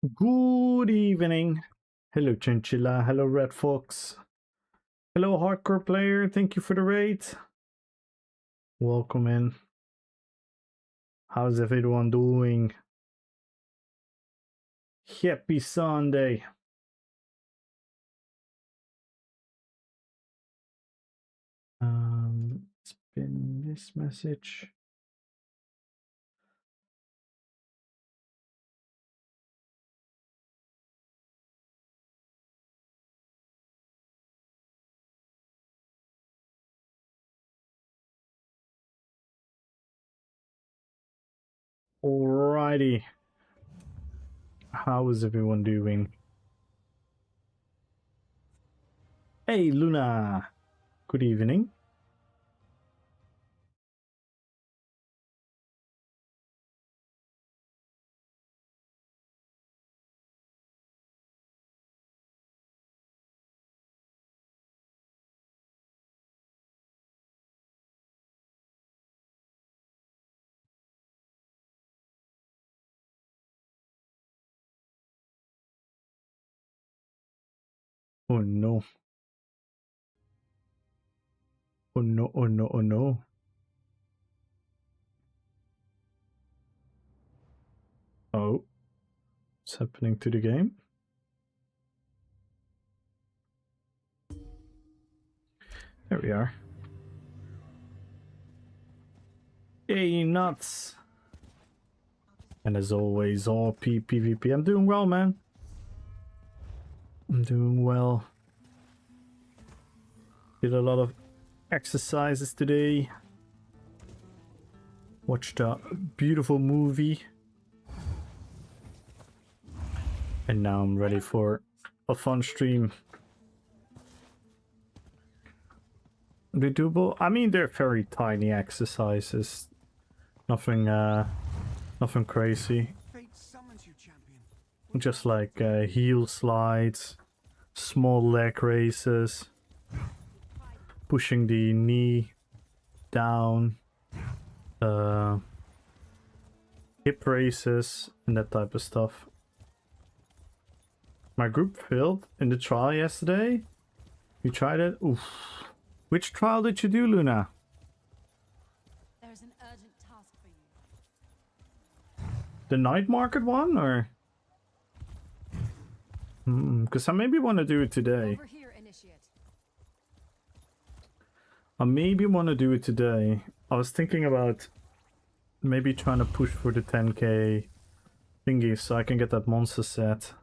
Good evening. Hello, Chinchilla. Hello, Red Fox. Hello, Hardcore Player. Thank you for the raid. Welcome in. How's everyone doing? Happy Sunday. Spin this message. Alrighty. How is everyone doing? Hey, Luna. Good evening. Oh no. Oh no, oh no, oh no. Oh. What's happening to the game? There we are. Hey, nuts. And as always, RPPVP. I'm doing well, man. I'm doing well. Did a lot of exercises today. Watched a beautiful movie. And now I'm ready for a fun stream. They doable? I mean, they're very tiny exercises. Nothing, nothing crazy. Just like heel slides, small leg raises, pushing the knee down, hip raises, and that type of stuff. My group failed in the trial yesterday. You tried it? Oof. Which trial did you do, Luna? There's an urgent task for you. The night market one, or? Because I maybe want to do it today. Over here, initiate. I maybe want to do it today. I was thinking about maybe trying to push for the 10k thingy so I can get that monster set.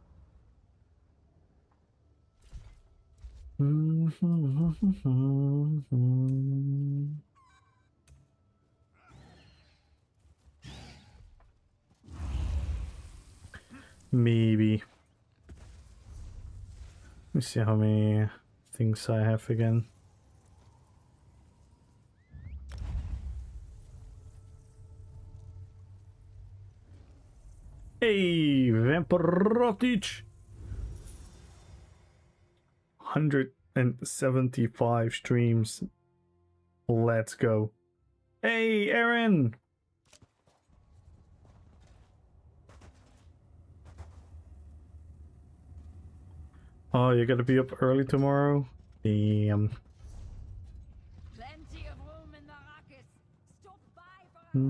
Maybe. Let me see how many things I have again. Hey, Vampirotic! 175 streams. Let's go. Hey, Aaron! Oh, you gotta be up early tomorrow? Damn. Plenty of room in the rockets. Stop by for a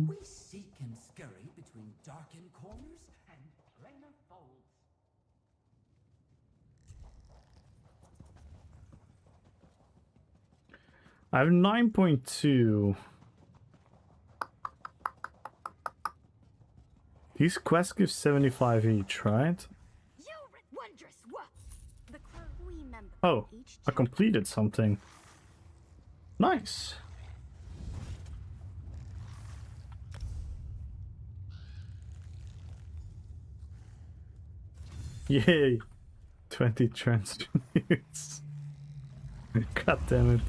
We seek and scurry between darkened corners and plainer folds. I have 9.2. These quests give 75 each, right? Oh, I completed something. Nice. Yay. 20 transmutes. God damn it.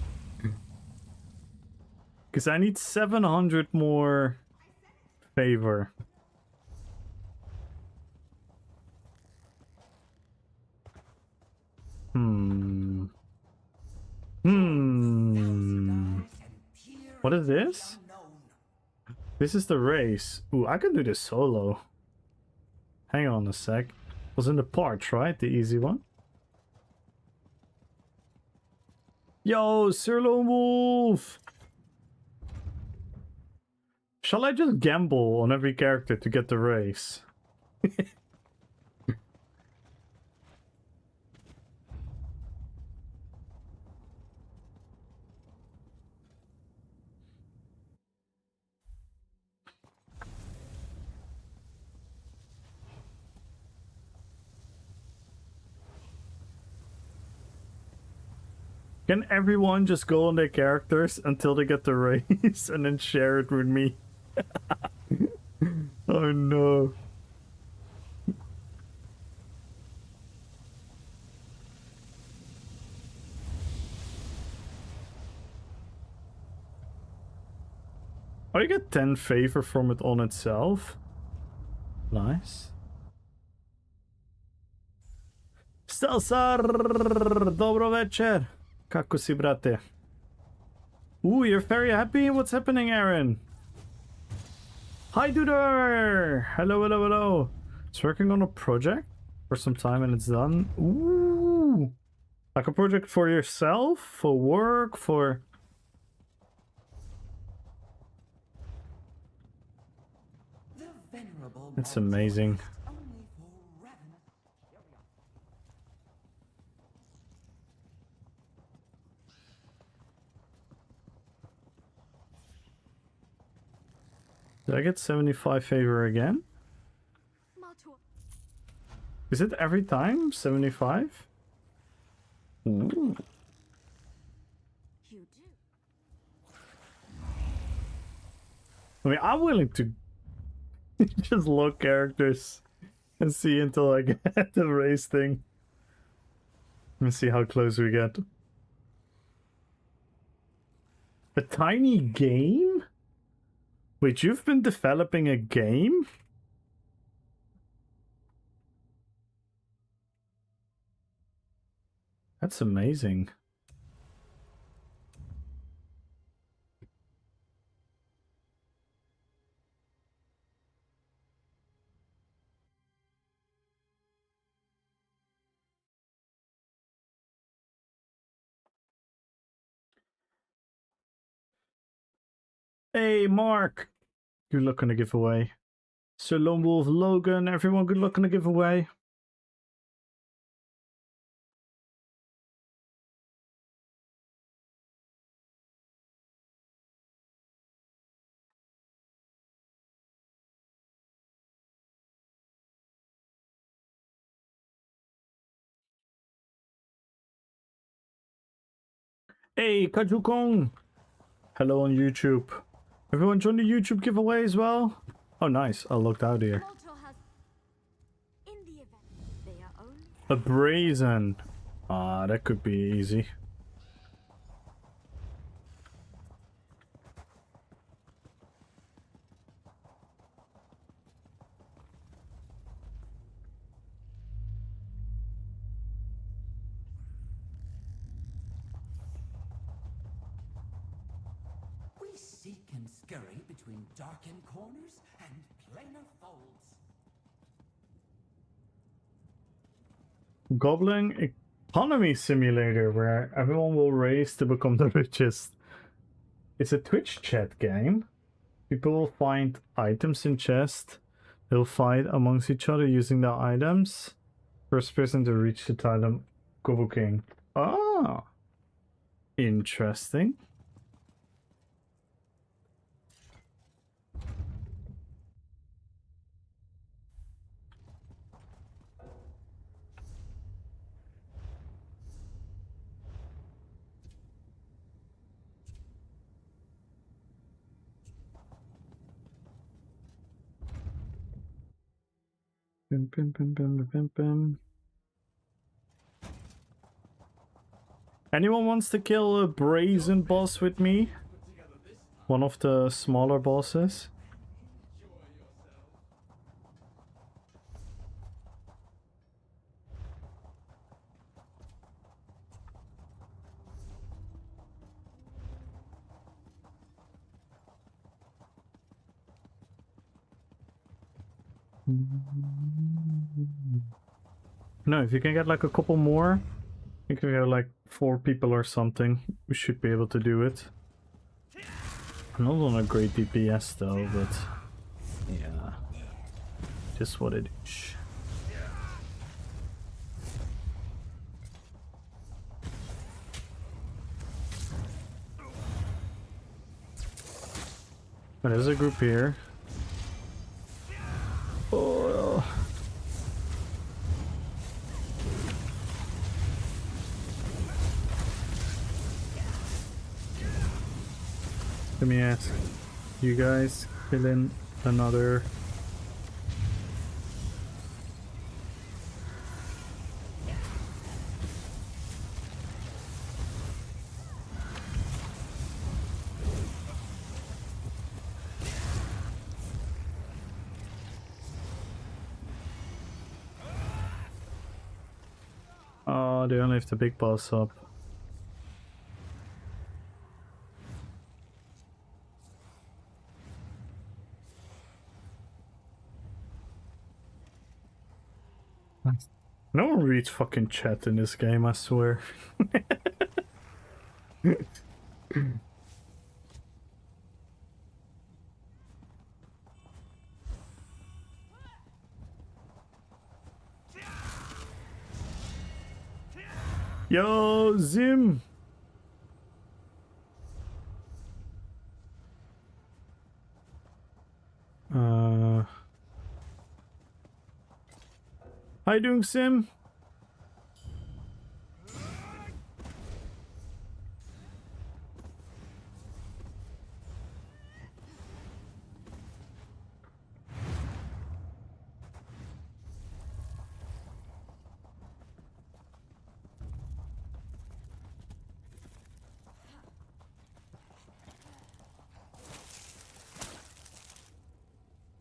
Because I need 700 more favor. What is this? This is the race. Ooh, I can do this solo. Hang on a sec. Was in the parts, right? The easy one. Yo, Sir Lone Wolf! Shall I just gamble on every character to get the race? Can everyone just go on their characters until they get the race and then share it with me? Oh no. Oh, you get 10 favor from it on itself. Nice. Stelsar, dobro večer. Kako si, brate? Ooh, you're very happy? What's happening, Aaron? Hi, Duder! Hello, hello, hello. It's working on a project for some time and it's done. Ooh! Like a project for yourself? For work? For... The venerable It's monks amazing. quest only for ravenous. Here we are. Did I get 75 favor again? Maltor. Is it every time 75? Ooh. You do. I mean, I'm willing to just load characters and see until I get the race thing. Let's see how close we get. A tiny game? Wait, you've been developing a game? That's amazing. Hey, Mark! Good luck on the giveaway. Sir Lone Wolf, Logan, everyone, good luck on the giveaway. Hey, Kaju Kong! Hello on YouTube. Everyone join the YouTube giveaway as well? Oh, nice. I logged out here. Maltor has. In the event they are only. A brazen. Ah, that could be easy. We seek and scurry between darkened corners and planar folds. Goblin Economy Simulator, where everyone will race to become the richest. It's a Twitch chat game. People will find items in chest. They'll fight amongst each other using their items. First person to reach the item, Gobo King. Ah, interesting. Bim, bim, bim, bim, bim, bim. Anyone wants to kill a brazen boss with me? One of the smaller bosses? No, if you can get like a couple more, you can get like 4 people or something. We should be able to do it. I'm not on a great DPS though, but yeah, just what it is. But there's a group here. Oh. Let me ask, you guys fill in another. Oh, they only have the big boss up. No one reads fucking chat in this game, I swear. Yo, Zim! How you doing, Sim?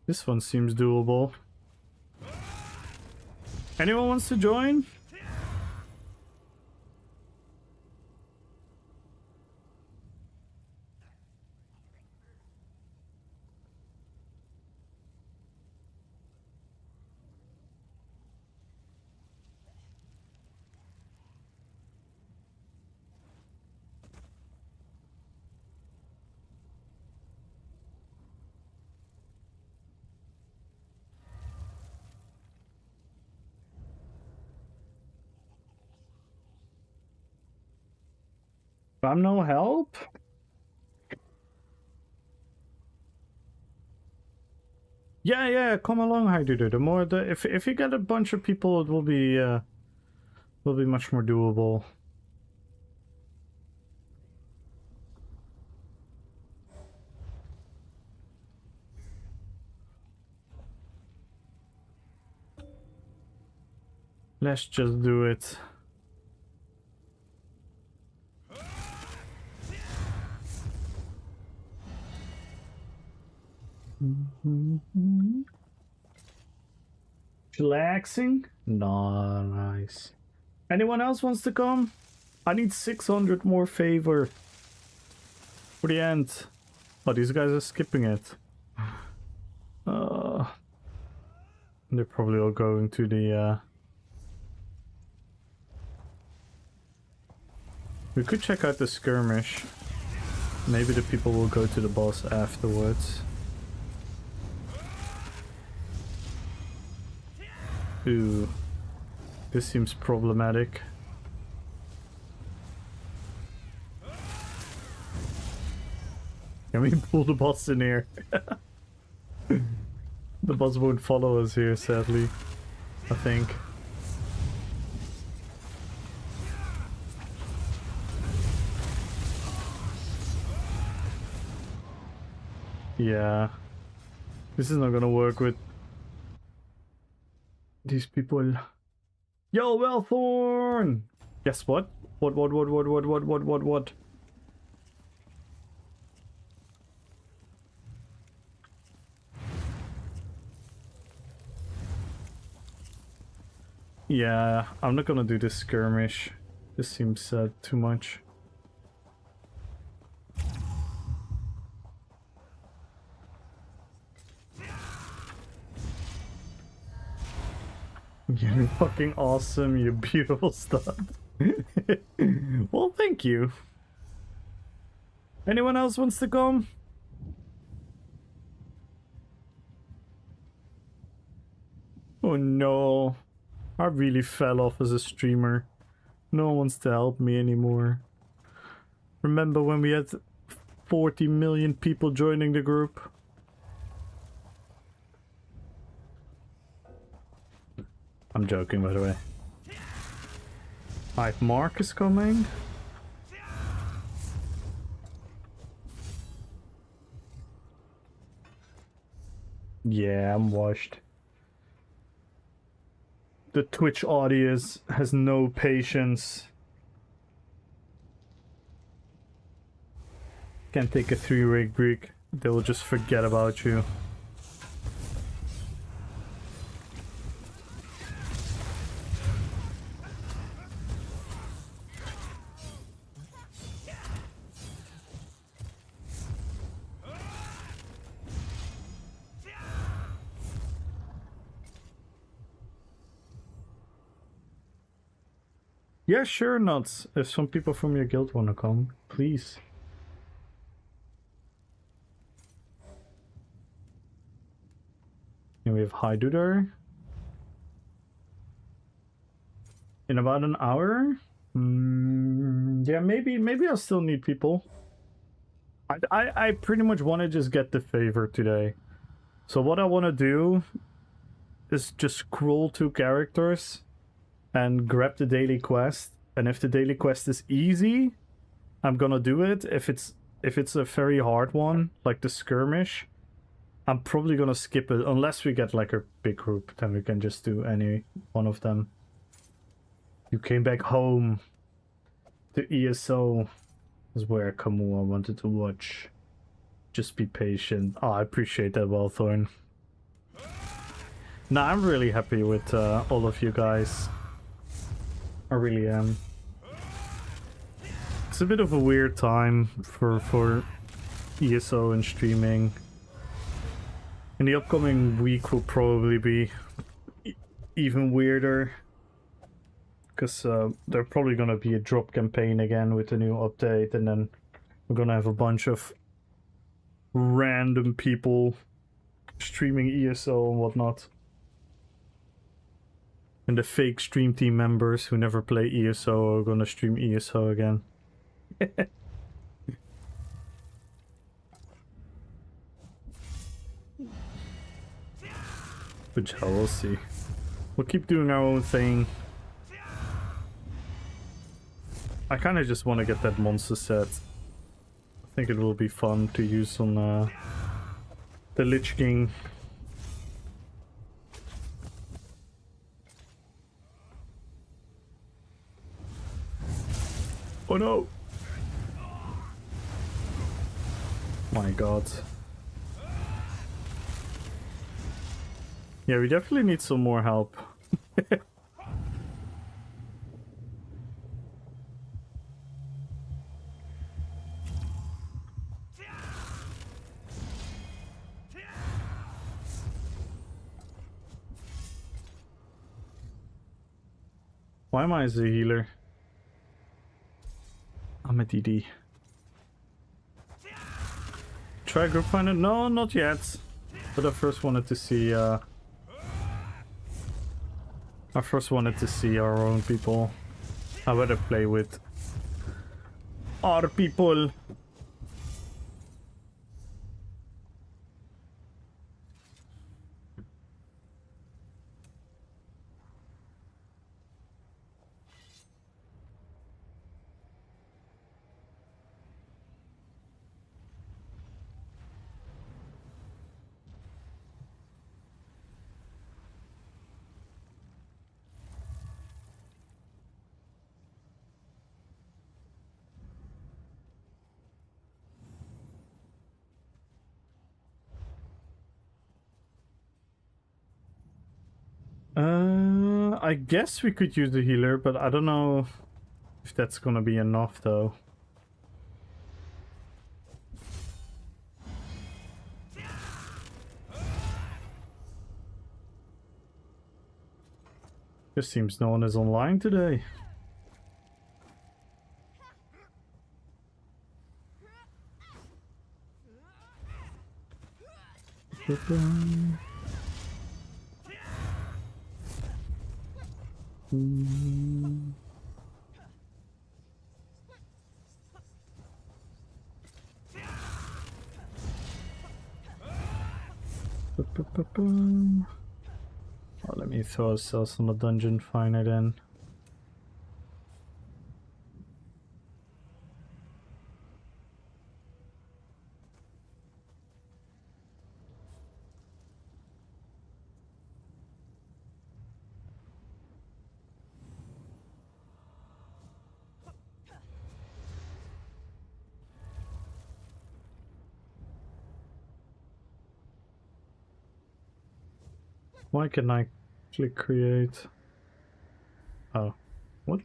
This one seems doable. Anyone wants to join? If I'm no help? Yeah, come along, Haidudu. The more if you get a bunch of people, it will be much more doable. Let's just do it. Relaxing? No, nice. Anyone else wants to come? I need 600 more favor for the end. Oh, these guys are skipping it. They're probably all going to the we could check out the skirmish. Maybe the people will go to the boss afterwards. Ooh, this seems problematic. Can we pull the boss in here? The boss won't follow us here, sadly. I think. Yeah. This is not gonna work with these people. Yo, Wellthorn! Guess what? What? Yeah, I'm not gonna do this skirmish. This seems too much. You're fucking awesome, you beautiful stud. Well, thank you. Anyone else wants to come? Oh no. I really fell off as a streamer. No one wants to help me anymore. Remember when we had 40 million people joining the group? I'm joking, by the way. Alright, Mark is coming. Yeah, I'm washed. The Twitch audience has no patience. Can't take a 3-rig break. They will just forget about you. Yeah, sure, Nuts. If some people from your guild want to come, please. And we have Haiduder. In about an hour? Yeah, maybe I'll still need people. I pretty much want to just get the favor today. So what I want to do is just scroll 2 characters and grab the daily quest. And if the daily quest is easy, I'm gonna do it. If it's a very hard one, like the skirmish, I'm probably gonna skip it unless we get like a big group. Then we can just do any one of them. You came back home. The ESO is where Kamua wanted to watch. Just be patient. Oh, I appreciate that, Wellthorn. Nah, I'm really happy with all of you guys. I really am. It's a bit of a weird time for ESO and streaming. And the upcoming week will probably be even weirder. Because there's probably going to be a drop campaign again with a new update. And then we're going to have a bunch of random people streaming ESO and whatnot. And the fake stream team members who never play ESO are gonna stream ESO again. But yeah, we'll see. We'll keep doing our own thing. I kind of just want to get that monster set. I think it will be fun to use on the Lich King. Oh no! My god. Yeah, we definitely need some more help. Why am I as a healer? I'm a DD. Try group finder? No, not yet. But I first wanted to see our own people. I better play with our people. I guess we could use the healer, but I don't know if that's gonna be enough though. Just seems no one is online today. Oh, let me throw ourselves on the dungeon, find it in. Why can I click create? Oh, what?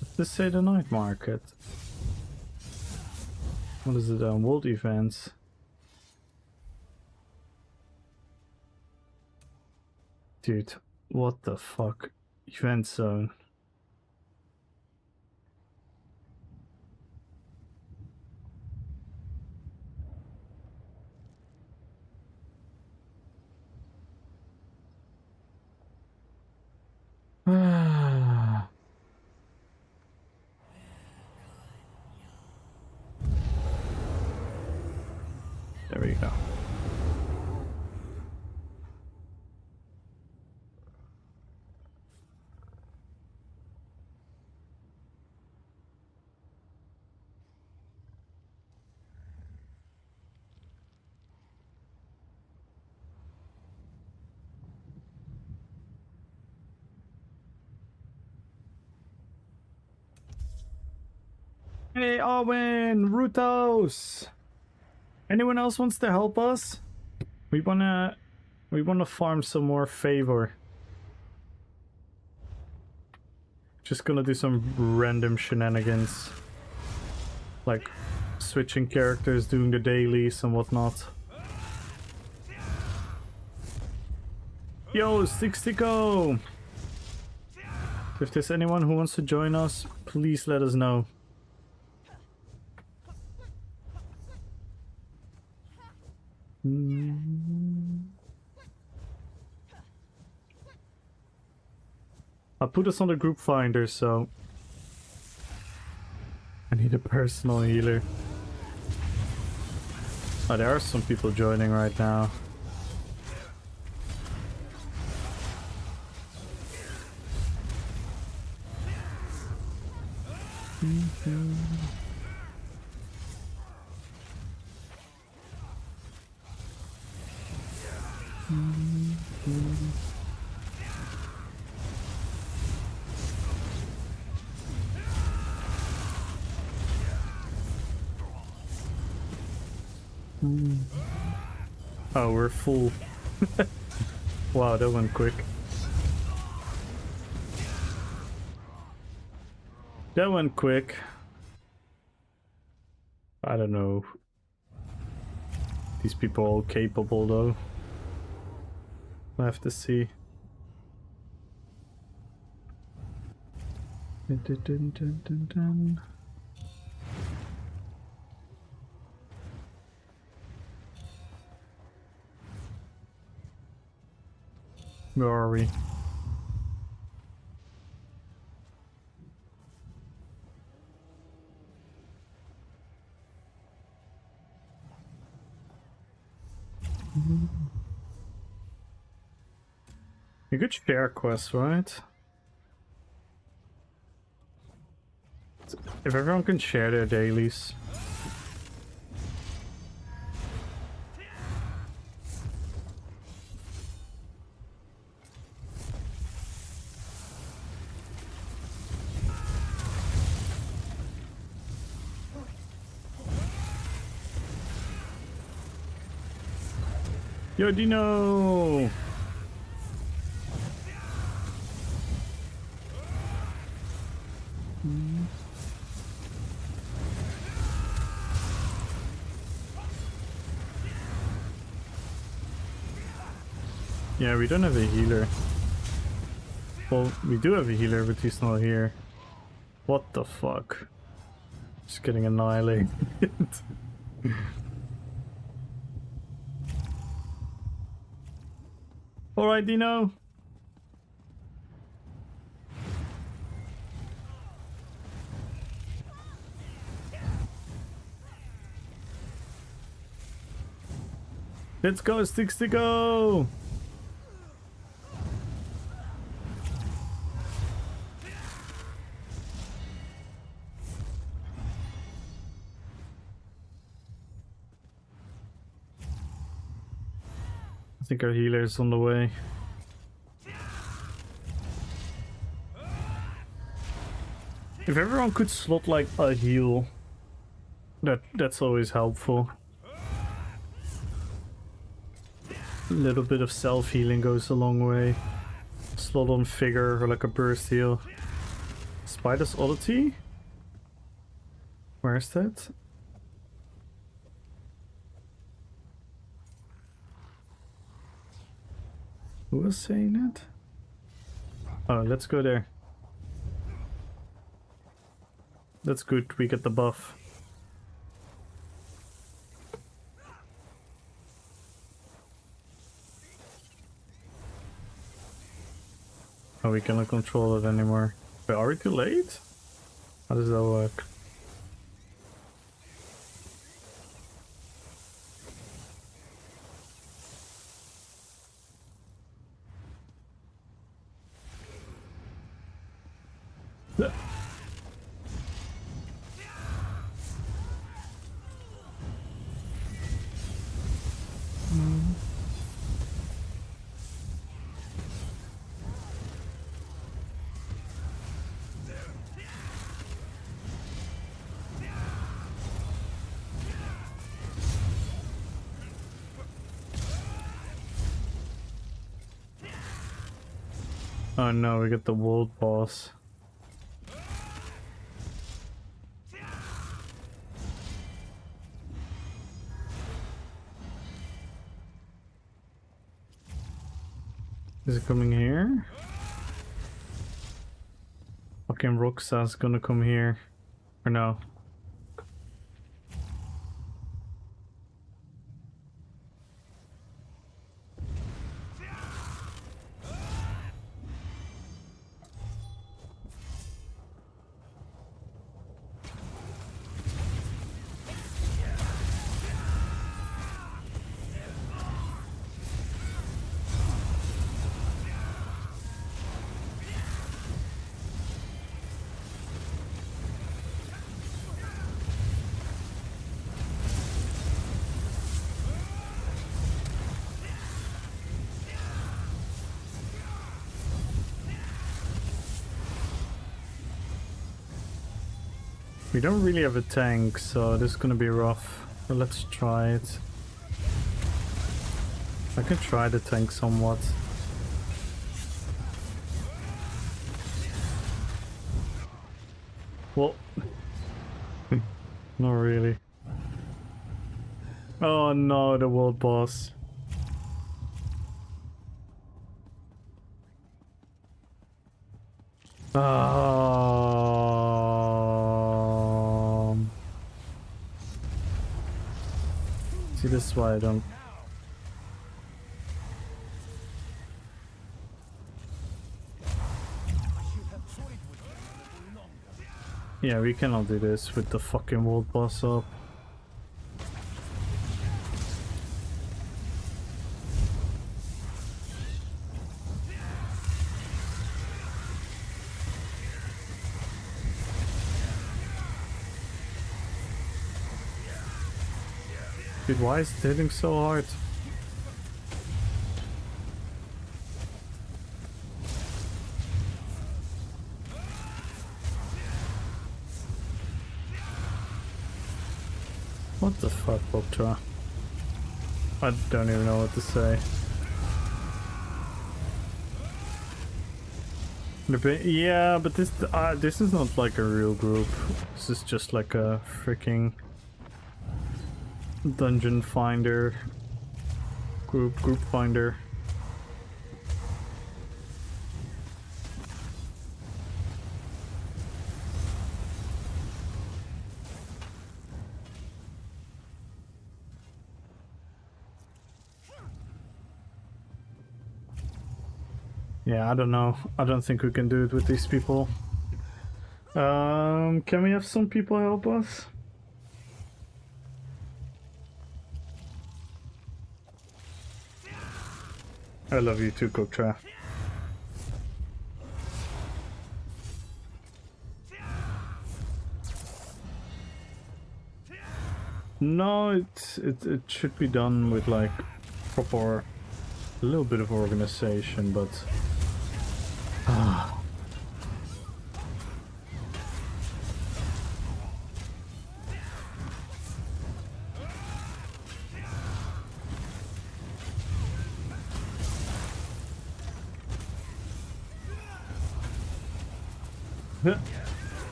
Does this say the night market? What is it? World events. Dude, what the fuck? Event zone. Ah. There we go. Hey, Owen, Rutos. Anyone else wants to help us? We wanna farm some more favor. Just gonna do some random shenanigans, like switching characters, doing the dailies and whatnot. Yo, Sixtico! If there's anyone who wants to join us, please let us know. I put us on the group finder, so I need a personal healer. Oh, there are some people joining right now. Oh, we're full. Wow, that went quick. That went quick. I don't know. These people are all capable though. I have to see. Where are we? You could share quests, right? If everyone can share their dailies. Yo, Dino! Yeah, we don't have a healer. Well, we do have a healer, but he's not here. What the fuck? Just getting annihilated. Alright, Dino. Let's go, Sticks to go! I think our healer's on the way. If everyone could slot like a heal, that's always helpful. A little bit of self-healing goes a long way. Slot on figure or like a burst heal. Spider's oddity? Where's that? Who was saying that? Oh, let's go there. That's good, we get the buff. Oh, we cannot control it anymore. Wait, are we too late? How does that work? Oh no, we get the world boss. Is it coming here? Fucking Roxa's gonna come here. Or no? We don't really have a tank, so this is gonna be rough. But let's try it. I can try the tank somewhat. Well, not really. Oh no, the world boss. See, this is why I don't. Yeah, we cannot do this with the fucking world boss up. Dude, why is it hitting so hard? What the fuck, LOTR? I don't even know what to say. Yeah, but this is not like a real group. This is just like a freaking dungeon finder group finder. Yeah, I don't know. I don't think we can do it with these people. Can we have some people help us? I love you too, Koktra. No, it should be done with like proper, a little bit of organization, but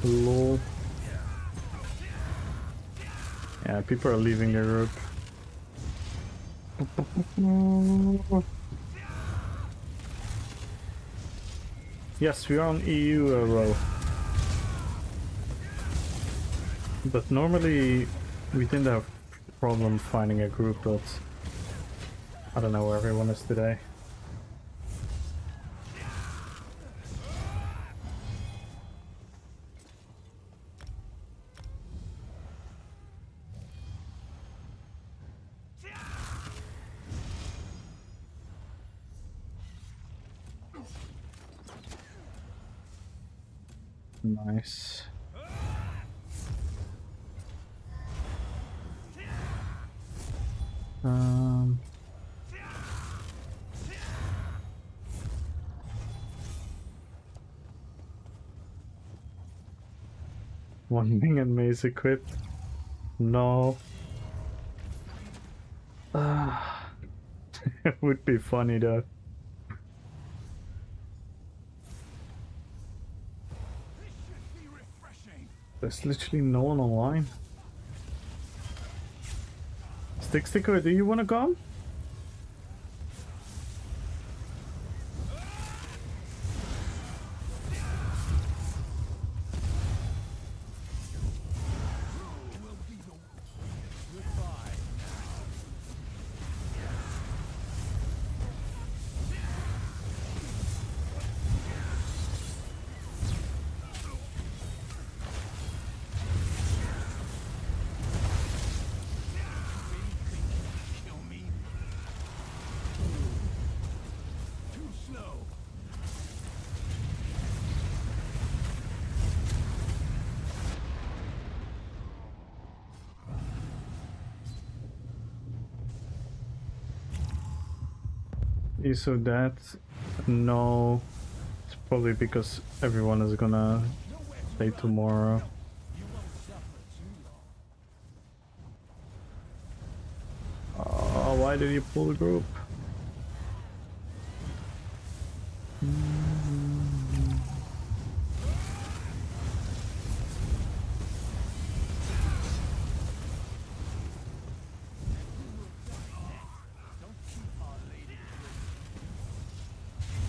lol. Yeah, people are leaving the group. Yes, we are on EU row. But normally we didn't have problem finding a group, but I don't know where everyone is today. Nice. One Ming maze equipped. No. It would be funny though. There's literally no one online. Sticker, do you want to come? ESO that? No. It's probably because everyone is gonna play tomorrow. Oh, why did you pull the group?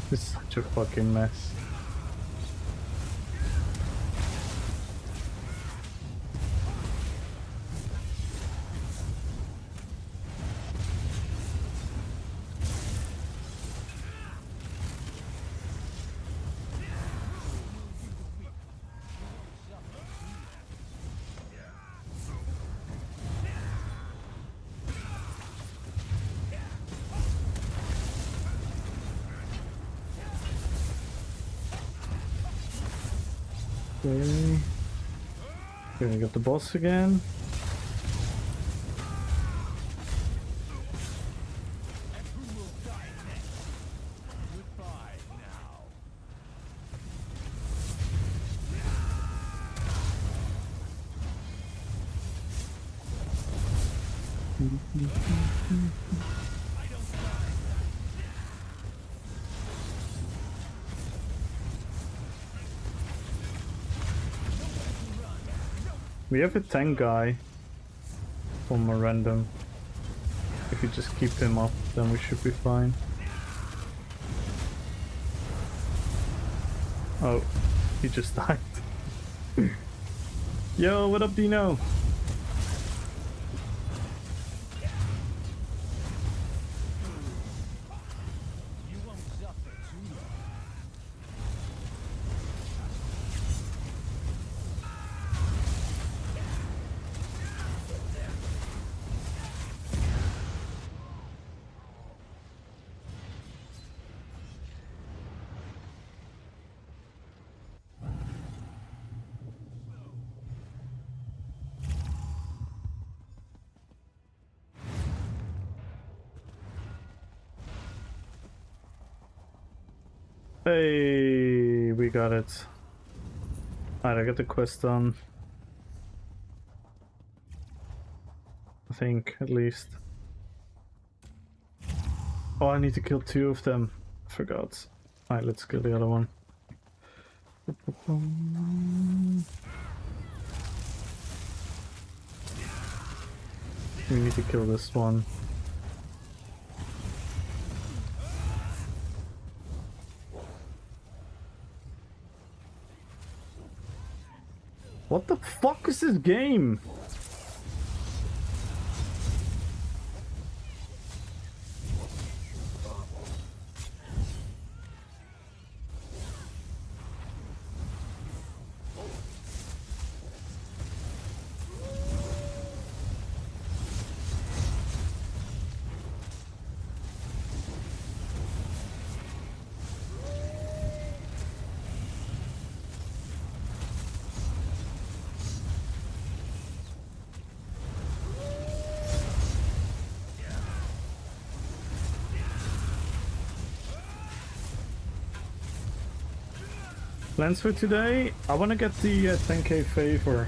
This is such a fucking mess. Okay. Here we got the boss again. We have a tank guy from a random. If you just keep him up, then we should be fine. Oh, he just died. Yo, what up, Dino? Hey, we got it. Alright, I got the quest done. I think, at least. Oh, I need to kill 2 of them. Forgot. Alright, let's kill the other one. We need to kill this one. What the fuck is this game? Plans for today? I want to get the 10k favor,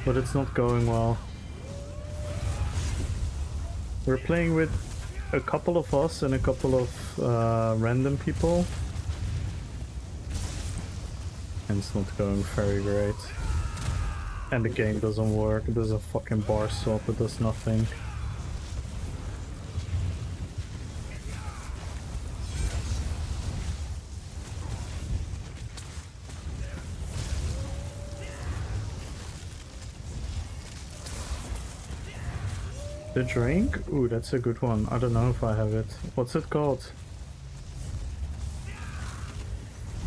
but it's not going well. We're playing with a couple of us and a couple of random people, and it's not going very great. And the game doesn't work. It does a fucking bar swap. It does nothing. The drink? Ooh, that's a good one. I don't know if I have it. What's it called?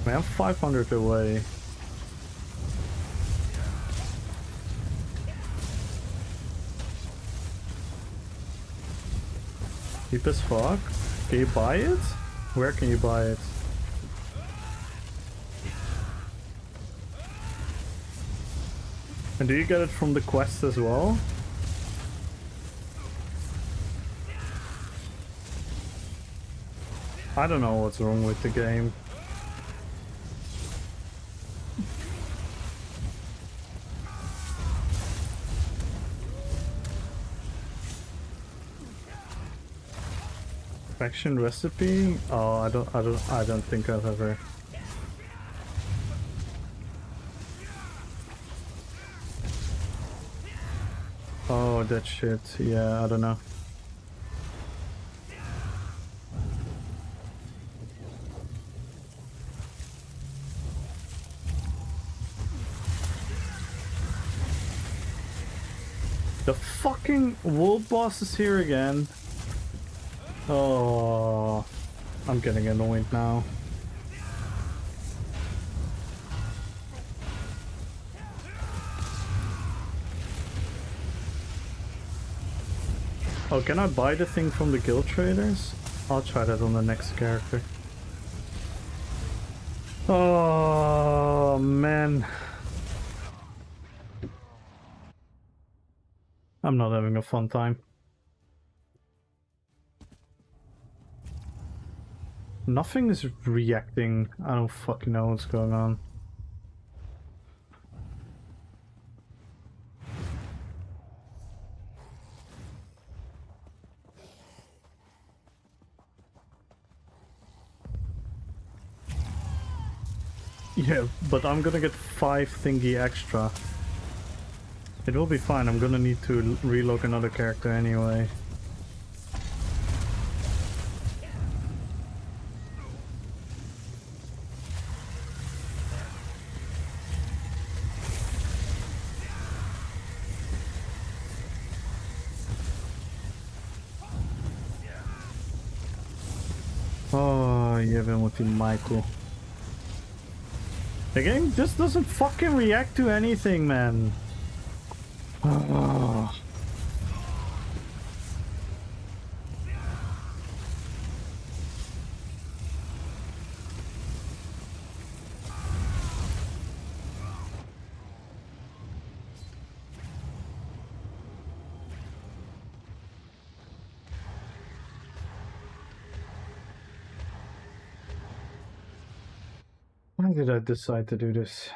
I have 500 away. Cheap as fuck. Can you buy it? Where can you buy it? And do you get it from the quest as well? I don't know what's wrong with the game. Faction recipe? Oh, I don't think I've ever. Oh, that shit. Yeah, I don't know. The fucking world boss is here again. Oh, I'm getting annoyed now. Oh, can I buy the thing from the guild traders? I'll try that on the next character. Oh, man. I'm not having a fun time. Nothing is reacting. I don't fucking know what's going on. Yeah, but I'm gonna get 5 thingy extra. It will be fine. I'm gonna need to relog another character anyway. Oh, yeah, been with you, Michael. The game just doesn't fucking react to anything, man. Oh. Why did I decide to do this?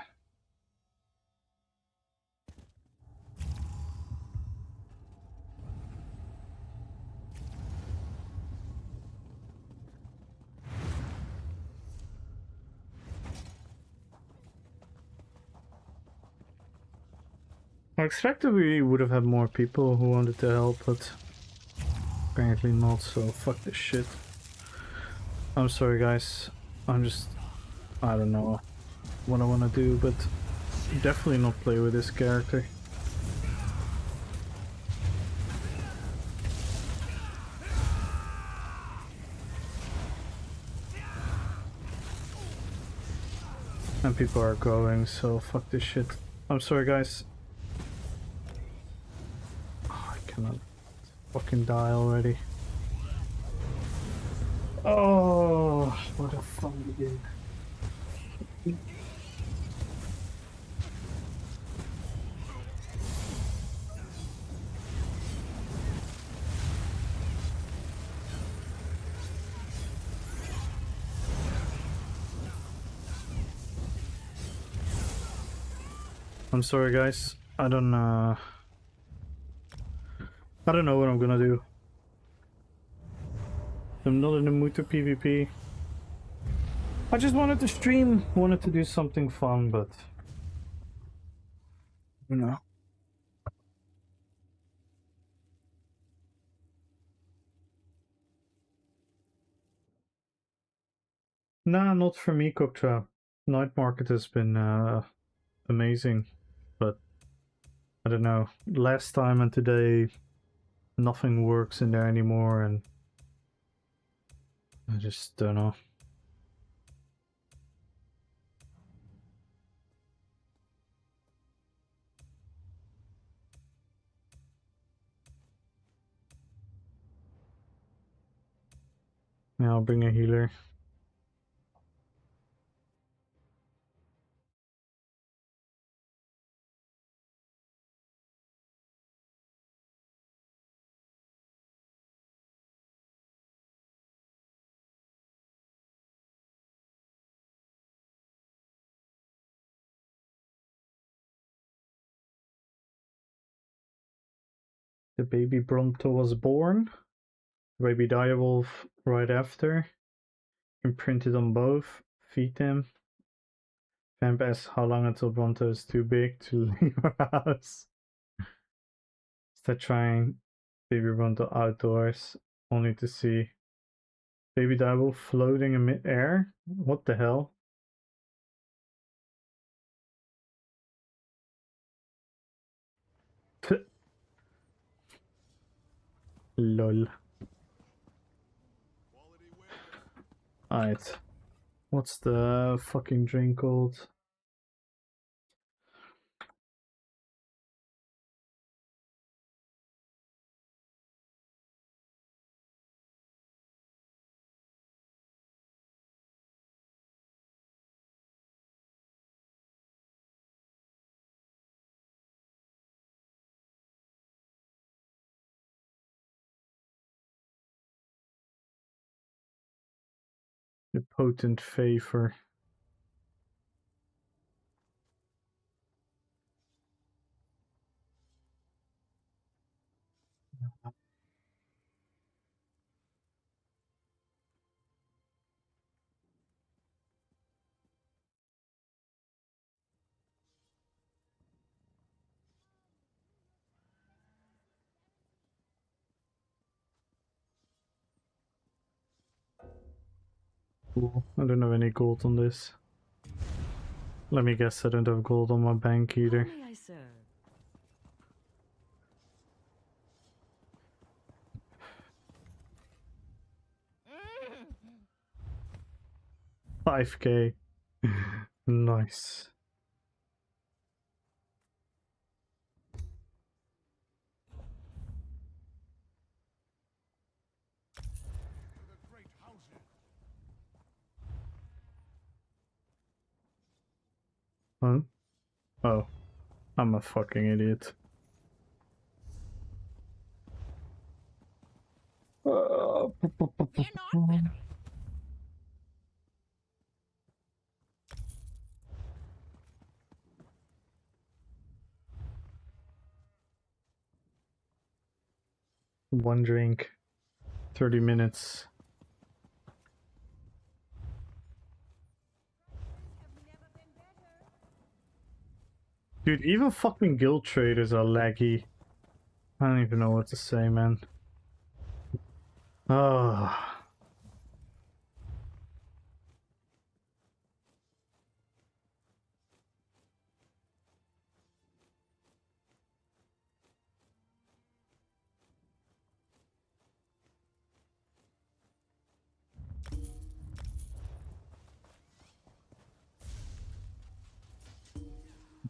I expected we would have had more people who wanted to help, but apparently not, so fuck this shit. I'm sorry guys, I don't know what I want to do, but definitely not play with this character. And people are going, so fuck this shit. I'm sorry guys. Oh, I cannot fucking die already. Oh, what a fun game. I'm sorry guys, I don't know what I'm gonna do. I'm not in the mood to PvP. I just wanted to stream, wanted to do something fun, but you know. Nah, not for me, Cooktrap. Night Market has been amazing, but I don't know. Last time and today, nothing works in there anymore, and I just don't know. Yeah, I'll bring a healer. The baby Bronto was born. Baby Direwolf right after. Imprinted on both. Feed them. Vamp asks how long until Bronto is too big to leave our house. Start trying Baby Bronto outdoors, only to see Baby Direwolf floating in mid-air. What the hell? Lol. Alright. What's the fucking drink called? The Potent Favor. Cool. I don't have any gold on this. Let me guess, I don't have gold on my bank either. How may I serve? 5k. Nice. Huh? Oh. I'm a fucking idiot. One drink. 30 minutes. Dude, even fucking guild traders are laggy. I don't even know what to say, man. Ah.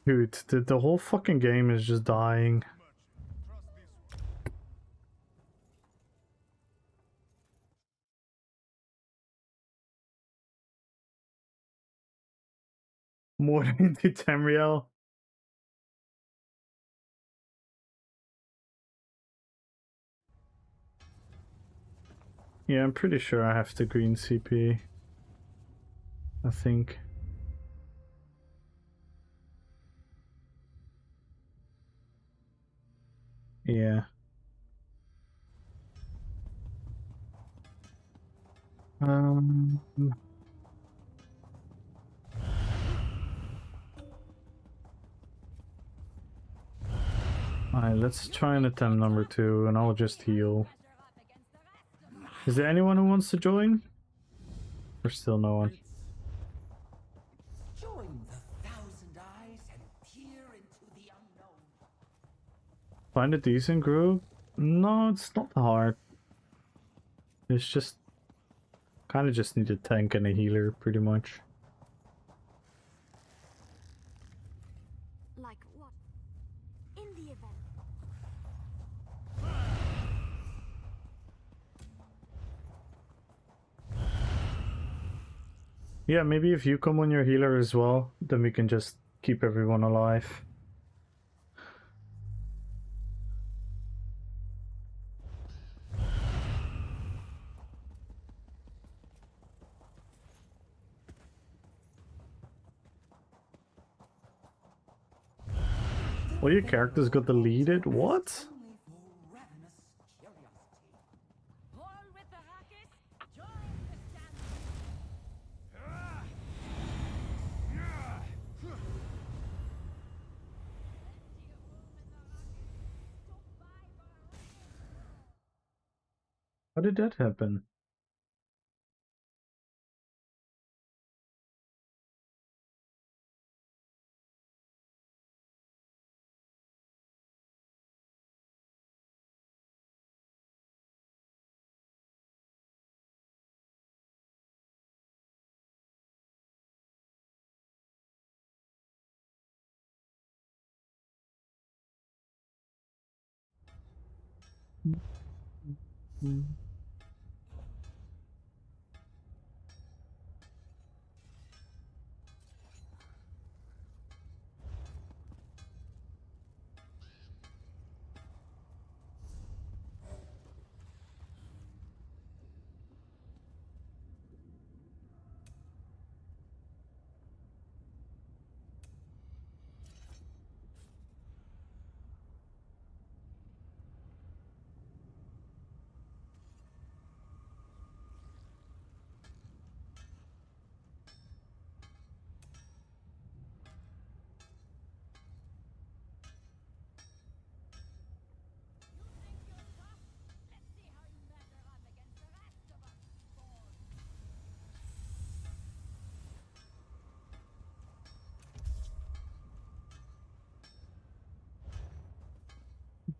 Dude, the whole fucking game is just dying. More than the Tamriel. Yeah, I'm pretty sure I have the green CP. I think. Yeah. Um. Alright, let's try and attempt number 2, and I'll just heal. Is there anyone who wants to join? Or still no one? Join the thousand eyes and peer into the unknown. Find a decent group? No, it's not hard. It's just... kind of just need a tank and a healer, pretty much. Like what? In the event. Yeah, maybe if you come on your healer as well, then we can just keep everyone alive. Well, your characters got deleted? What? Only for ravenous curiosity. All with the Hackers, join the stand. How did that happen?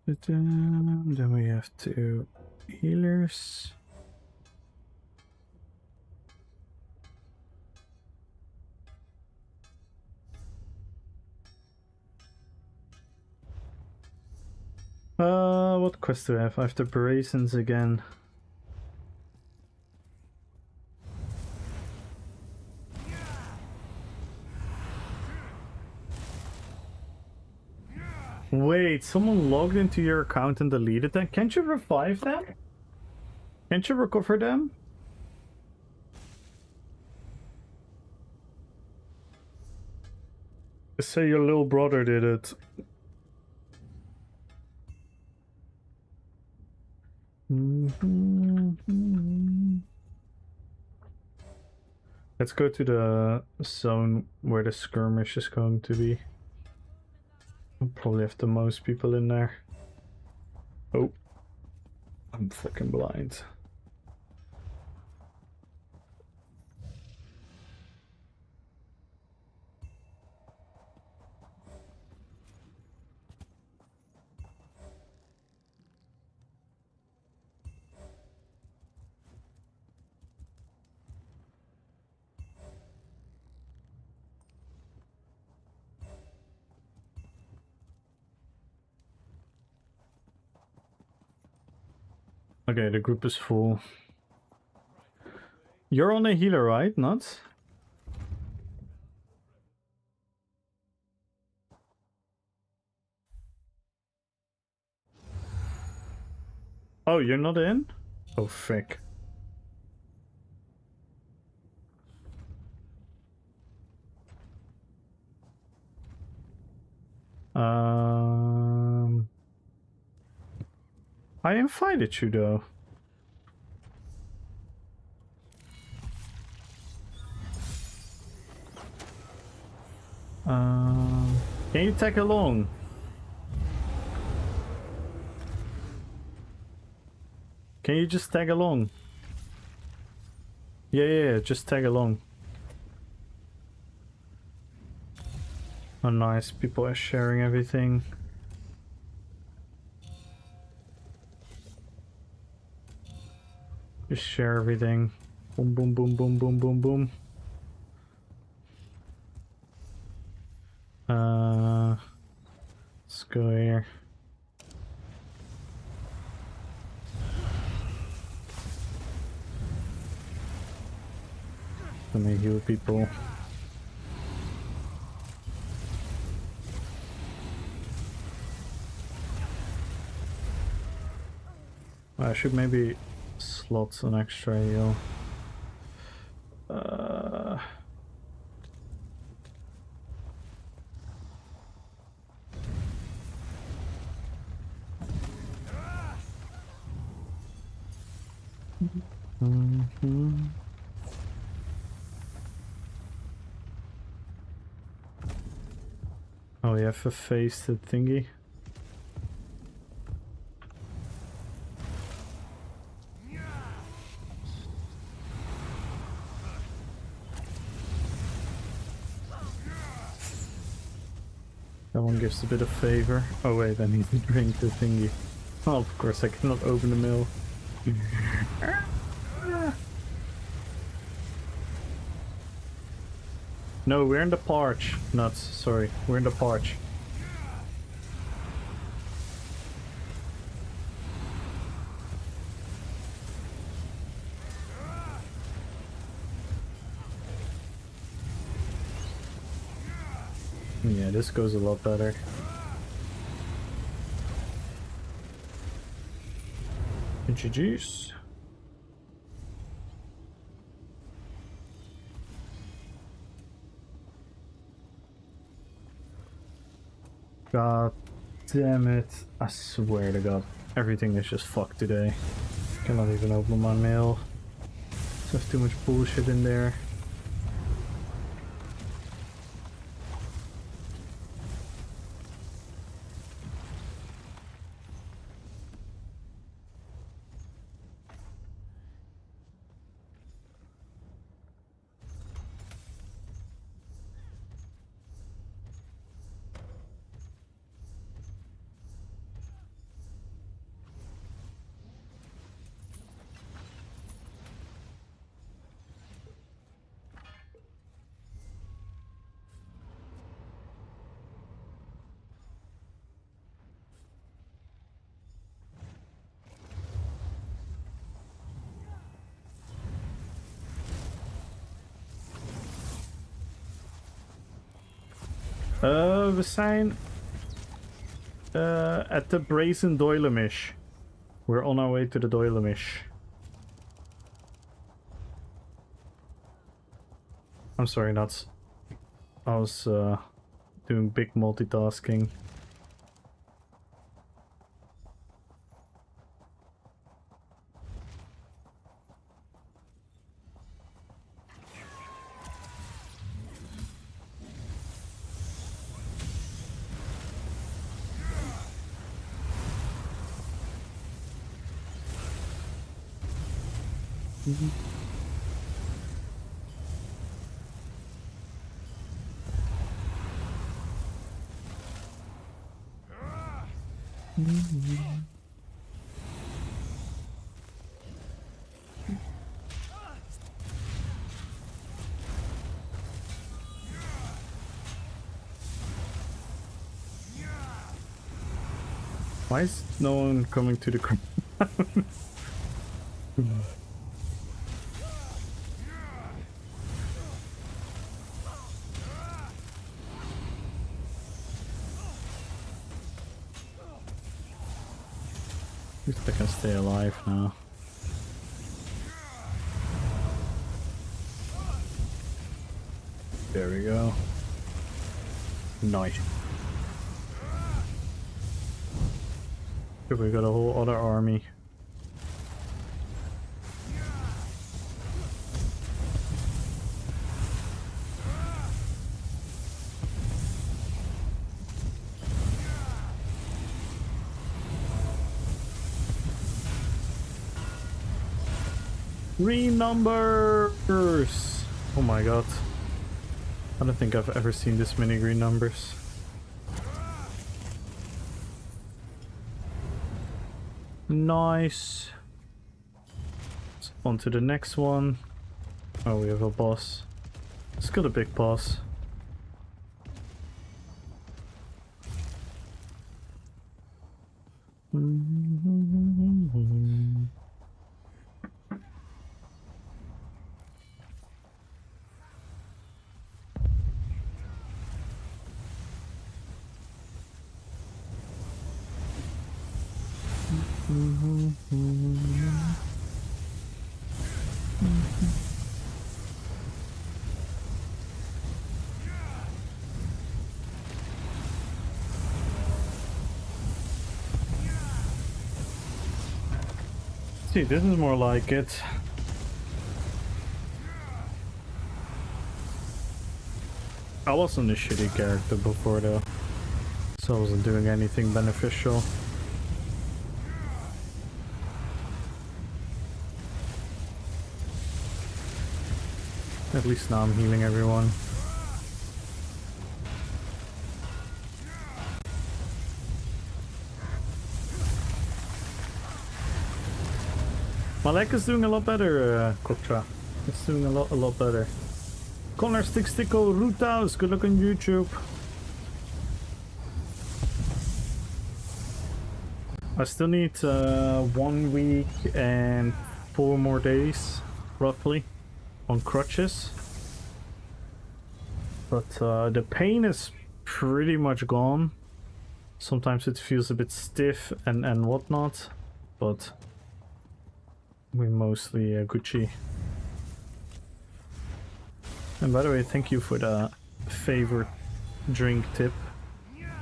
Then we have 2 healers. What quest do I have? I have the Brazen's again. Wait, someone logged into your account and deleted them? Can't you revive them? Can't you recover them? Say your little brother did it. Let's go to the zone where the skirmish is going to be. I'll probably have the most people in there. Oh, I'm fucking blind. Okay, the group is full. You're on a healer, right? Not? Oh, you're not in? Oh, frick. I invited you though. Can you tag along? Can you just tag along? Yeah, just tag along. Oh, nice. People are sharing everything. Just share everything. Boom, boom, boom, boom, boom, boom, boom. Let's go here. Let me heal people. I should maybe slot an extra heal. Oh, we have a faced thingy. That one gives a bit of favor. Oh wait, I need to drink the thingy. Oh, of course I cannot open the mill. No, we're in the parch. Nuts, sorry. We're in the parch. Yeah, this goes a lot better. GG's. God damn it. I swear to God. Everything is just fucked today. Cannot even open my mail. There's too much bullshit in there. We zijn at the Brazen Doilemish. We're on our way to the Doilemish. I'm sorry, nuts. I was doing big multitasking. Why is no one coming to the ground? At least I can stay alive now. There we go. Nice. Good, we got a whole other army. Green numbers! Oh my god. I don't think I've ever seen this many green numbers. Nice. Let's on to the next one. Oh, we have a boss. It's got a big boss. See, this is more like it. I wasn't a shitty character before though, so I wasn't doing anything beneficial. At least now I'm healing everyone. My leg is doing a lot better, Koktra. It's doing a lot better. Connor Stickstickle Roothouse, good luck on YouTube. I still need 1 week and 4 more days, roughly, on crutches. But the pain is pretty much gone. Sometimes it feels a bit stiff and whatnot, but we're mostly Gucci. And by the way, thank you for the favorite drink tip.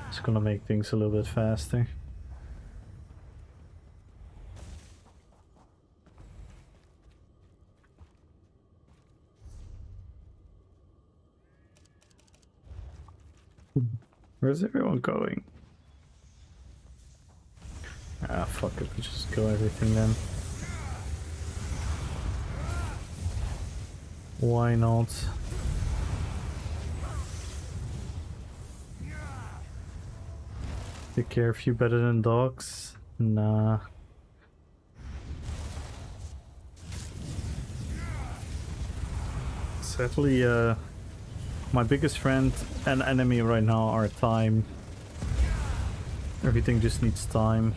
It's gonna make things a little bit faster. Where's everyone going? Ah, fuck it, we just kill everything then. Why not? Take care of you better than dogs? Nah. Sadly, my biggest friend and enemy right now are time. Everything just needs time.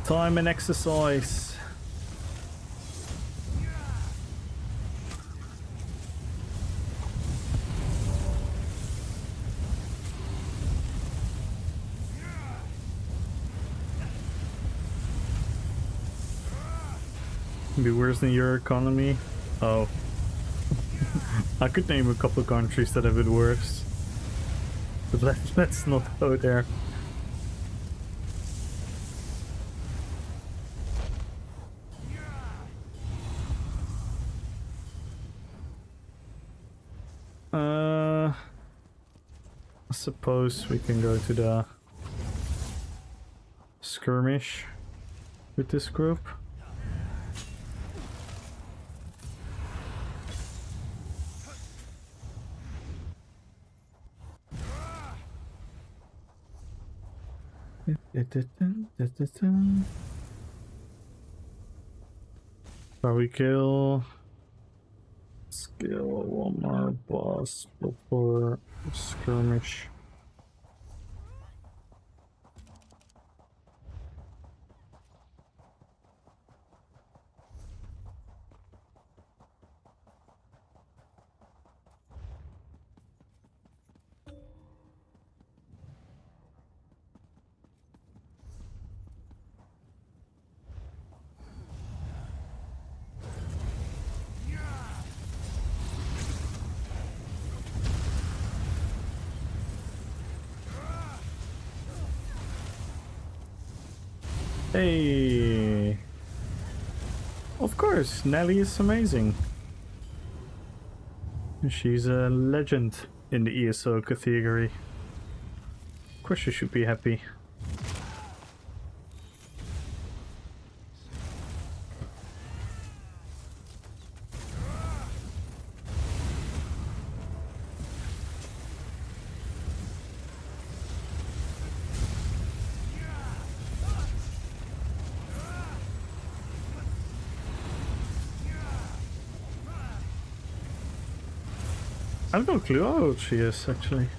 Time and exercise. Be worse than your economy? Oh. I could name a couple of countries that have it worse. But let's not go there. I suppose we can go to the skirmish with this group. Shall we kill? Skill one more boss before skirmish. Hey! Of course, Nelly is amazing. She's a legend in the ESO category. Of course you should be happy. I have no clue how old she is, actually.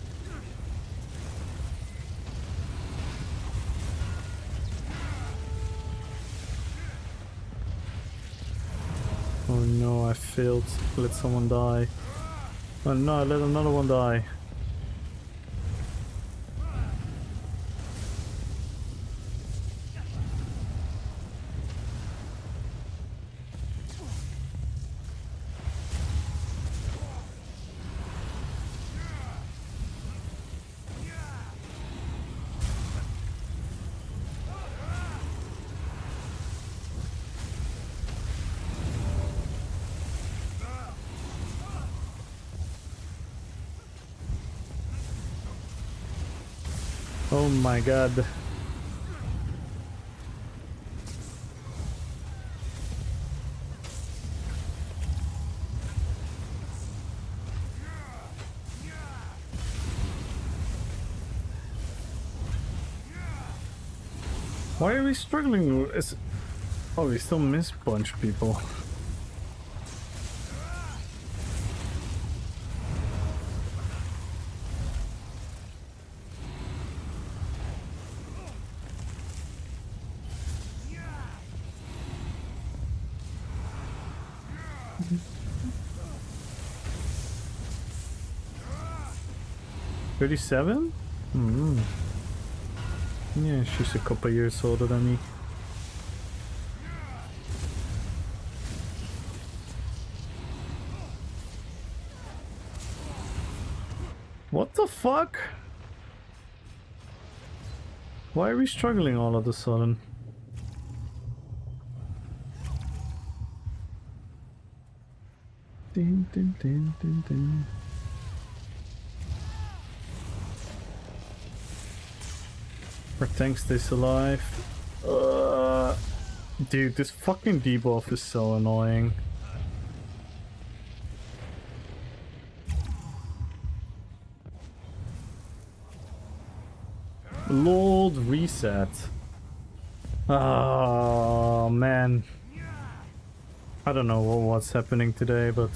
Oh no, I failed. Let someone die. Oh no, I let another one die. Oh my god. Why are we struggling? Oh, we still miss a bunch of people. $37? Hmm. Yeah, she's a couple years older than me. What the fuck? Why are we struggling all of a sudden? Ding, ding, ding, ding, ding. Our tank stays alive. Dude, this fucking debuff is so annoying. Lord reset. Oh man. I don't know what's happening today, but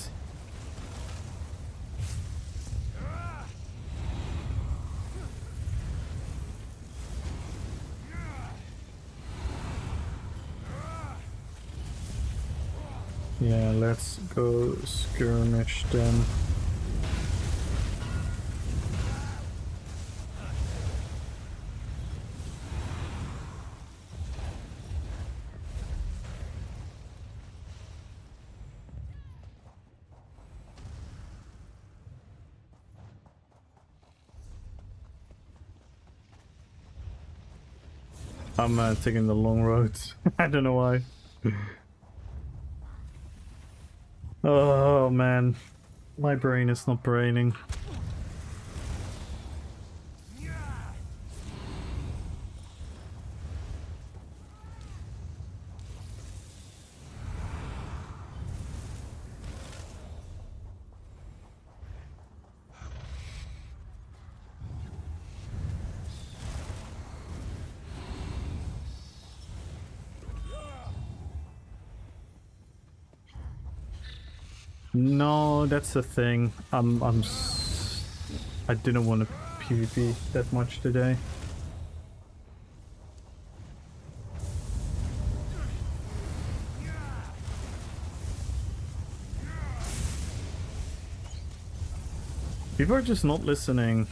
yeah, let's go skirmish then. I'm taking the long road. I don't know why. Oh man, my brain is not braining. No, that's the thing. I didn't want to PvP that much today. People are just not listening.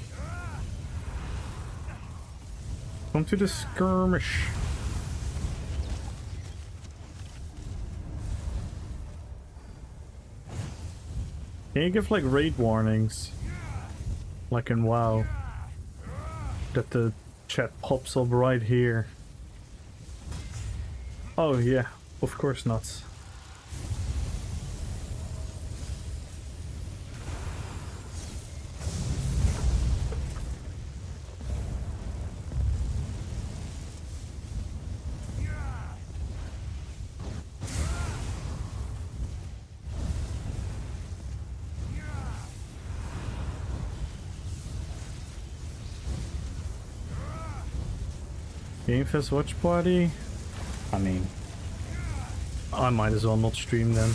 Come to the skirmish. Can you give like raid warnings? Like in WoW. That the chat pops up right here. Oh yeah, of course not. Game Fest watch party? I mean, I might as well not stream then.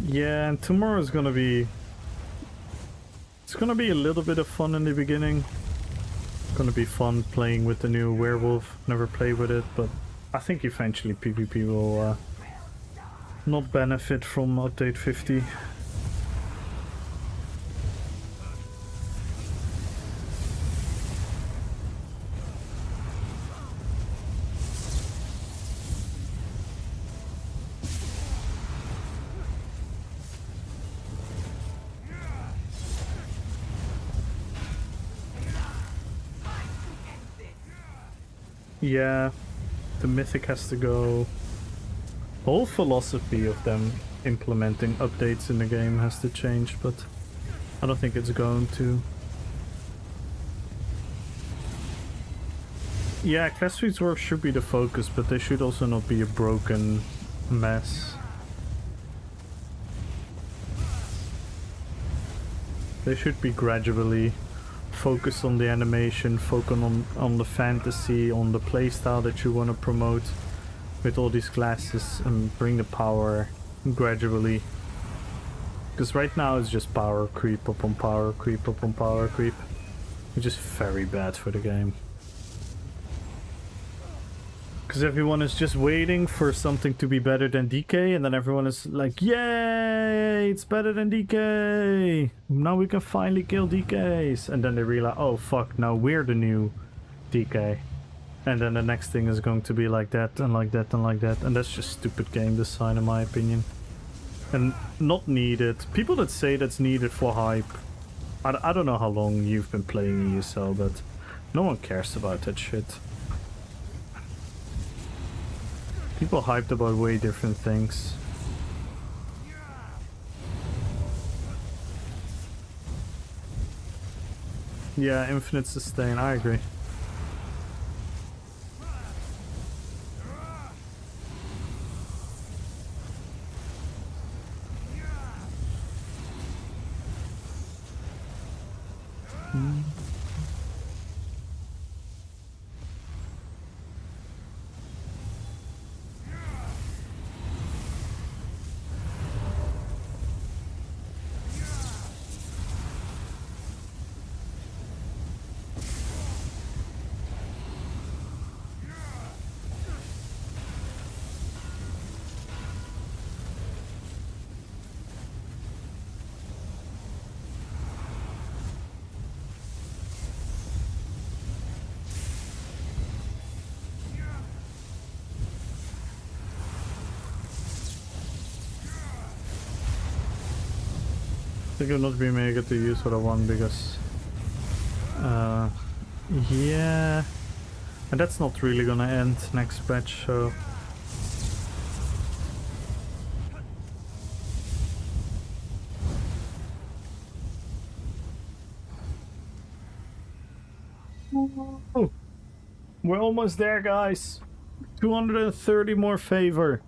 Yeah, and tomorrow is gonna be... It's gonna be a little bit of fun in the beginning. Gonna be fun playing with the new werewolf. Never played with it, but I think eventually PvP will not benefit from update 50. Yeah, the mythic has to go. The whole philosophy of them implementing updates in the game has to change, but I don't think it's going to. Yeah, Class Suites Work should be the focus, but they should also not be a broken mess. They should be gradually focus on the animation, focus on the fantasy, on the playstyle that you want to promote with all these classes, and bring the power gradually. Because right now it's just power creep up on power creep up on power creep, which is very bad for the game. Because everyone is just waiting for something to be better than DK, and then everyone is like, yay, it's better than DK! Now we can finally kill DKs! And then they realize, oh fuck, now we're the new DK. And then the next thing is going to be like that, and like that, and like that. And that's just stupid game design in my opinion. And not needed. People that say that's needed for hype. I don't know how long you've been playing ESO, but no one cares about that shit. People hyped about way different things. Yeah, infinite sustain, I agree. think I'll not be able to use what I want because yeah, and that's not really gonna end next patch, so oh, we're almost there, guys. 230 more favor.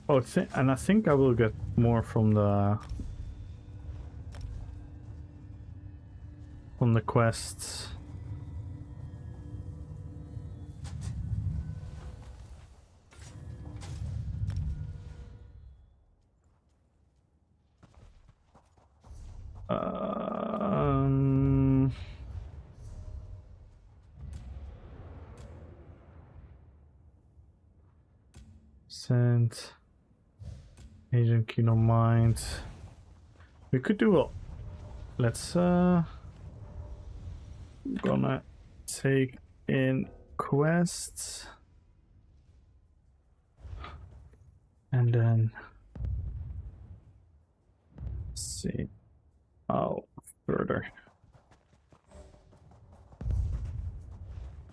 Oh, and I think I will get more from the quests. Send Agent Kino Mind. We could do a. Let's gonna take in quests and then see how further.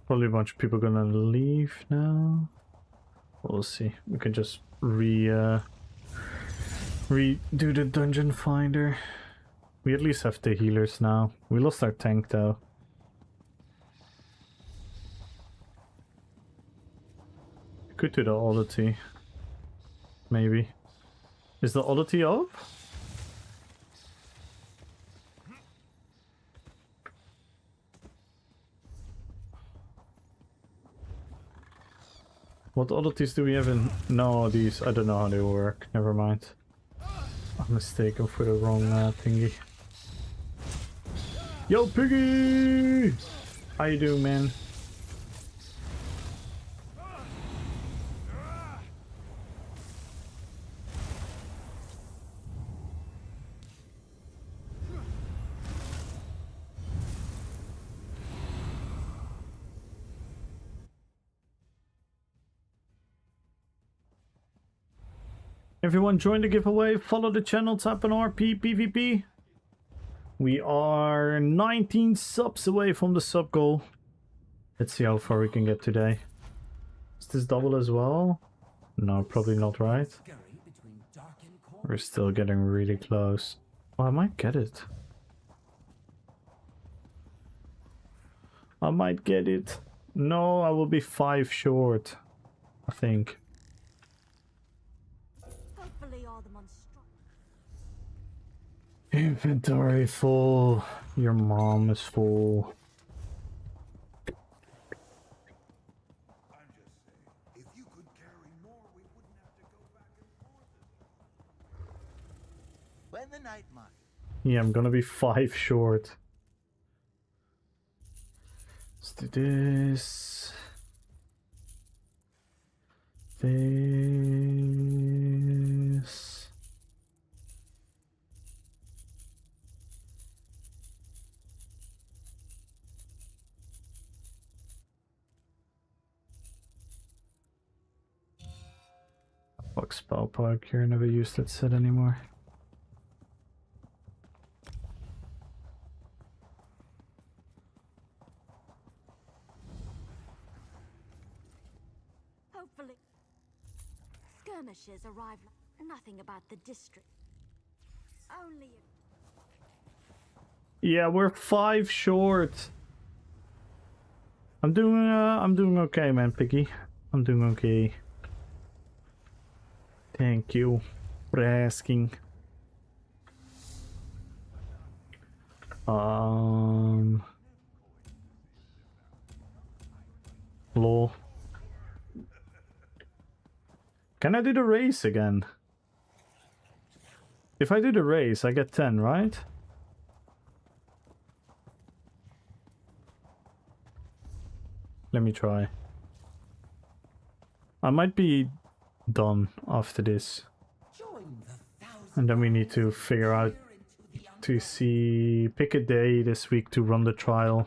Probably a bunch of people gonna leave now. We'll see. We can just redo the dungeon finder. We at least have the healers now. We lost our tank though. Could do the oddity. Maybe. Is the oddity up? What oddities do we have in? No, these. I don't know how they work. Never mind. I'm mistaken for the wrong thingy. Yo, Piggy! How you doing, man? Everyone join the giveaway, follow the channel, tap on RPPVP. We are 19 subs away from the sub goal. Let's see how far we can get today. Is this double as well? No, probably not, right? We're still getting really close. Oh, I might get it. I might get it. No, I will be 5 short, I think. Inventory full. Your mom is full. I'm just saying, if you could carry more, we wouldn't have to go back and forth. When the night market. Yeah, I'm gonna be 5 short. Let's do this. This. Fuck spell park here, never used that set anymore. Hopefully. Skirmishes arrive. Nothing about the district. Only. Yeah, we're 5 short. I'm doing okay, man, Piggy. I'm doing okay. Thank you for asking. Lol. Can I do the race again? If I do the race, I get 10, right? Let me try. I might be done after this. And then we need to figure out to see, pick a day this week to run the trial.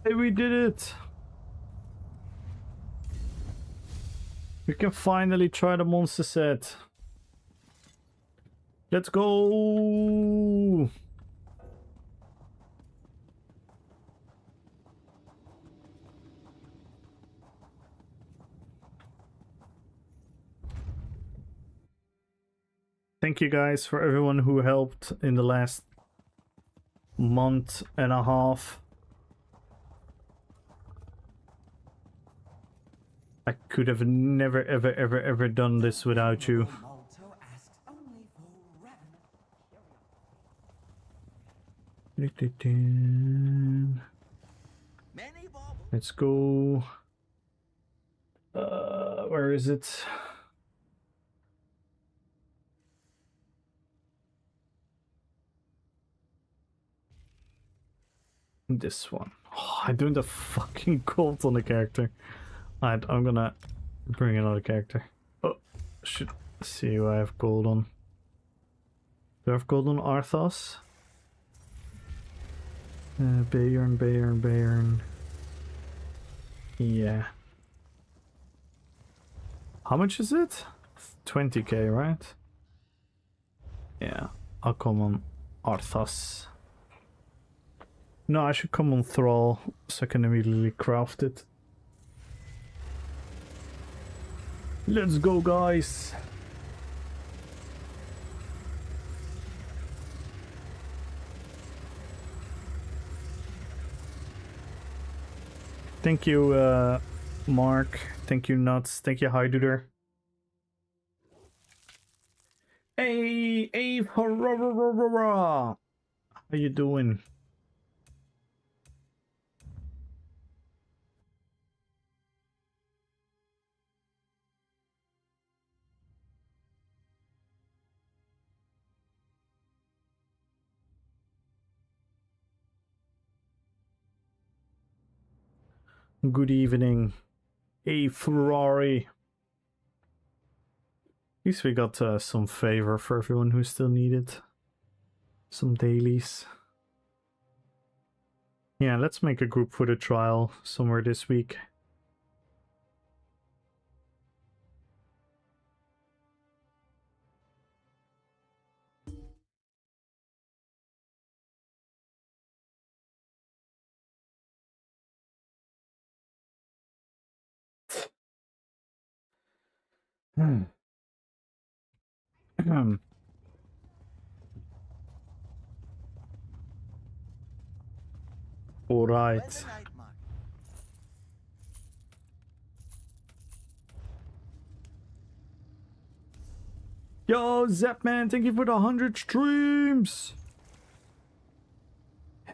Hey, we did it! We can finally try the monster set. Let's go! Thank you guys for everyone who helped in the last month and a half. I could have never ever done this without you. Malto asked only for ravenous. Let's go. Where is it? This one. Oh, I'm doing the fucking gold on the character. Alright, I'm gonna bring another character. Oh, should see who I have gold on. Do I have gold on Arthas? Bayern. Yeah. How much is it? 20k, right? Yeah, I'll come on Arthas. No, I should come on Thrall so I can immediately craft it. Let's go, guys! Thank you, Mark. Thank you, Nuts. Thank you, Hyduder. Hey, how you doing? Good evening. Hey, Ferrari. At least we got some favor for everyone who still needed some dailies. Yeah, let's make a group for the trial somewhere this week. All right. Yo, Zapman, thank you for the 100 streams.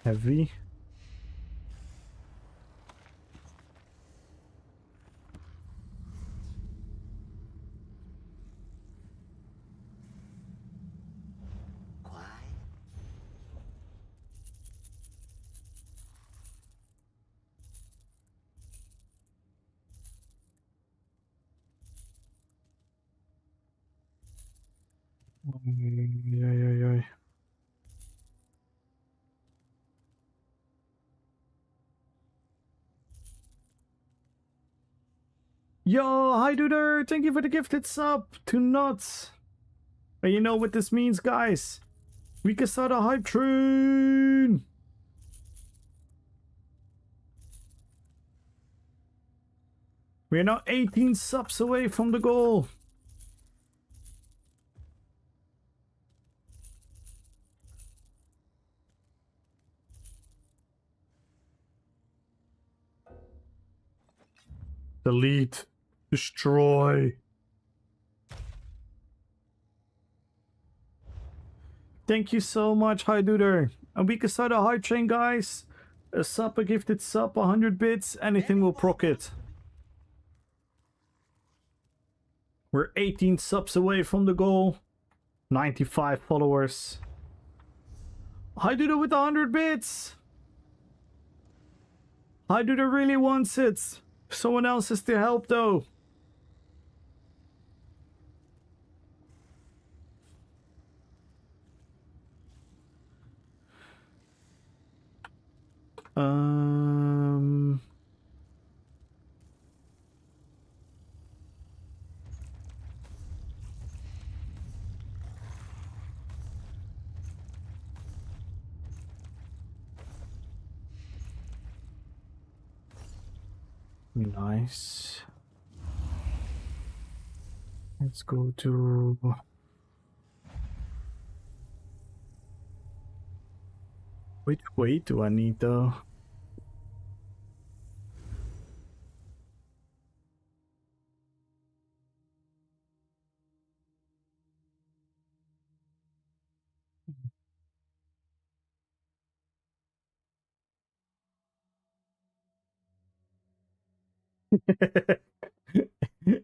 Heavy. Ay. Yo, hi duder, thank you for the gifted sub to Nuts. And you know what this means, guys? We can start a hype train. We are now 18 subs away from the goal. Delete. Destroy. Thank you so much, hi duder. And we can start a hype train, guys. A sub, a gifted sub, 100 bits, anything will proc it. We're 18 subs away from the goal. 95 followers. Hi Duda with 100 bits. Hi Duda really wants it. Someone else has to help though. Nice. Let's go to... Which way do I need though?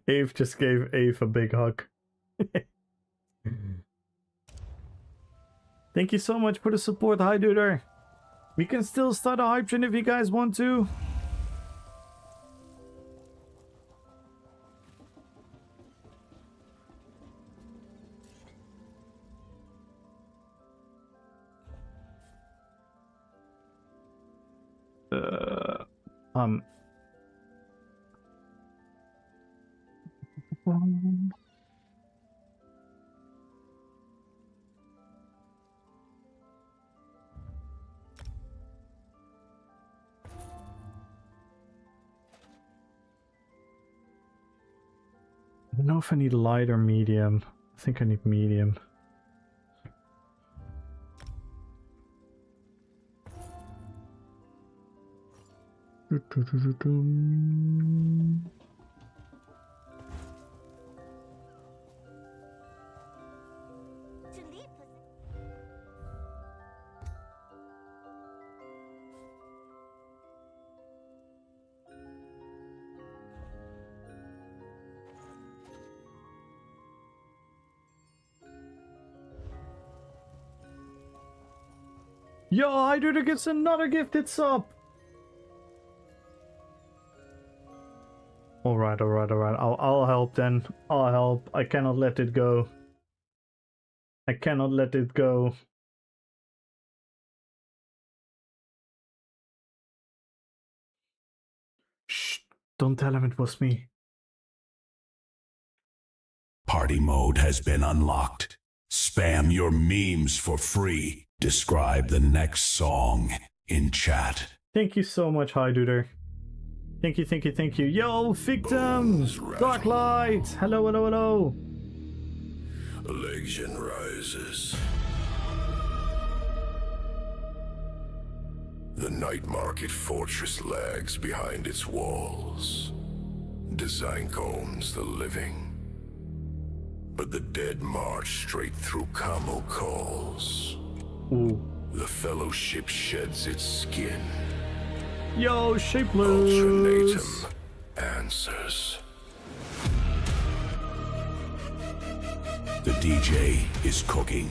Ave just gave Ave a big hug. Thank you so much for the support, hi duder. We can still start a hype train if you guys want to. I don't know if I need light or medium. I think I need medium. Yo, Hydrator gets another gifted sub! Alright. I'll help then. I'll help. I cannot let it go. I cannot let it go. Shh, don't tell him it was me. Party mode has been unlocked. Spam your memes for free. Describe the next song in chat. Thank you so much, Hyduder. Thank you. Yo, victims! Dark light! Hello. Legion rises. The night market fortress lags behind its walls. Design combs the living. But the dead march straight through combo calls. Ooh. The fellowship sheds its skin. Yo, shapeless! Ultranatum answers. The DJ is cooking.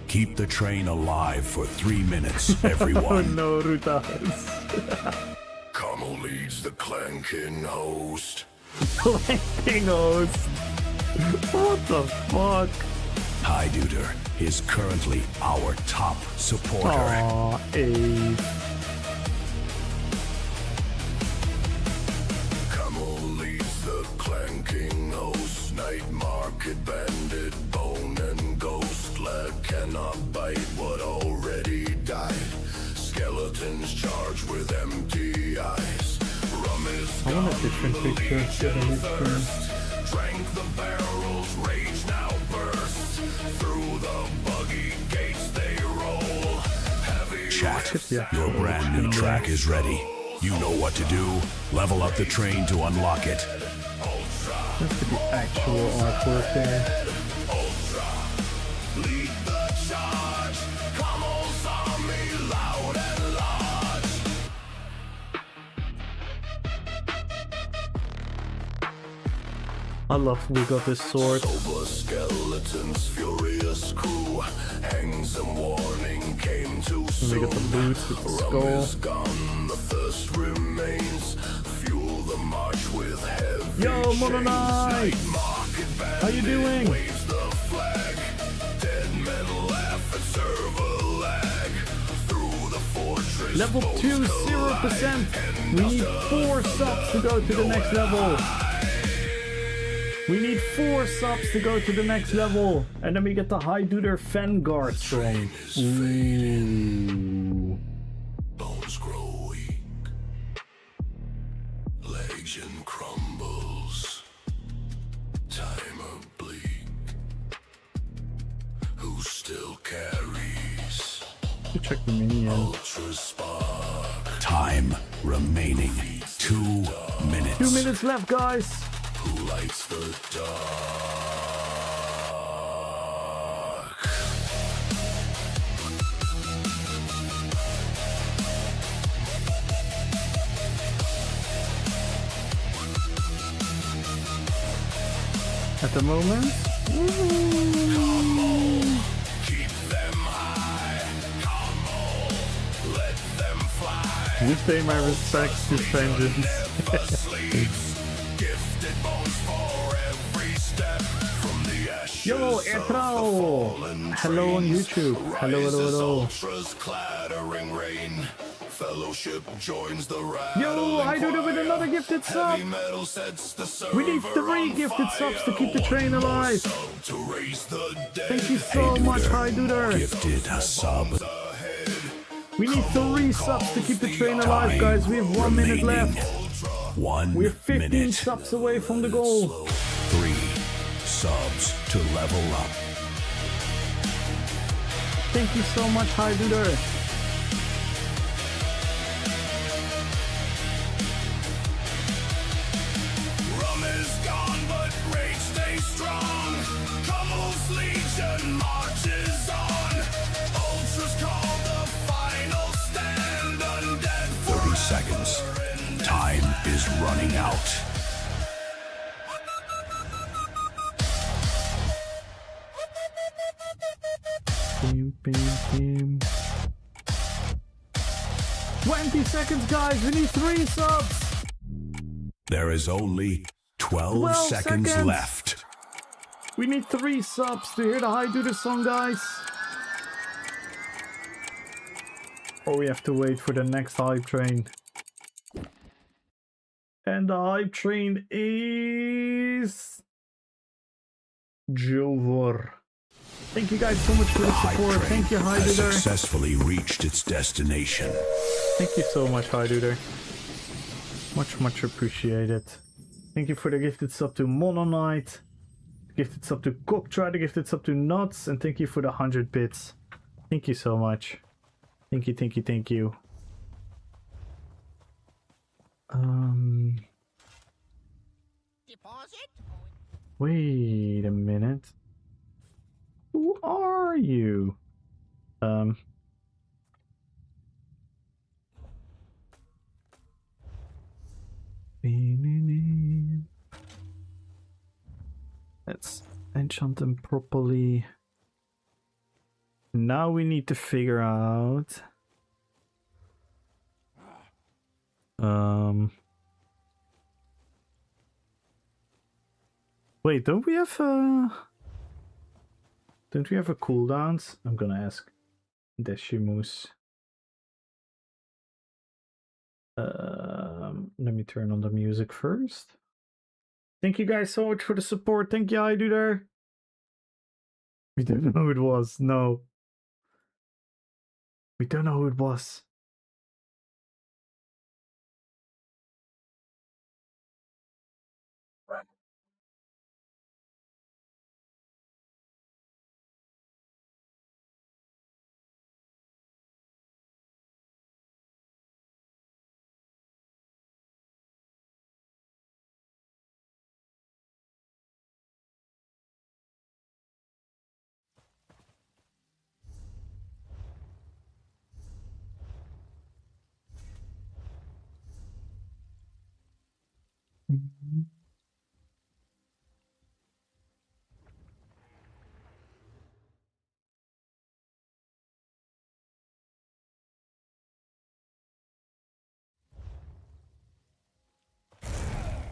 Keep the train alive for 3 minutes, everyone. Oh no, Rutas. Kamo leads the clanking host. Clanking host. What the fuck? Hyduder is currently our top supporter. Aw, Ave. Kamo leads the clanking host. Night market bandit, bone and ghost. Lad cannot bite what already died. Skeletons charged with empty eyes. Rum is I want a different picture. thirst. Drank the barrels, rage now burst. Through the buggy gates they roll. Heavy Chat, Yeah. your brand new track is ready. You know what to do. Level up the train to unlock it. That's the actual artwork there. Ultra, lead the charge. Kamo's army I love we got this sword. Sober skeletons, furious crew, hangs and warning came too soon. We got the boots with the Rum skull. is gone, the thirst remains. Fuel the march with heavy Yo, Mono chains. Knight! Night market How you doing? waves the flag. Dead men laugh and serve a lag. Through the fortress, Level boats 2, collide, 0%. and We need dust 4 of subs to go to the next level. We need 4 subs to go to the next level. And then we get the High Duder Vanguard train. Ooh. Bones grow weak, legend crumbles, time bleak. Who still carries You check the minion. ultra spark? Time remaining 2 minutes. 2 minutes left, guys. Who lights the dark? At the moment. Keep them high, come on, let them fly. We pay my respects to vengeance. Never sleeps. Gifted bones for every step from the ashes. Yo, of the Ertrao. fallen Hello on trains. YouTube. Hello, hello, Rises hello. ultras clattering rain. Fellowship joins the Yo, I do it with another gifted sub. Heavy metal sets the We need server 3 on gifted subs to keep the fire. train One more alive. sub to raise the dead. Thank you so much, High Duder. Gifted a sub. Ahead. We need 3 subs to keep the train alive, guys. We have 1 minute Remaining left. 1 We're 15 minute. subs away from the goal. 3 subs to level up. Thank you so much, High Duder. Rum is gone, but rage stays strong. Cummel's legion marches on. Ultras call the final stand. Undead 30 seconds. Time is running out. Bim, bim, bim. 20 seconds, guys. We need 3 subs. There is only 12 12 seconds seconds. left. We need 3 subs to hear the High Duder song, guys. Or we have to wait for the next hype train. And the hype train is Jovor. Thank you guys so much for the Hype support. train Thank you, High has Duder. successfully reached its destination. Thank you so much, High Duder. Much appreciated. Thank you for the gifted sub to Mono Knight, gifted sub to Cocktry, the gifted sub to Nuts, and thank you for the 100 bits. Thank you so much. Thank you, thank you, thank you. Deposit? Wait a minute. Who are you? Let's enchant them properly. Now we need to figure out wait, don't we have cooldowns? I'm gonna ask Deshimus. Let me turn on the music first. Thank you guys so much for the support. Thank you, I do there. We don't know who it was. No. We don't know who it was.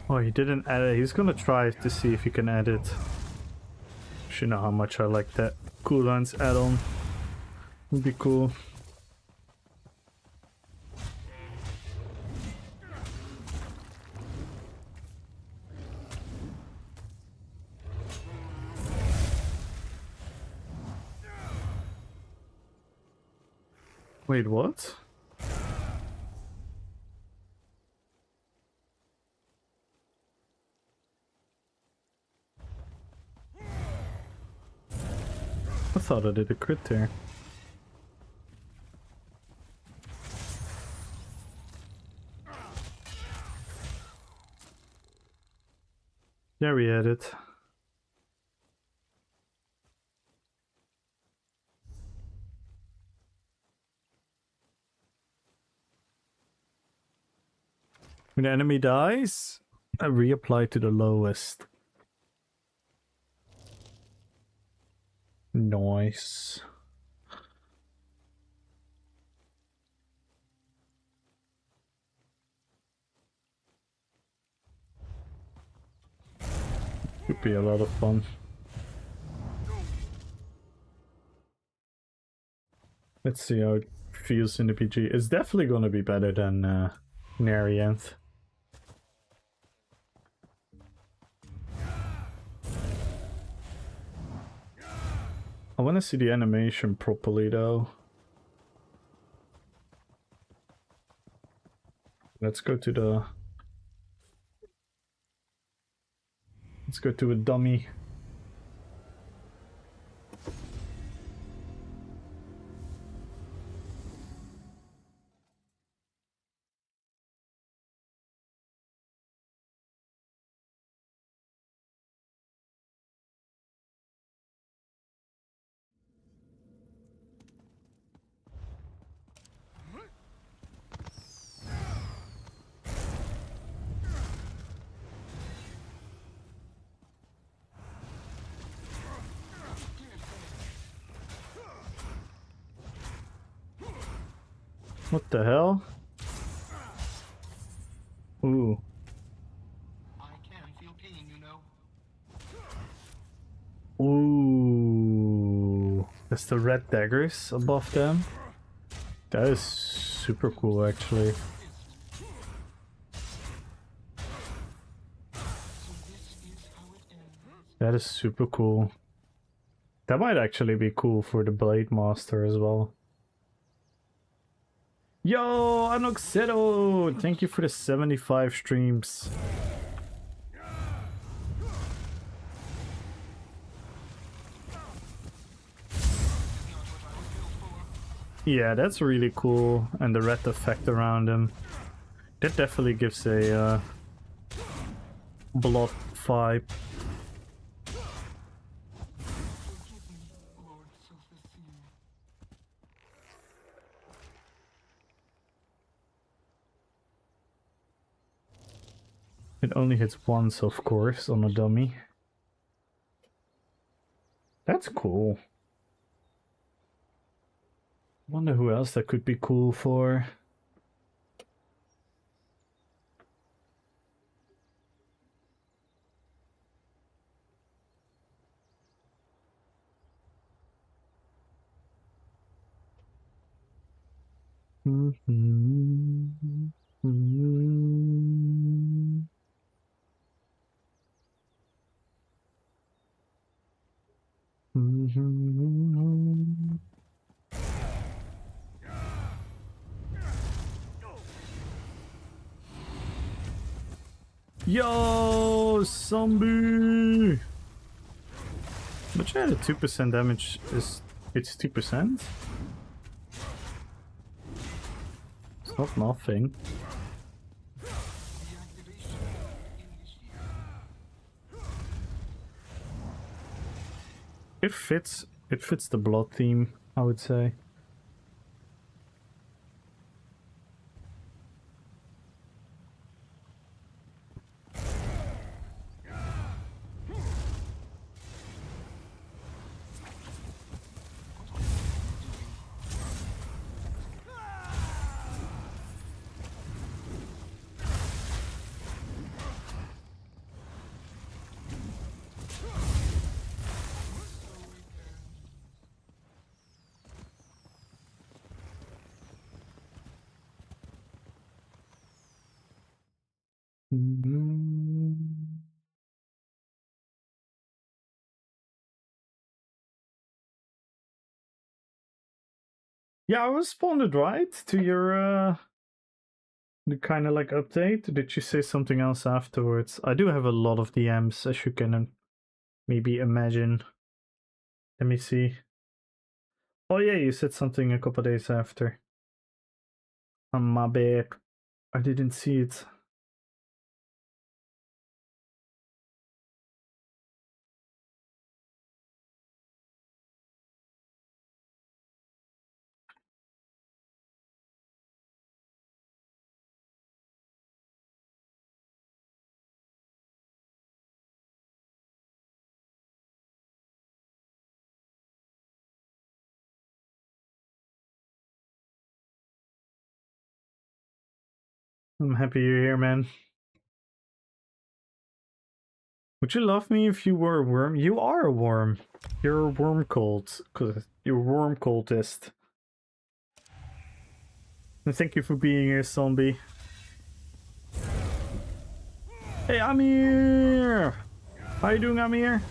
Oh, he didn't add it. He's gonna try to see if he can add it. You know how much I like that cooldowns add-on. Would be cool. Wait, what? I thought I did a crit there. There we had it. When the enemy dies, I reapply to the lowest. Nice. Could be a lot of fun. Let's see how it feels in the PG. It's definitely gonna be better than Narianth. I want to see the animation properly though. Let's go to the... Let's go to a dummy. What the hell? Ooh. I can feel pain, you know. Ooh. That's the red daggers above them. That is super cool actually. That is super cool. That might actually be cool for the Blade Master as well. Yo, Anoxedo! Thank you for the 75 streams. Yeah, that's really cool. And the red effect around him. That definitely gives a blood vibe. It only hits once, of course, on a dummy. That's cool. Wonder who else that could be cool for. Yo, zombie! But yeah, the 2% damage is... it's 2%? It's not nothing. It fits the blood theme, I would say. Yeah, I responded right to your the kind of like update. Did you say something else afterwards? I do have a lot of DMs, as you can maybe imagine. Let me see. Oh yeah, you said something a couple days after. My bad. I didn't see it. I'm happy you're here, man. Would you love me if you were a worm? You are a worm. You're a worm cult. You're a worm cultist. And thank you for being here, zombie. Hey, Amir! How you doing, Amir?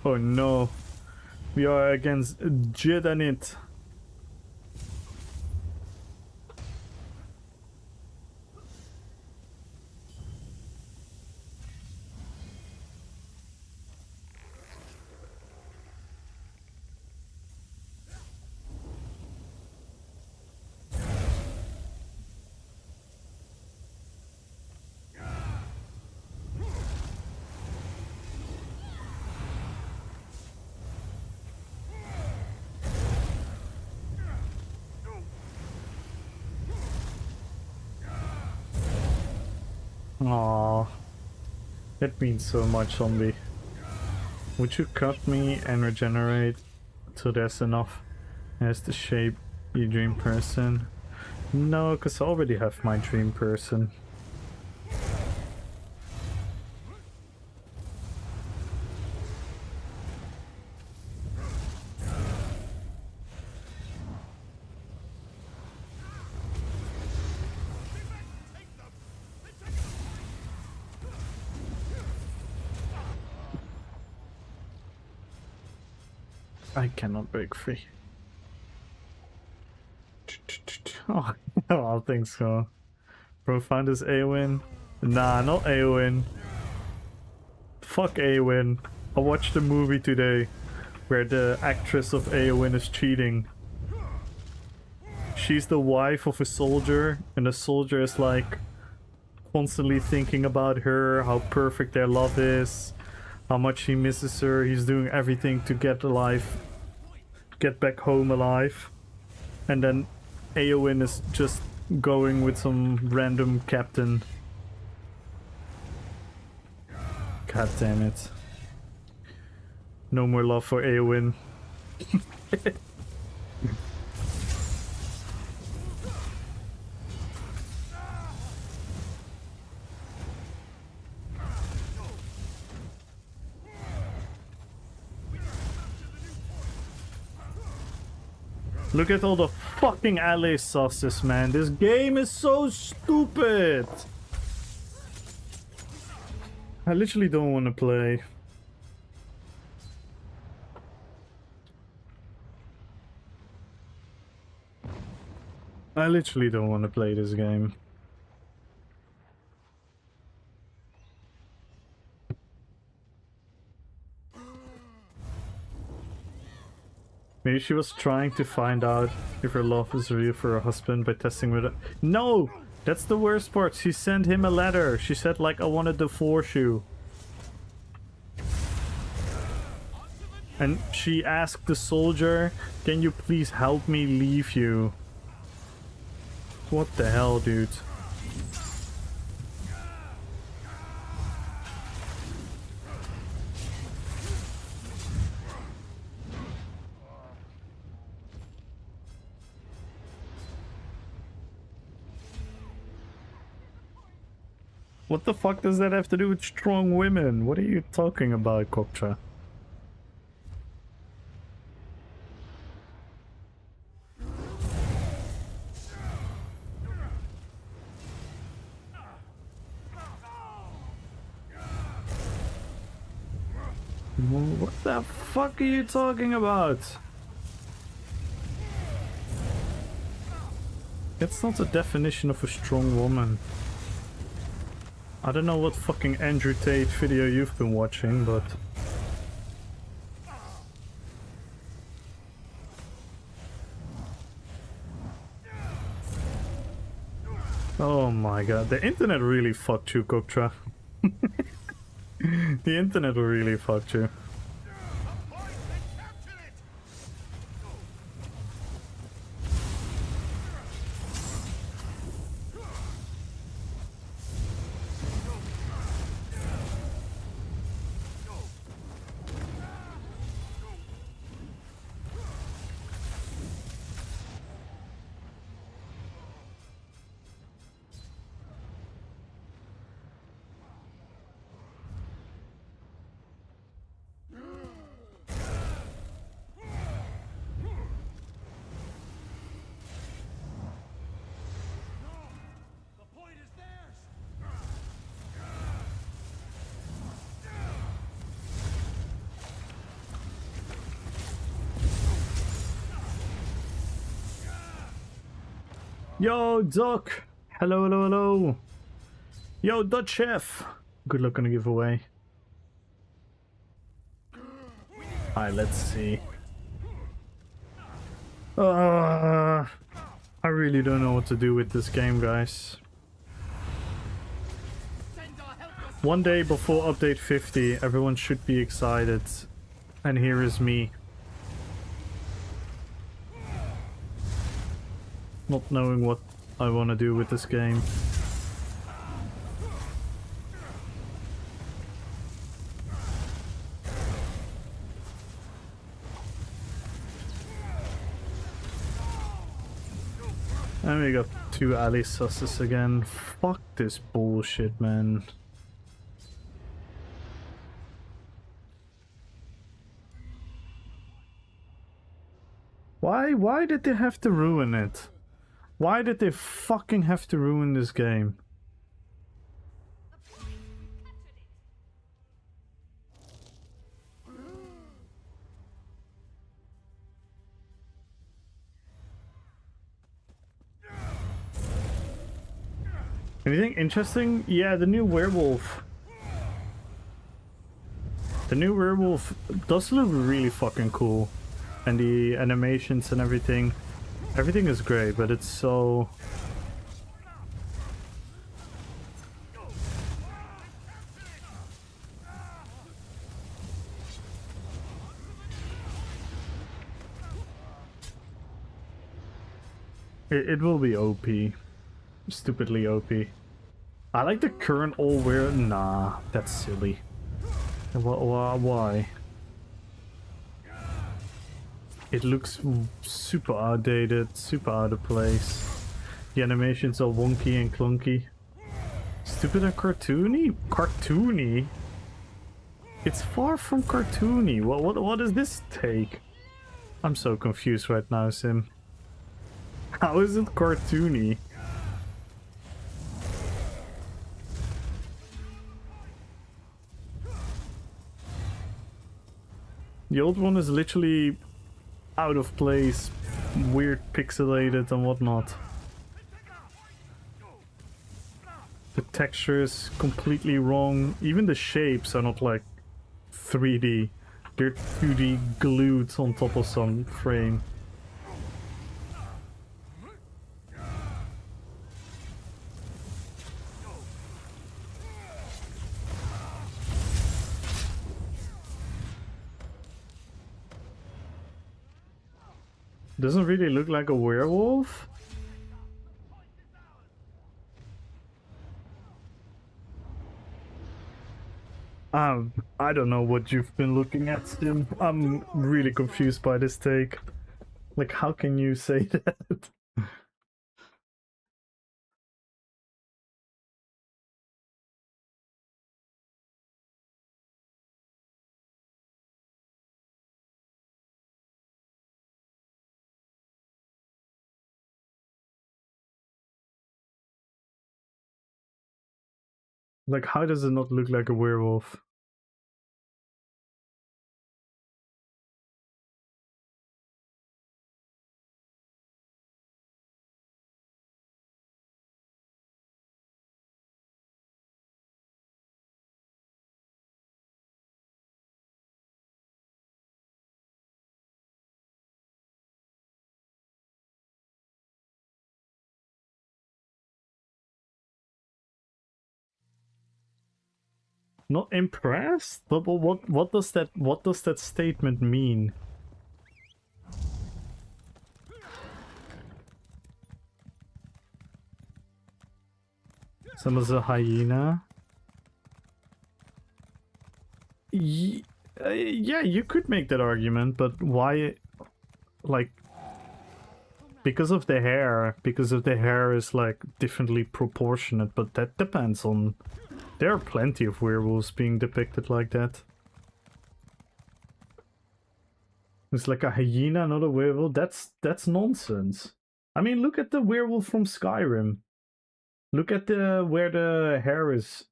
Oh no. We are against Jedanit. Aww. That means so much, zombie. Would you cut me and regenerate till there's enough as the shape your dream person? No, because I already have my dream person. I cannot break free. Oh, I think so. Bro, found this Awen. Nah, not Awen. Fuck Awen. I watched a movie today where the actress of Awen is cheating. She's the wife of a soldier, and the soldier is like constantly thinking about her, how perfect their love is, how much he misses her. He's doing everything to get back home alive. And then Eowyn is just going with some random captain. God damn it. No more love for Eowyn. Look at all the fucking ally sauces, man. This game is so stupid. I literally don't want to play. I literally don't want to play this game. Maybe she was trying to find out if her love is real for her husband by testing with it. No! That's the worst part. She sent him a letter. She said, like, I want to divorce you. And she asked the soldier, can you please help me leave you? What the hell, dude? What the fuck does that have to do with strong women? What are you talking about, Kokcha? What the fuck are you talking about? That's not the definition of a strong woman. I don't know what fucking Andrew Tate video you've been watching, but... Oh my god, the internet really fucked you, Koktra. The internet really fucked you. Yo, Doc! Hello, hello, hello! Yo, Dutch Chef! Good luck on the giveaway. Alright, let's see. I really don't know what to do with this game, guys. One day before update 50, everyone should be excited. And here is me. Not knowing what I want to do with this game. And we got two alley susses again. Fuck this bullshit, man. Why did they have to ruin it? Why did they fucking have to ruin this game? Anything interesting? Yeah, the new werewolf. The new werewolf does look really fucking cool. And the animations and everything. Everything is great, but it's so... It will be OP. Stupidly OP. I like the current all wear. Nah, that's silly. Why? It looks super outdated, super out of place. The animations are wonky and clunky. Stupid and cartoony? Cartoony? It's far from cartoony. What is this take? I'm so confused right now, Sim. How is it cartoony? The old one is literally out of place, weird pixelated and whatnot. The texture is completely wrong. Even the shapes are not like 3D. They're 2D glued on top of some frame. Doesn't really look like a werewolf. I don't know what you've been looking at, Sim. I'm really confused by this take. Like, how can you say that? Like, how does it not look like a werewolf? Not impressed? But what does that statement mean? Someone's a hyena. Yeah, you could make that argument, but why? Like, because of the hair. Because of the hair is like differently proportionate, but that depends on. There are plenty of werewolves being depicted like that. It's like a hyena, not a werewolf. That's nonsense. I mean, look at the werewolf from Skyrim. Look at where the hair is.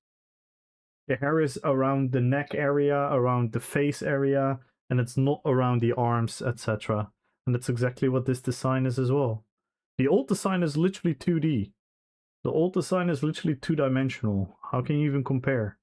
The hair is around the neck area, around the face area, and it's not around the arms, etc. And that's exactly what this design is as well. The old design is literally 2D. The old design is literally two-dimensional. How can you even compare?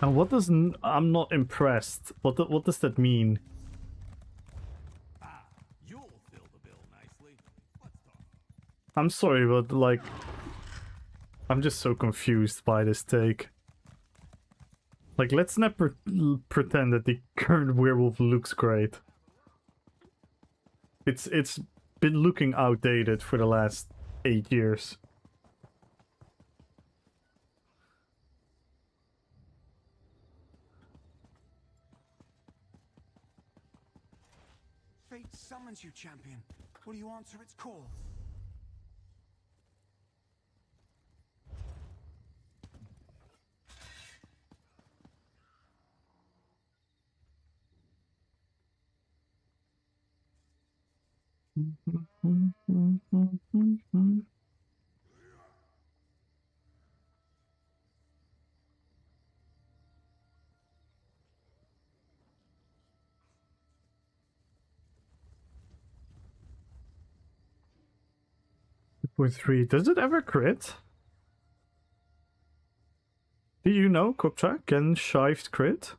And what does I'm not impressed? What does that mean? You'll fill the bill nicely. Let's talk. I'm sorry, but like, I'm just so confused by this take. Like, let's not pretend that the current werewolf looks great. It's been looking outdated for the last 8 years. Fate summons you, champion. Will you answer its call? With 3, does it ever crit? Do you know, Kokcha, can Shift crit?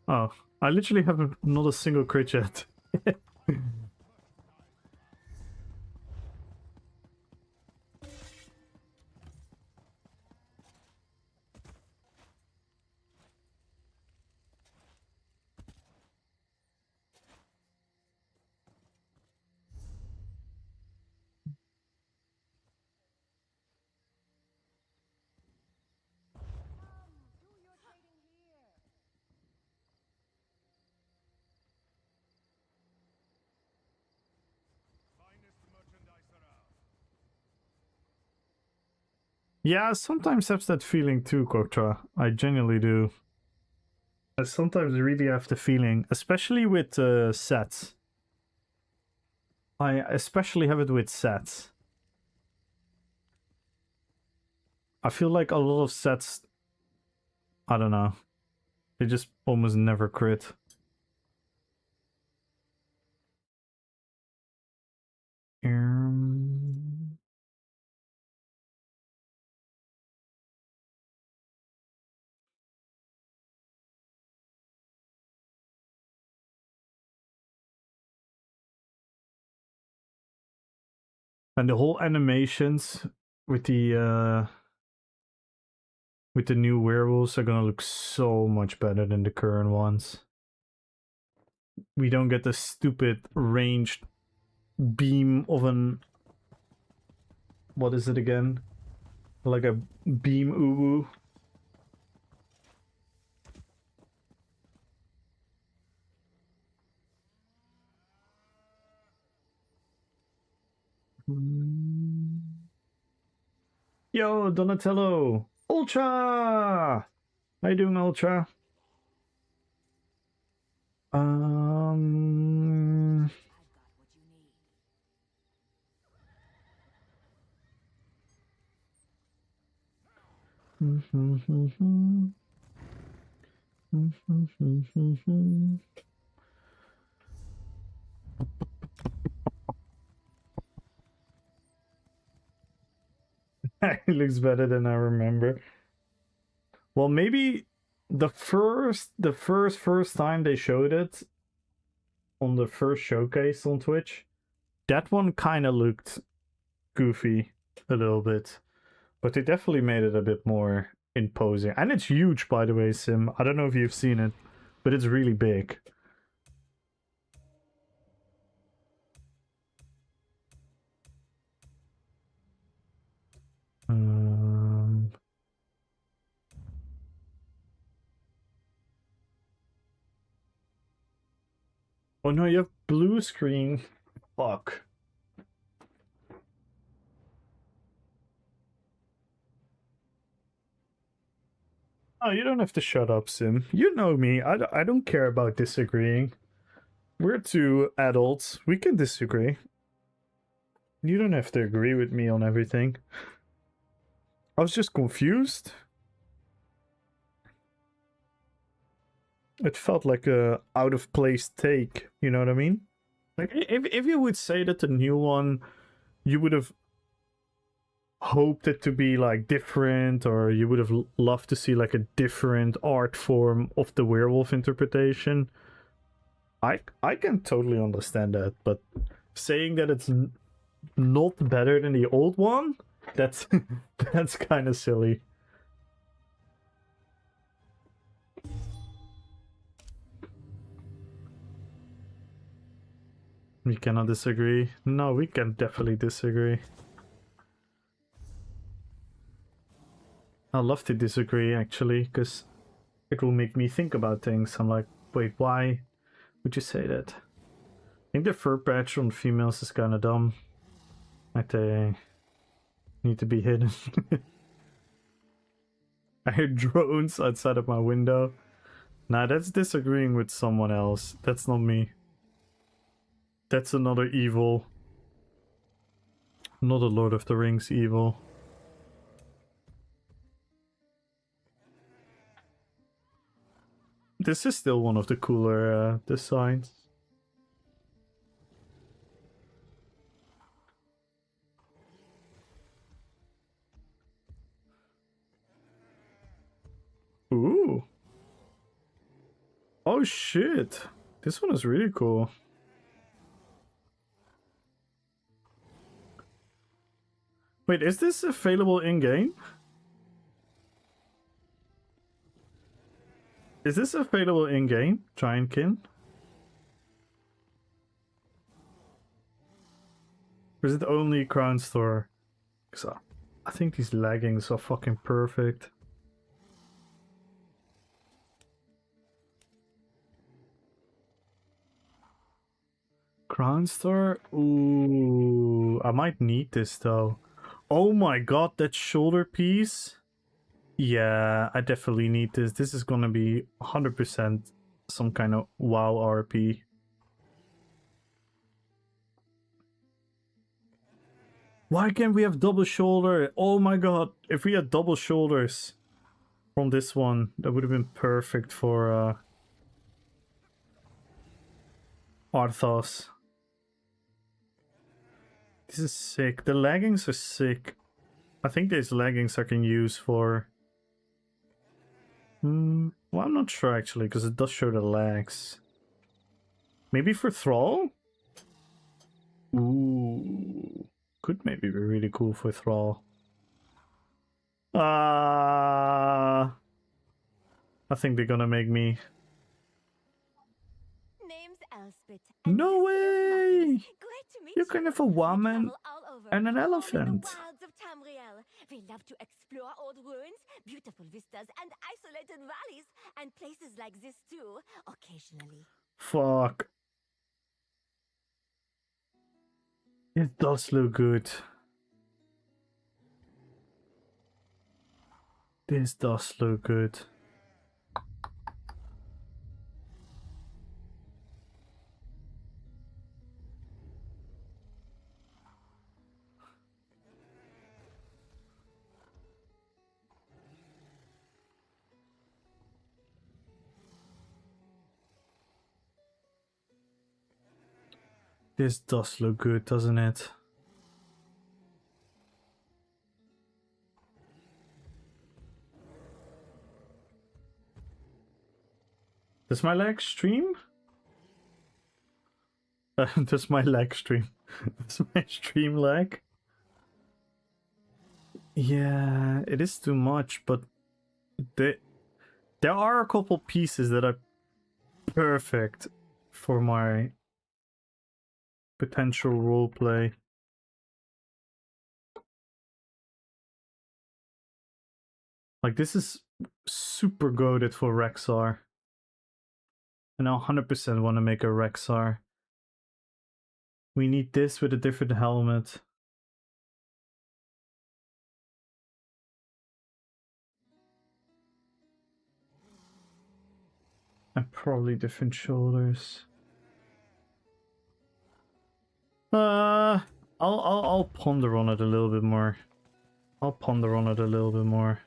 Oh, I literally have not a single crit yet. Yeah, I sometimes have that feeling too, Kokcha. I genuinely do. I sometimes really have the feeling, especially with sets. I especially have it with sets. I feel like a lot of sets, I don't know, they just almost never crit. And the whole animations with the new werewolves are gonna look so much better than the current ones. We don't get the stupid ranged beam of an... What is it again? Like a beam uwu. Yo, Donatello! Ultra! How you doing, Ultra? It looks better than I remember. Well, maybe the first time they showed it on the first showcase on Twitch, that one kind of looked goofy a little bit, but they definitely made it a bit more imposing. And it's huge, by the way, Sim. I don't know if you've seen it, but it's really big. Oh no, you have blue screen. Fuck. Oh, you don't have to shut up, Sim. You know me. I don't care about disagreeing. We're two adults. We can disagree. You don't have to agree with me on everything. I was just confused. It felt like a out of place take, you know what I mean? Like if you would say that the new one, you would have hoped it to be like different, or you would have loved to see like a different art form of the werewolf interpretation. I can totally understand that, but saying that it's not better than the old one, that's that's kind of silly. We cannot disagree. No, we can definitely disagree. I love to disagree, actually, because it will make me think about things. I'm like, wait, why would you say that? I think the fur patch on females is kind of dumb. Like, they need to be hidden. I hear drones outside of my window. Nah, that's disagreeing with someone else. That's not me. That's another evil. Not a Lord of the Rings evil. This is still one of the cooler designs. Ooh. Oh shit. This one is really cool. Wait, is this available in-game? Is this available in-game, Giantkin? Or is it only Crown Store? Because I think these leggings are fucking perfect. Crown Store? Ooh, I might need this though. Oh my god, that shoulder piece? Yeah, I definitely need this. This is gonna be 100% some kind of WoW RP. Why can't we have double shoulder? Oh my god, if we had double shoulders from this one, that would have been perfect for Arthas. This is sick. The leggings are sick. I think these leggings I can use for... well, I'm not sure actually, because it does show the legs. Maybe for Thrall? Ooh. Could maybe be really cool for Thrall. I think they're gonna make me... Name's Elspeth. No way! Great to meet You can have a woman and an elephant. wilds of Tamriel. We love to explore old ruins, beautiful vistas, and isolated valleys, and places like this too, occasionally. Fuck. It does look good. This does look good. This does look good, doesn't it? Does my leg stream? Does my leg stream? Does my stream lag? Yeah, it is too much, but there are a couple pieces that are perfect for my potential roleplay. Like, this is super goated for Rexar. And I 100% want to make a Rexar. We need this with a different helmet. And probably different shoulders. I'll ponder on it a little bit more. I'll ponder on it a little bit more.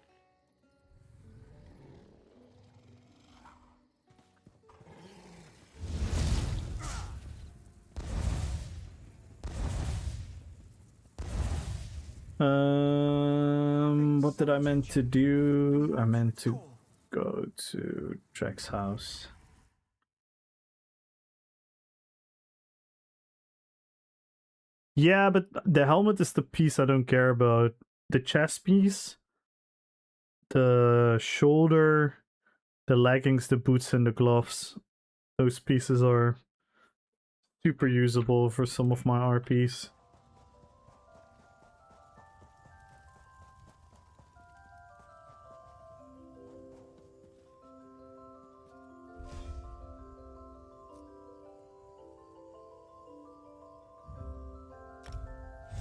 What did I meant to do? I meant to go to Drake's house. Yeah, but the helmet is the piece I don't care about. The chest piece, the shoulder, the leggings, the boots, and the gloves. Those pieces are super usable for some of my RPs.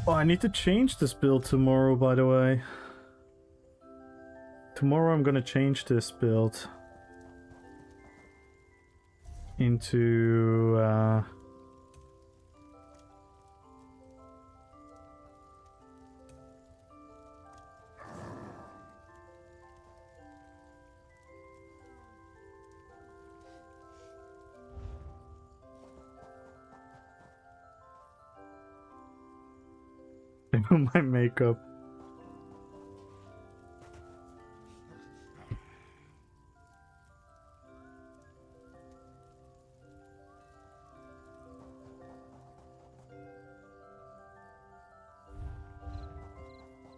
Oh, I need to change this build tomorrow, by the way. Tomorrow I'm gonna change this build into my makeup.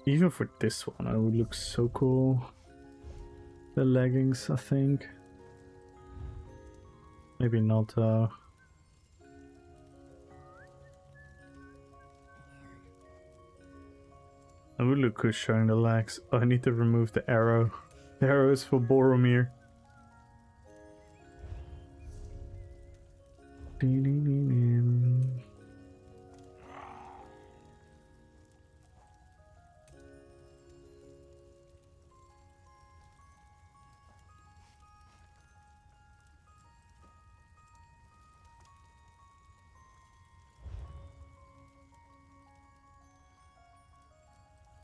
Even for this one, it would look so cool. The leggings, I think. Maybe not though. It would look good showing the legs. Oh, I need to remove the arrow. The arrow is for Boromir.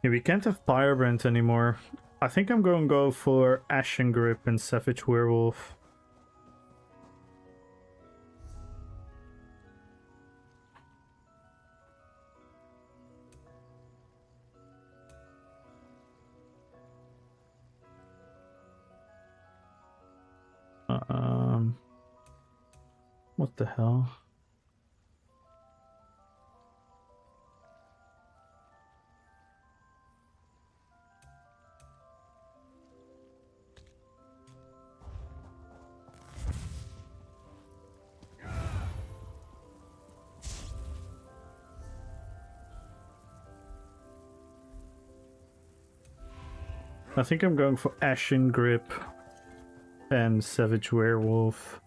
Yeah, we can't have Firebrand anymore. I think I'm going to go for Ashen Grip and Savage Werewolf. What the hell? I think I'm going for Ashen Grip and Savage Werewolf.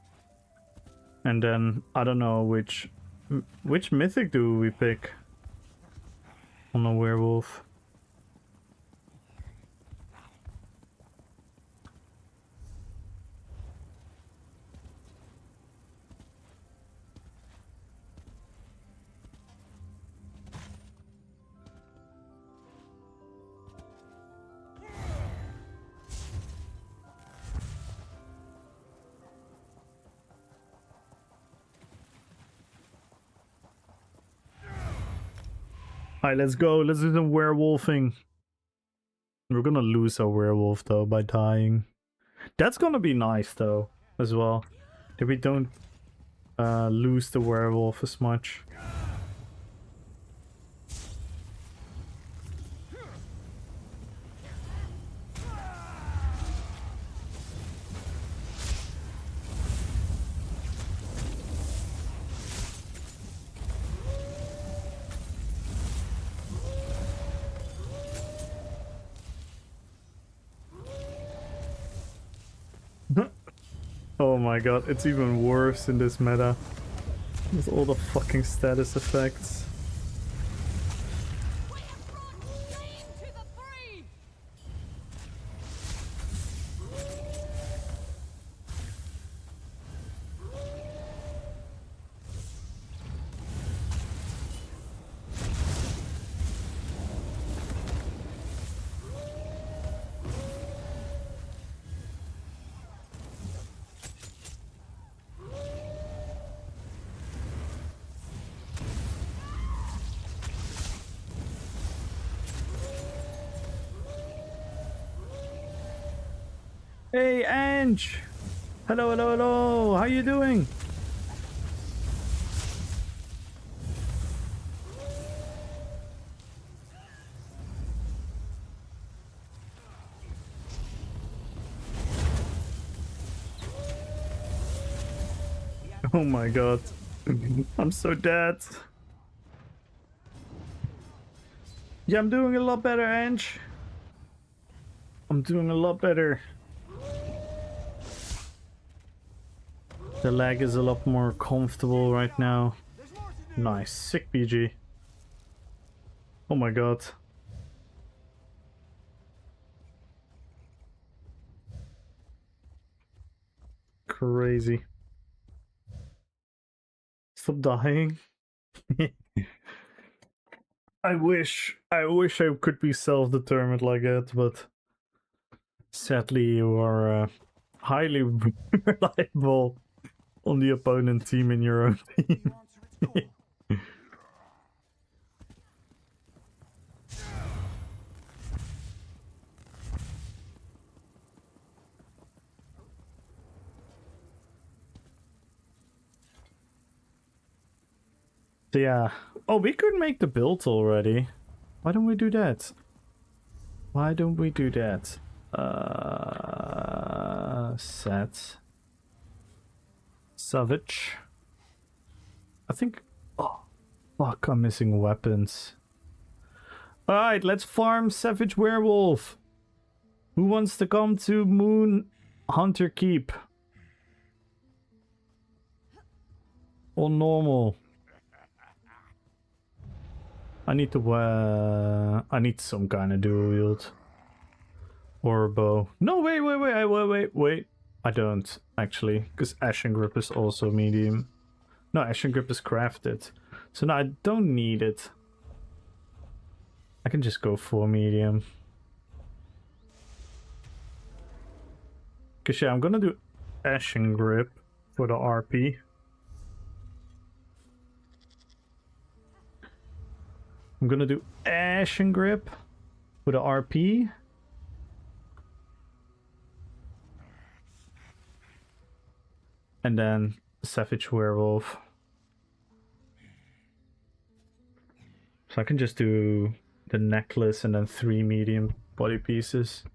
And then, I don't know which mythic do we pick on a werewolf. Alright, let's go. Let's do some werewolfing. We're gonna lose our werewolf though by dying. That's gonna be nice though, as well. That we don't lose the werewolf as much. Oh my god, it's even worse in this meta. With all the fucking status effects. We have brought flame to the free! Hey, Ange! Hello, hello, hello! How you doing? Oh my god. I'm so dead. Yeah, I'm doing a lot better, Ange. I'm doing a lot better. The lag is a lot more comfortable right now. Nice. Sick BG. Oh my god. Crazy. Stop dying. I wish I could be self-determined like that, but sadly you are highly reliable on the opponent team in your own team. You answer its call. So yeah. Oh, we could make the build already. Why don't we do that? Why don't we do that? Set. Savage. I think... Oh, fuck, I'm missing weapons. Alright, let's farm Savage Werewolf. Who wants to come to Moon Hunter Keep? On normal. I need to I need some kind of dual wield. Or a bow. No, wait. I don't, actually. Because Ashen Grip is also medium. No, Ashen Grip is crafted. So no, I don't need it. I can just go for medium. Because yeah, I'm gonna do Ashen Grip for the RP. I'm gonna do Ashen Grip with a RP. And then Savage Werewolf. So I can just do the necklace and then 3 medium body pieces.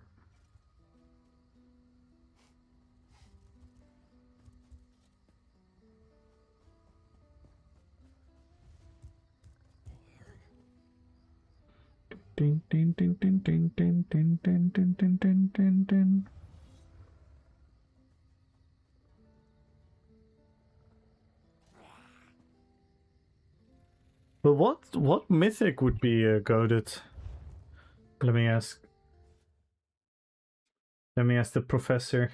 Ding ding ding ding ding ding ding ding ding ding ding ding ding. But what mythic would be goaded? Let me ask. Let me ask the professor.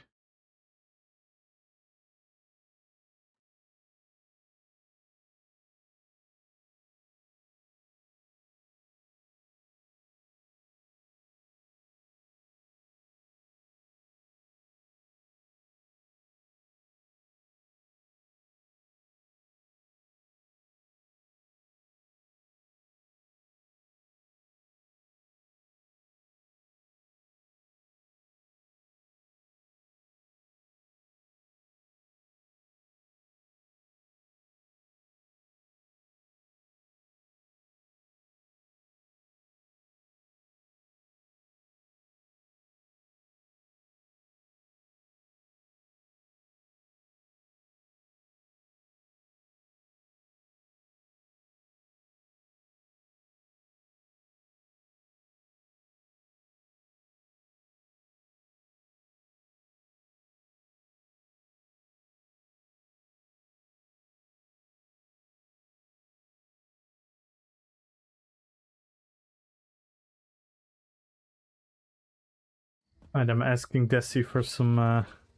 And I'm asking Desi for some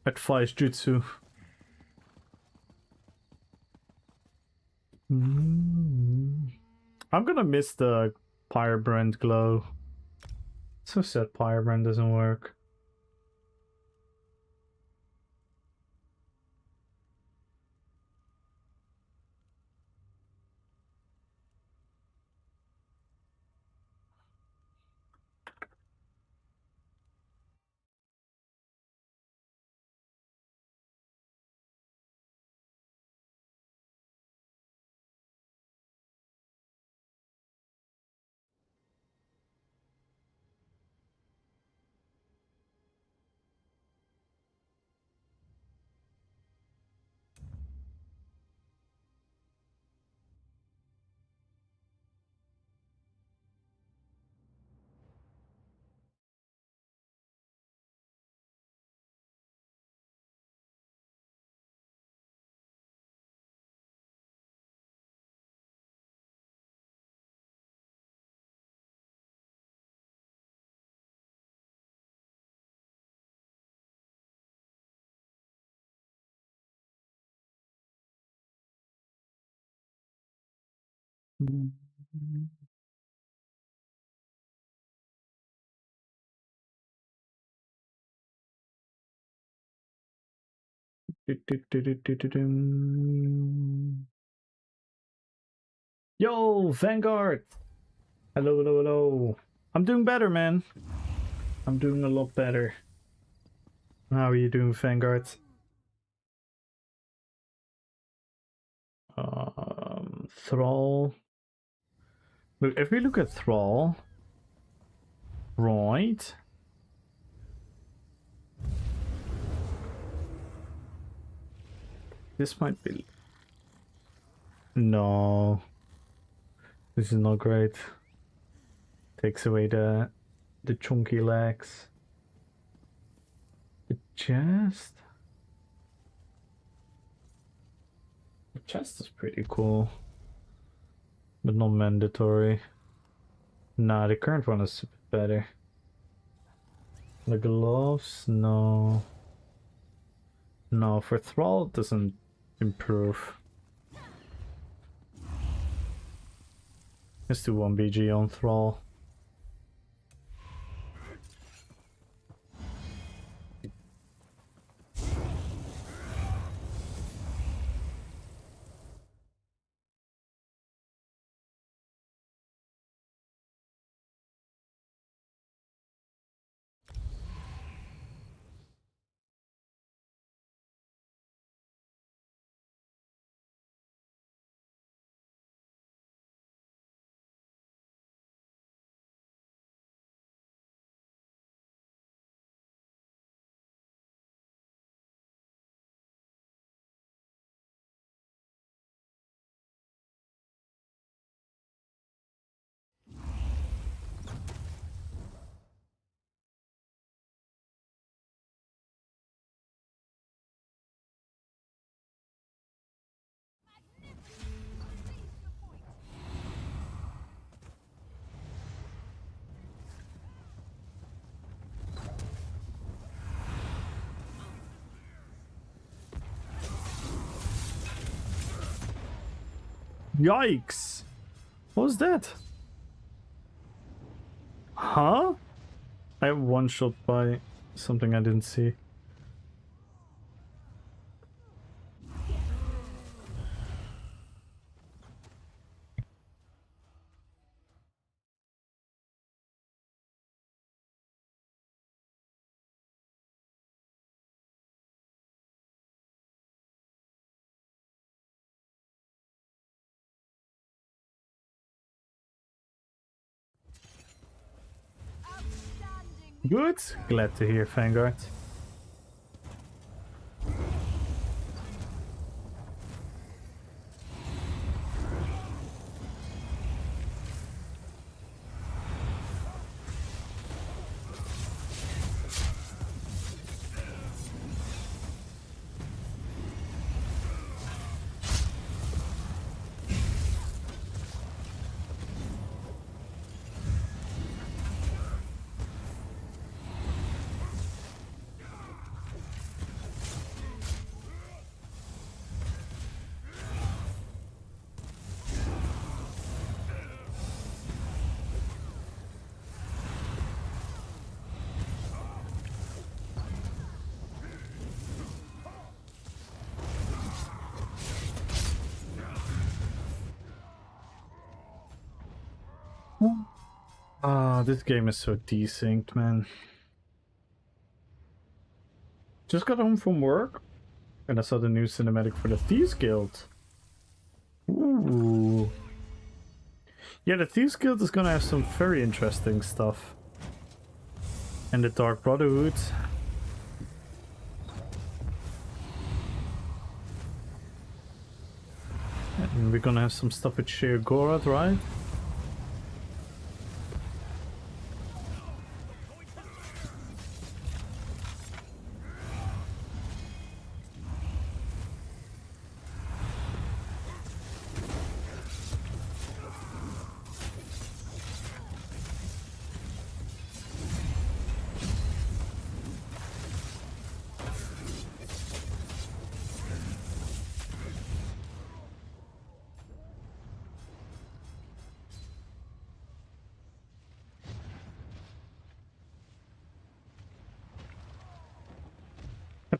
advice jutsu. I'm gonna miss the Pyrebrand glow. So sad Pyrebrand doesn't work. Yo, Vanguard! Hello, hello, hello. I'm doing better, man. I'm doing a lot better. How are you doing, Vanguard? Thrall. Look, if we look at Thrall, right? This might be... No. This is not great. Takes away the chunky legs. The chest? The chest is pretty cool. But not mandatory. Nah, the current one is a bit better. The gloves? No. No, for Thrall it doesn't improve. Let's do 1 BG on Thrall. Yikes! What was that? Huh? I one shot by something I didn't see. Good. Glad to hear, Vanguard. Ah, this game is so desynced, man. Just got home from work and I saw the new cinematic for the Thieves Guild. Ooh. Yeah, the Thieves Guild is gonna have some very interesting stuff. And the Dark Brotherhood. And we're gonna have some stuff with Sheer Gorod, right?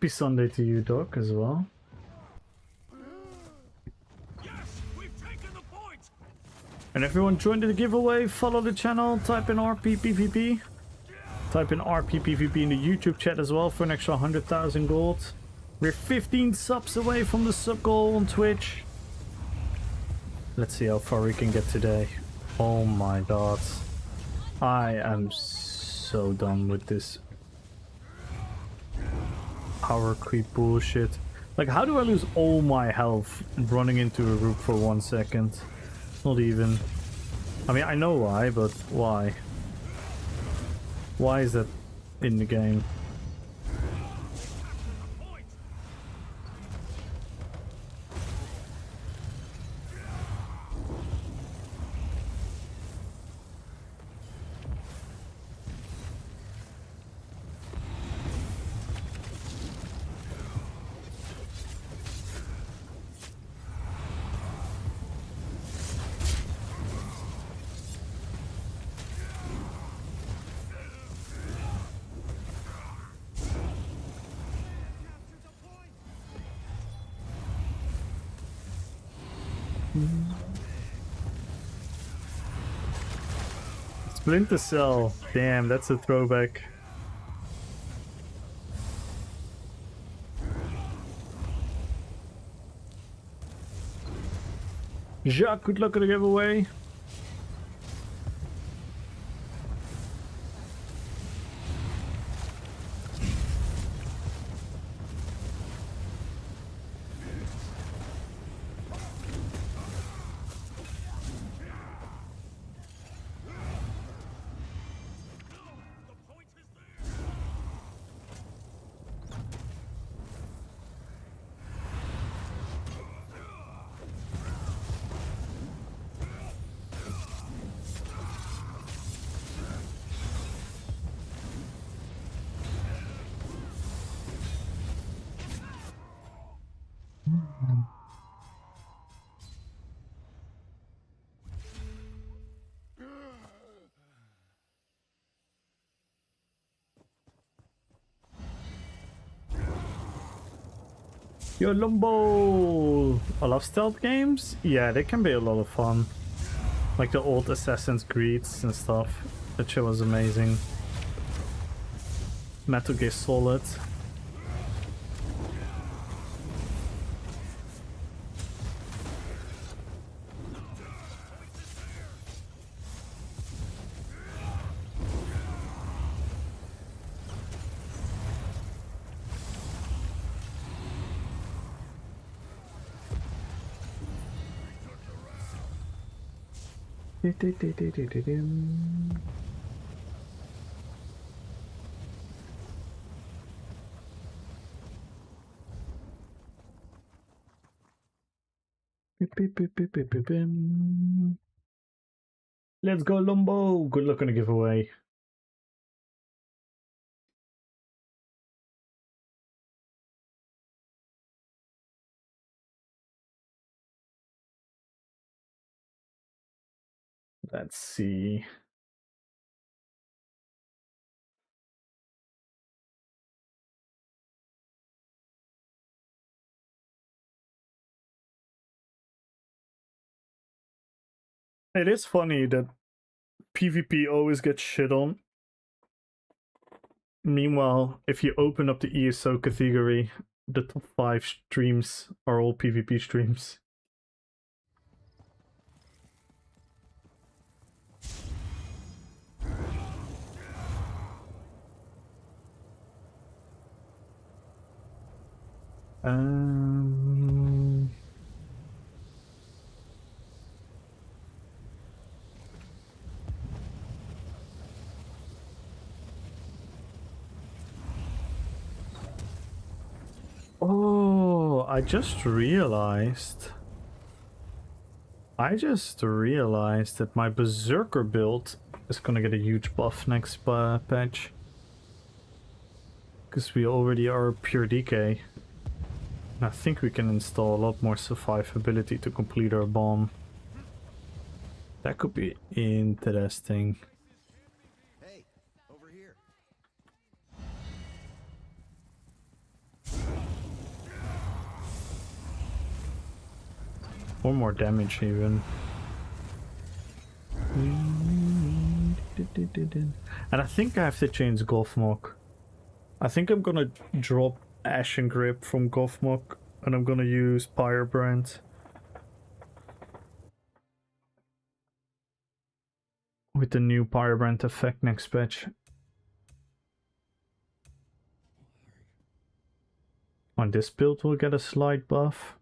Happy Sunday to you, Doc, as well. Yes, we've taken the point. And everyone join the giveaway, follow the channel, type in RPPVP. Type in RPPVP in the YouTube chat as well for an extra 100,000 gold. We're 15 subs away from the sub goal on Twitch. Let's see how far we can get today. Oh my god. I am so done with this power creep bullshit. Like, how do I lose all my health running into a rook for 1 second? Not even. I mean, I know why, but why? Why is that in the game? Splinter Cell. Damn, that's a throwback. Jacques, good luck at the giveaway. Yo, Lumbo! I love stealth games. Yeah, they can be a lot of fun. Like the old Assassin's Creeds and stuff. That shit was amazing. Metal Gear Solid. Let's go, Lumbo! Good luck on the giveaway. Let's see. It is funny that PvP always gets shit on. Meanwhile, if you open up the ESO category, the top 5 streams are all PvP streams. Oh, I just realized that my Berserker build is gonna get a huge buff next patch. Because we already are pure DK. And I think we can install a lot more survivability to complete our bomb. That could be interesting. Hey, over here. Or more damage even. And I think I have to change Gothmog. I think I'm gonna drop Ashen Grip from Gothmog and I'm gonna use Pyrebrand. With the new Pyrebrand effect next patch. On this build we'll get a slight buff.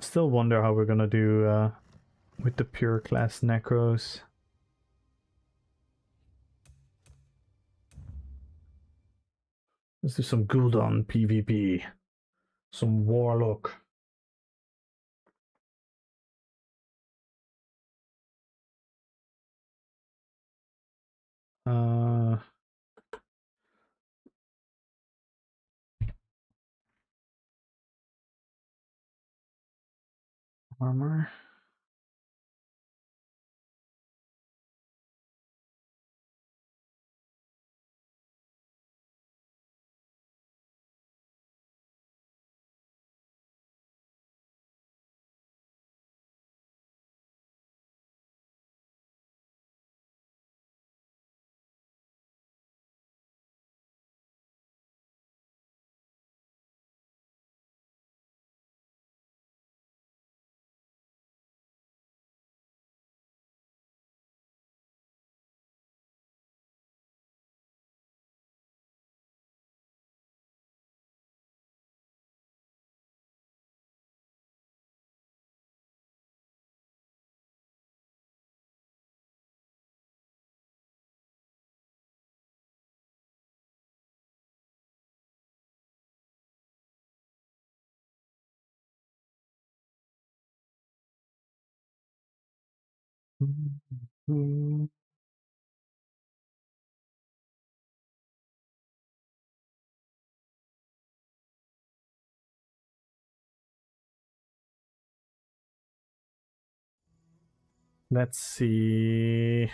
Still wonder how we're gonna do with the pure class Necros. Let's do some Gul'dan PvP. Some Warlock. Armor. Let's see.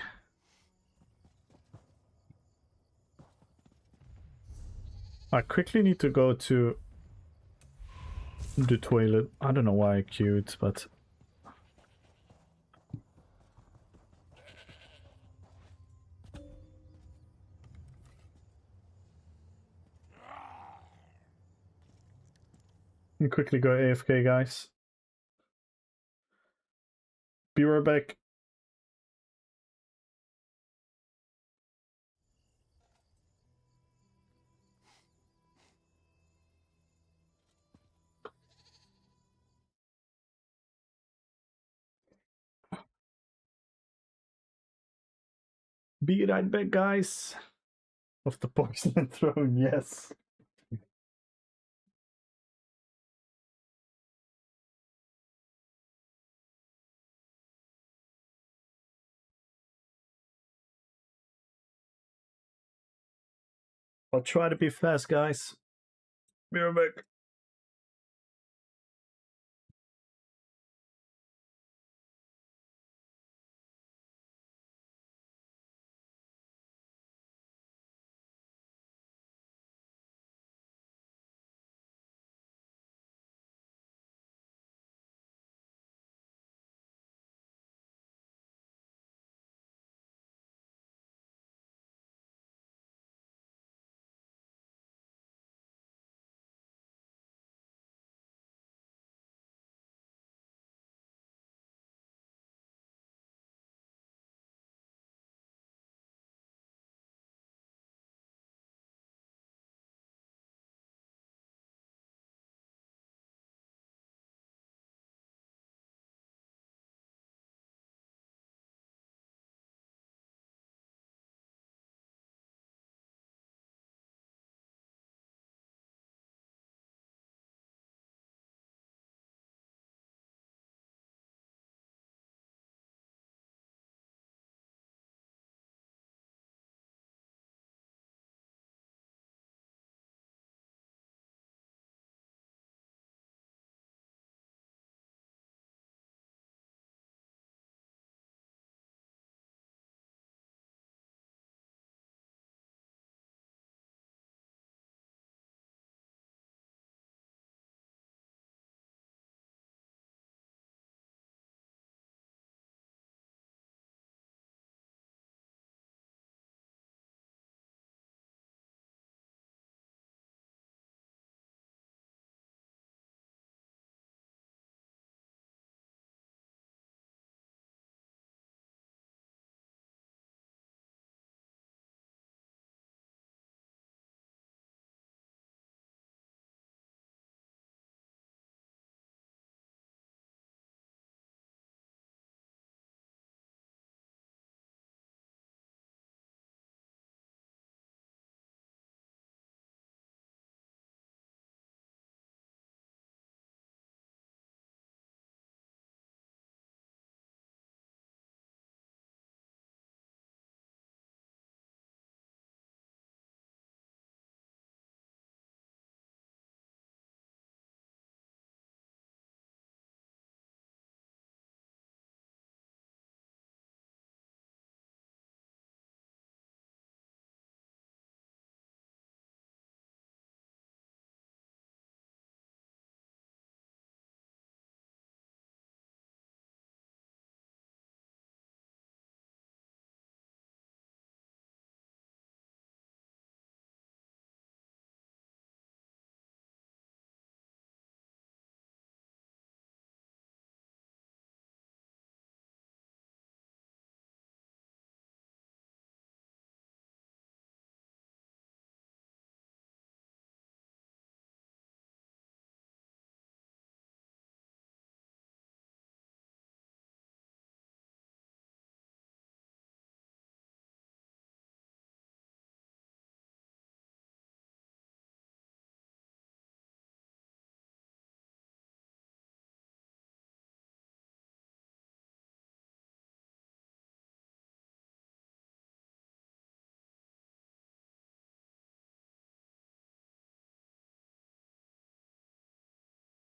I quickly need to go to the toilet. I don't know why I queued, but you quickly go AFK, guys. Be right back. Be right back, guys. Of the porcelain throne, yes. I'll try to be fast, guys. Be right back.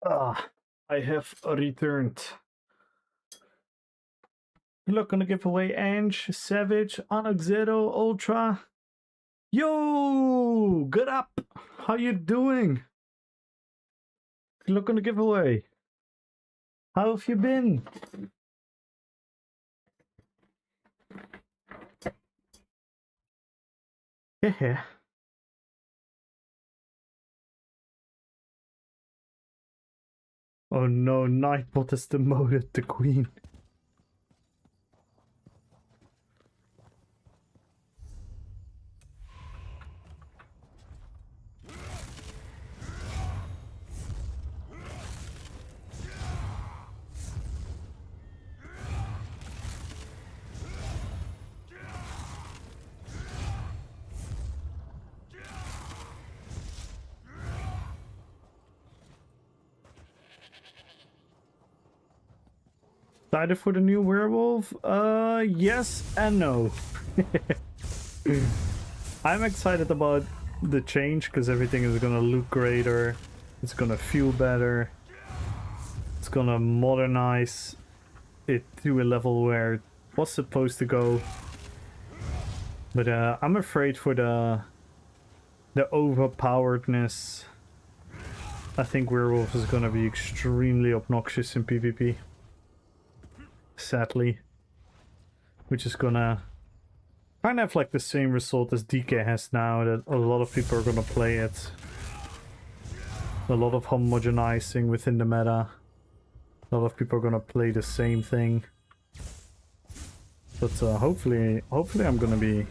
Ah, I have returned. Look, gonna give away Ange, Savage, Onyxero, Ultra. Yo, good up. How you doing? Look, gonna give away. How have you been? Yeah. Oh no, Nightbot has demoted the queen. Excited for the new werewolf? Yes and no. I'm excited about the change because everything is gonna look greater. It's gonna feel better. It's gonna modernize it to a level where it was supposed to go. But I'm afraid for the overpoweredness. I think werewolf is gonna be extremely obnoxious in PvP. Sadly, which is gonna kind of have like the same result as DK has now, that a lot of people are gonna play it. A lot of homogenizing within the meta. A lot of people are gonna play the same thing. But hopefully I'm gonna be,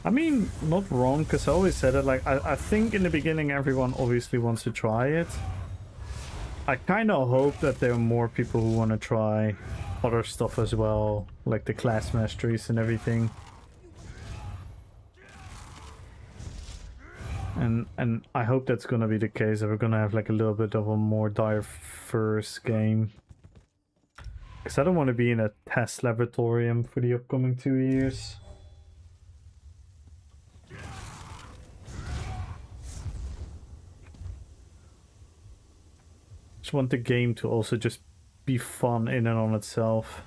I mean, not wrong, because I always said it, like, I think in the beginning everyone obviously wants to try it. I kind of hope that there are more people who want to try other stuff as well, like the class masteries and everything. And I hope that's gonna be the case, that we're gonna have like a little bit of a more diverse game. Because I don't want to be in a test laboratorium for the upcoming 2 years. Just want the game to also just be fun in and on itself.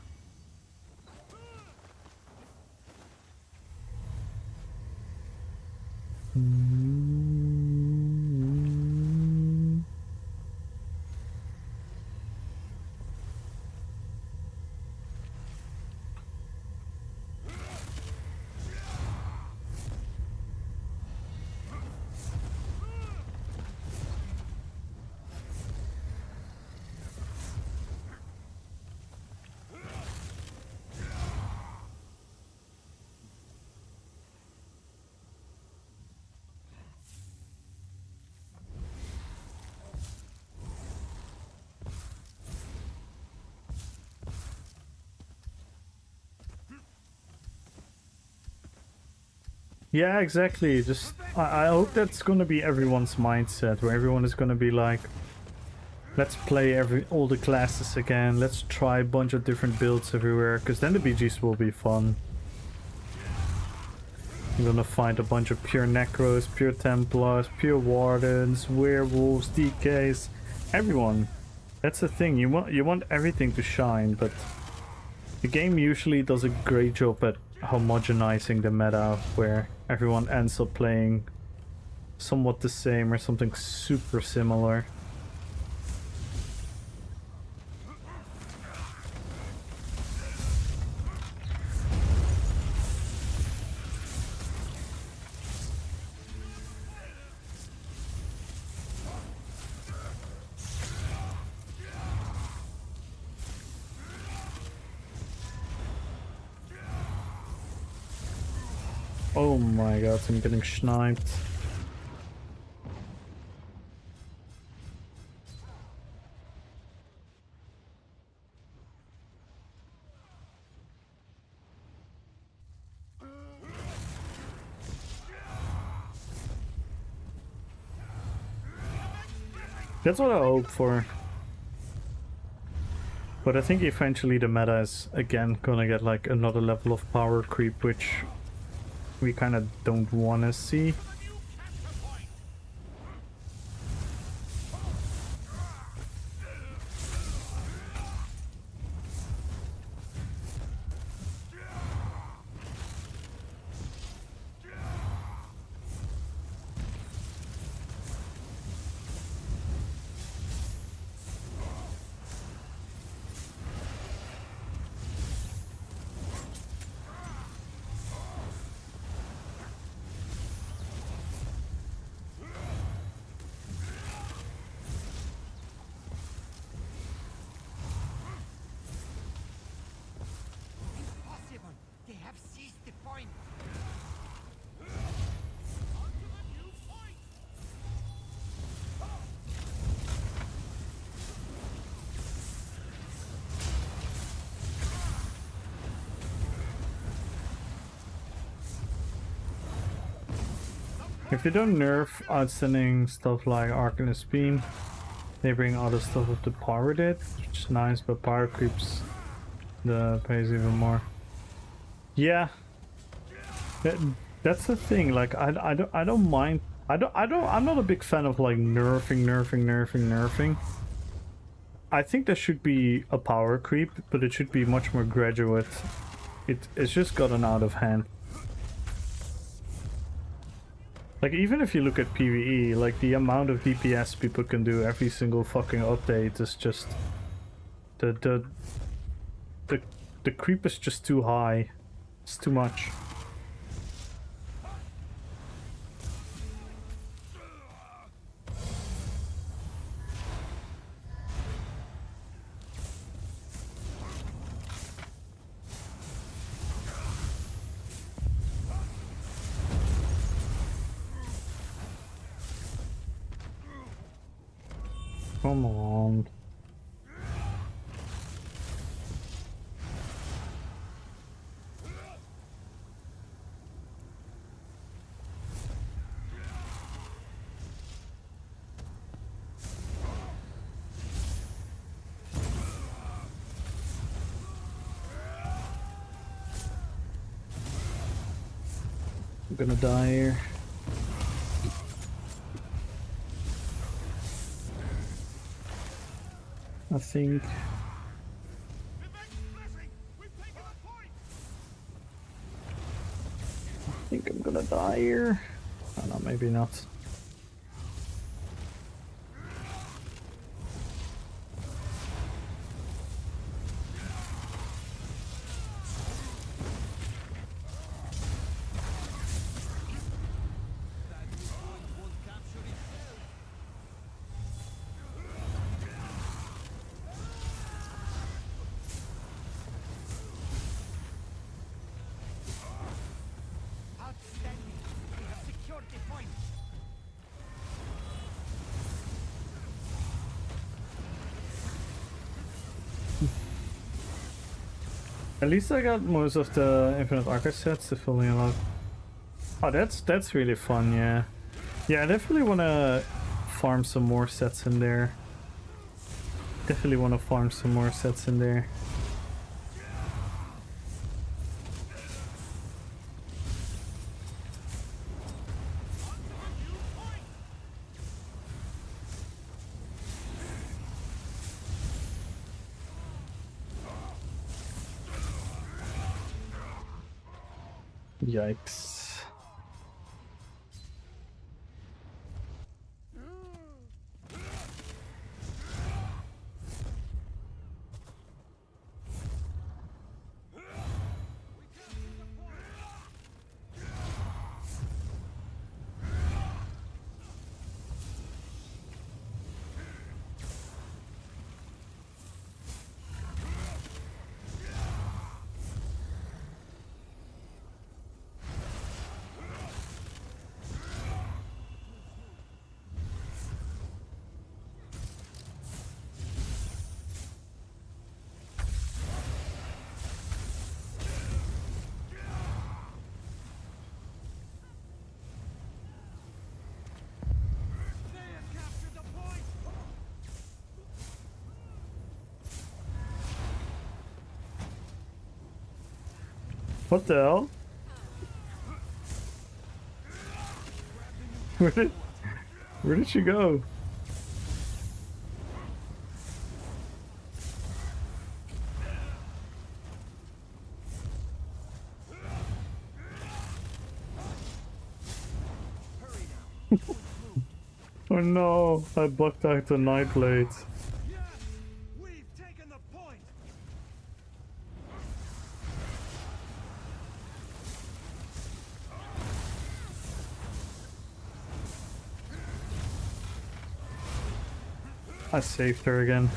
Yeah, exactly. Just I hope that's gonna be everyone's mindset, where everyone is gonna be like, let's play all the classes again, let's try a bunch of different builds everywhere, because then the BGs will be fun. You're gonna find a bunch of pure Necros, pure Templars, pure Wardens, Werewolves, DKs, everyone. That's the thing, you want everything to shine, but the game usually does a great job at homogenizing the meta, where everyone ends up playing somewhat the same or something super similar. Oh my god, I'm getting sniped. That's what I hope for. But I think eventually the meta is again gonna get like another level of power creep, which we kind of don't want to see. If they don't nerf outstanding stuff like Arcanist Beam, they bring other stuff with the power with it, which is nice, but power creeps the pace even more. Yeah, that's the thing. Like I don't mind. I'm not a big fan of like nerfing. I think there should be a power creep, but it should be much more graduate. It's just gotten out of hand. Like, even if you look at PvE, like, the amount of DPS people can do every single fucking update is just... The creep is just too high. It's too much. Come on. I'm gonna die here. I think. I think I'm gonna die here. Oh no, maybe not. At least I got most of the Infinite Archive sets to fill me a lot. Oh, that's really fun, yeah. Yeah, I definitely want to farm some more sets in there. Definitely want to farm some more sets in there. Yikes. What the hell? Where did she go? Oh no, I blocked out the Night Blade. I saved her again.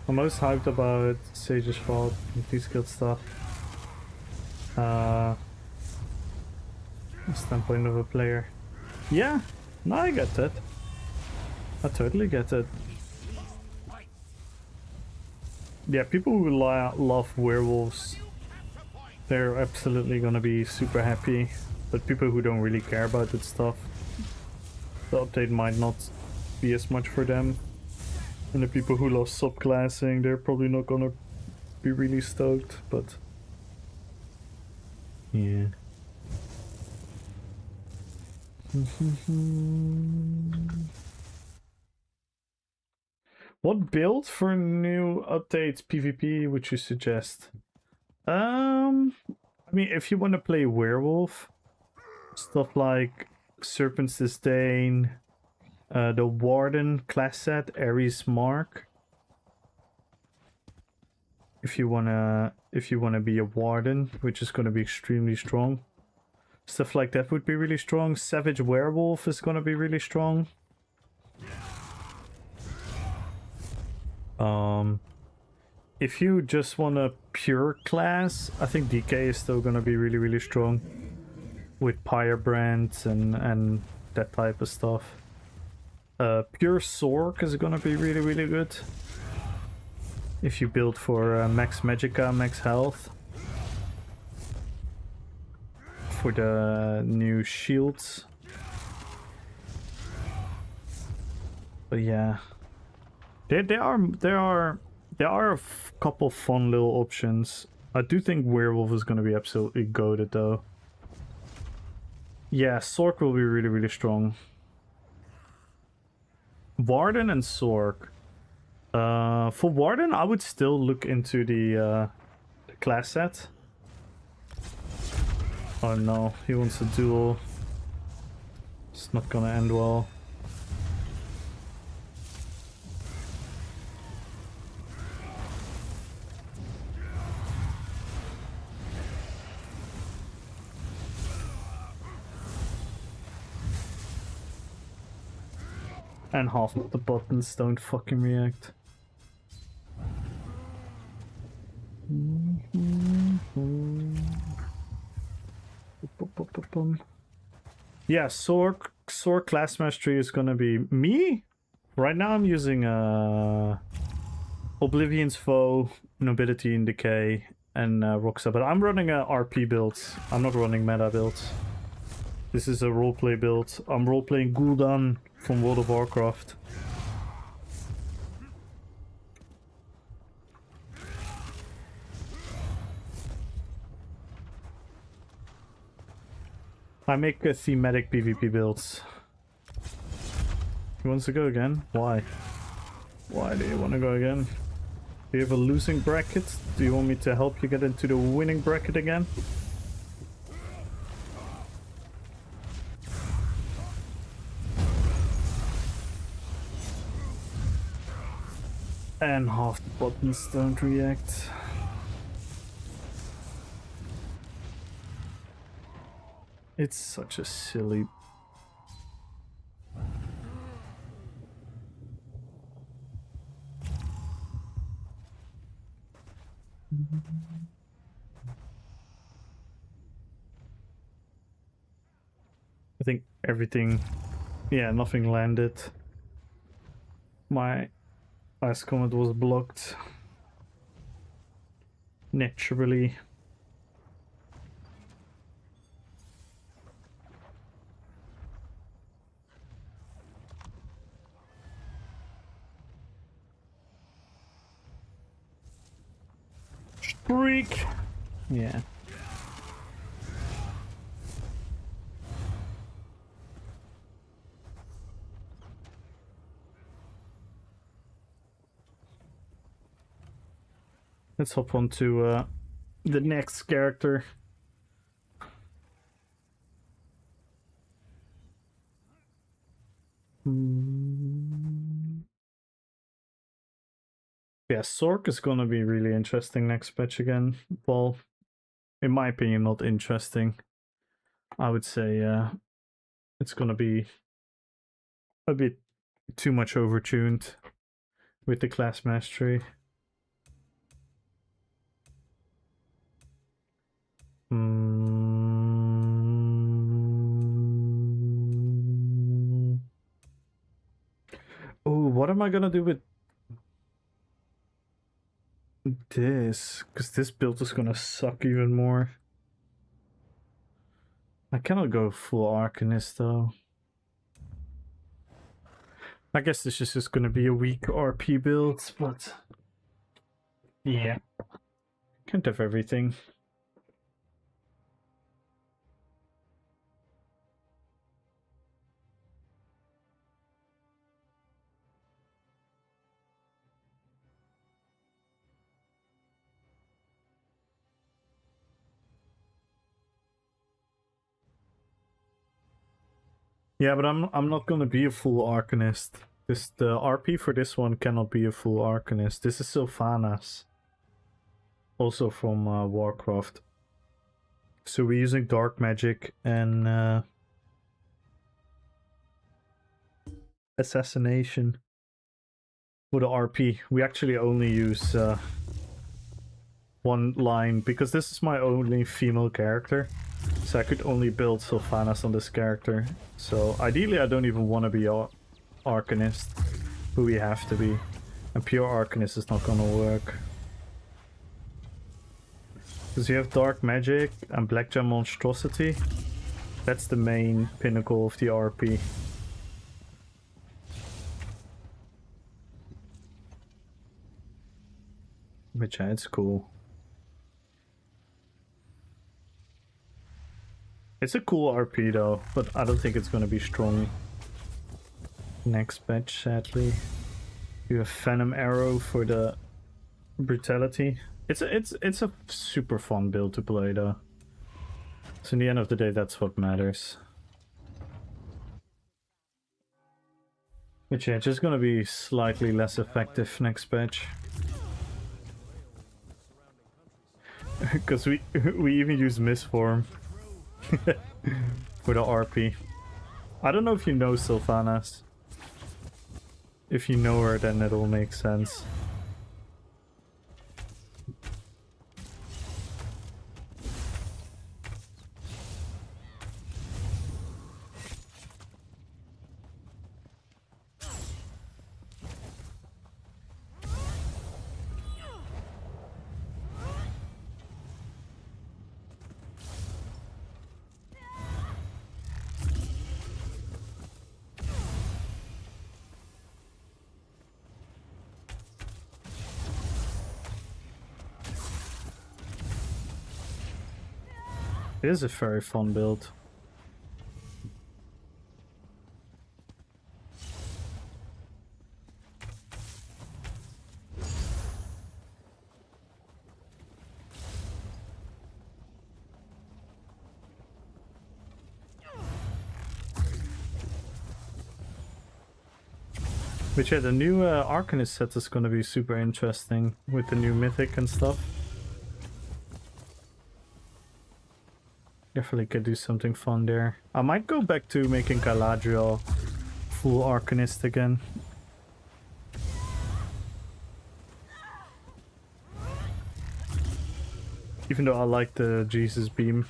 I'm most hyped about Sage's Fault, T-skilled stuff. Standpoint of a player. Yeah, no, I get that. I totally get it. Yeah, people who love werewolves, they're absolutely gonna be super happy. But people who don't really care about that stuff, the update might not be as much for them. And the people who love subclassing, they're probably not gonna be really stoked, but yeah. What build for new updates PvP would you suggest? I mean, if you want to play werewolf, stuff like Serpent's Disdain, the Warden class set, Ares Mark. If you wanna be a Warden, which is gonna be extremely strong. Stuff like that would be really strong. Savage Werewolf is gonna be really strong. If you just want a pure class, I think DK is still gonna be really, really strong. With Pyrebrands and that type of stuff. Pure Sork is gonna be really, really good. If you build for max Magicka, max health. For the new shields. But yeah. There are a couple fun little options. I do think Werewolf is gonna be absolutely goated though. Yeah, Sork will be really, really strong. Warden and Sork. For Warden, I would still look into the class set. Oh no, he wants a duel. It's not gonna end well. And half of the buttons don't fucking react. Yeah, Sork class mastery is gonna be me. Right now I'm using Oblivion's Foe, Nobility and Decay, and Roxa, but I'm running a RP build. I'm not running meta builds. This is a roleplay build. I'm roleplaying Gul'dan from World of Warcraft. I make thematic PvP builds. He wants to go again? Why? Why do you want to go again? Do you have a losing bracket? Do you want me to help you get into the winning bracket again? And half the buttons don't react. It's such a silly... I think everything... Yeah, nothing landed. My last comment was blocked. Naturally. Freak! Yeah. Let's hop on to the next character. Yeah, Sork is gonna be really interesting next patch again. Well, in my opinion, not interesting. I would say it's gonna be a bit too much overtuned with the class mastery. Oh, what am I gonna do with this? Because this build is gonna suck even more. I cannot go full Arcanist though. I guess this is just gonna be a weak RP build, but yeah. Can't have everything. Yeah, but I'm not gonna be a full Arcanist. The RP for this one cannot be a full Arcanist. This is Sylvanas. Also from Warcraft. So we're using dark magic and assassination for the RP. We actually only use one line because this is my only female character. So I could only build Sylvanas on this character. So ideally I don't even want to be Arcanist, but we have to be. And pure Arcanist is not gonna work. Because you have Dark Magic and Black Gem Monstrosity. That's the main pinnacle of the RP. Which yeah, it's cool. It's a cool RP though, but I don't think it's gonna be strong next patch, sadly. You have Venom Arrow for the brutality. It's a super fun build to play though. So in the end of the day, that's what matters. Which yeah, it's just gonna be slightly less effective next patch. Because we even use Misform for the RP. I don't know if you know Sylvanas. If you know her, then it'll make sense. It is a very fun build. But yeah, the new Arcanist set is going to be super interesting with the new Mythic and stuff. Definitely could do something fun there. I might go back to making Galadriel full Arcanist again. Even though I like the Jesus Beam.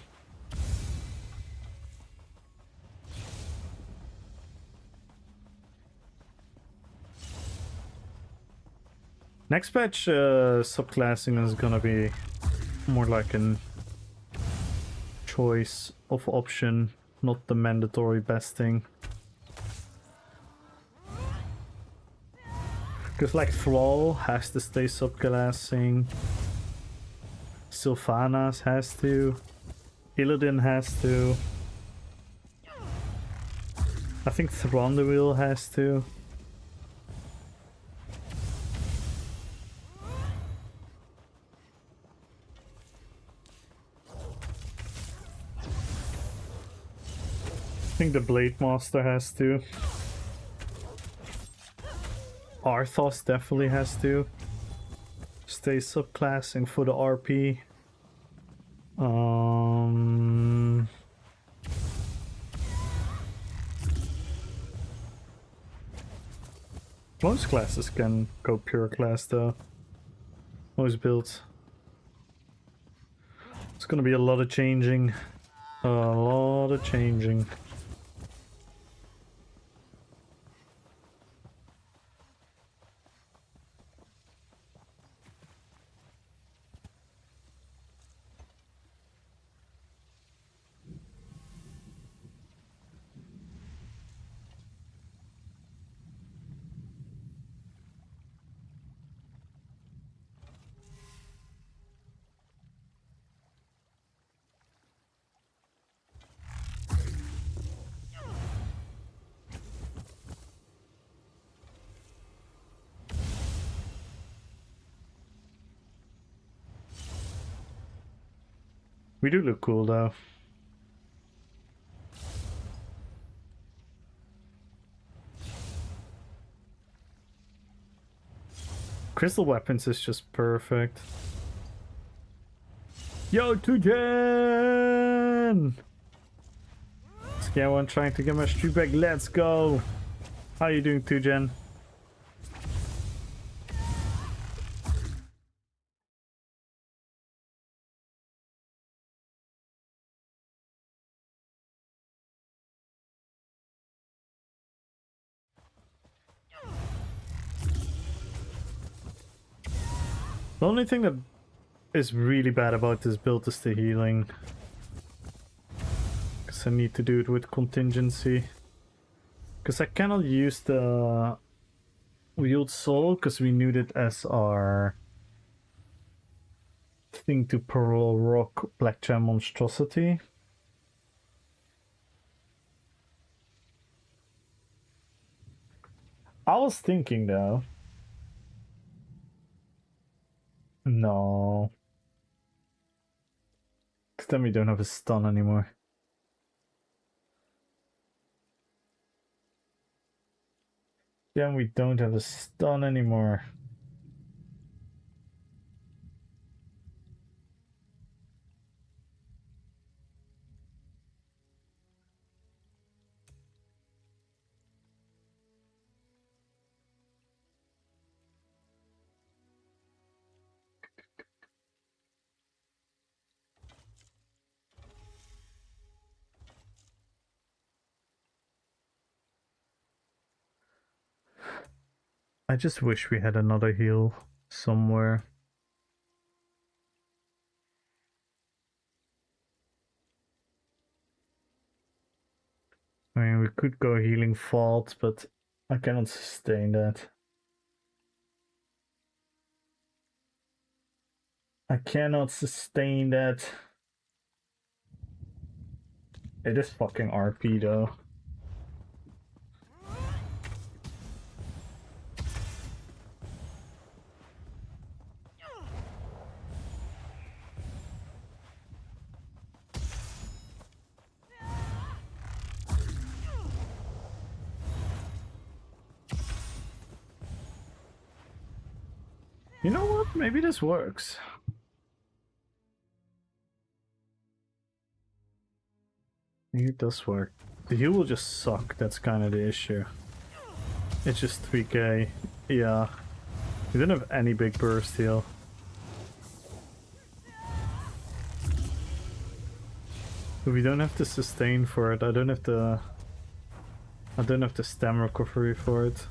Next patch, subclassing is gonna be more like an choice of option, not the mandatory best thing. Because like Thrall has to stay subclassing, Sylvanas has to, Illidan has to, I think Thranduil has to. I think the Blade Master has to. Arthas definitely has to stay subclassing for the RP. Most classes can go pure class though. Most builds. It's gonna be a lot of changing. A lot of changing. We do look cool though. Crystal weapons is just perfect. Yo, 2gen! Scare one trying to get my street back. Let's go! How you doing, 2gen? The only thing that is really bad about this build is the healing. Because I need to do it with contingency. Because I cannot use the Wield Soul because we need it as our thing to parole rock Black Gem Monstrosity. I was thinking though. No. Because then we don't have a stun anymore. Then we don't have a stun anymore. I just wish we had another heal somewhere. I mean, we could go healing fault, but I cannot sustain that. I cannot sustain that. It is fucking RP though. You know what? Maybe this works. Maybe it does work. The heal will just suck. That's kind of the issue. It's just 3k. Yeah. We don't have any big burst heal. But we don't have to sustain for it. I don't have the stam recovery for it.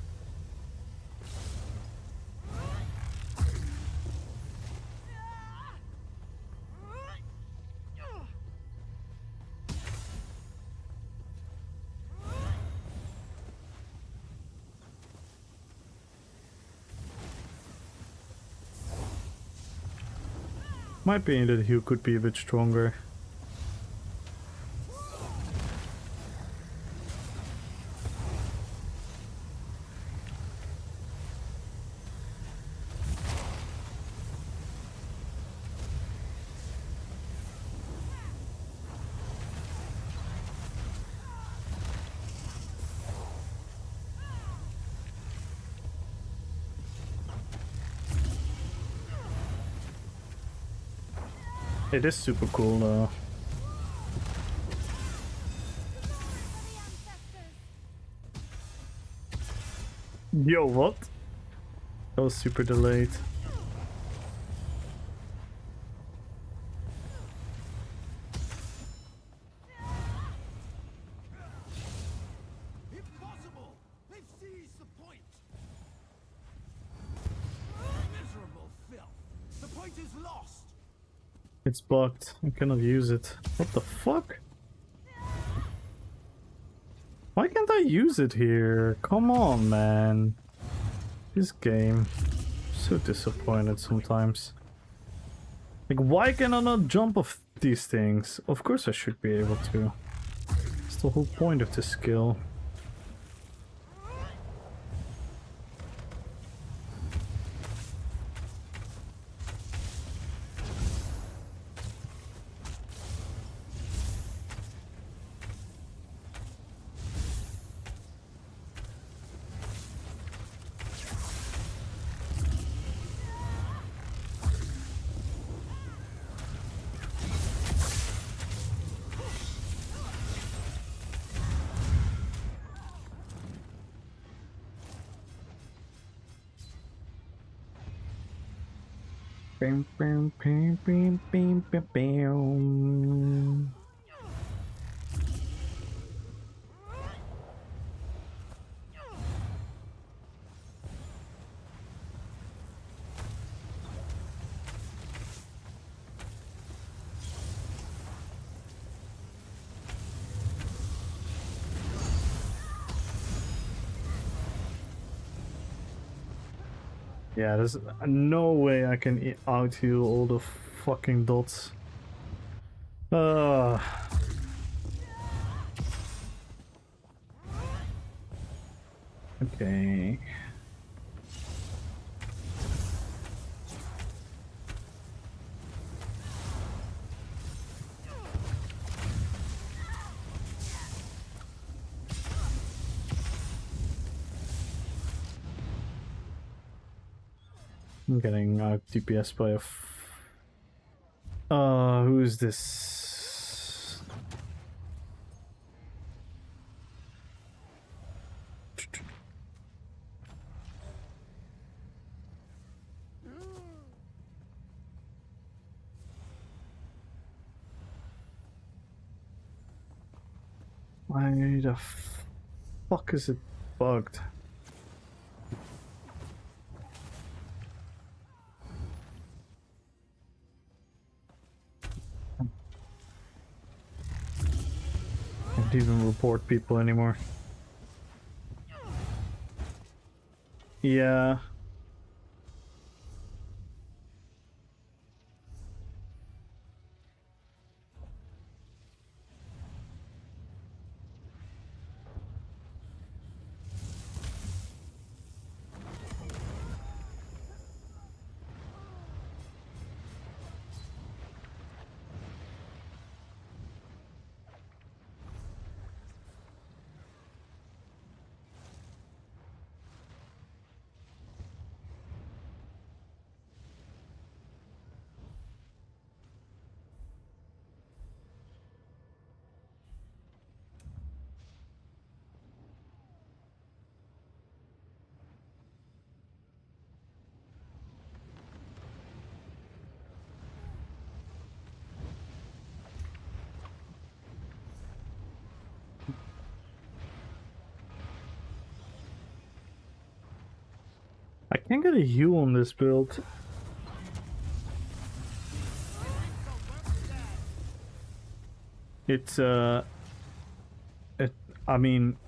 Might be that he could be a bit stronger. It is super cool though. Yo, what? That was super delayed. lost. It's bugged. I cannot use it. What the fuck? Why can't I use it here? Come on, man. This game. So disappointed sometimes. Like, why can I not jump off these things? Of course I should be able to. It's the whole point of this skill. Bam, bam, bam, bam, bam, bam, bam. Yeah, there's no way I can out heal all the fucking dots. Okay. I'm getting DPS by a who's this? Why the fuck is it bugged? Can't even report people anymore. Yeah. I can't get a heal on this build. It's I mean,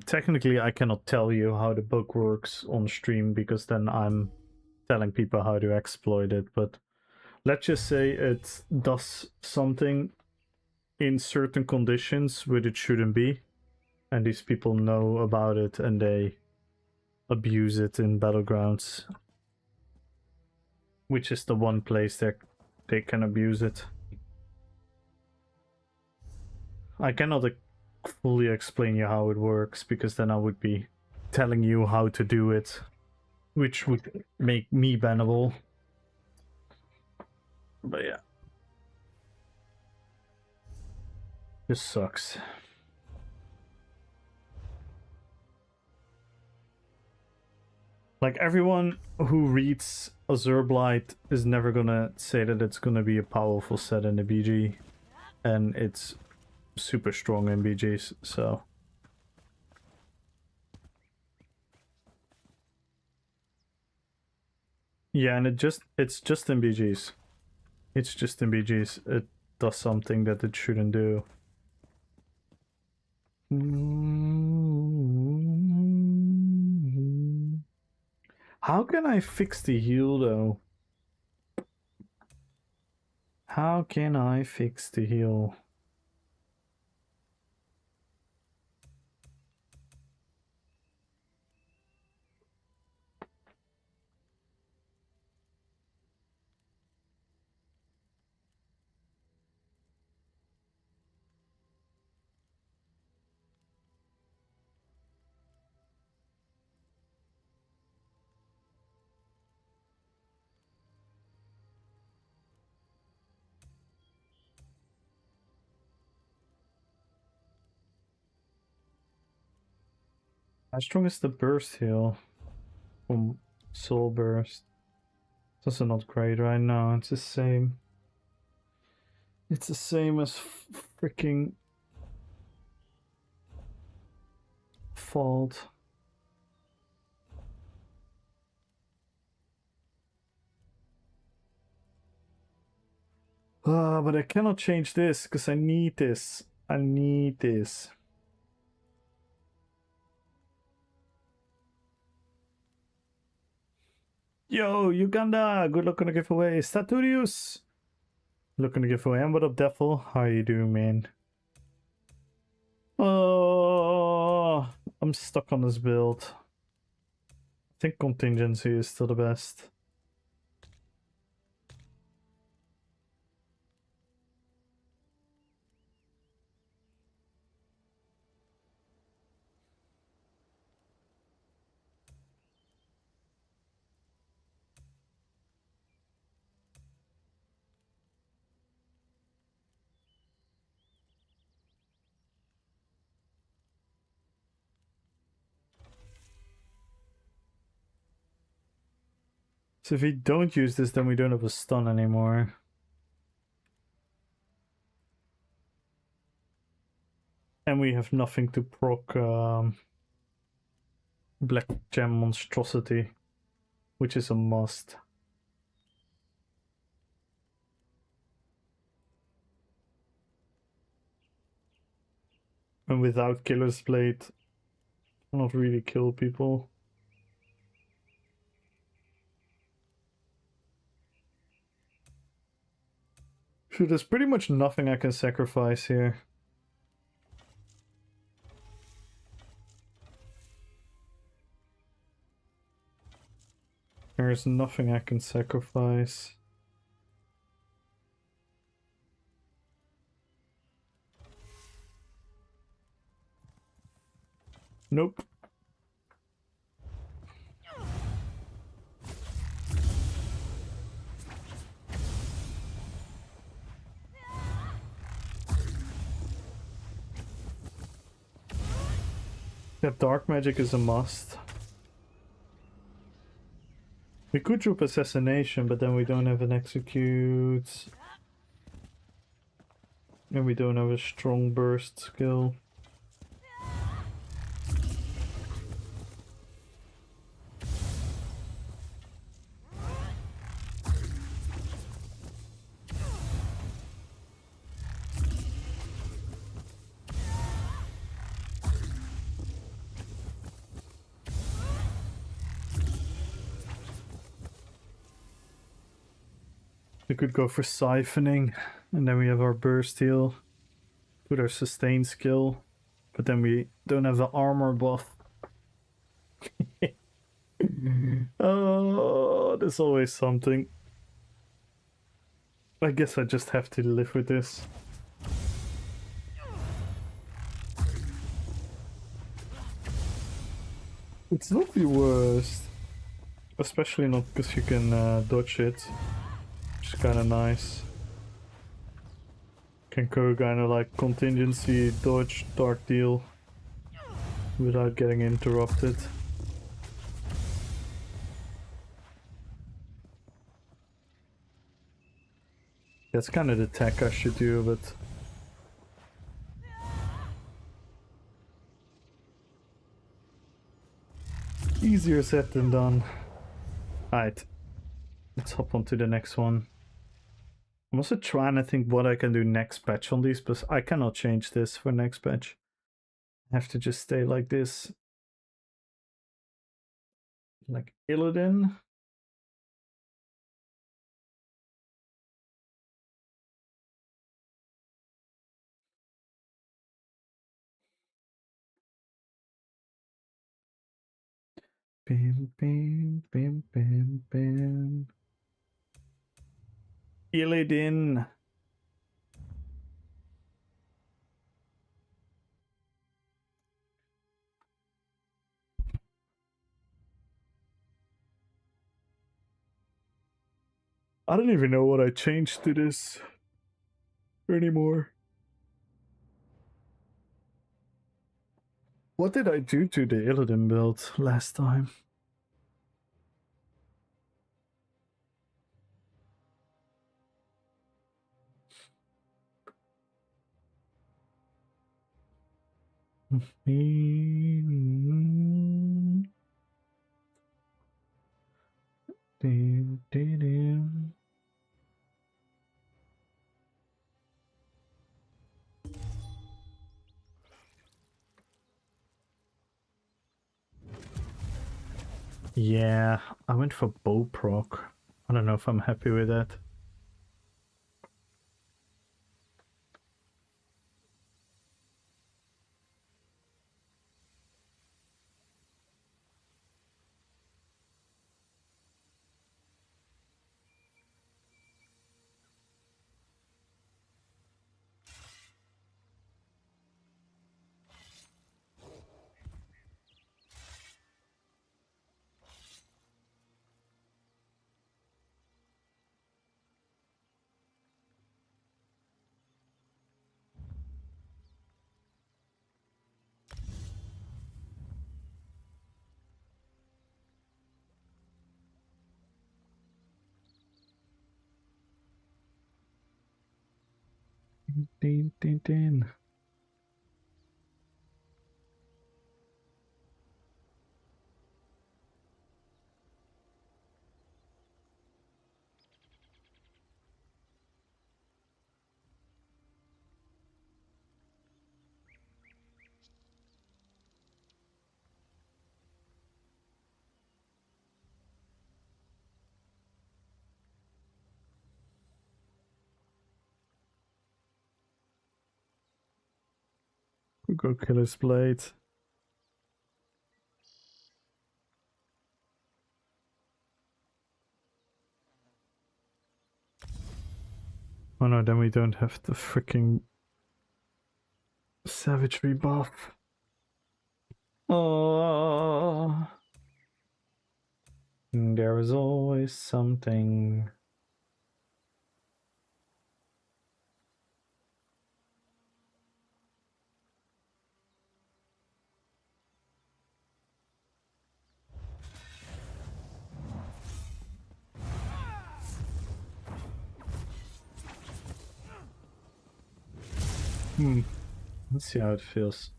technically I cannot tell you how the bug works on stream because then I'm telling people how to exploit it, but let's just say it does something in certain conditions where it shouldn't be, and these people know about it and they abuse it in Battlegrounds, which is the one place they can abuse it. I cannot fully explain you how it works because then I would be telling you how to do it, which would make me bannable. But yeah, this sucks. Like, everyone who reads Azure Blight is never gonna say that it's gonna be a powerful set in the BG, and it's super strong in BGs, so Yeah, and it's just in BGs. It's just in BGs. It does something that it shouldn't do. How can I fix the heal though? How can I fix the heal? How strong is the burst heal from Soul Burst? It's also not great right now. It's the same. It's the same as freaking Fault. But I cannot change this because I need this. I need this. Yo, Uganda! Good luck on the giveaway. Staturius! Looking to giveaway. And what up, Devil? How you doing, man? Oh, I'm stuck on this build. I think contingency is still the best. So if we don't use this, then we don't have a stun anymore. And we have nothing to proc Black Gem Monstrosity, which is a must. And without Killer's Blade, cannot really kill people. So there's pretty much nothing I can sacrifice here. There's nothing I can sacrifice. Nope. Yeah, dark magic is a must. We could drop assassination, but then we don't have an execute. And we don't have a strong burst skill. We could go for siphoning, and then we have our burst heal. Put our sustain skill, but then we don't have the armor buff. Oh, there's always something. I guess I just have to live with this. It's not the worst. Especially not because you can dodge it. Which is kind of nice. Can go kind of like contingency, dodge, dark deal. Without getting interrupted. That's kind of the tech I should do, but... easier said than done. Alright. Let's hop on to the next one. I'm also trying to think what I can do next patch on these, but I cannot change this for next patch. I have to just stay like this. Like Illidan. Bam, bam, bam, bam, bam. Illidan. I don't even know what I changed to this anymore. What did I do to the Illidan build last time? Yeah, I went for bow proc. I don't know if I'm happy with that. Din, din, din. Could go Killer's Blade. Oh no, then we don't have the freaking savagery buff. Oh, there is always something. Let's see how it feels.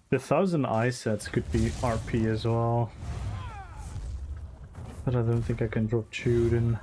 The 1000 eye sets could be RP as well. But I don't think I can drop Chuden.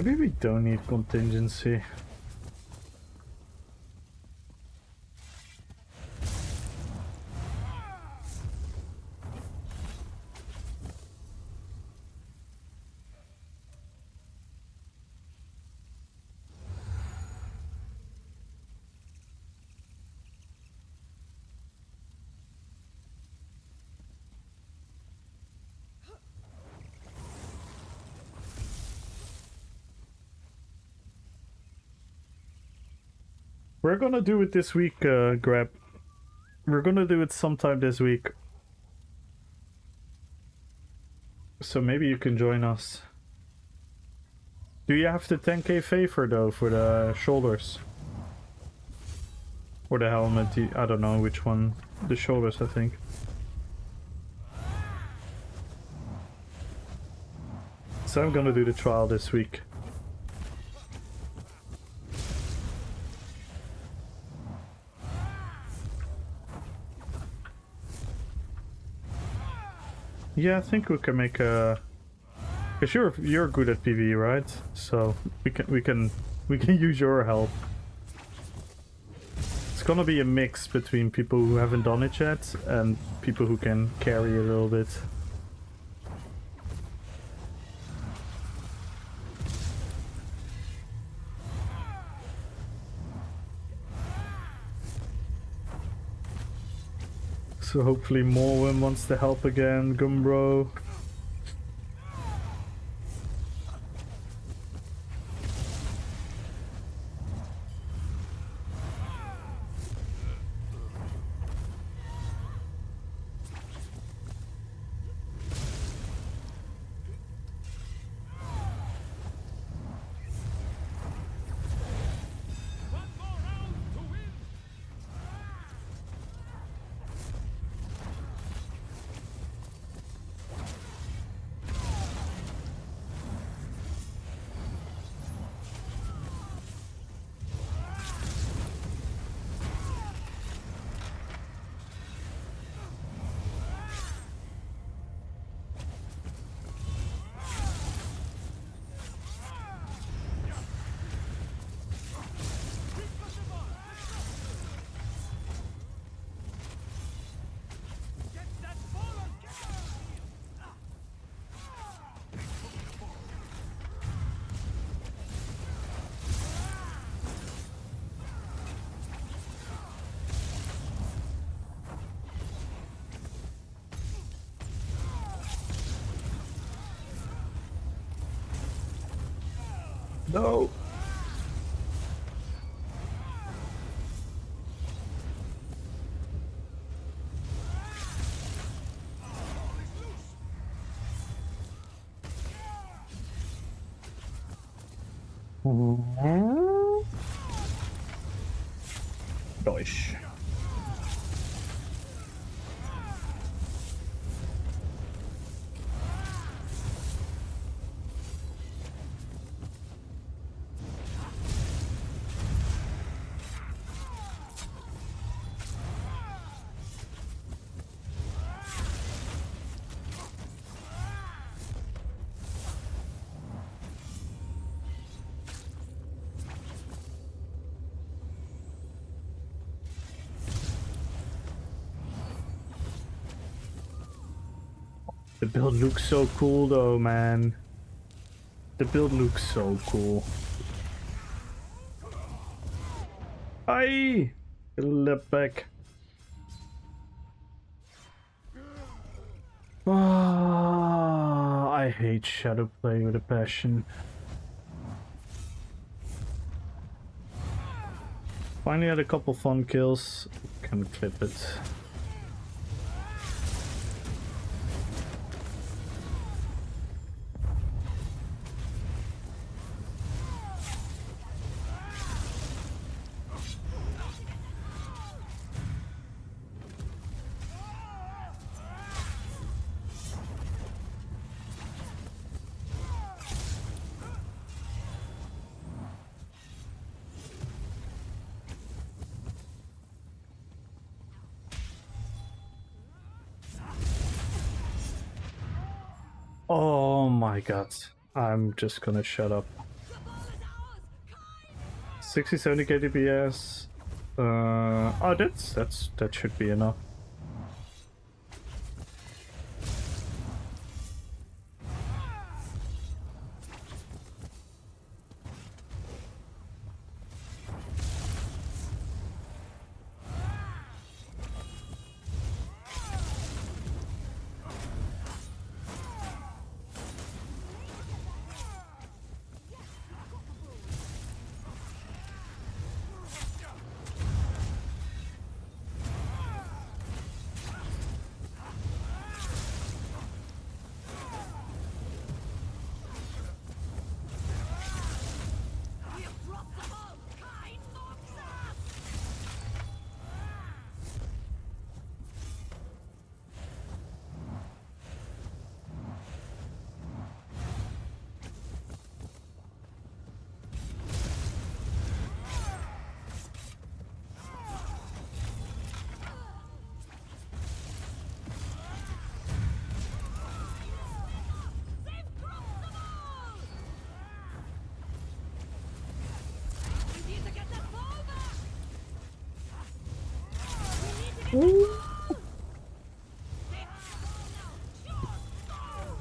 Maybe we don't need contingency. We're gonna do it this week, Grab. We're gonna do it sometime this week. So maybe you can join us. Do you have the 10k favor though for the shoulders? Or the helmet? I don't know which one. The shoulders, I think. So I'm gonna do the trial this week. Yeah, I think we can make a. Cause you're good at PvE, right? So we can use your help. It's gonna be a mix between people who haven't done it yet and people who can carry a little bit. So hopefully Morwen wants to help again, Gumbro. No. Nice. The build looks so cool though, man. The build looks so cool. Aye! Left back. Ah, I hate shadow play with a passion. Finally had a couple fun kills. Can clip it. Oh my god. I'm just gonna shut up. 60, 70 kbps. Oh, that should be enough.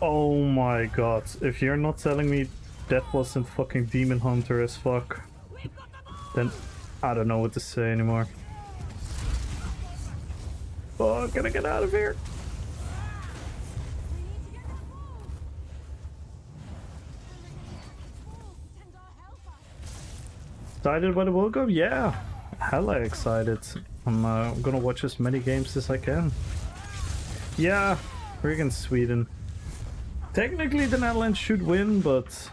Oh my god, if you're not telling me that wasn't fucking Demon Hunter as fuck, then I don't know what to say anymore. Oh, I'm gonna get out of here. Excited by the World Cup? Yeah, hella excited. I'm gonna watch as many games as I can. Yeah, friggin' Sweden. Technically the Netherlands should win, but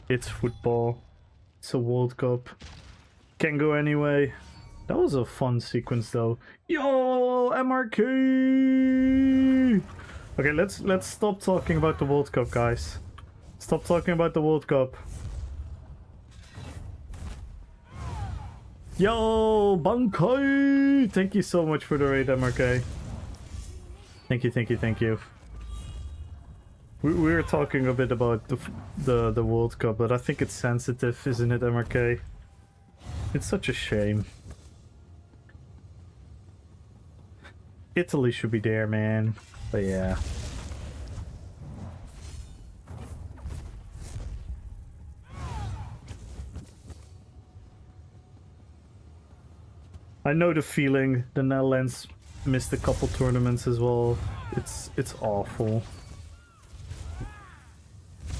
it's football. It's a World Cup. Can go anyway. That was a fun sequence though. Yo, MRK! Okay, let's stop talking about the World Cup, guys. Stop talking about the World Cup. Yo, Bankai! Thank you so much for the raid, MRK. Thank you, thank you, thank you. We were talking a bit about the World Cup, but I think it's sensitive, isn't it, MRK? It's such a shame. Italy should be there, man. But yeah. I know the feeling. The Netherlands missed a couple tournaments as well. It's awful.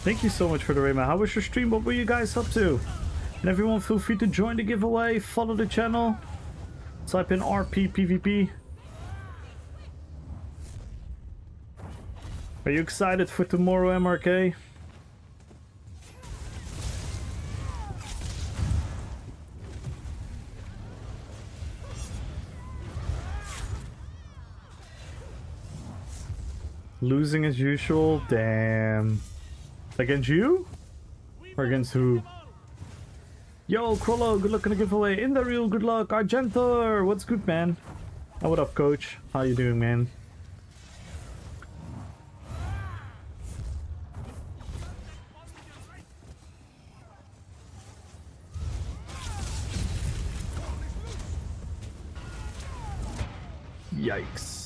Thank you so much for the raid, man. How was your stream? What were you guys up to? And everyone, feel free to join the giveaway. Follow the channel. Type in RPPVP. Are you excited for tomorrow, MRK? Losing as usual? Damn. Against you? Or against who? Yo, Krollo, good luck on the giveaway. In the real, good luck. Argentor, what's good, man? Oh, what up, coach? How you doing, man? Yikes.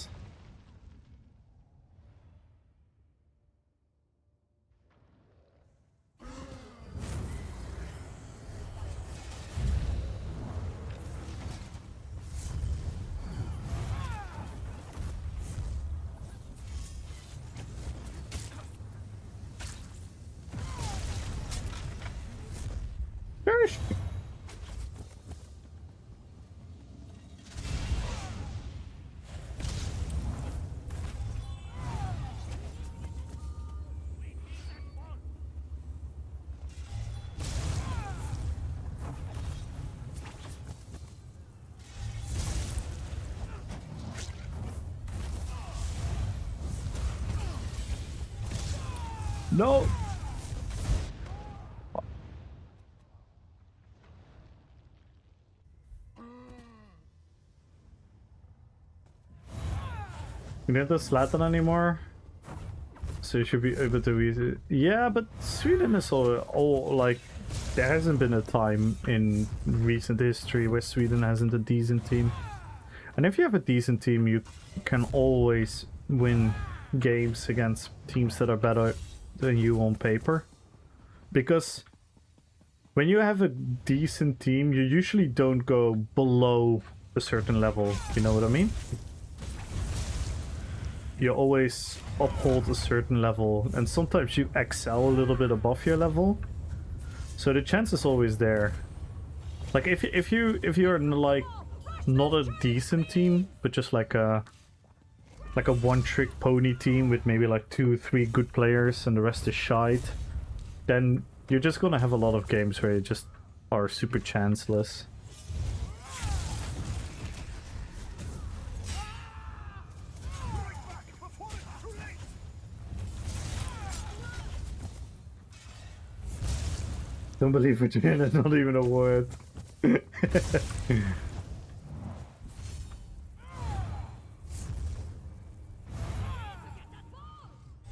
No. You don't have Zlatan anymore, so you should be able to use it. Yeah, but Sweden is all like there hasn't been a time in recent history where Sweden hasn't a decent team. And if you have a decent team, you can always win games against teams that are better than you on paper. Because when you have a decent team, you usually don't go below a certain level, you know what I mean? You always uphold a certain level, and sometimes you excel a little bit above your level. So the chance is always there. Like if you're like not a decent team, but just like a one-trick pony team with maybe like 2-3 good players and the rest is shite, then you're just gonna have a lot of games where you just are super chanceless. Don't believe what you're hearing, that's not even a word.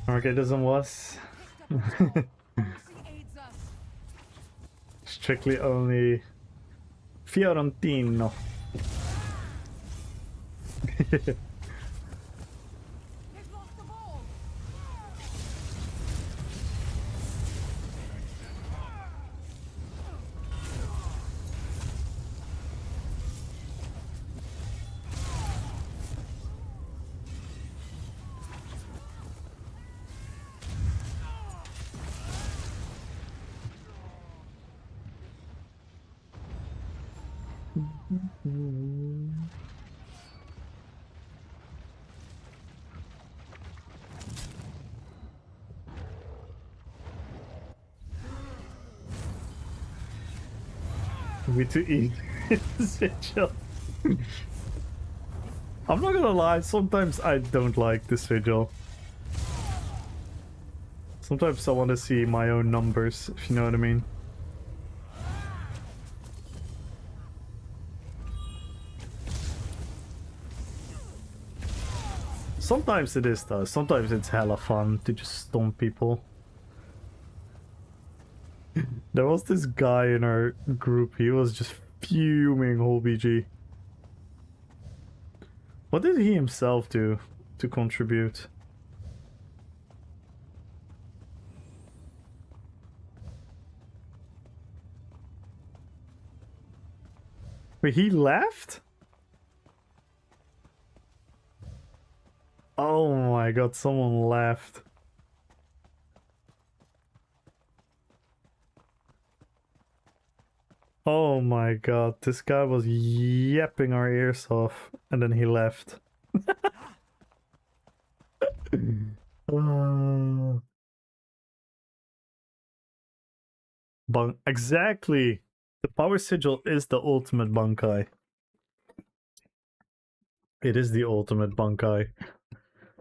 Okay, doesn't was. Strictly only Fiorentino. We to eat vigil. I'm not gonna lie, sometimes I don't like this vigil. Sometimes I want to see my own numbers, if you know what I mean. Sometimes it is though, sometimes it's hella fun to just stomp people. There was this guy in our group, he was just fuming whole BG. What did he himself do to contribute? Wait, he left? Oh my god, someone left. Oh my god, this guy was yapping our ears off and then he left. Exactly! The power sigil is the ultimate bunkai. It is the ultimate bunkai.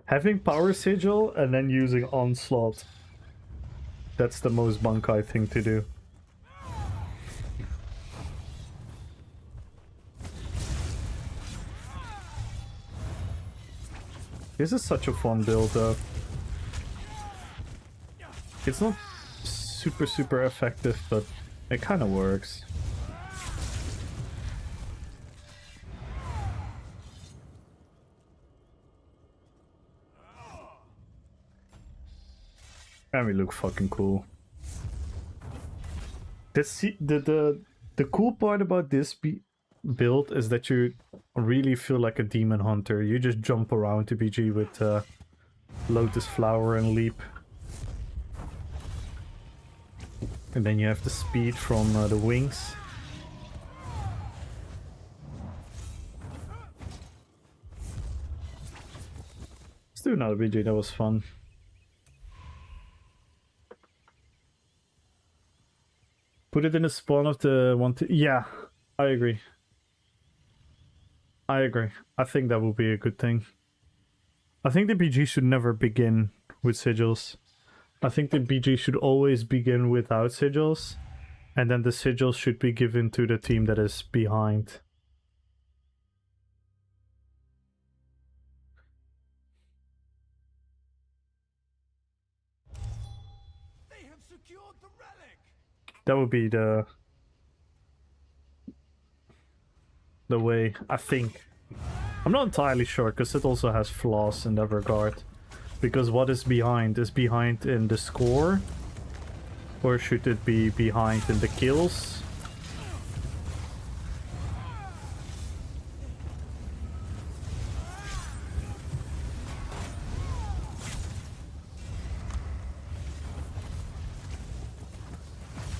Having power sigil and then using onslaught. That's the most bunkai thing to do. This is such a fun build though. It's not super effective, but it kind of works. And we look fucking cool. The cool part about this build is that you really feel like a demon hunter. You just jump around to BG with Lotus Flower and Leap. And then you have the speed from the wings. Let's do another BG, that was fun. Put it in the spawn of the one to... Yeah, I agree. I agree. I think that would be a good thing. I think the BG should never begin with sigils. I think the BG should always begin without sigils. And then the sigils should be given to the team that is behind. They have secured the relic. That would be the way, I think. I'm not entirely sure, because it also has flaws in that regard. Because what is behind in the score? Or should it be behind in the kills?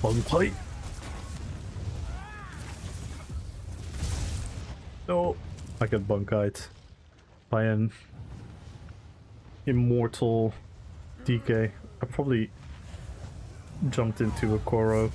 One tight. No, I got bunk-eyed by an immortal DK. I probably jumped into a Koro.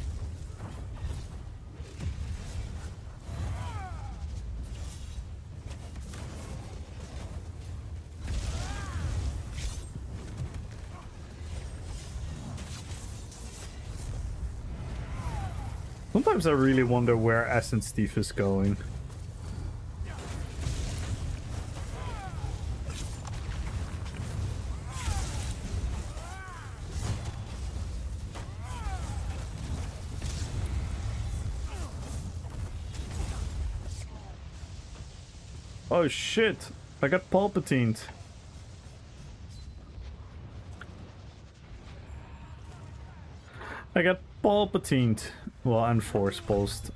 Sometimes I really wonder where Essence Steve is going. Oh shit, I got Palpatined. I got Palpatined. Well, and Force Pulsed.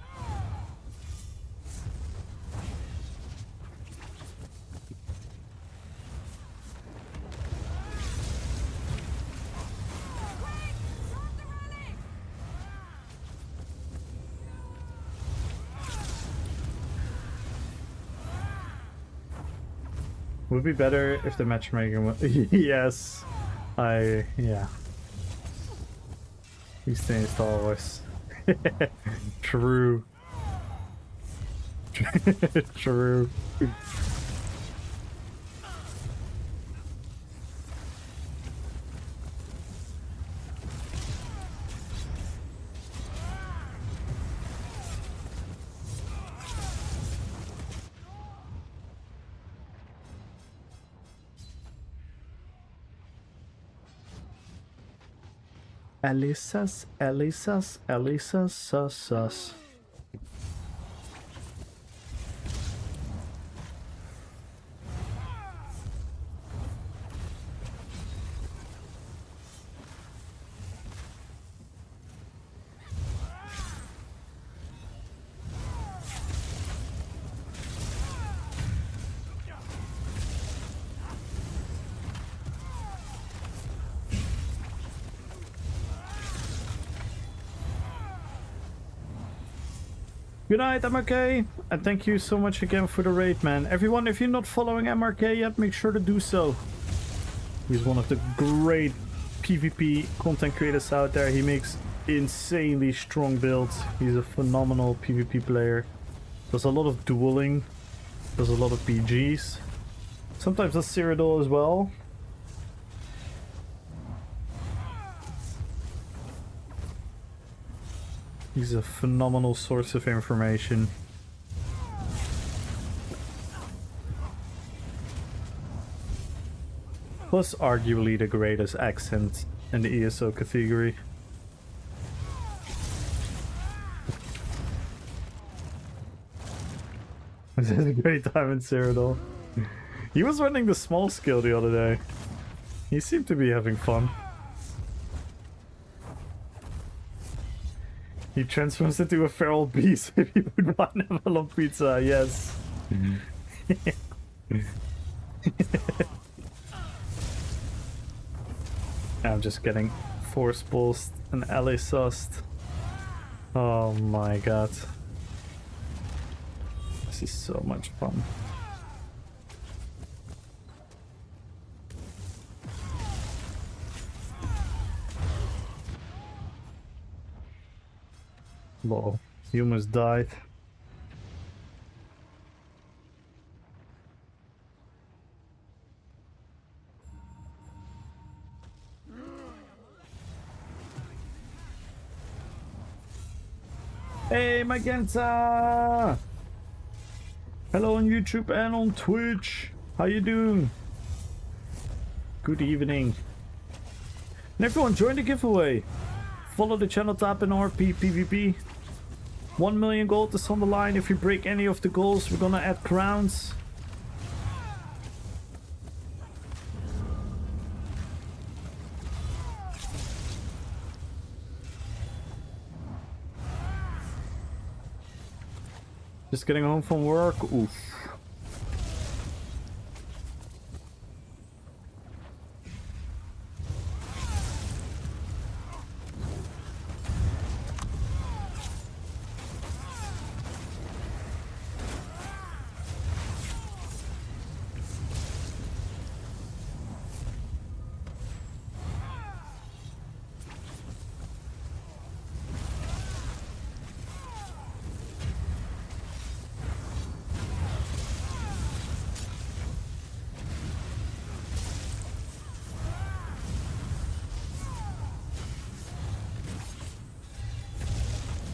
Would be better if the matchmaking was... Yes. Yeah. These things always... True. True. Elisas, sus. Good night, MRK, and thank you so much again for the raid, man. Everyone, if you're not following MRK yet, make sure to do so. He's one of the great PvP content creators out there. He makes insanely strong builds. He's a phenomenal PvP player. Does a lot of dueling. Does a lot of PGs. Sometimes does Cyrodiil as well. He's a phenomenal source of information. Plus arguably the greatest accent in the ESO category. This is a great time in Cyrodiil. He was running the small skill the other day. He seemed to be having fun. He transforms into a feral beast if he would buy an envelope pizza, yes. I'm just getting force pulsed and ally sussed. Oh my god. This is so much fun. Whoa, he almost died. Hey, Magenta! Hello on YouTube and on Twitch. How you doing? Good evening. And everyone, join the giveaway follow the channel tab in RPPVP. 1 million gold is on the line. If you break any of the goals, we're gonna add crowns. Just getting home from work. Oof.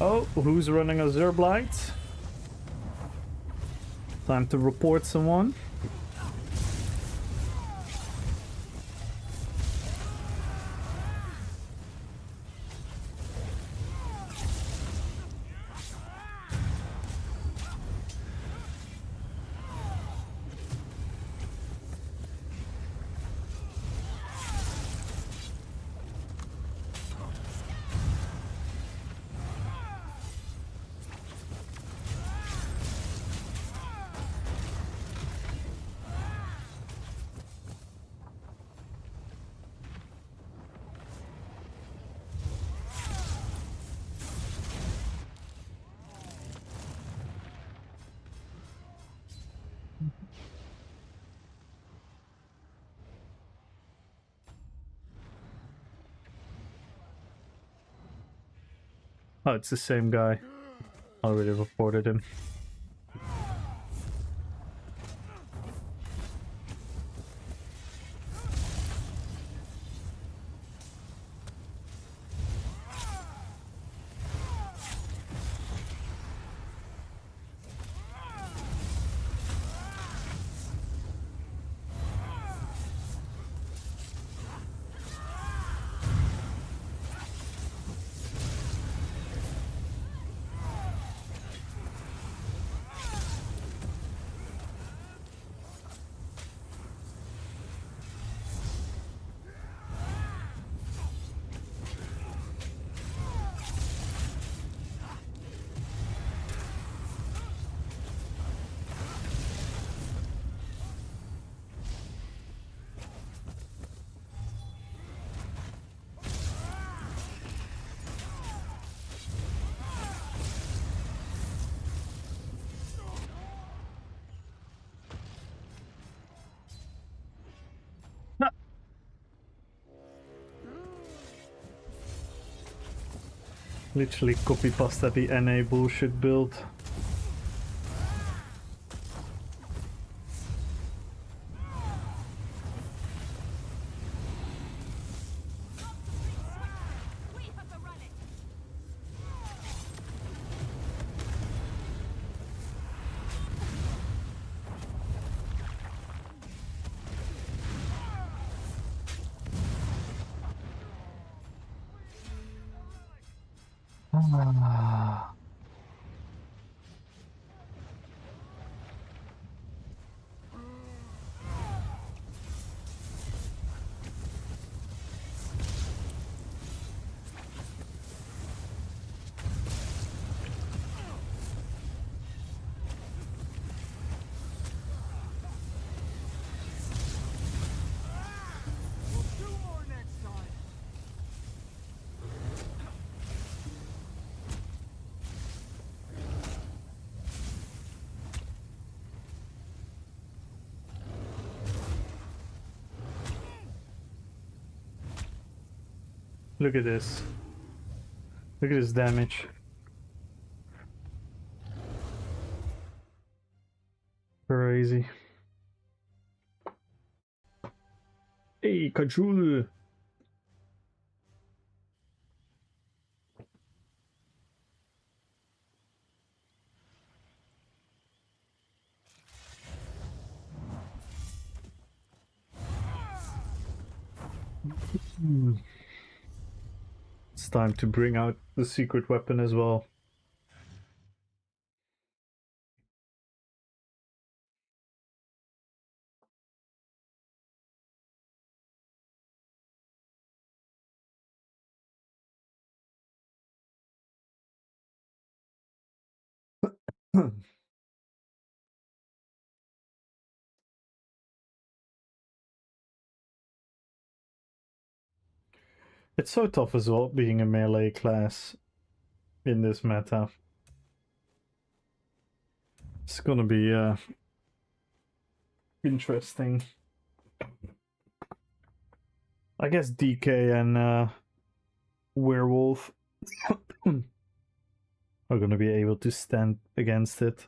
Oh, who's running a Zerblight? Time to report someone. Oh, it's the same guy. Already reported him. Literally copy pasta the NA bullshit build. Look at this. Look at this damage. Crazy. Hey, Kajul! time to bring out the secret weapon as well. It's so tough as well being a melee class in this meta. It's gonna be interesting. I guess DK and Werewolf are gonna be able to stand against it.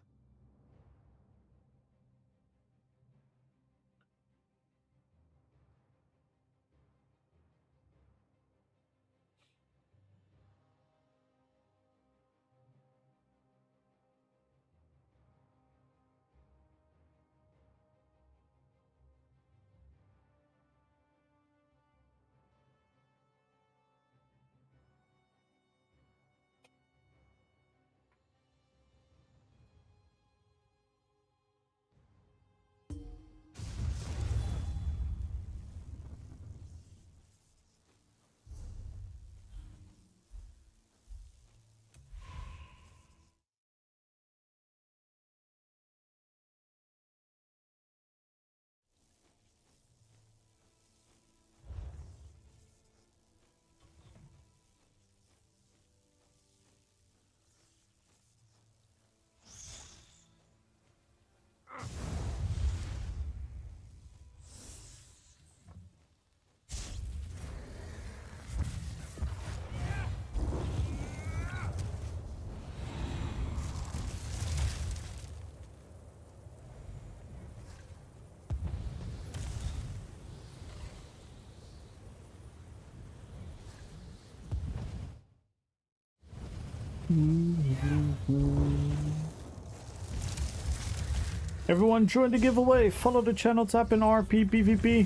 Everyone join the giveaway. Follow the channel, tap in RPPVP.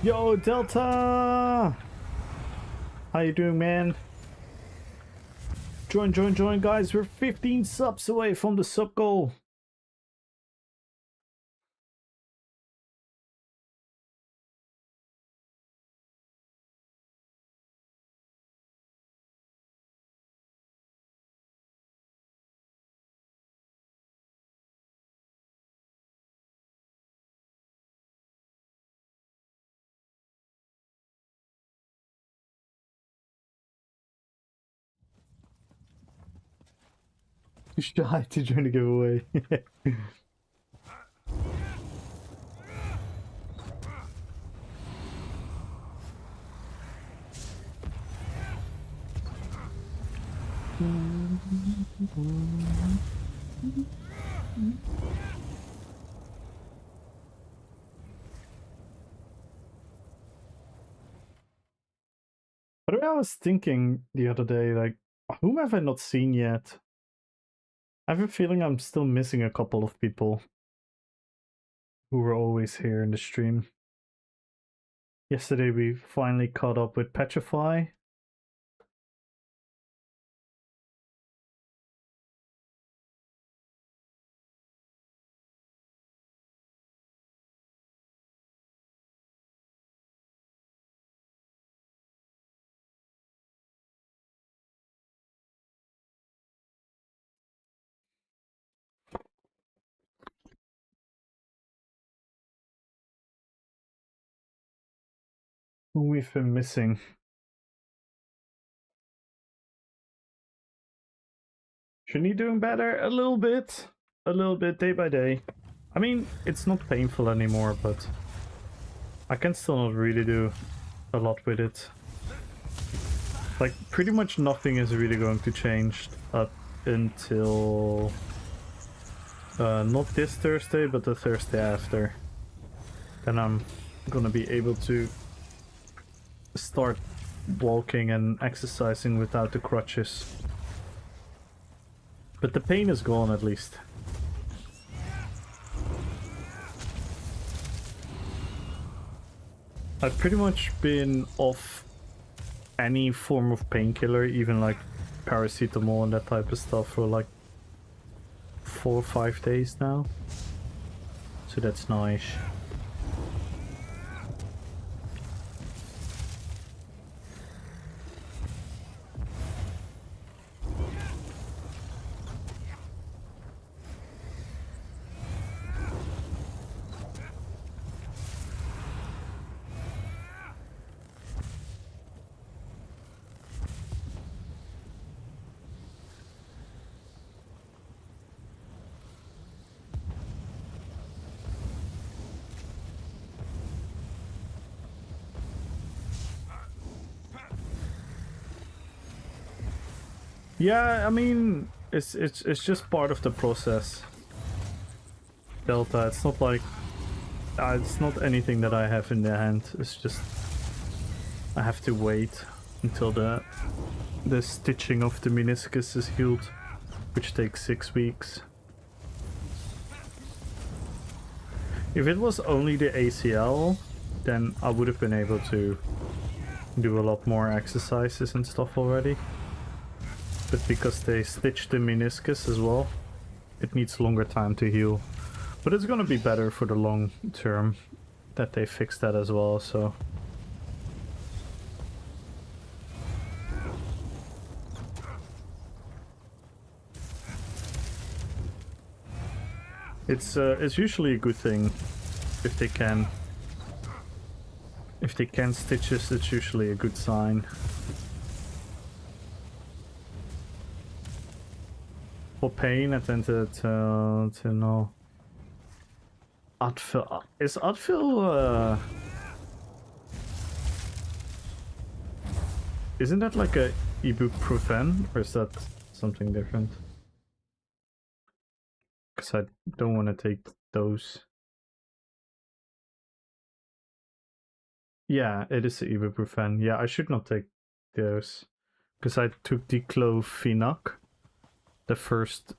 Yo, Delta! How you doing, man? Join, guys. We're 15 subs away from the sub goal. Shy to join the giveaway. But I was thinking the other day, like, whom have I not seen yet? I have a feeling I'm still missing a couple of people who were always here in the stream. Yesterday we finally caught up with Petrify. Who we've been missing. Shouldn't he doing better? A little bit day by day. I mean, it's not painful anymore, but I can still not really do a lot with it. Like, pretty much nothing is really going to change up until Not this Thursday, but the Thursday after. Then I'm gonna be able to start walking and exercising without the crutches. But the pain is gone at least. I've pretty much been off any form of painkiller, even like paracetamol and that type of stuff, for like 4 or 5 days now. So that's nice. Yeah, I mean, it's just part of the process. Delta, it's not like it's not anything that I have in the hand. It's just I have to wait until the stitching of the meniscus is healed, which takes 6 weeks. If it was only the ACL, then I would have been able to do a lot more exercises and stuff already. But because they stitched the meniscus as well, it needs longer time to heal. But it's gonna be better for the long term that they fix that as well, so. It's usually a good thing if they can. If they can stitches, it's usually a good sign. For pain, I tend to know. Advil, is Advil, isn't that like a ibuprofen, or is that something different? Because I don't want to take those. Yeah, it is ibuprofen. Yeah, I should not take those. Because I took diclofenac the first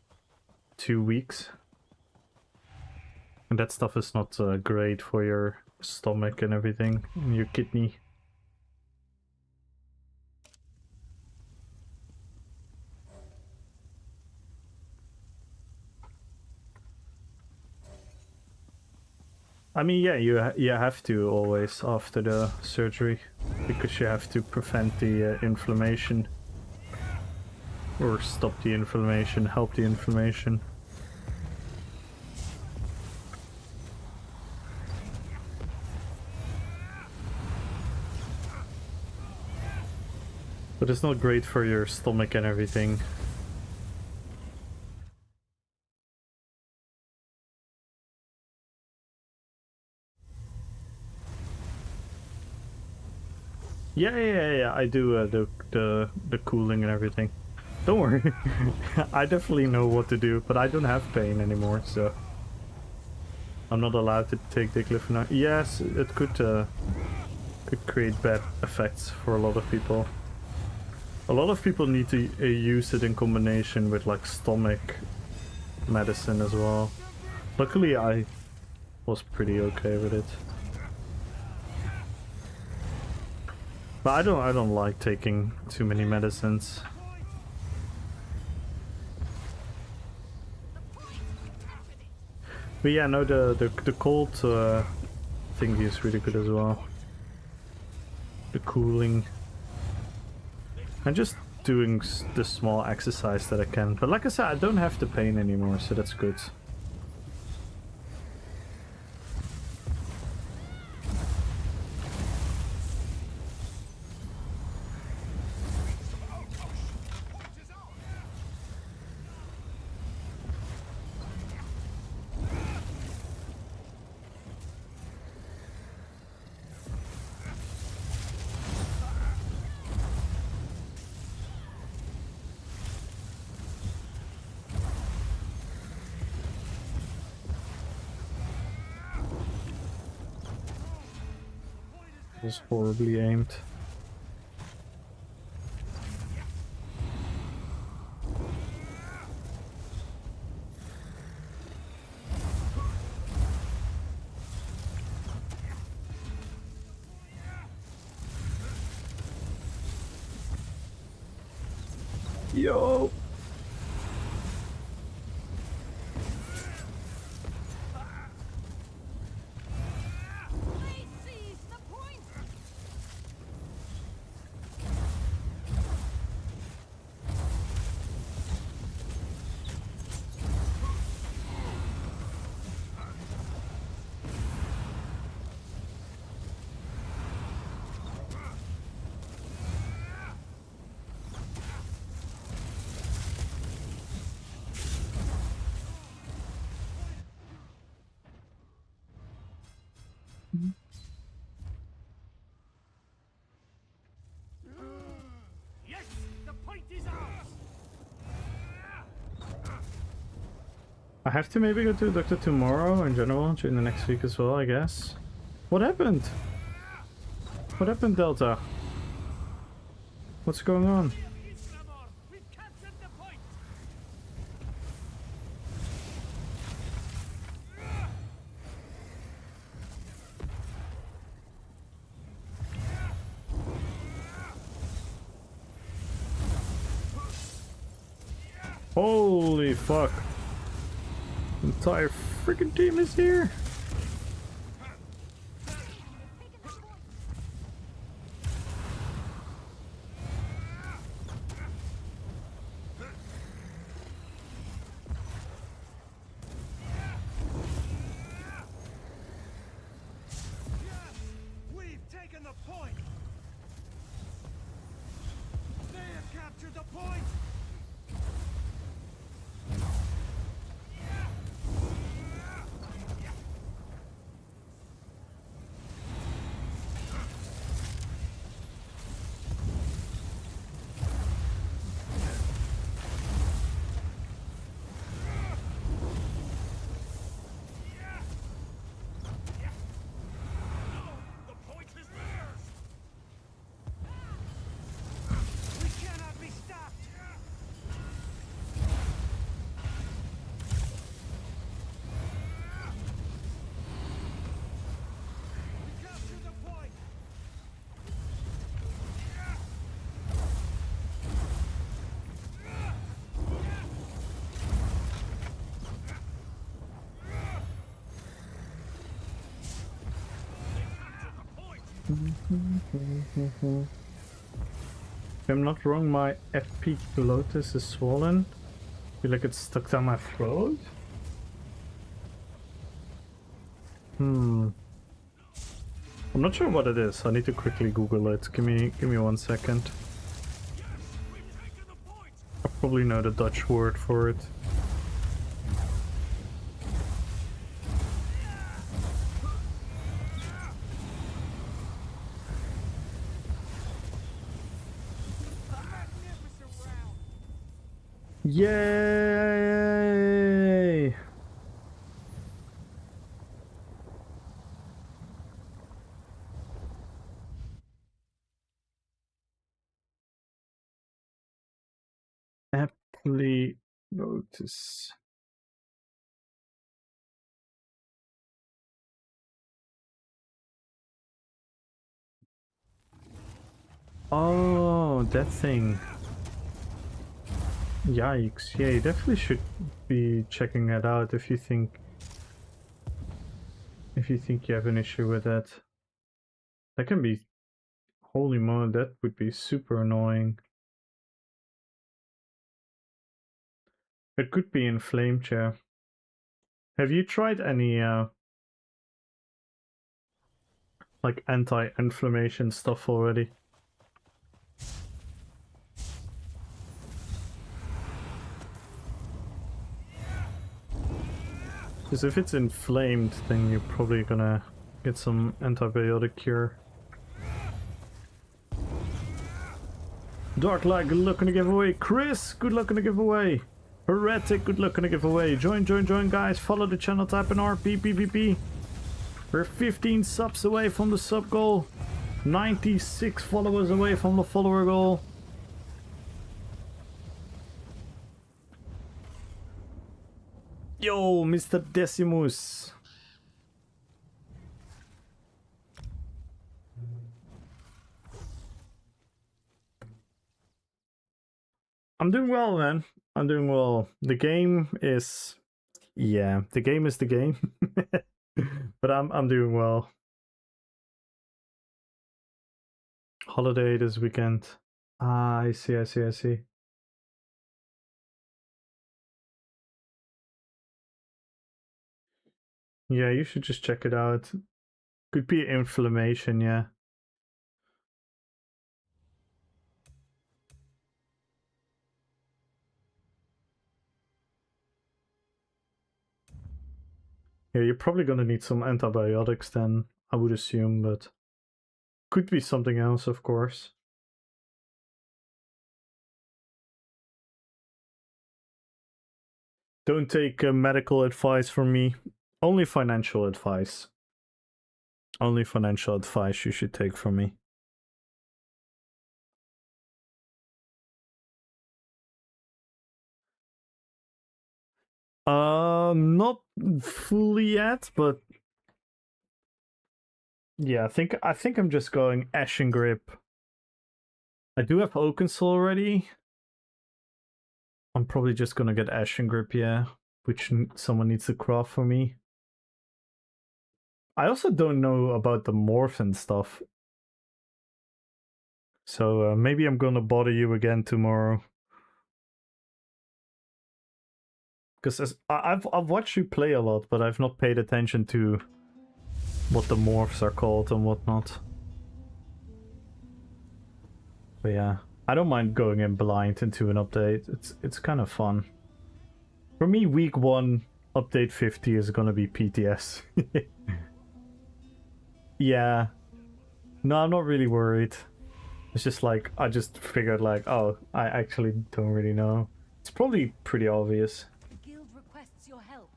2 weeks. And that stuff is not great for your stomach and everything, and your kidney. I mean, yeah, you have to always after the surgery, because you have to prevent the inflammation, or stop the inflammation, help the inflammation. But it's not great for your stomach and everything. Yeah, I do the cooling and everything. Don't worry, I definitely know what to do, but I don't have pain anymore, so I'm not allowed to take diclofenac. Yes, it could create bad effects for a lot of people. A lot of people need to use it in combination with like stomach medicine as well. Luckily, I was pretty okay with it. But I don't like taking too many medicines. But yeah, no, the cold thingy is really good as well. The cooling. I'm just doing the small exercise that I can. But like I said, I don't have the pain anymore, so that's good. was horribly aimed. Yo! Please seize the point. Yes, the point is ours. I have to maybe go to the doctor tomorrow in general, during the next week as well, I guess. What happened? What happened, Delta? What's going on? We've captured the point. Holy fuck. The entire freaking team is here. We've taken the point. They have captured the point. The point is theirs. We cannot be stopped. We captured the point. If I'm not wrong, my FP Lotus is swollen. I feel like it's stuck down my throat. I'm not sure what it is. I need to quickly Google it. Give me 1 second. I probably know the Dutch word for it. Yay! Aptly notice. Oh, that thing. Yikes. Yeah, you definitely should be checking that out if you think you have an issue with that. That can be, holy moly, that would be super annoying. It could be inflamed, yeah. Have you tried any like anti-inflammation stuff already? Because if it's inflamed, then you're probably gonna get some antibiotic cure. Dark Light, good luck on the giveaway. Chris, good luck on the giveaway. Heretic, good luck on the giveaway. Join guys. Follow the channel, type in RPPVP. We're 15 subs away from the sub goal. 96 followers away from the follower goal. Yo, Mr. Decimus. I'm doing well, man. I'm doing well. The game is... Yeah, the game is the game. But I'm doing well. Holiday this weekend. Ah, I see, I see, I see. Yeah, you should just check it out. Could be inflammation, yeah. Yeah, you're probably gonna need some antibiotics then, I would assume, but could be something else, of course. Don't take medical advice from me. Only financial advice. Only financial advice you should take from me. Not fully yet, but yeah, I think I'm just going Ashen Grip. I do have Oakensoul already. I'm probably just gonna get Ashen Grip, yeah, which someone needs to craft for me. I also don't know about the morph and stuff. So maybe I'm gonna bother you again tomorrow. Because I've watched you play a lot, but I've not paid attention to what the morphs are called and whatnot. But yeah, I don't mind going in blind into an update. It's kind of fun. For me, week 1, update 50 is gonna be PTS. Yeah. No, I'm not really worried. It's just like, I just figured like, oh, I actually don't really know. It's probably pretty obvious. The guild requests your help.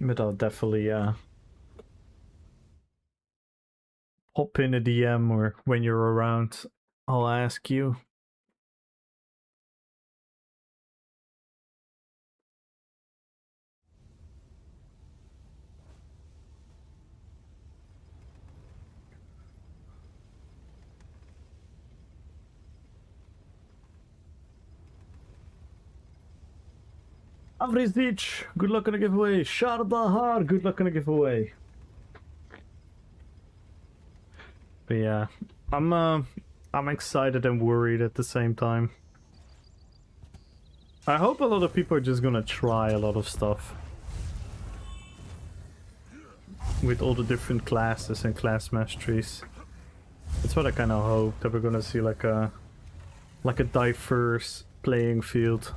But I'll definitely hop in a DM, or when you're around, I'll ask you. Avrizic, good luck on the giveaway. Shardahar, good luck on the giveaway. But yeah, I'm excited and worried at the same time. I hope a lot of people are just gonna try a lot of stuff with all the different classes and class masteries. That's what I kind of hope, that we're gonna see like a diverse playing field.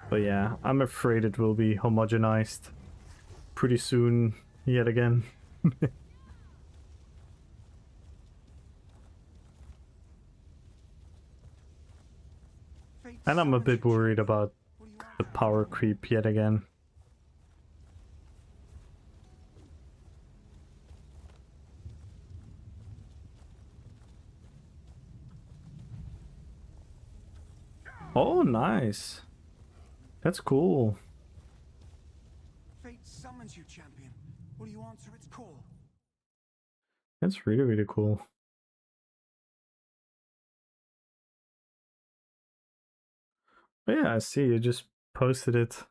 But yeah, I'm afraid it will be homogenized pretty soon yet again. And I'm a bit worried about the power creep yet again. Oh, nice. That's cool. Fate summons you, champion. Will you answer its call? That's really, really cool. But yeah, I see you just posted it.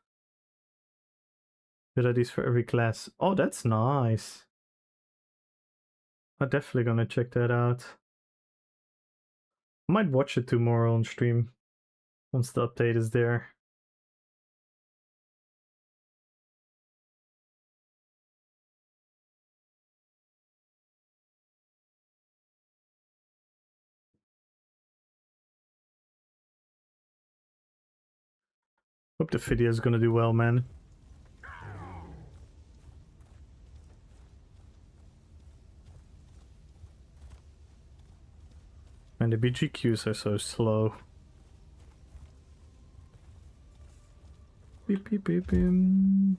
Abilities for every class. Oh, that's nice. I'm definitely gonna check that out. I might watch it tomorrow on stream once the update is there. Hope the video is gonna do well, man. And the BGQs are so slow. Beep, beep, beep, beep. And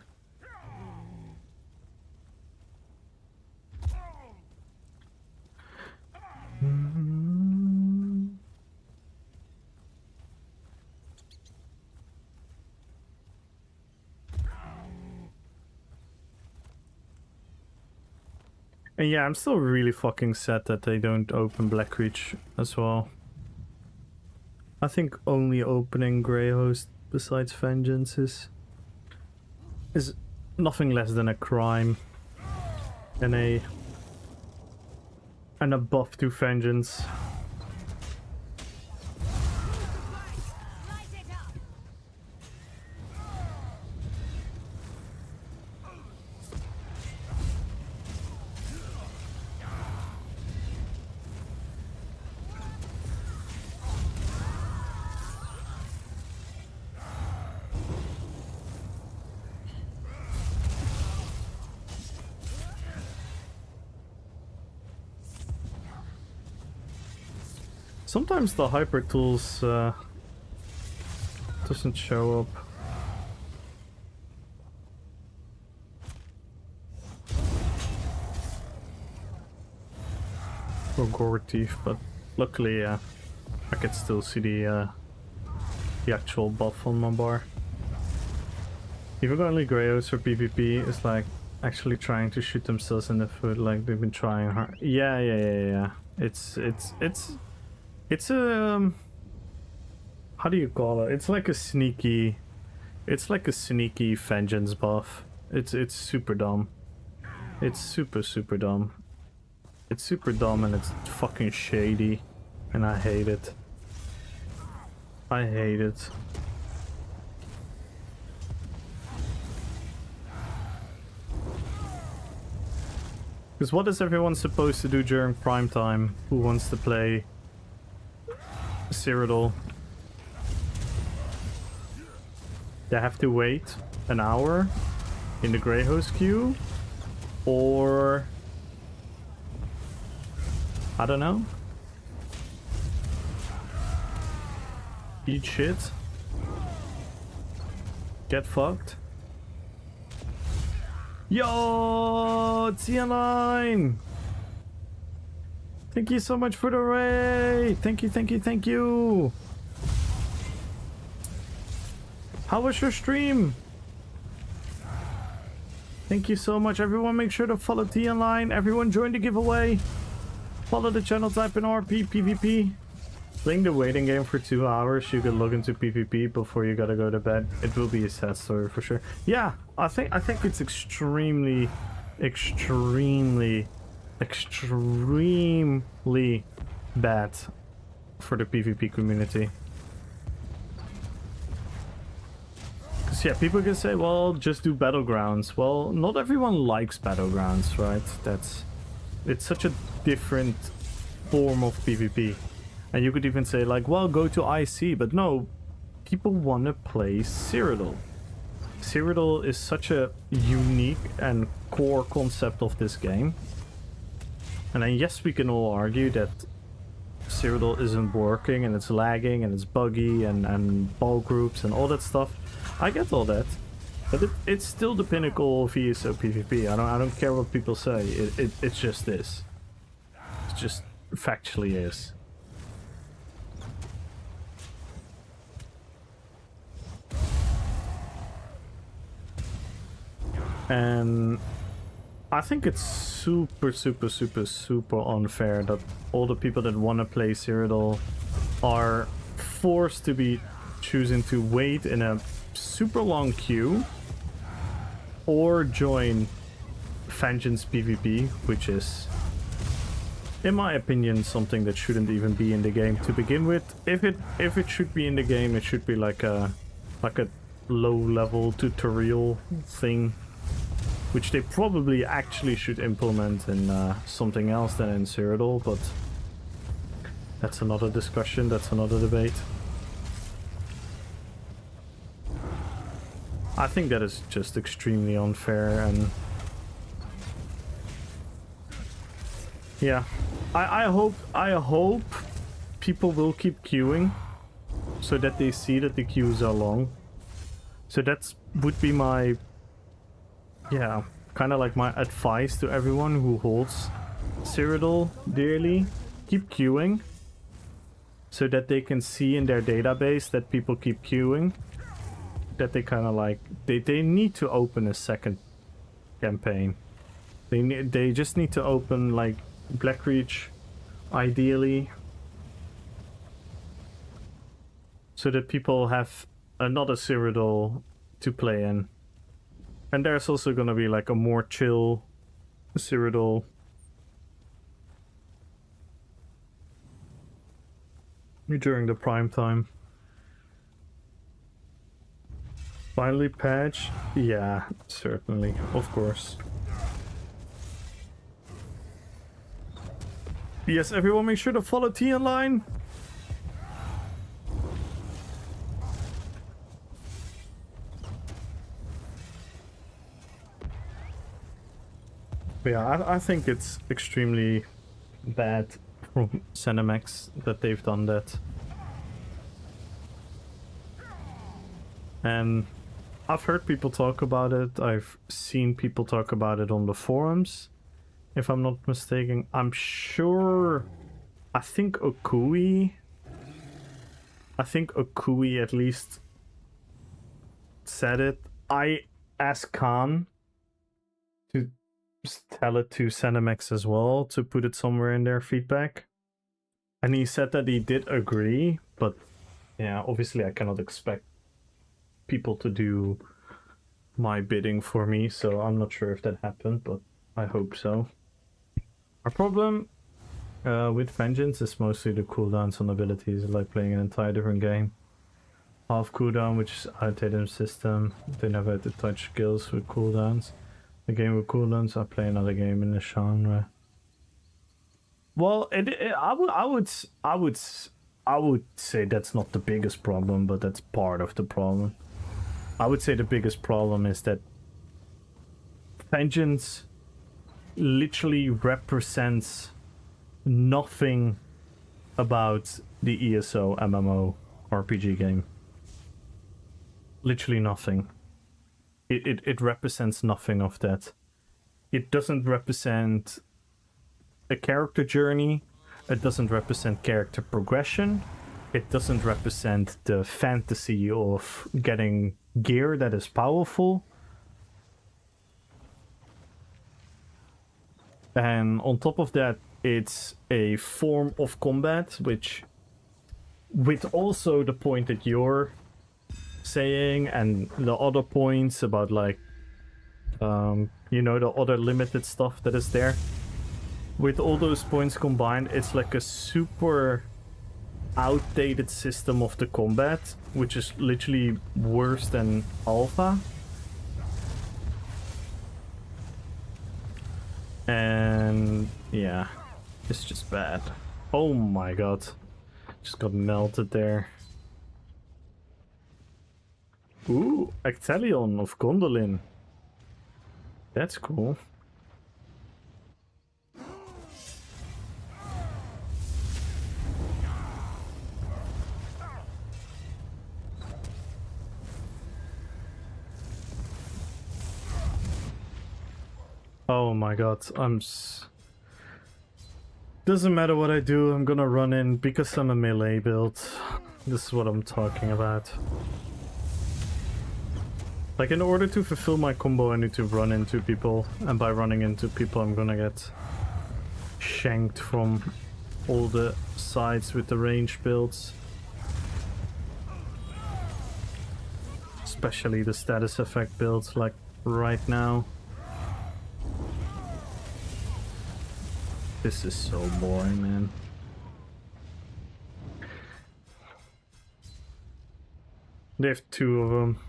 yeah, I'm still really fucking sad that they don't open Blackreach as well. I think only opening Greyhost besides Vengeance is nothing less than a crime and a buff to Vengeance. Sometimes the hyper tools doesn't show up. Or Gore Thief, but luckily I can still see the actual buff on my bar. Even only Greyhost for PvP is like actually trying to shoot themselves in the foot, like they've been trying hard. Yeah. It's a how do you call it? It's like a sneaky Vengeance buff. It's super dumb. It's super dumb. It's super dumb and it's fucking shady, and I hate it. I hate it. Because what is everyone supposed to do during prime time who wants to play Cyrodiil? They have to wait an hour in the Greyhost queue? Or I don't know. Eat shit. Get fucked. Yo, T-Line! Thank you so much for the raid! Thank you! How was your stream? Thank you so much, everyone. Make sure to follow T-Line. Everyone join the giveaway. Follow the channel, type in RPPVP. Playing the waiting game for 2 hours, you can log into PvP before you gotta go to bed. It will be a sad story for sure. Yeah, I think it's extremely bad for the PvP community. Cause yeah, people can say, well, just do battlegrounds. Well, not everyone likes battlegrounds, right? It's such a different form of PvP. And you could even say like, well, go to IC, but no, people want to play Cyrodiil. Cyrodiil is such a unique and core concept of this game. And then yes, we can all argue that Cyrodiil isn't working and it's lagging and it's buggy and ball groups and all that stuff. I get all that, but it's still the pinnacle of ESO PvP. I don't care what people say. It's just this. It just factually is. And I think it's super unfair that all the people that want to play Cyrodiil are forced to be choosing to wait in a super long queue or join Vengeance PvP, which is, in my opinion, something that shouldn't even be in the game to begin with. If it should be in the game, it should be like a low level tutorial thing, which they probably actually should implement in something else than in Cyrodiil, but that's another discussion, that's another debate. I think that is just extremely unfair, and yeah, I hope people will keep queuing so that they see that the queues are long, So that's would be my, yeah, kind of like my advice to everyone who holds Cyrodiil dearly. Keep queuing, so that they can see in their database that people keep queuing. That they kind of like, they need to open a second campaign. They just need to open like Blackreach, ideally, so that people have another Cyrodiil to play in. And there's also gonna be like a more chill Cyrodiil. During the prime time. Finally patch? Yeah, certainly, of course. Yes, everyone make sure to follow T online. Yeah, I think it's extremely bad from Cinemax that they've done that. And I've heard people talk about it. I've seen people talk about it on the forums, if I'm not mistaken. I'm sure, I think Okui at least said it. I asked Khan to tell it to Cinemax as well, to put it somewhere in their feedback. And he said that he did agree, but yeah, obviously I cannot expect people to do my bidding for me, so I'm not sure if that happened, but I hope so. Our problem with Vengeance is mostly the cooldowns on abilities, like playing an entire different game. Half cooldown, which is outdated system. They never had to touch skills with cooldowns. A game with cooldowns, I play another game in the genre. Well, I would say that's not the biggest problem, but that's part of the problem. I would say the biggest problem is that Vengeance literally represents nothing about the ESO MMO RPG game. Literally nothing. It represents nothing of that. It doesn't represent a character journey. It doesn't represent character progression. It doesn't represent the fantasy of getting gear that is powerful. And on top of that, it's a form of combat which, with also the point that you're saying and the other points about like you know, the other limited stuff that is there, with all those points combined, it's like a super outdated system of the combat, which is literally worse than Alpha. And yeah, it's just bad. Oh my god, just got melted there. Ooh, Actelion of Gondolin. That's cool. Oh my god, doesn't matter what I do, I'm gonna run in because I'm a melee build. This is what I'm talking about. Like, in order to fulfill my combo, I need to run into people, and by running into people, I'm gonna get shanked from all the sides with the range builds. Especially the status effect builds, like right now. This is so boring, man. They have two of them.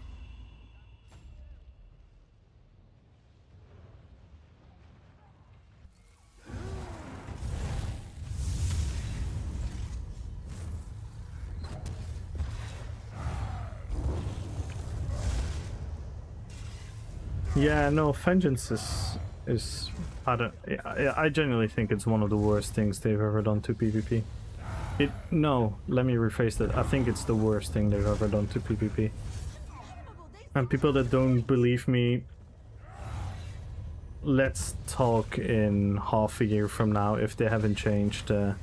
Yeah, no, Vengeance is I genuinely think it's one of the worst things they've ever done to PvP. No, let me rephrase that. I think it's the worst thing they've ever done to PvP. And people that don't believe me, let's talk in half a year from now if they haven't changed the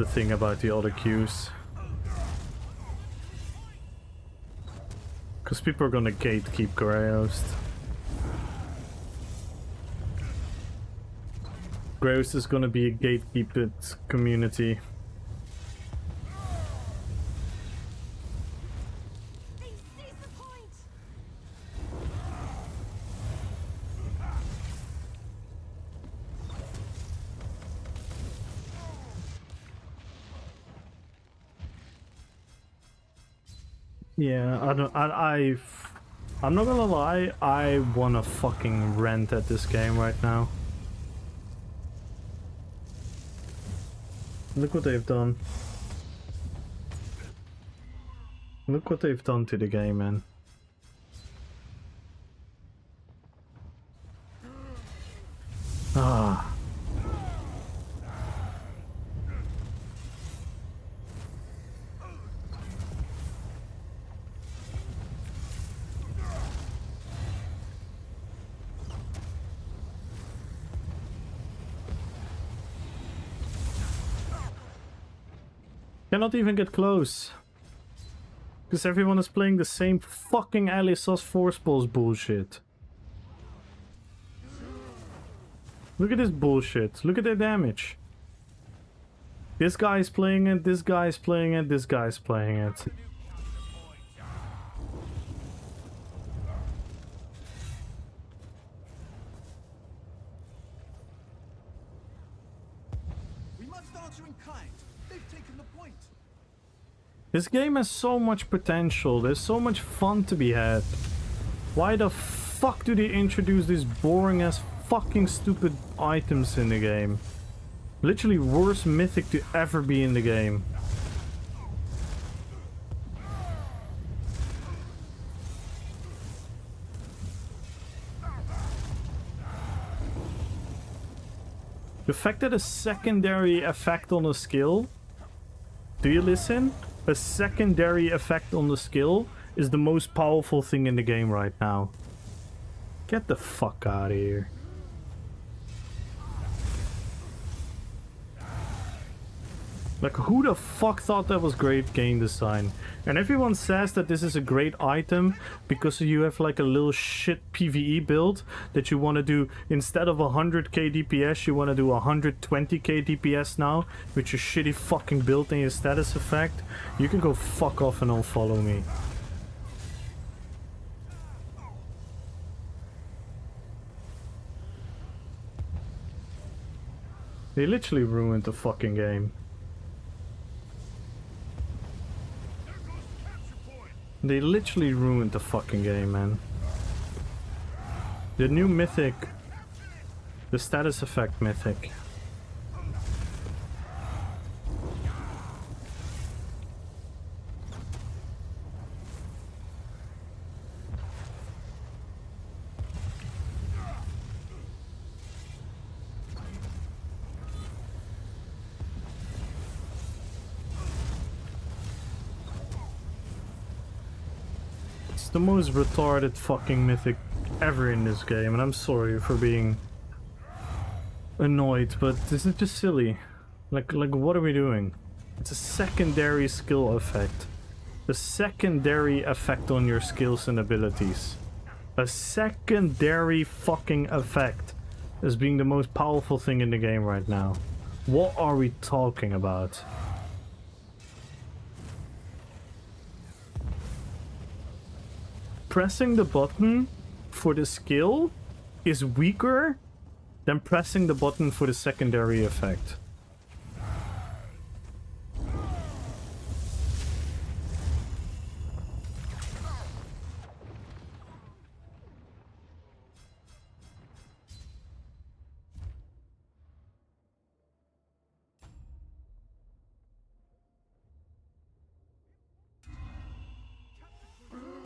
thing about the other queues. Because people are gonna gatekeep Greyhost. Greyhost is gonna be a gatekeeped community. Yeah, I'm not gonna lie, I wanna fucking rant at this game right now. Look what they've done. Look what they've done to the game, man. Ah. Cannot even get close. Because everyone is playing the same fucking Alisos force balls bullshit. Look at this bullshit. Look at their damage. This guy's playing it, this guy's playing it, this guy's playing it. We must answer in kind. They've taken the point. This game has so much potential, there's so much fun to be had. Why the fuck do they introduce these boring ass fucking stupid items in the game? Literally worst mythic to ever be in the game. The fact that a secondary effect on a skill, do you listen? A secondary effect on the skill is the most powerful thing in the game right now. Get the fuck out of here. Like, who the fuck thought that was great game design? And everyone says that this is a great item because you have like a little shit PvE build that you want to do. Instead of 100k DPS, you want to do 120k DPS now with your shitty fucking build and your status effect. You can go fuck off and unfollow me. They literally ruined the fucking game. They literally ruined the fucking game, man. The new mythic. The status effect mythic. The most retarded fucking mythic ever in this game, and I'm sorry for being annoyed, but this is just silly. Like what are we doing? It's a secondary skill effect. A secondary effect on your skills and abilities. A secondary fucking effect as being the most powerful thing in the game right now. What are we talking about? Pressing the button for the skill is weaker than pressing the button for the secondary effect.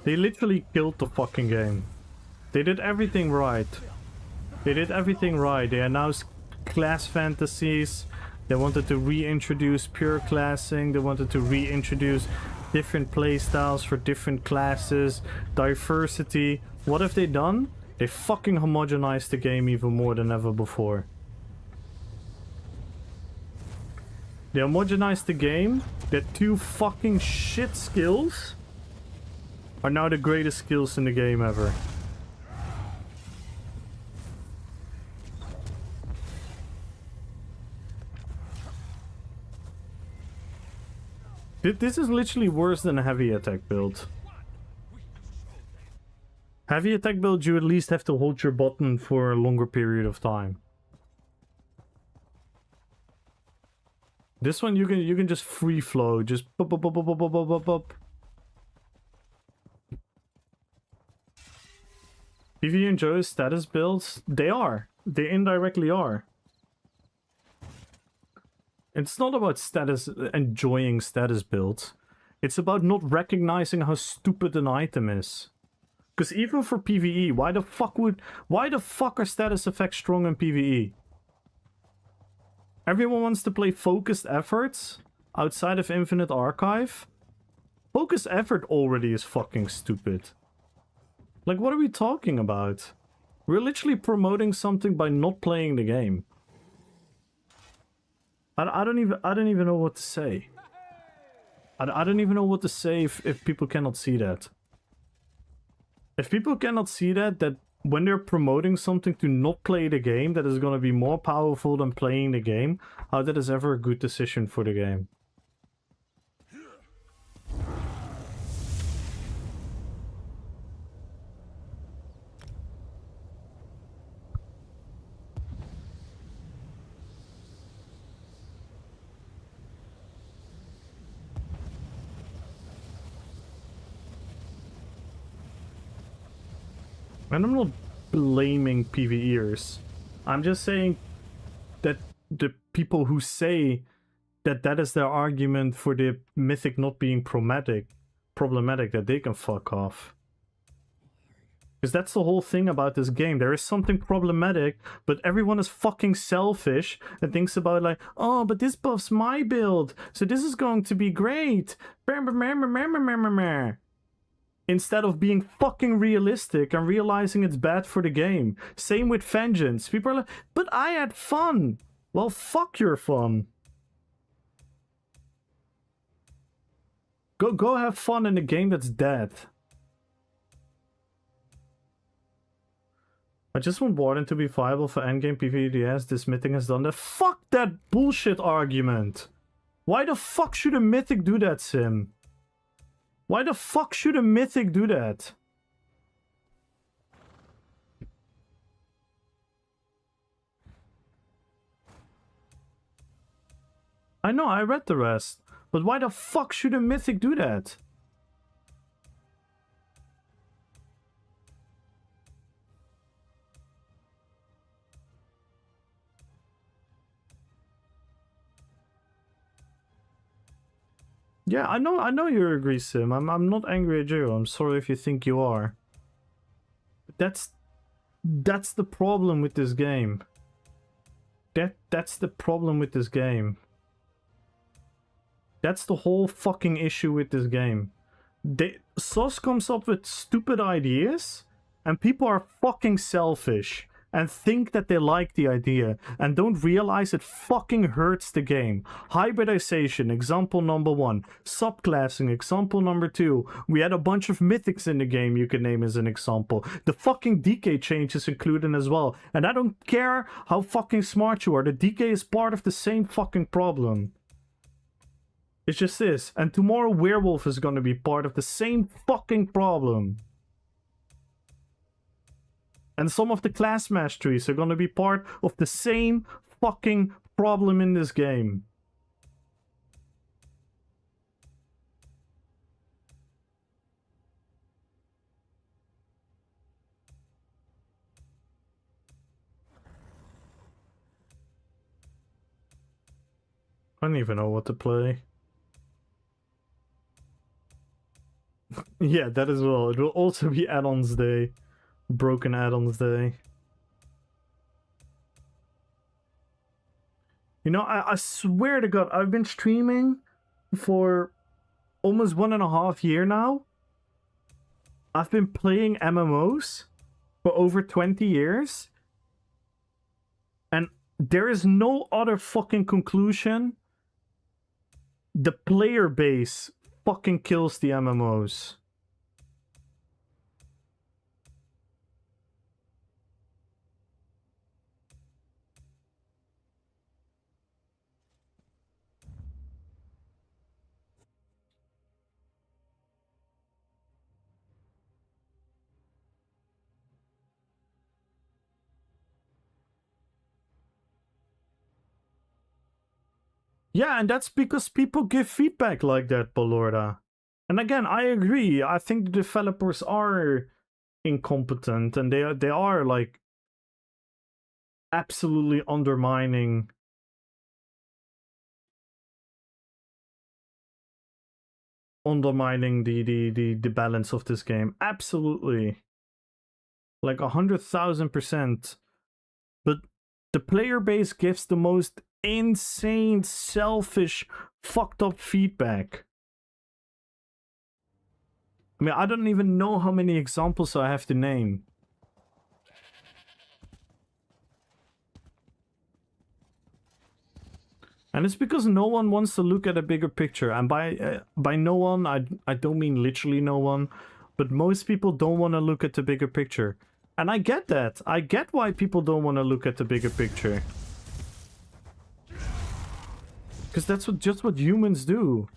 They literally killed the fucking game. They did everything right. They did everything right. They announced class fantasies. They wanted to reintroduce pure classing. They wanted to reintroduce different playstyles for different classes, diversity. What have they done? They fucking homogenized the game even more than ever before. They homogenized the game that 2 fucking shit skills are now the greatest skills in the game ever. This is literally worse than a heavy attack build. Heavy attack build, you at least have to hold your button for a longer period of time. This one you can just free flow, just pop pop pop pop pop pop pop pop. PvE enjoys status builds. They are. They indirectly are. It's not about status enjoying status builds. It's about not recognizing how stupid an item is. Because even for PvE, why the fuck are status effects strong in PvE? Everyone wants to play focused efforts outside of Infinite Archive. Focused effort already is fucking stupid. Like, what are we talking about? We're literally promoting something by not playing the game. I don't even know what to say. I don't even know what to say if people cannot see that. If people cannot see that when they're promoting something to not play the game that is going to be more powerful than playing the game, how that is ever a good decision for the game. And I'm not blaming PvEers. I'm just saying that the people who say that that is their argument for the mythic not being problematic, that they can fuck off. Because that's the whole thing about this game. There is something problematic, but everyone is fucking selfish and thinks about like, oh, but this buffs my build, so this is going to be great. Instead of being fucking realistic and realizing it's bad for the game. Same with Vengeance. People are like, but I had fun. Well, fuck your fun. Go have fun in a game that's dead. I just want Warden to be viable for endgame PvEDS. This mythic has done that. Fuck that bullshit argument. Why the fuck should a mythic do that, Sim? Why the fuck should a mythic do that? I know, I read the rest. But why the fuck should a mythic do that? Yeah, I know you agree, Sim. I'm not angry at you. I'm sorry if you think you are. But that's the problem with this game. That's the problem with this game. That's the whole fucking issue with this game. SOS comes up with stupid ideas, and people are fucking selfish and think that they like the idea and don't realize it fucking hurts the game. Hybridization, example number 1. Subclassing, example number 2. We had a bunch of mythics in the game you can name as an example. The fucking DK change is included as well. And I don't care how fucking smart you are. The DK is part of the same fucking problem. It's just this. And tomorrow Werewolf is gonna be part of the same fucking problem. And some of the class masteries are gonna be part of the same fucking problem in this game. I don't even know what to play. Yeah, that as well. It will also be add-ons day. Broken add-ons day. You know, I swear to God, I've been streaming for almost 1.5 years now. I've been playing MMOs for over 20 years. And there is no other fucking conclusion. The player base fucking kills the MMOs. Yeah, and that's because people give feedback like that, Balorda. And again, I agree. I think the developers are incompetent and they are like absolutely undermining the balance of this game. Absolutely. Like 100,000%. But the player base gives the most insane, selfish, fucked up feedback. I mean, I don't even know how many examples I have to name. And it's because no one wants to look at a bigger picture. And by no one, I don't mean literally no one. But most people don't want to look at the bigger picture. And I get that. I get why people don't want to look at the bigger picture. Because that's just what humans do.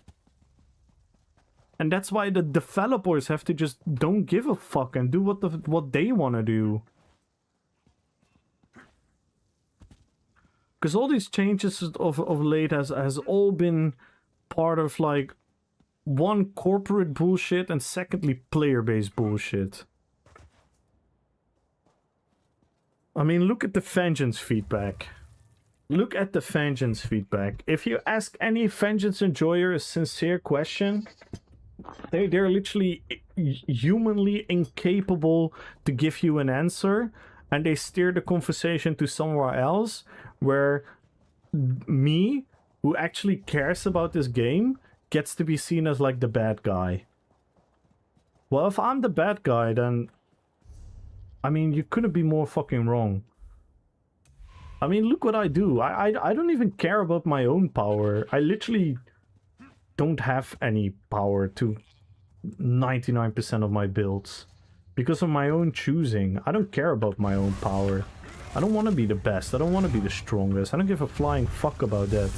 And that's why the developers have to just don't give a fuck and do what they want to do. Because all these changes of late has all been part of like one, corporate bullshit, and secondly player-based bullshit. I mean, look at the Vengeance feedback. Look at the Vengeance feedback. If you ask any Vengeance enjoyer a sincere question, they're literally humanly incapable to give you an answer, and they steer the conversation to somewhere else, where me, who actually cares about this game, gets to be seen as like the bad guy. Well, if I'm the bad guy, then I mean, you couldn't be more fucking wrong. I mean, look what I do. I don't even care about my own power. I literally don't have any power to 99% of my builds. Because of my own choosing. I don't care about my own power. I don't want to be the best. I don't want to be the strongest. I don't give a flying fuck about that.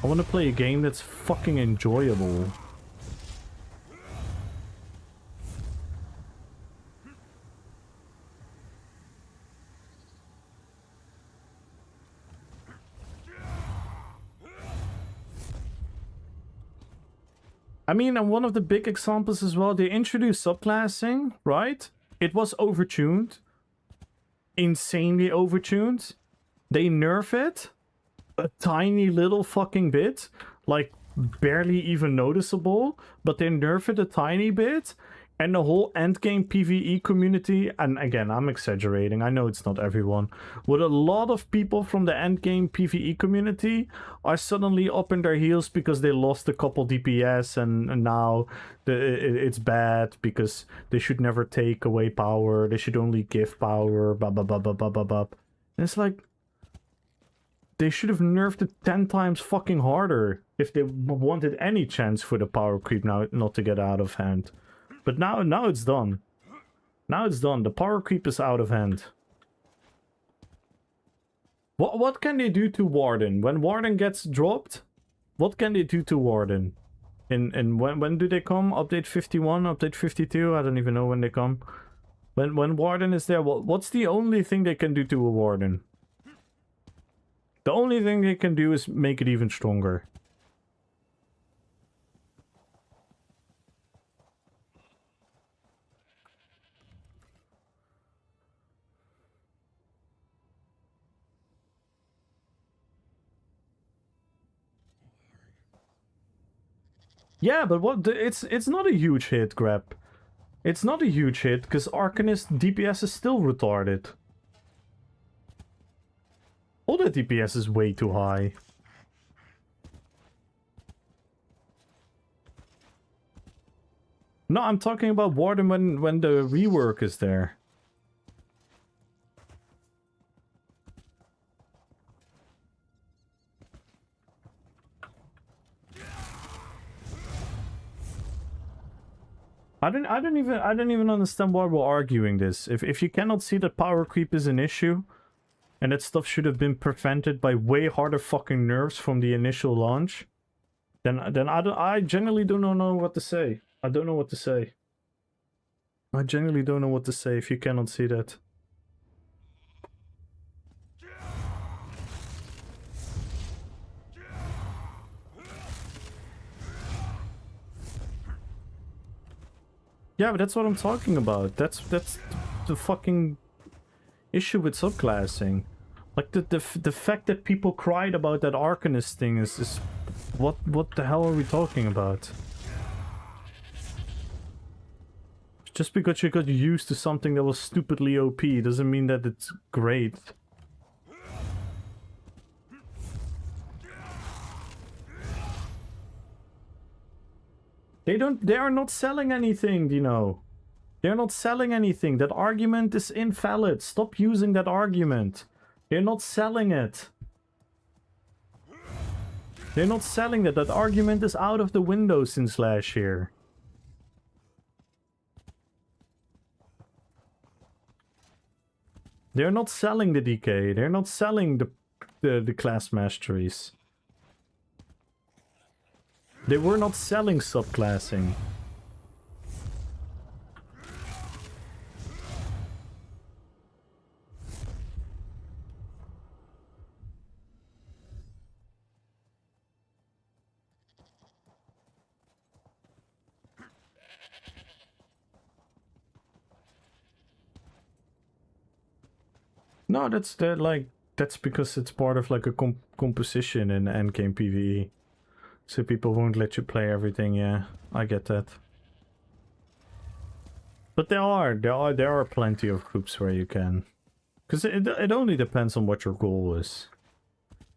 I want to play a game that's fucking enjoyable. I mean, and one of the big examples as well, they introduced subclassing, right? It was overtuned. Insanely overtuned. They nerf it a tiny little fucking bit. Like, barely even noticeable. But they nerf it a tiny bit. And the whole endgame PvE community, and again, I'm exaggerating, I know it's not everyone, but a lot of people from the endgame PvE community are suddenly up in their heels because they lost a couple DPS and now it's bad because they should never take away power, they should only give power, blah blah blah blah blah blah blah. And it's like, they should have nerfed it 10 times fucking harder if they wanted any chance for the power creep now not to get out of hand. But now it's done. Now it's done. The power creep is out of hand. What can they do to Warden? When Warden gets dropped, what can they do to Warden? When do they come? Update 51, update 52? I don't even know when they come. When Warden is there, what's the only thing they can do to a Warden? The only thing they can do is make it even stronger. Yeah, but what? It's not a huge hit, Grab. It's not a huge hit because Arcanist DPS is still retarded. All the DPS is way too high. No, I'm talking about Warden when the rework is there. I don't even understand why we're arguing this. If you cannot see that power creep is an issue, and that stuff should have been prevented by way harder fucking nerfs from the initial launch, then I generally do not know what to say. I don't know what to say. I genuinely don't know what to say if you cannot see that. Yeah, but that's what I'm talking about. That's the fucking issue with subclassing. Like the fact that people cried about that Arcanist thing is what the hell are we talking about? Just because you got used to something that was stupidly OP doesn't mean that it's great. They are not selling anything, you know. They're not selling anything. That argument is invalid. Stop using that argument. They're not selling it. They're not selling it. That argument is out of the window since last year. They're not selling the DK. They're not selling the class masteries. They were not selling subclassing. No, that's because it's part of like a composition in endgame PvE. So people won't let you play everything, yeah. I get that. But there are plenty of groups where you can. Because it only depends on what your goal is.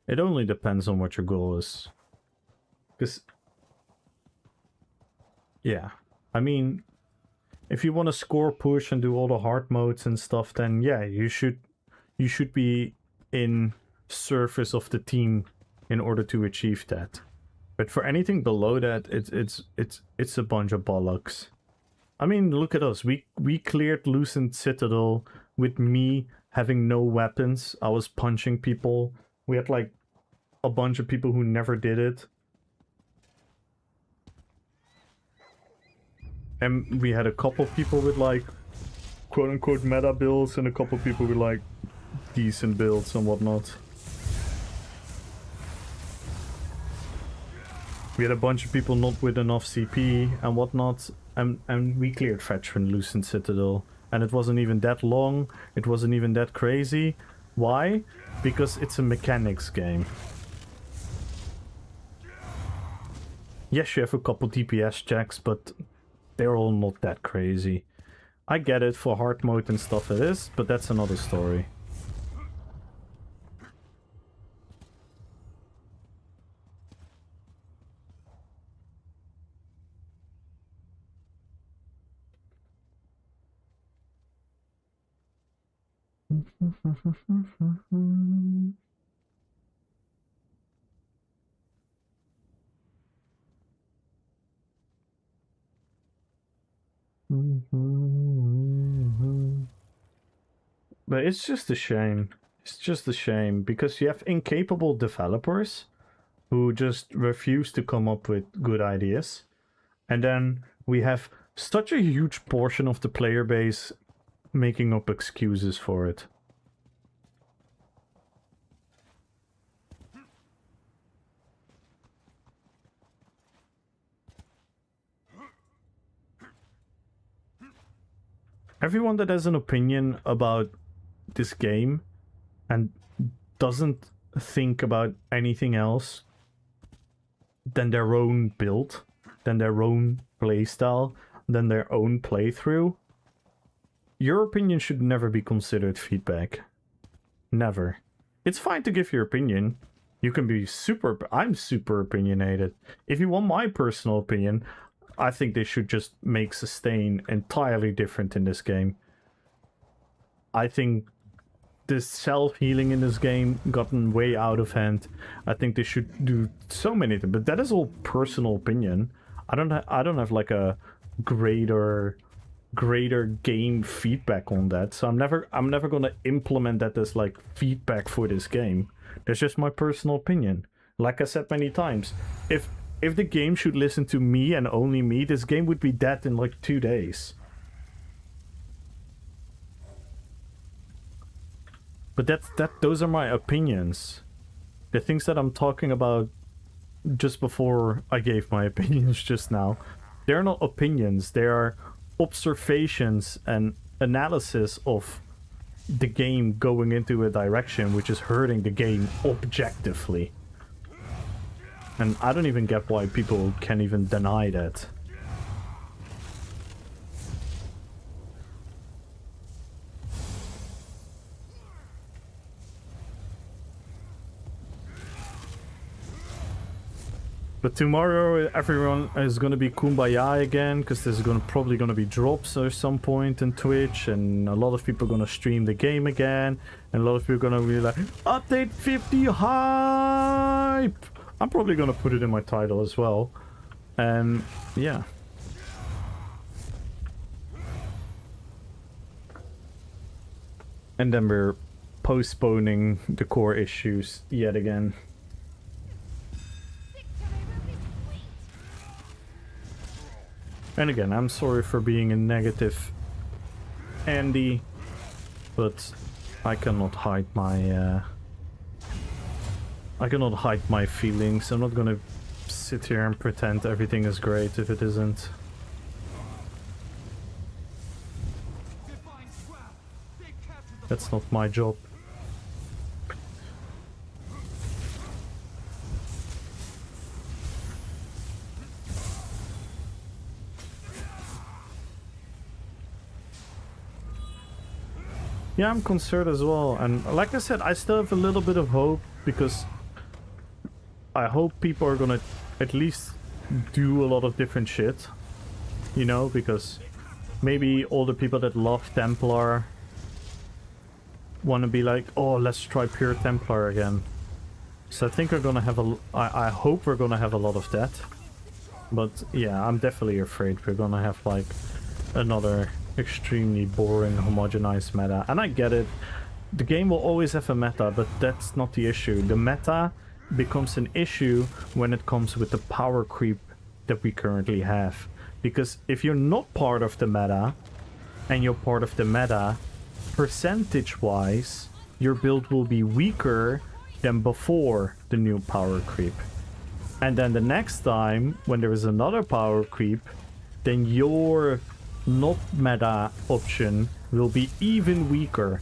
It only depends on what your goal is. Because... yeah. I mean... if you want to score push and do all the hard modes and stuff, then yeah, you should be in service of the team in order to achieve that. But for anything below that, it's a bunch of bollocks. I mean, look at us. We cleared Lucent Citadel with me having no weapons. I was punching people. We had like a bunch of people who never did it. And we had a couple people with like quote-unquote meta builds and a couple people with like decent builds and whatnot. We had a bunch of people not with enough CP and whatnot, and we cleared Fetch from Lucent Citadel. And it wasn't even that long, it wasn't even that crazy. Why? Because it's a mechanics game. Yes, you have a couple DPS checks, but they're all not that crazy. I get it, for hard mode and stuff it is, but that's another story. But it's just a shame. It's just a shame because you have incapable developers who just refuse to come up with good ideas. And then we have such a huge portion of the player base making up excuses for it. Everyone that has an opinion about this game and doesn't think about anything else than their own build, than their own playstyle, than their own playthrough, your opinion should never be considered feedback. Never. It's fine to give your opinion. You can be I'm super opinionated. If you want my personal opinion, I think they should just make sustain entirely different in this game. I think this self-healing in this game gotten way out of hand. I think they should do so many things, but that is all personal opinion. I don't have like a greater game feedback on that, so I'm never gonna implement that as like feedback for this game. That's just my personal opinion. Like I said many times, if the game should listen to me and only me, this game would be dead in like 2 days. But those are my opinions. The things that I'm talking about just before I gave my opinions just now, they're not opinions, they are observations and analysis of the game going into a direction which is hurting the game objectively. And I don't even get why people can even deny that. But tomorrow everyone is gonna be kumbaya again, because there's probably gonna be drops at some point in Twitch, and a lot of people are gonna stream the game again, and a lot of people are gonna be like, update 50 hype! I'm probably gonna put it in my title as well. And yeah. And then we're postponing the core issues yet again. And again, I'm sorry for being a negative Andy, but I cannot hide my feelings. I'm not gonna sit here and pretend everything is great if it isn't. That's not my job. Yeah, I'm concerned as well, and like I said, I still have a little bit of hope, because I hope people are gonna at least do a lot of different shit, you know, because maybe all the people that love Templar want to be like, oh, let's try pure Templar again. So I think we're gonna have I hope we're gonna have a lot of that, but yeah, I'm definitely afraid we're gonna have like another extremely boring homogenized meta. And I get it, the game will always have a meta, but that's not the issue. The meta becomes an issue when it comes with the power creep that we currently have, because if you're not part of the meta and you're part of the meta, percentage wise your build will be weaker than before the new power creep, and then the next time when there is another power creep, then your not meta option will be even weaker,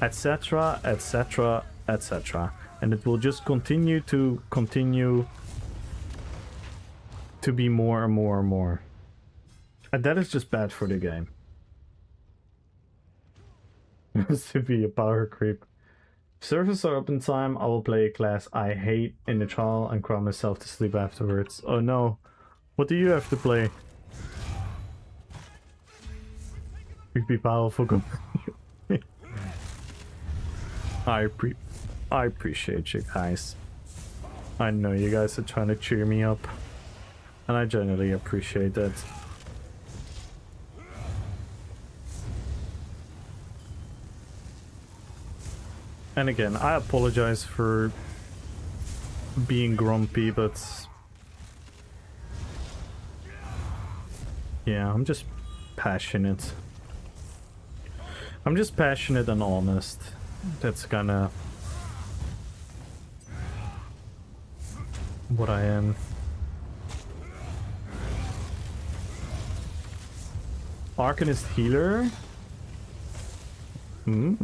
etc, etc, etc, and it will just continue to be more and more and more, and that is just bad for the game. To be a power creep. Servers are up in time. I will play a class I hate in the trial and cry myself to sleep afterwards. Oh no, what do you have to play? Be powerful. I appreciate you guys. I know you guys are trying to cheer me up, and I genuinely appreciate that. And again, I apologize for being grumpy, but yeah, I'm just passionate. I'm just passionate and honest. That's kinda what I am. Arcanist healer? Hmm?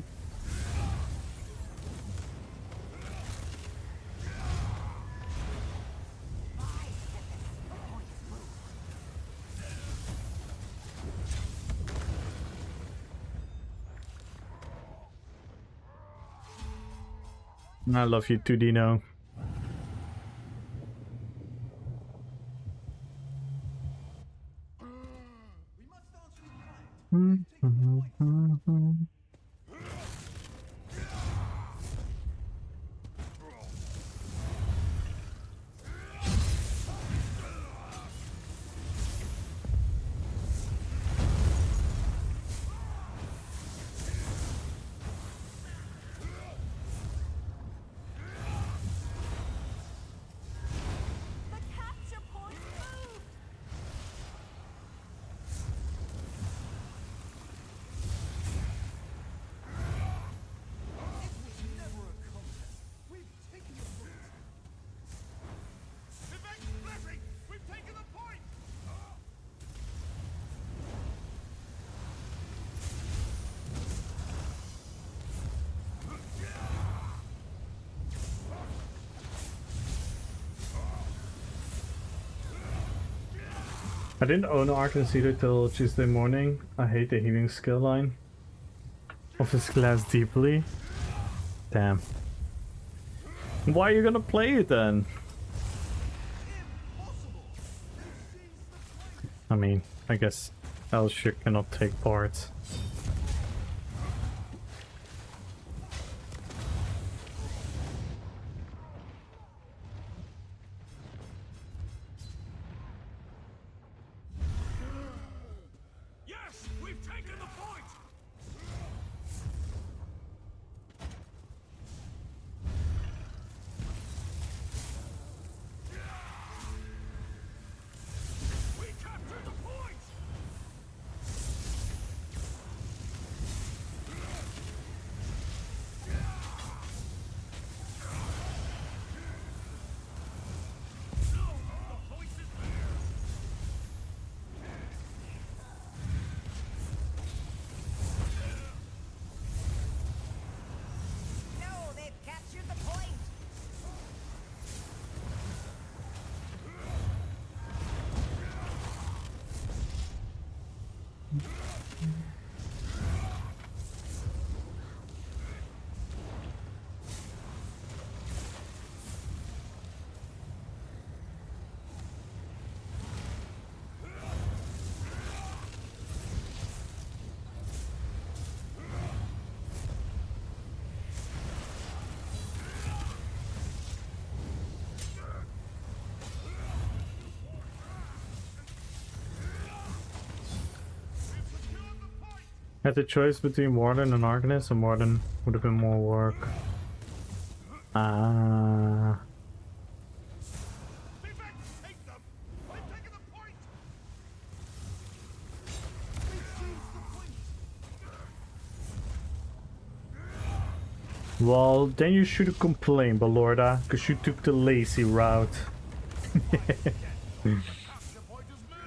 I love you too, Dino. The capture point moved! It was never a contest. We've taken the point. Event flipping! We've taken the point! I didn't own Arcanus either till Tuesday morning. I hate the healing skill line of his class deeply. Damn. Why are you gonna play it then? I mean, I guess else you cannot take part. Yes, we've taken the point. We captured the point. The point is theirs. No, they've captured the point! Had the choice between Warden and Arcanus, and Warden would have been more work. Ah. Event, take them! They've taken the point! Well, then you should have complained, Balorda, because you took the lazy route. Capture point is moved!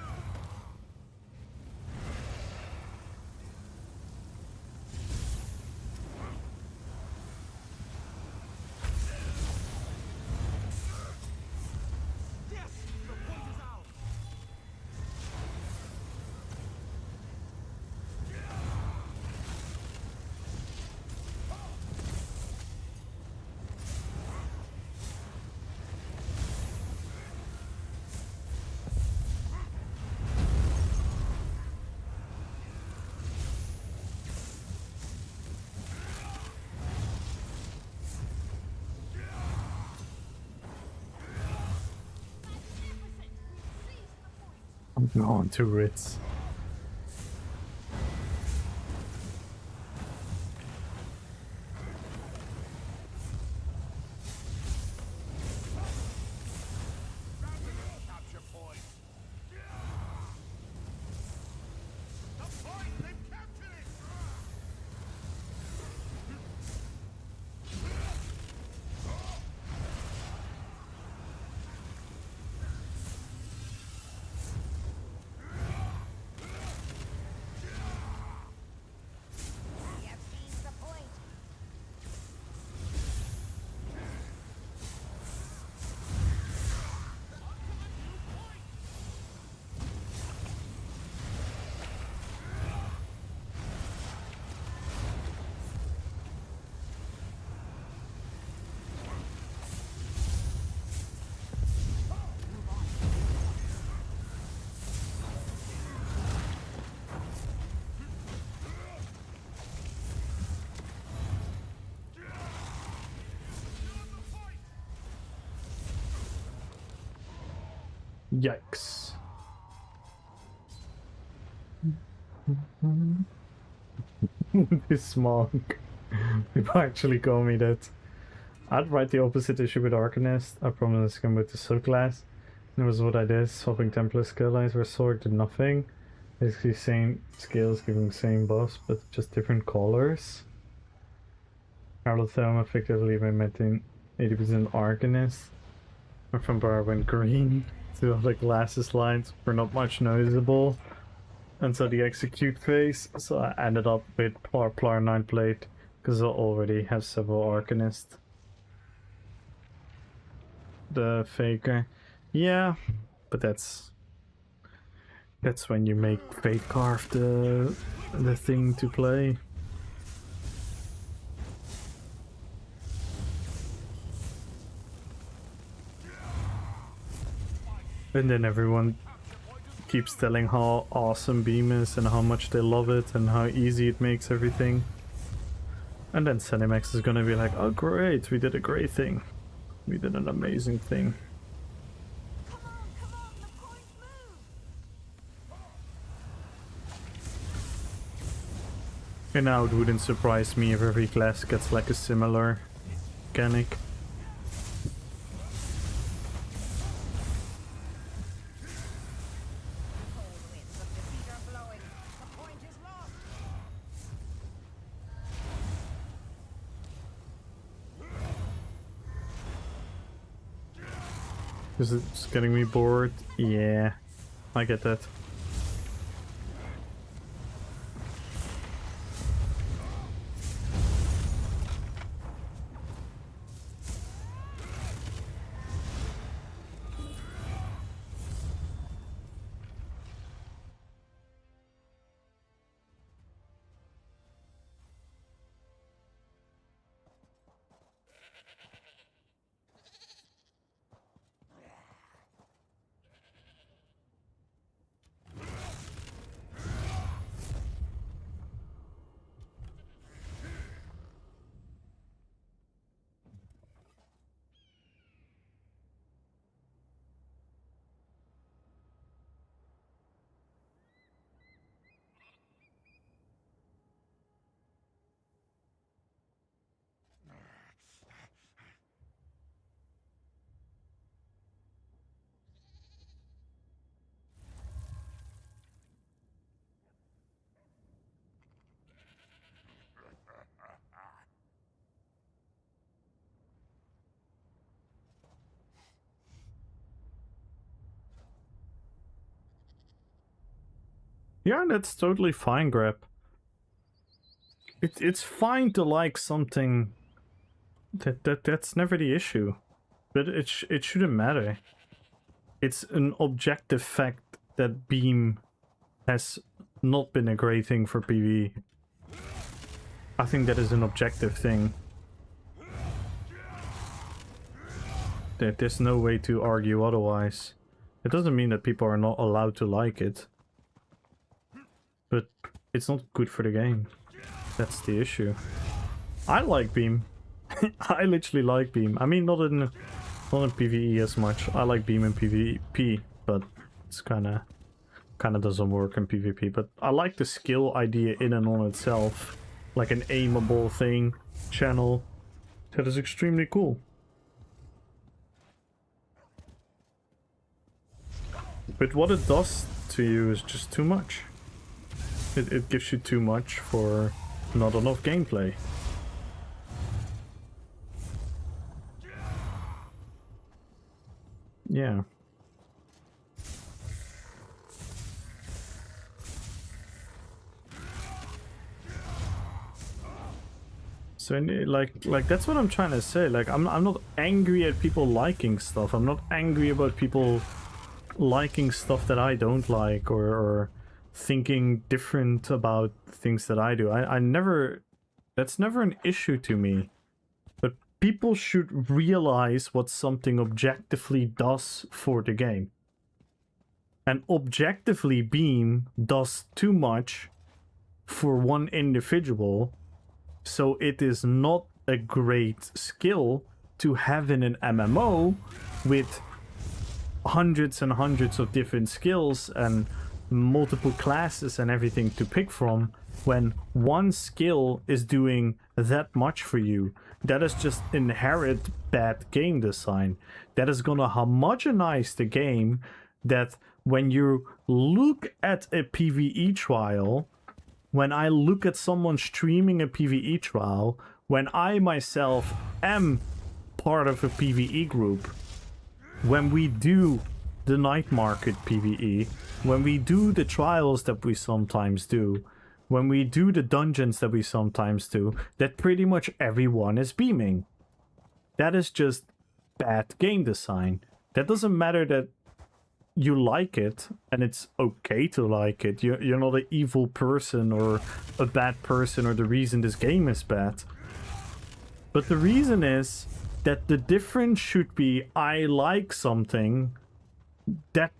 Yes, the point is ours! I'm going to Ritz. Capture point! The point! They've captured it! Yikes. This monk. People actually call me that. I'd write the opposite issue with Arcanist. I promise I can with the subclass. That was what I did. Swapping Templar skill lines where Sword did nothing. Basically same skills giving the same buffs but just different colors. Carlothelm effectively by making 80% Arcanist. My Vampire went green. The other glasses lines were not much noticeable until the execute phase, so I ended up with Plar 9 plate because I already have several Arcanists. The Faker, yeah, but that's when you make Fate Carve the thing to play. And then everyone keeps telling how awesome Beam is and how much they love it and how easy it makes everything. And then Cinemax is gonna be like, oh great, we did a great thing. We did an amazing thing. Come on, the points move. And now it wouldn't surprise me if every class gets like a similar mechanic. Is it just getting me bored? Yeah, I get that. Yeah, that's totally fine, Grab. It's fine to like something. That's never the issue, but it shouldn't matter. It's an objective fact that Beam has not been a great thing for PvE. I think that is an objective thing. There's no way to argue otherwise. It doesn't mean that people are not allowed to like it. But it's not good for the game. That's the issue. I like Beam. I literally like Beam. I mean, not in PvE as much. I like Beam in PvP, but it's kinda doesn't work in PvP. But I like the skill idea in and on itself. Like an aimable thing, channel. That is extremely cool. But what it does to you is just too much. It gives you too much for not enough gameplay. Yeah. So like that's what I'm trying to say. Like I'm not angry at people liking stuff. I'm not angry about people liking stuff that I don't like or thinking different about things that I do. I never, that's never an issue to me. But people should realize what something objectively does for the game. And objectively, Beam does too much for one individual, so it is not a great skill to have in an MMO with hundreds and hundreds of different skills and multiple classes and everything to pick from when one skill is doing that much for you. That is just inherent bad game design. That is gonna homogenize the game, that when you look at a PvE trial, when I look at someone streaming a PvE trial, when I myself am part of a PvE group, when we do the night market PvE, when we do the trials that we sometimes do, when we do the dungeons that we sometimes do, that pretty much everyone is beaming. That is just bad game design. That doesn't matter that you like it, and it's okay to like it. You're not an evil person or a bad person or the reason this game is bad. But the reason is that the difference should be I like something that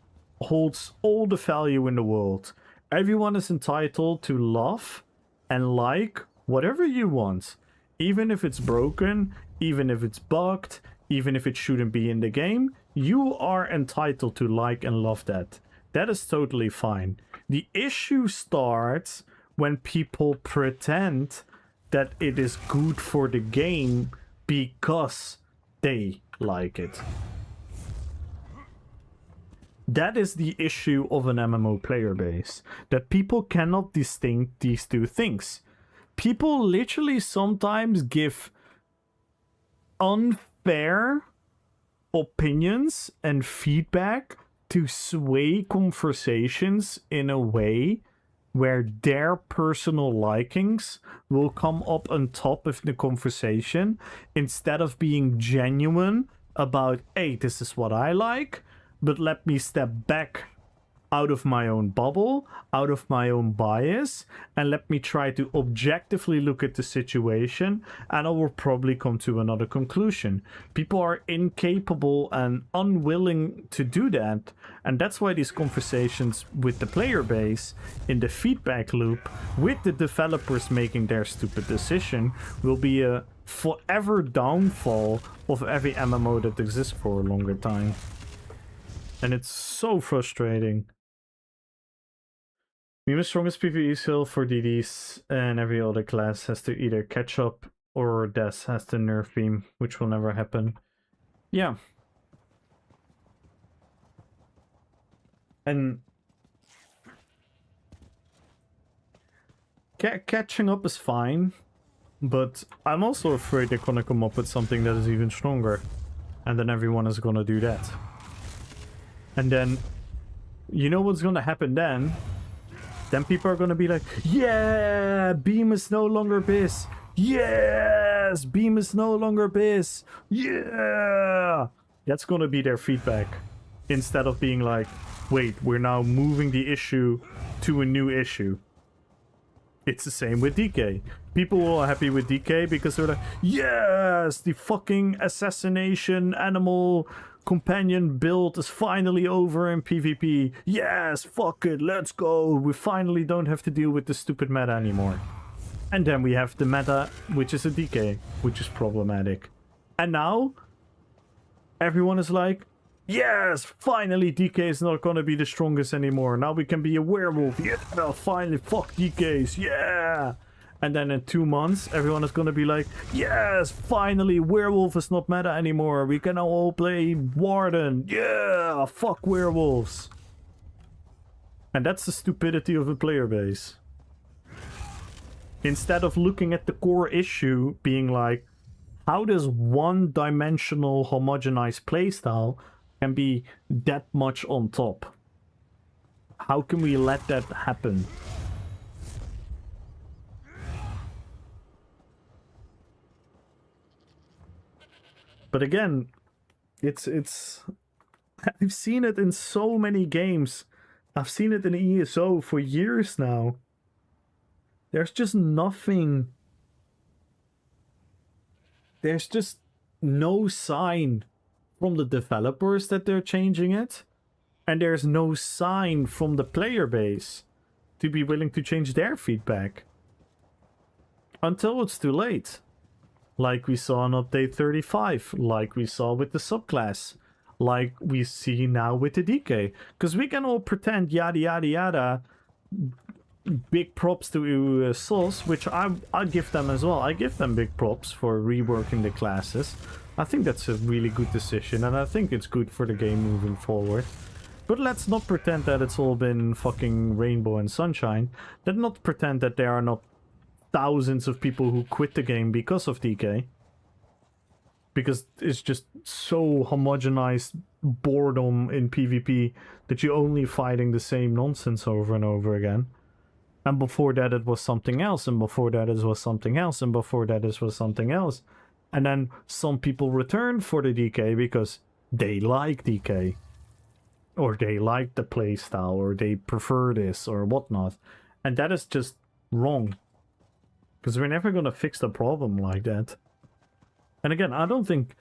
holds all the value in the world. Everyone is entitled to love and like whatever you want. Even if it's broken, even if it's bugged, even if it shouldn't be in the game, you are entitled to like and love that. That is totally fine. The issue starts when people pretend that it is good for the game because they like it. That is the issue of an MMO player base. That people cannot distinguish these two things. People literally sometimes give unfair opinions and feedback to sway conversations in a way where their personal likings will come up on top of the conversation instead of being genuine about, hey, this is what I like, but let me step back out of my own bubble, out of my own bias, and let me try to objectively look at the situation, and I will probably come to another conclusion. People are incapable and unwilling to do that, and that's why these conversations with the player base in the feedback loop, with the developers making their stupid decision, will be a forever downfall of every MMO that exists for a longer time. And it's so frustrating. Mima's strongest PvE skill for DDs and every other class has to either catch up or Des has to nerf beam, which will never happen. Yeah. And catching up is fine, but I'm also afraid they're gonna come up with something that is even stronger. And then everyone is gonna do that. And then, you know what's gonna happen then? Then people are gonna be like, yeah, beam is no longer BIS. Yes, beam is no longer BIS. Yeah. That's gonna be their feedback. Instead of being like, wait, we're now moving the issue to a new issue. It's the same with DK. People are happy with DK because they're like, yes, the fucking assassination animal companion build is finally over in PvP. Yes, fuck it, let's go. We finally don't have to deal with the stupid meta anymore. And then we have the meta, which is a DK, which is problematic. And now, everyone is like, yes, finally DK is not gonna be the strongest anymore. Now we can be a werewolf. Yeah, finally, fuck DKs, yeah. And then in 2 months, everyone is gonna be like, yes, finally, werewolf is not meta anymore. We can now all play Warden. Yeah, fuck werewolves. And that's the stupidity of a player base. Instead of looking at the core issue, being like, how does one-dimensional homogenized playstyle can be that much on top? How can we let that happen? But again, it's I've seen it in so many games. I've seen it in ESO for years now. There's just nothing. There's just no sign from the developers that they're changing it. And there's no sign from the player base to be willing to change their feedback. Until it's too late. Like we saw on update 35, like we saw with the subclass. like we see now with the DK. Because we can all pretend yada yada yada. Big props to Sauce, which I give them as well. I give them big props for reworking the classes. I think that's a really good decision, and I think it's good for the game moving forward. But let's not pretend that it's all been fucking rainbow and sunshine. Let's not pretend that there are not thousands of people who quit the game because of DK. Because it's just so homogenized boredom in PvP that you're only fighting the same nonsense over and over again. And before that it was something else, and before that it was something else, and before that it was something else. And then some people return for the DK because they like DK. Or they like the playstyle, or they prefer this, or whatnot. And that is just wrong. Because we're never gonna fix the problem like that. And again, I don't think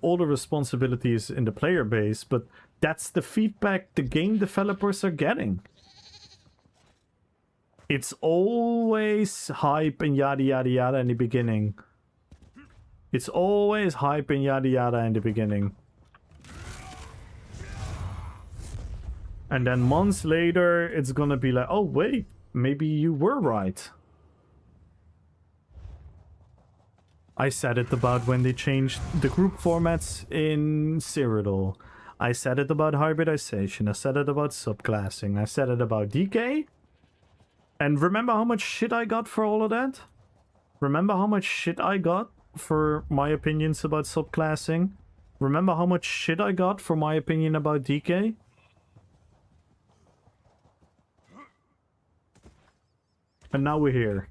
all the responsibility is in the player base, but that's the feedback the game developers are getting. It's always hype and yada yada yada in the beginning. It's always hype and yada yada in the beginning. And then months later, it's gonna be like, oh wait, maybe you were right. I said it about when they changed the group formats in Cyrodiil. I said it about hybridization. I said it about subclassing. I said it about DK. And remember how much shit I got for all of that? Remember how much shit I got for my opinions about subclassing? Remember how much shit I got for my opinion about DK? And now we're here.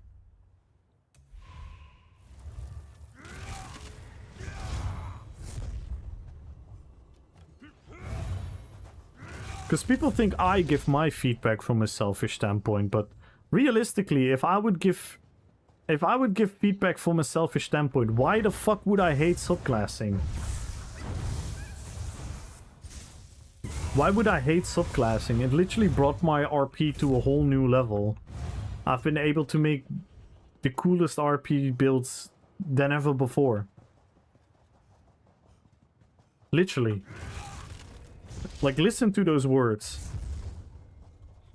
Because people think I give my feedback from a selfish standpoint, but realistically, if I would give feedback from a selfish standpoint, why the fuck would I hate subclassing? Why would I hate subclassing? It literally brought my RP to a whole new level. I've been able to make the coolest RP builds than ever before. Literally. Like, listen to those words.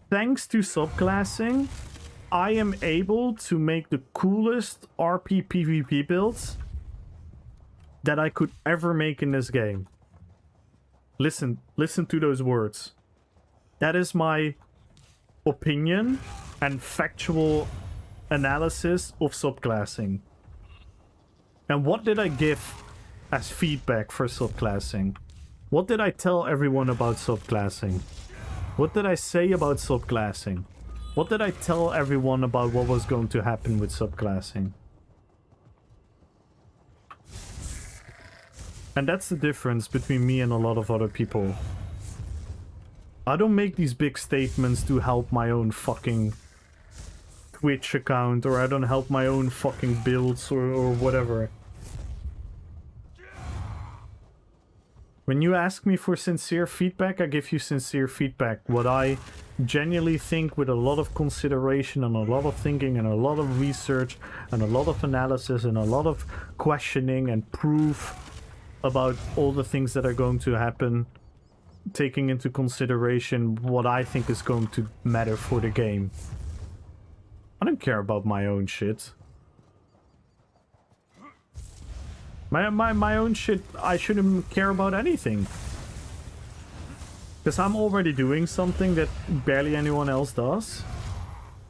Thanks to subclassing, I am able to make the coolest RPPVP builds that I could ever make in this game. Listen to those words. That is my opinion and factual analysis of subclassing. And what did I give as feedback for subclassing? What did I tell everyone about subclassing? What did I say about subclassing? What did I tell everyone about what was going to happen with subclassing? And that's the difference between me and a lot of other people. I don't make these big statements to help my own fucking Twitch account, or I don't help my own fucking builds or whatever. When you ask me for sincere feedback, I give you sincere feedback. What I genuinely think with a lot of consideration and a lot of thinking and a lot of research and a lot of analysis and a lot of questioning and proof about all the things that are going to happen, taking into consideration what I think is going to matter for the game. I don't care about my own shit. My own shit, I shouldn't care about anything. Because I'm already doing something that barely anyone else does.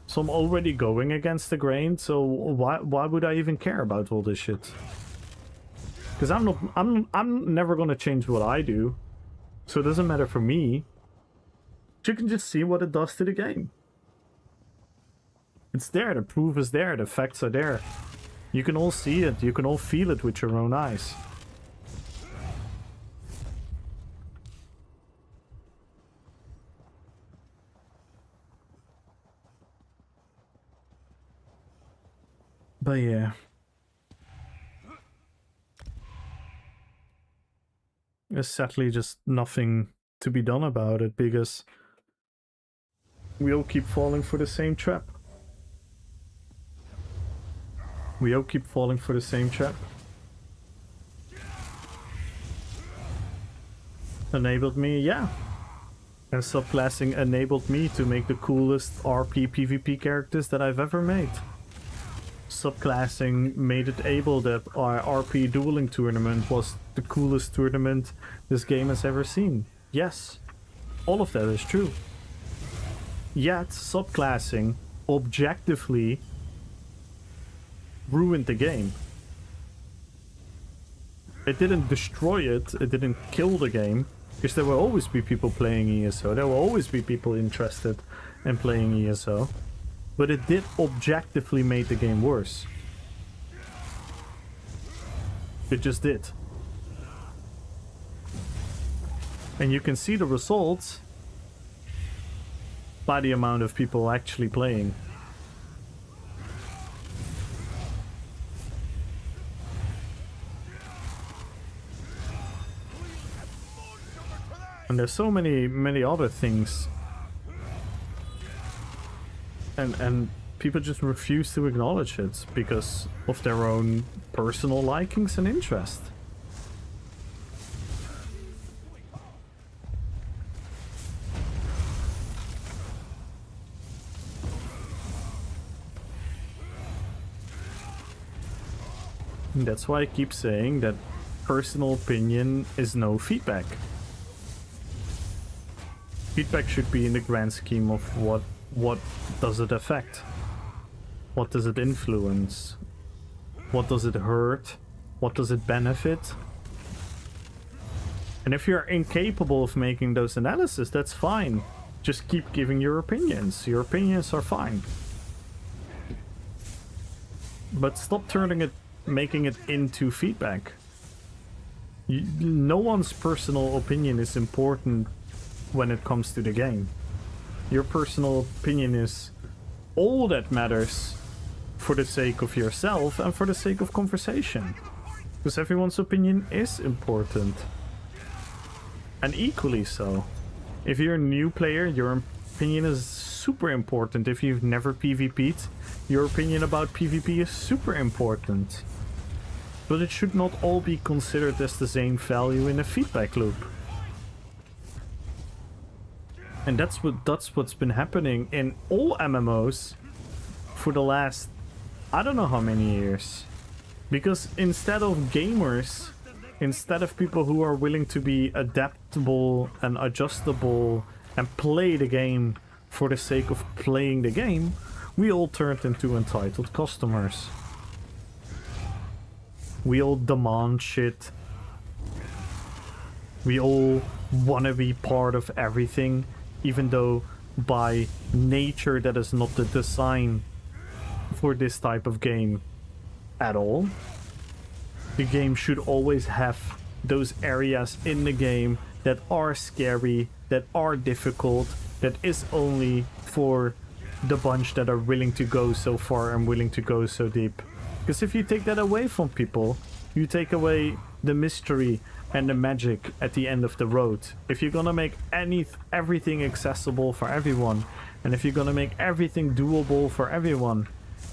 So I'm already going against the grain, so why would I even care about all this shit? Because I'm never gonna change what I do. So it doesn't matter for me. You can just see what it does to the game. It's there, the proof is there, the facts are there. You can all see it, you can all feel it with your own eyes. But yeah. There's sadly just nothing to be done about it, because we all keep falling for the same trap. We all keep falling for the same trap. Enabled me, yeah. And subclassing enabled me to make the coolest RPPVP characters that I've ever made. Subclassing made it able that our RP dueling tournament was the coolest tournament this game has ever seen. Yes, all of that is true. Yet, subclassing objectively ruined the game. It didn't destroy it, it didn't kill the game, because there will always be people playing ESO, there will always be people interested in playing ESO, but it did objectively make the game worse. It just did. And you can see the results by the amount of people actually playing. And there's so many other things. And people just refuse to acknowledge it because of their own personal likings and interest. And that's why I keep saying that personal opinion is no feedback. Feedback should be in the grand scheme of what does it affect? What does it influence? What does it hurt? What does it benefit? And if you're incapable of making those analyses, that's fine. Just keep giving your opinions. Your opinions are fine. But stop making it into feedback. No one's personal opinion is important when it comes to the game. Your personal opinion is all that matters for the sake of yourself and for the sake of conversation. Because everyone's opinion is important. And equally so. If you're a new player, your opinion is super important. If you've never PvP'd, your opinion about PvP is super important. But it should not all be considered as the same value in a feedback loop. And that's what's been happening in all MMOs for the last I don't know how many years. Because instead of gamers, instead of people who are willing to be adaptable and adjustable and play the game for the sake of playing the game, we all turned into entitled customers. We all demand shit. We all want to be part of everything, even though by nature that is not the design for this type of game at all. The game should always have those areas in the game that are scary, that are difficult, that is only for the bunch that are willing to go so far and willing to go so deep. Because if you take that away from people, you take away the mystery and the magic at the end of the road. If you're gonna make everything accessible for everyone, and if you're gonna make everything doable for everyone,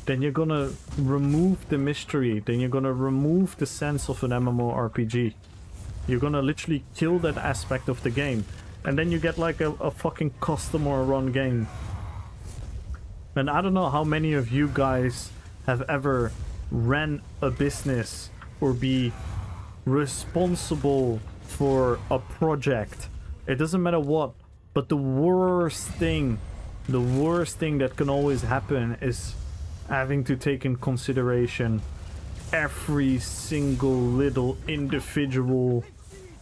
then you're gonna remove the mystery, then you're gonna remove the sense of an MMORPG. You're gonna literally kill that aspect of the game, and then you get like a fucking customer run game. And I don't know how many of you guys have ever ran a business or be responsible for a project. It doesn't matter what, but the worst thing that can always happen is having to take in consideration every single little individual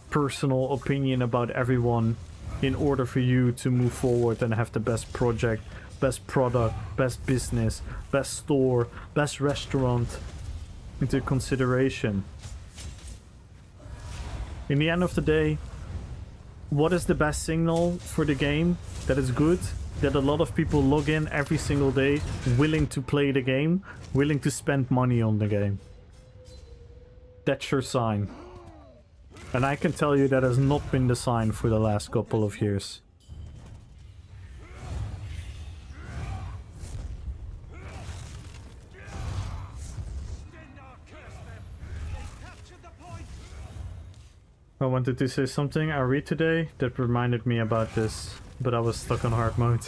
personal opinion about everyone in order for you to move forward and have the best project, best product, best business, best store, best restaurant into consideration. In the end of the day, what is the best signal for the game that is good? That a lot of people log in every single day, willing to play the game, willing to spend money on the game. That's your sign. And I can tell you that has not been the sign for the last couple of years. I wanted to say something I read today that reminded me about this, but I was stuck on hard mode.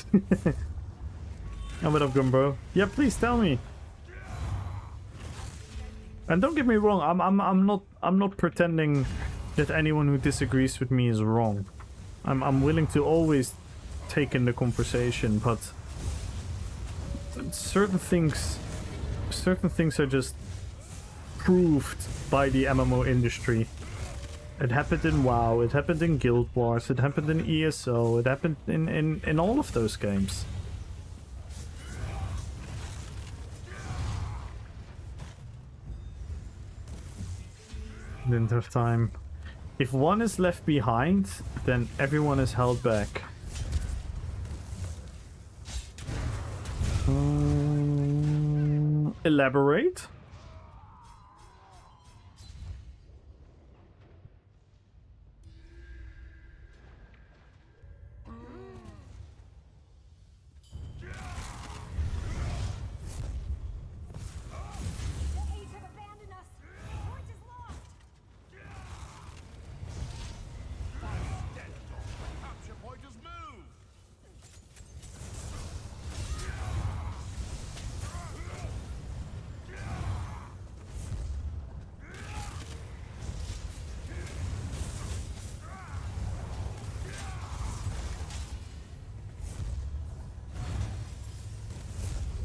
And what up, Gumbo? Yeah, please tell me. And don't get me wrong, I'm not pretending that anyone who disagrees with me is wrong. I'm willing to always take in the conversation, but certain things are just proved by the MMO industry. It happened in WoW, it happened in Guild Wars, it happened in ESO, it happened in all of those games. Didn't have time. If one is left behind, then everyone is held back. Elaborate?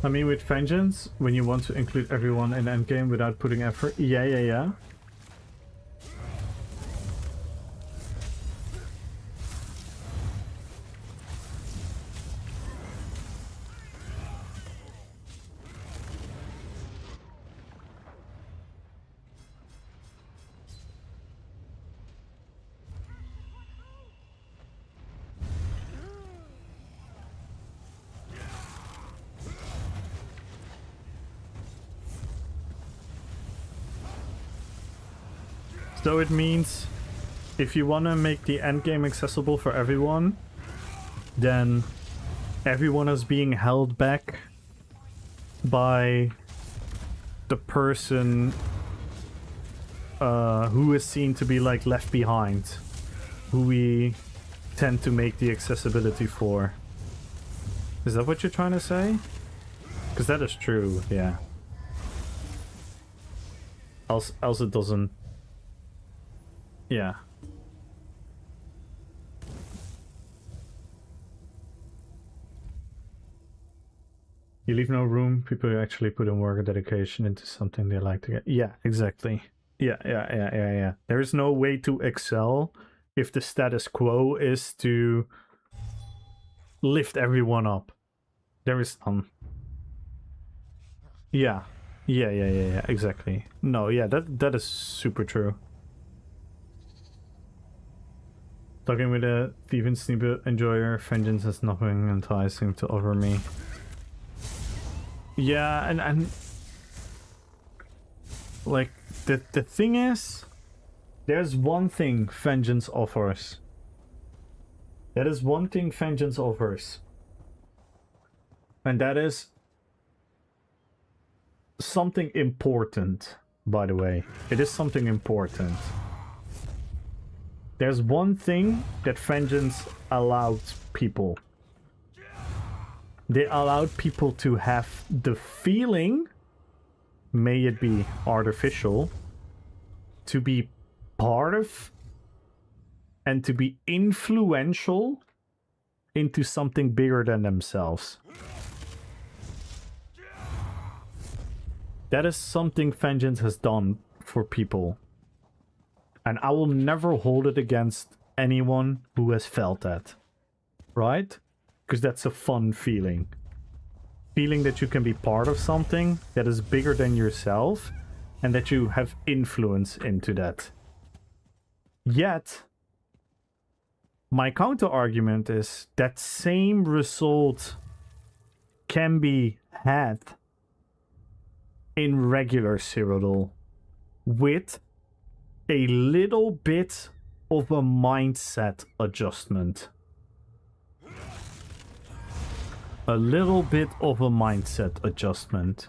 I mean, with Vengeance, when you want to include everyone in endgame without putting effort. Yeah. So it means if you want to make the endgame accessible for everyone, then everyone is being held back by the person who is seen to be like left behind, who we tend to make the accessibility for. Is that what you're trying to say? Because that is true, yeah. Else it doesn't. Yeah. You leave no room. People who actually put in work and dedication into something they like to get. Yeah, exactly. Yeah. There is no way to excel if the status quo is to lift everyone up. There is Yeah, exactly. No, yeah, that is super true. Talking with a thief and sniper enjoyer, Vengeance has nothing enticing to offer me. Yeah, and like the thing is, there's one thing Vengeance offers. That is one thing Vengeance offers. And that is something important, by the way. It is something important. There's one thing that Vengeance allowed people. They allowed people to have the feeling, may it be artificial, to be part of and to be influential into something bigger than themselves. That is something Vengeance has done for people. And I will never hold it against anyone who has felt that. Right? Because that's a fun feeling. Feeling that you can be part of something that is bigger than yourself and that you have influence into that. Yet, my counter argument is that same result can be had in regular Cyrodiil with a little bit of a mindset adjustment. A little bit of a mindset adjustment.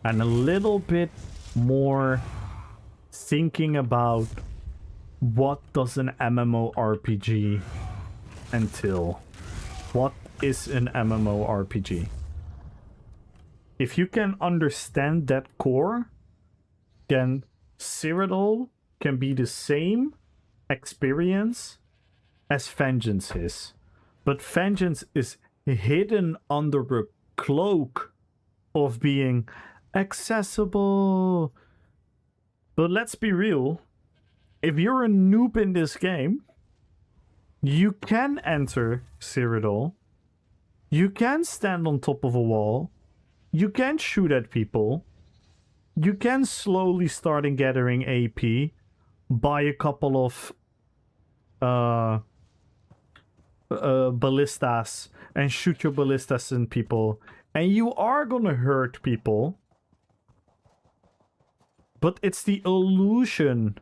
And a little bit more thinking about what does an MMORPG entail? What is an MMORPG? If you can understand that core, then Cyrodiil can be the same experience as Vengeance is. But Vengeance is hidden under a cloak of being accessible. But let's be real. If you're a noob in this game, you can enter Cyrodiil. You can stand on top of a wall. You can shoot at people. You can slowly start in gathering AP. Buy a couple of ballistas and shoot your ballistas in people. And you are gonna hurt people. But it's the illusion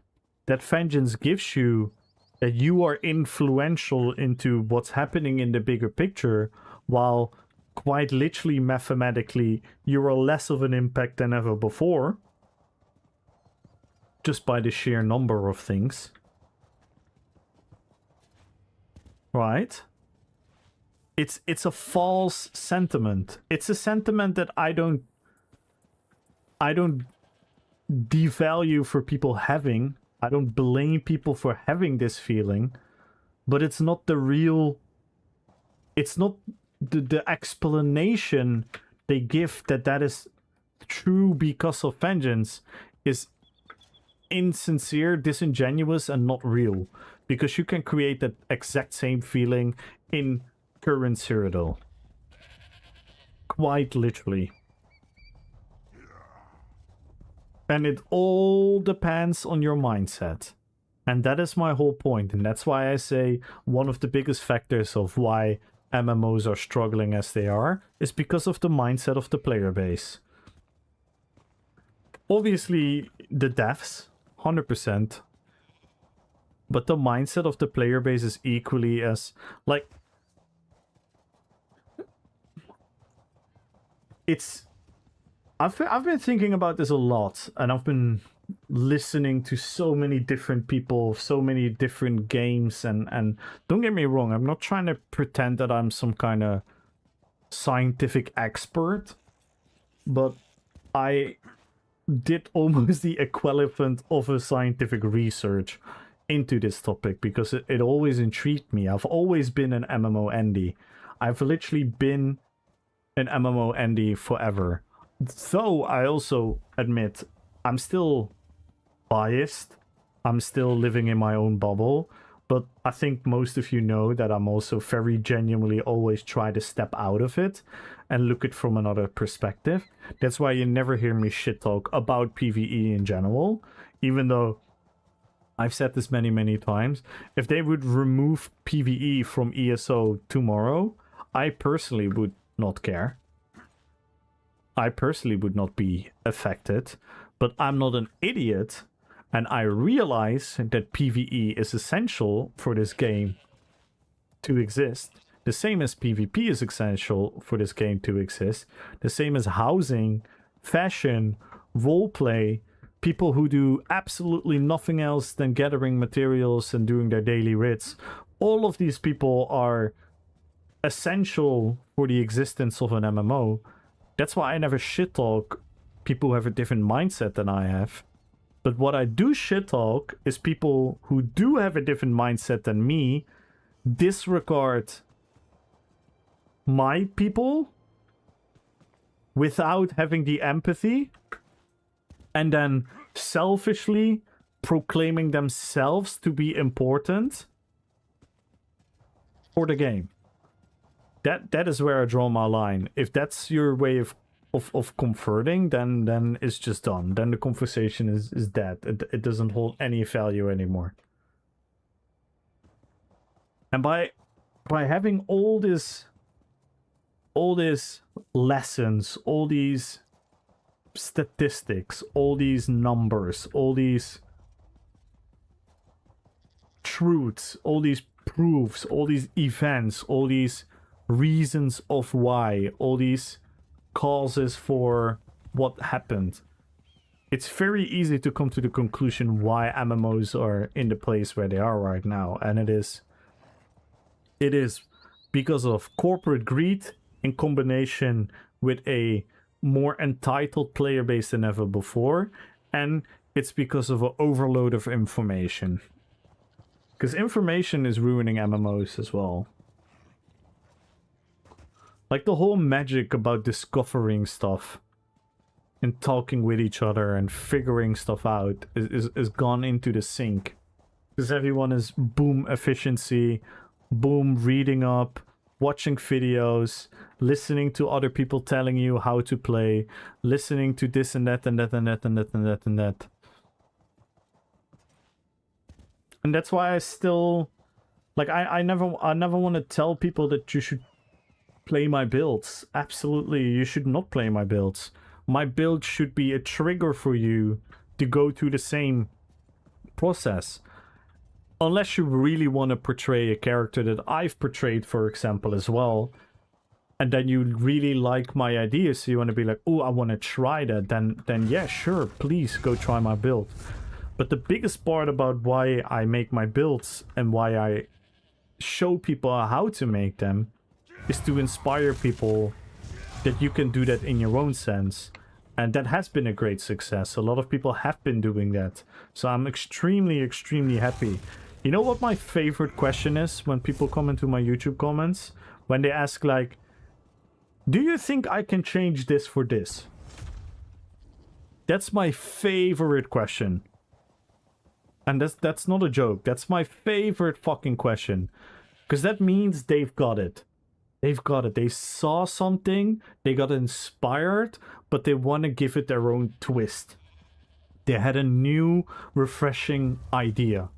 that Vengeance gives you that you are influential into what's happening in the bigger picture, while quite literally, mathematically, you are less of an impact than ever before. Just by the sheer number of things. Right? It's a false sentiment. It's a sentiment that I don't devalue for people having. I don't blame people for having this feeling, but it's not the real, it's not the explanation they give that is true because of Vengeance is insincere, disingenuous, and not real, because you can create that exact same feeling in current Cyrodiil. Quite literally. And it all depends on your mindset. And that is my whole point. And that's why I say one of the biggest factors of why MMOs are struggling as they are is because of the mindset of the player base. Obviously, the devs, 100%. But the mindset of the player base is equally as, like, it's... I've been thinking about this a lot, and I've been listening to so many different people, so many different games, and don't get me wrong, I'm not trying to pretend that I'm some kind of scientific expert, but I did almost the equivalent of a scientific research into this topic, because it always intrigued me. I've always been an MMO Andy. I've literally been an MMO Andy forever. Though I also admit I'm still biased. I'm still living in my own bubble. But I think most of you know that I'm also very genuinely always try to step out of it and look at it from another perspective. That's why you never hear me shit talk about PvE in general. Even though I've said this many, many times. If they would remove PvE from ESO tomorrow, I personally would not care. I personally would not be affected, but I'm not an idiot, and I realize that PvE is essential for this game to exist. The same as PvP is essential for this game to exist. The same as housing, fashion, roleplay, people who do absolutely nothing else than gathering materials and doing their daily writs. All of these people are essential for the existence of an MMO. That's why I never shit talk people who have a different mindset than I have. But what I do shit talk is people who do have a different mindset than me, disregard my people without having the empathy, and then selfishly proclaiming themselves to be important for the game. That is where I draw my line. If that's your way of converting, then it's just done. Then the conversation is dead. It doesn't hold any value anymore. And by having all these lessons, all these statistics, all these numbers, all these truths, all these proofs, all these events, all these reasons of why, all these causes for what happened, it's very easy to come to the conclusion why MMOs are in the place where they are right now, and it is because of corporate greed in combination with a more entitled player base than ever before, and it's because of an overload of information. Because information is ruining MMOs as well. Like the whole magic about discovering stuff and talking with each other and figuring stuff out is gone into the sink. Because everyone is boom efficiency, boom reading up, watching videos, listening to other people telling you how to play, listening to this and that and that and that and that and that and that. And that's why I still, like, I never want to tell people that you should play my builds. Absolutely, you should not play my builds. My build should be a trigger for you to go through the same process. Unless you really want to portray a character that I've portrayed, for example, as well. And then you really like my ideas, so you want to be like, oh, I want to try that. Then yeah, sure, please go try my build. But the biggest part about why I make my builds and why I show people how to make them is to inspire people that you can do that in your own sense. And that has been a great success. A lot of people have been doing that. So I'm extremely, extremely happy. You know what my favorite question is when people come into my YouTube comments? When they ask like, do you think I can change this for this? That's my favorite question. And that's not a joke. That's my favorite fucking question. Because that means they've got it. They've got it. They saw something, they got inspired, but they want to give it their own twist. They had a new, refreshing idea.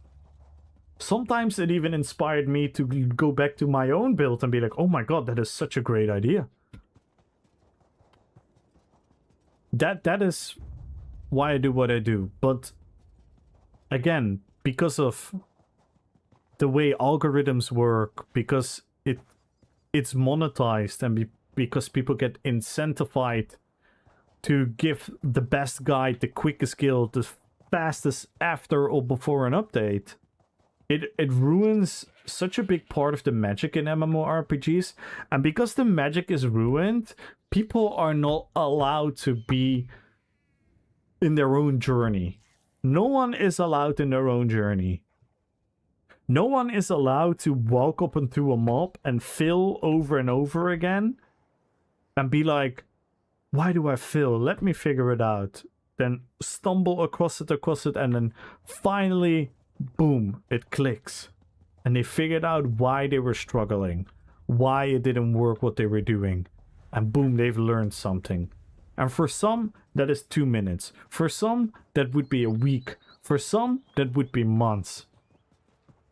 Sometimes it even inspired me to go back to my own build and be like, oh my god, that is such a great idea. That is why I do what I do. But again, because of the way algorithms work, because it's monetized, and because people get incentivized to give the best guide, the quickest guild, the fastest after or before an update, it ruins such a big part of the magic in MMORPGs. And because the magic is ruined, people are not allowed to be in their own journey. No one is allowed in their own journey. No one is allowed to walk up onto a mob and fail over and over again and be like, why do I fail? Let me figure it out. Then stumble across it, and then finally, boom, it clicks. And they figured out why they were struggling, why it didn't work what they were doing. And boom, they've learned something. And for some, that is 2 minutes. For some, that would be a week. For some, that would be months.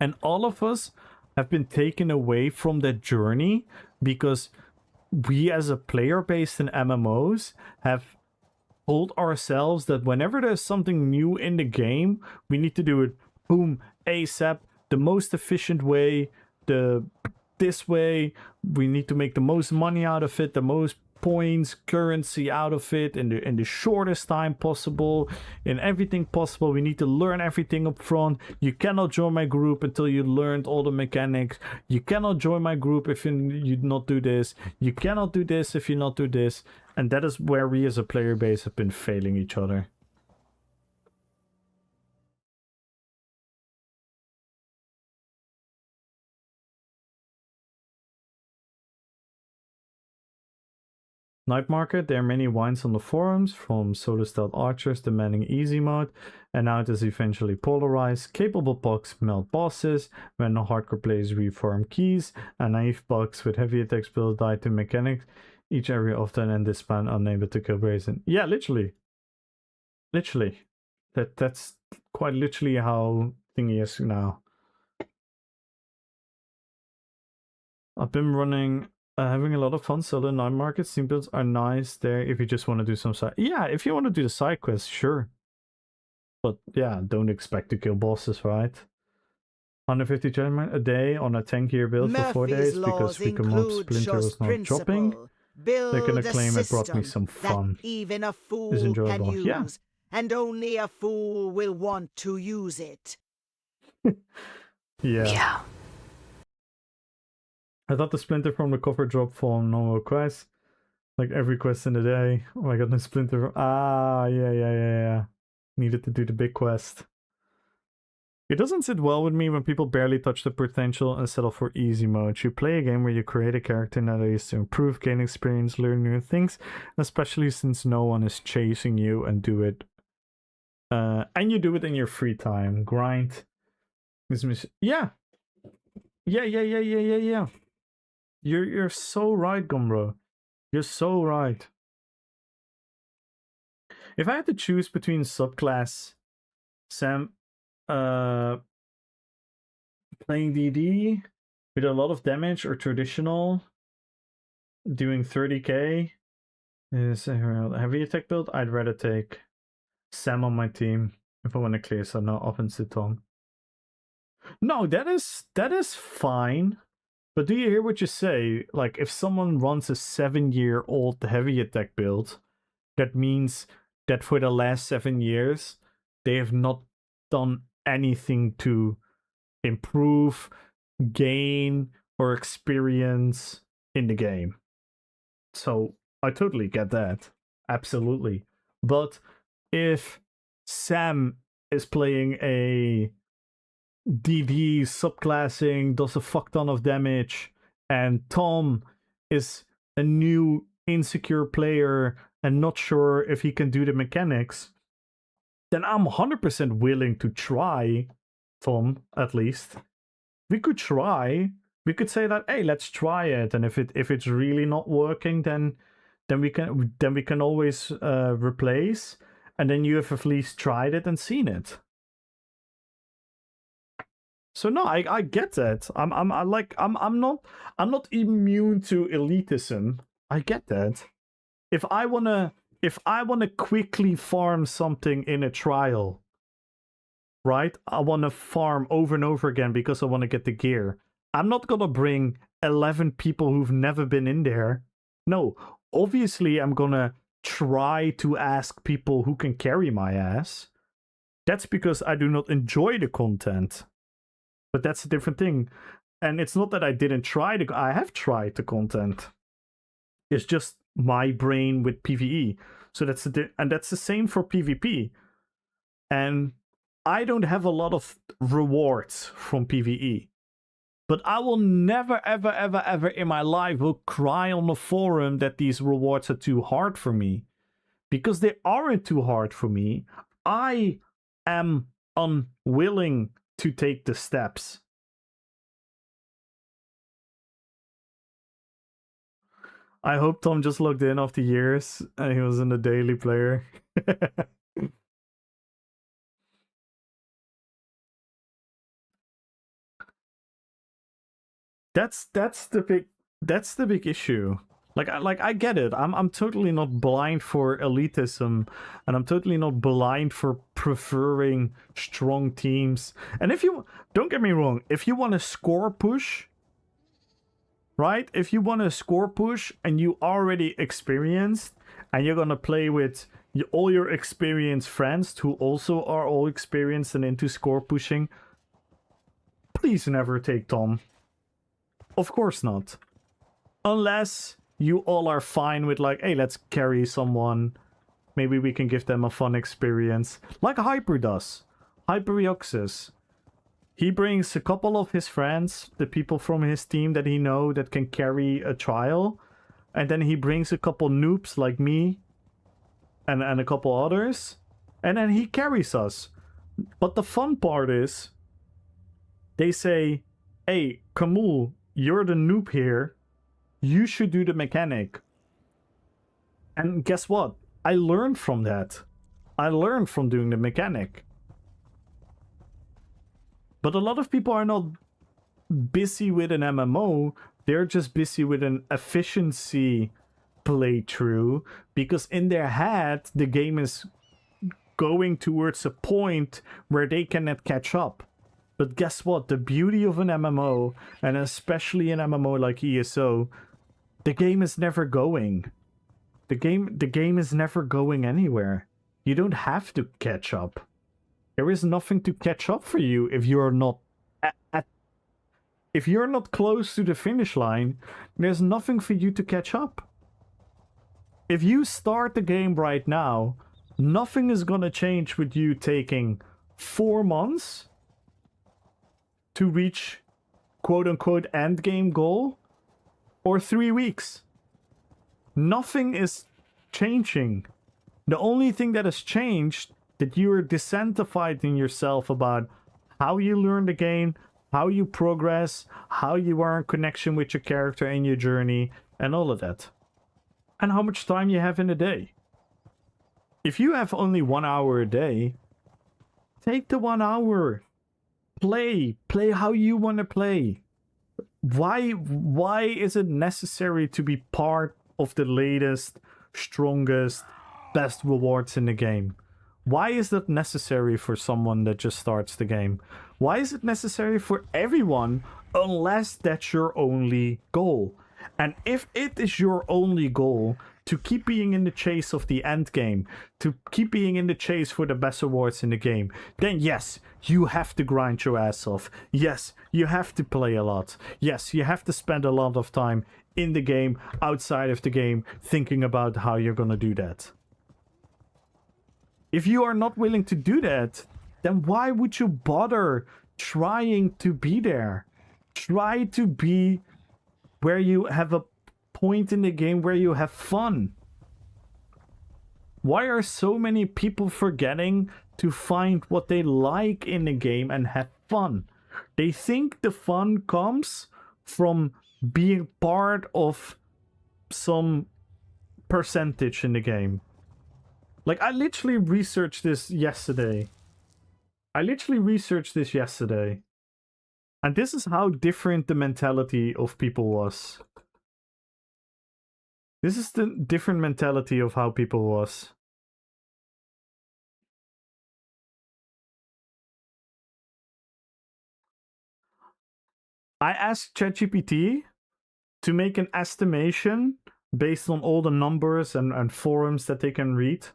And all of us have been taken away from that journey because we as a player based in MMOs have told ourselves that whenever there's something new in the game, we need to do it, boom, ASAP, the most efficient way, this way, we need to make the most money out of it, the most points, currency out of it in the shortest time possible, in everything possible. We need to learn everything up front. You cannot join my group until you learned all the mechanics. You cannot join my group if you not do this. You cannot do this if you not do this. And that is where we as a player base have been failing each other. Night Market, there are many wines on the forums, from solo stealth archers demanding easy mode, and now it is eventually polarized. Capable bugs melt bosses, when the hardcore players reform keys, and naive bugs with heavy attacks build die to mechanics, each area often and disband unable to kill brazen. Yeah, literally. Literally. That's quite literally how thingy is now. I've been running... having a lot of fun. Solo Night Market Steam builds are nice there if you just want to do some side. Yeah, if you want to do the side quests, sure. But yeah, don't expect to kill bosses, right? 150 judgment a day on a 10-gear build for 4 days because Speaker Mob Splinter was not dropping. They're gonna claim it brought me some fun. Even a fool is enjoyable. can use. Yeah. and only a fool will want to use it. Yeah. I thought the splinter from the cover dropped from normal quest. Like every quest in the day. Oh, I got the splinter. Ah, yeah. Needed to do the big quest. It doesn't sit well with me when people barely touch the potential and settle for easy mode. You play a game where you create a character that is to improve, gain experience, learn new things, especially since no one is chasing you and do it. And you do it in your free time. Grind. Yeah. Yeah. You're so right, Gumbro. You're so right. If I had to choose between subclass, Sam, playing DD with a lot of damage, or traditional, doing 30k, is a heavy attack build, I'd rather take Sam on my team if I want to clear some offensive Tom. No, that is fine. But do you hear what you say? Like, if someone runs a 7-year-old heavy attack build, that means that for the last 7 years, they have not done anything to improve, gain, or experience in the game. So, I totally get that. Absolutely. But if Sam is playing a DD subclassing, does a fuck ton of damage, and Tom is a new insecure player and not sure if he can do the mechanics, then I'm 100% willing to try Tom, at least. We could try. We could say that, hey, let's try it, and if it's really not working, then we can always replace, and then you have at least tried it and seen it. So no, I get that. I'm not immune to elitism. I get that. If I wanna quickly farm something in a trial, right? I wanna farm over and over again because I wanna get the gear. I'm not gonna bring 11 people who've never been in there. No, obviously I'm gonna try to ask people who can carry my ass. That's because I do not enjoy the content. But that's a different thing. And it's not that I didn't try I have tried the content. It's just my brain with PvE. So that's the same for PvP. And I don't have a lot of rewards from PvE. But I will never, ever in my life will cry on the forum that these rewards are too hard for me. Because they aren't too hard for me. I am unwilling to take the steps. I hope Tom just logged in after years and he was in the daily player. That's the big issue. Like I get it. I'm totally not blind for elitism, and I'm totally not blind for preferring strong teams. And if you don't get me wrong, if you want to score push, right? If you want to score push and you already experienced, and you're gonna play with all your experienced friends who also are all experienced and into score pushing, please never take Tom. Of course not. Unless you all are fine with like, hey, let's carry someone. Maybe we can give them a fun experience. Like Hyper does. Hyperioxus. He brings a couple of his friends, the people from his team that he know that can carry a trial. And then he brings a couple noobs like me. And a couple others. And then he carries us. But the fun part is, they say, hey, Kamul, you're the noob here. You should do the mechanic. And guess what? I learned from that. I learned from doing the mechanic. But a lot of people are not busy with an MMO. They're just busy with an efficiency playthrough. Because in their head, the game is going towards a point where they cannot catch up. But guess what? The beauty of an MMO, and especially an MMO like ESO, the game is never going. The game is never going anywhere. You don't have to catch up. There is nothing to catch up for you if you're not if you're not close to the finish line. There's nothing for you to catch up. If you start the game right now, nothing is gonna change with you taking 4 months to reach quote-unquote endgame goal or 3 weeks. Nothing is changing. The only thing that has changed that you are decentrifying yourself about how you learn the game, how you progress, how you are in connection with your character and your journey, and all of that. And how much time you have in a day. If you have only 1 hour a day, take the 1 hour. Play how you want to play. Why is it necessary to be part of the latest, strongest, best rewards in the game? Why is that necessary for someone that just starts the game? Why is it necessary for everyone unless that's your only goal? And if it is your only goal to keep being in the chase of the end game, to keep being in the chase for the best awards in the game, then yes, you have to grind your ass off. Yes, you have to play a lot. Yes, you have to spend a lot of time in the game, outside of the game, thinking about how you're gonna do that. If you are not willing to do that, then why would you bother trying to be there? Try to be where you have a point in the game where you have fun. Why are so many people forgetting to find what they like in the game and have fun? They think the fun comes from being part of some percentage in the game. Like, I literally researched this yesterday. And this is how different the mentality of people was. This is the different mentality of how people was. I asked ChatGPT to make an estimation based on all the numbers and forums that they can read,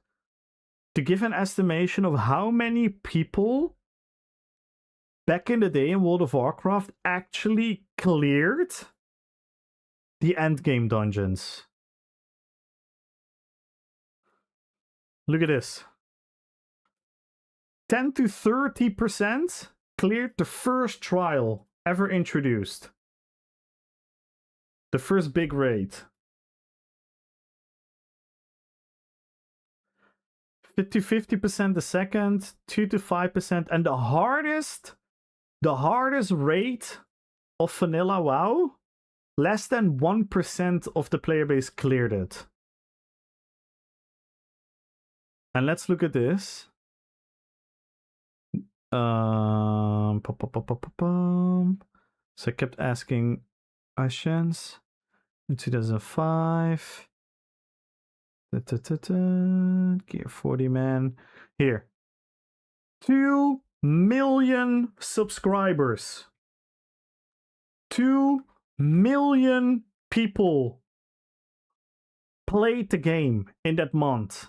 to give an estimation of how many people back in the day in World of Warcraft actually cleared the endgame dungeons. Look at this. 10 to 30% cleared the first trial ever introduced. The first big raid. 50% the second, 2 to 5%, and the hardest raid of vanilla WoW, less than 1% of the player base cleared it. And let's look at this. So I kept asking questions. In 2005. Gear 40 man. Here. 2 million subscribers. 2 million people played the game in that month.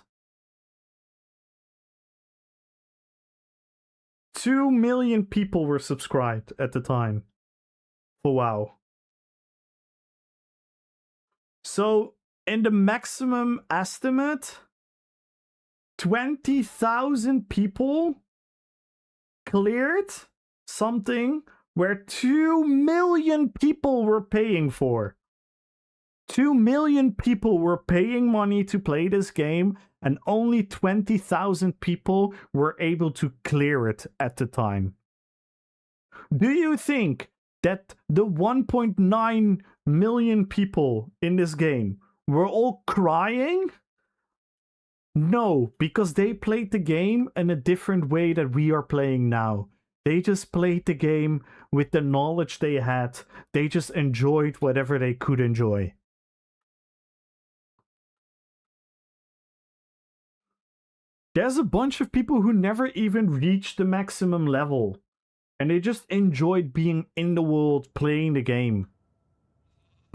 2 million people were subscribed at the time for WoW. So, in the maximum estimate, 20,000 people cleared something where 2 million people were paying for. 2 million people were paying money to play this game, and only 20,000 people were able to clear it at the time. Do you think that the 1.9 million people in this game were all crying? No, because they played the game in a different way that we are playing now. They just played the game with the knowledge they had. They just enjoyed whatever they could enjoy. There's a bunch of people who never even reached the maximum level. And they just enjoyed being in the world, playing the game.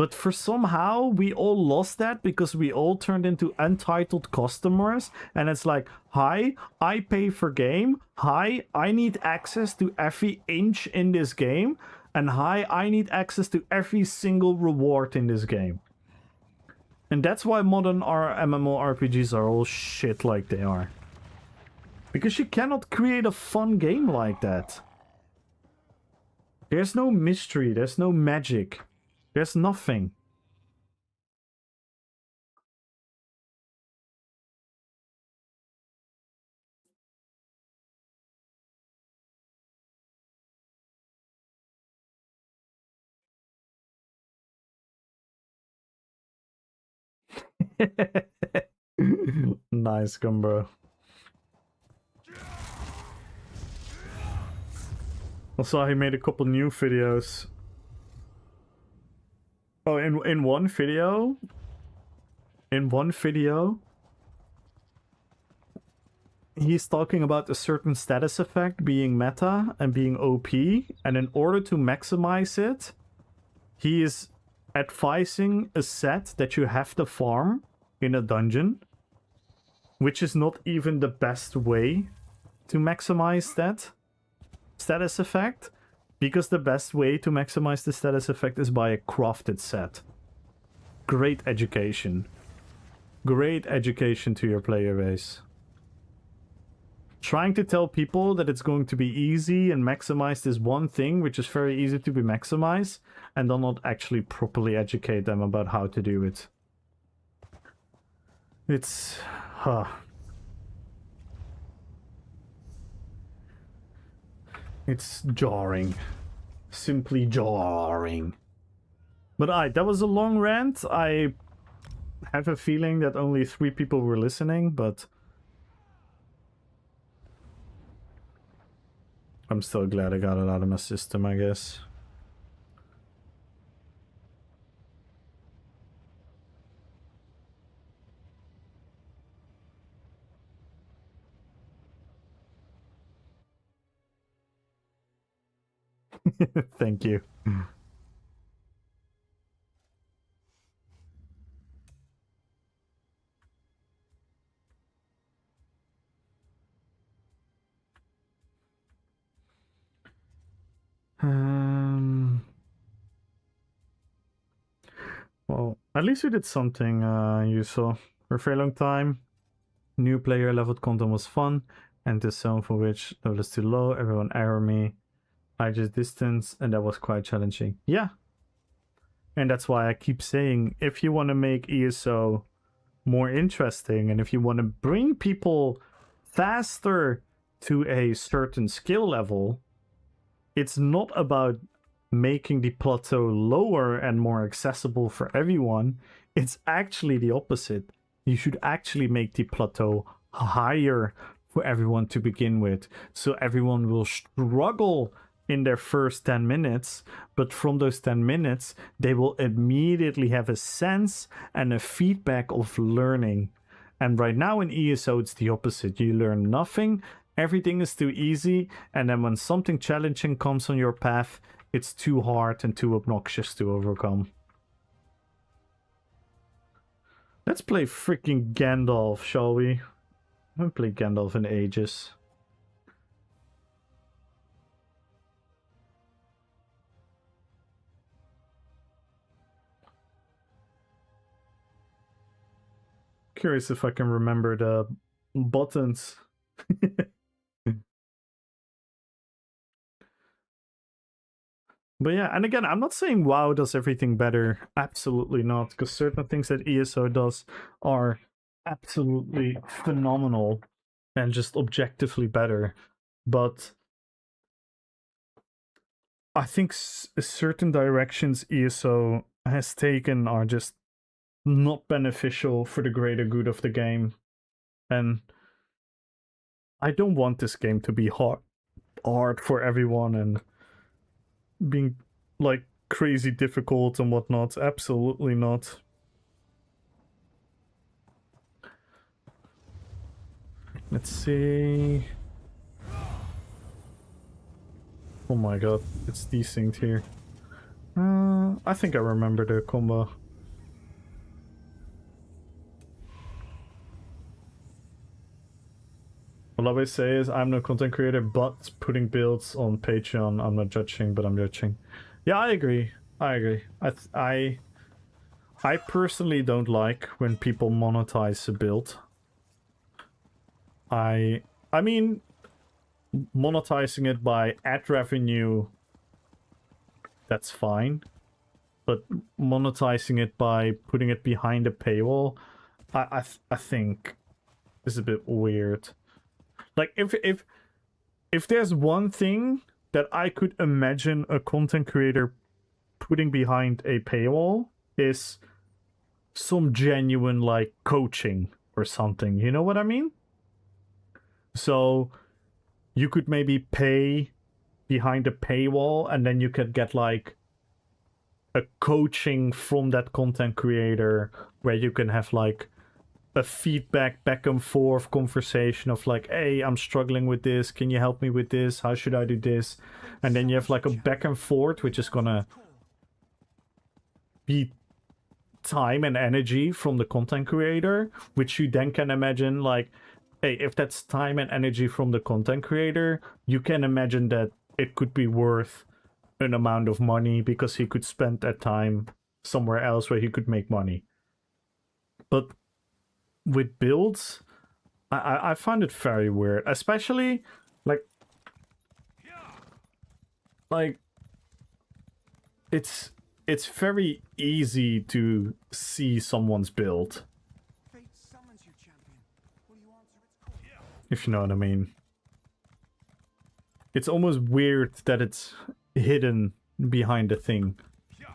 But for somehow, we all lost that because we all turned into entitled customers. And it's like, hi, I pay for game. Hi, I need access to every inch in this game. And hi, I need access to every single reward in this game. And that's why modern MMORPGs are all shit like they are. Because you cannot create a fun game like that. There's no mystery, there's no magic. There's nothing. Nice, Gumbro. Also, he made a couple new videos. Oh, in one video, he's talking about a certain status effect being meta and being OP, and in order to maximize it, he is advising a set that you have to farm in a dungeon, which is not even the best way to maximize that status effect. Because the best way to maximize the status effect is by a crafted set. Great education. Great education to your player base. Trying to tell people that it's going to be easy and maximize this one thing, which is very easy to be maximized, and then not actually properly educate them about how to do it. It's... It's jarring. Simply jarring. But that was a long rant. I have a feeling that only 3 people were listening, but... I'm still glad I got it out of my system, I guess. Thank you. Well, at least we did something useful. For a very long time, new player leveled content was fun, and this zone for which level is too low, everyone error me. I just distance, and that was quite challenging. Yeah. And that's why I keep saying, if you want to make ESO more interesting, and if you want to bring people faster to a certain skill level, it's not about making the plateau lower and more accessible for everyone. It's actually the opposite. You should actually make the plateau higher for everyone to begin with, so everyone will struggle in their first 10 minutes, but from those 10 minutes, they will immediately have a sense and a feedback of learning. And right now in ESO, it's the opposite. You learn nothing, everything is too easy, and then when something challenging comes on your path, it's too hard and too obnoxious to overcome. Let's play freaking Gandalf, shall we? I haven't played Gandalf in ages. Curious if I can remember the buttons. But yeah, and again, I'm not saying WoW does everything better. Absolutely not, because certain things that ESO does are absolutely phenomenal and just objectively better. But I think certain directions ESO has taken are just not beneficial for the greater good of the game. And I don't want this game to be hard for everyone and being like crazy difficult and whatnot. Absolutely not. Let's see. Oh my god, it's desynced here. I think I remember the combo. What I always say is I'm no content creator, but putting builds on Patreon, I'm not judging, but I'm judging. Yeah, I agree. I agree. I personally don't like when people monetize a build. I mean, monetizing it by ad revenue, that's fine. But monetizing it by putting it behind a paywall, I think is a bit weird. Like if there's one thing that I could imagine a content creator putting behind a paywall is some genuine like coaching or something. You know what I mean? So you could maybe pay behind a paywall and then you could get like a coaching from that content creator where you can have like a feedback back and forth conversation of like, hey, I'm struggling with this, can you help me with this, how should I do this? And then you have like a back and forth which is gonna be time and energy from the content creator, which you then can imagine like, hey, if that's time and energy from the content creator, you can imagine that it could be worth an amount of money because he could spend that time somewhere else where he could make money. But with builds, I find it very weird, especially like it's very easy to see someone's build, if you know what I mean. It's almost weird that it's hidden behind the thing,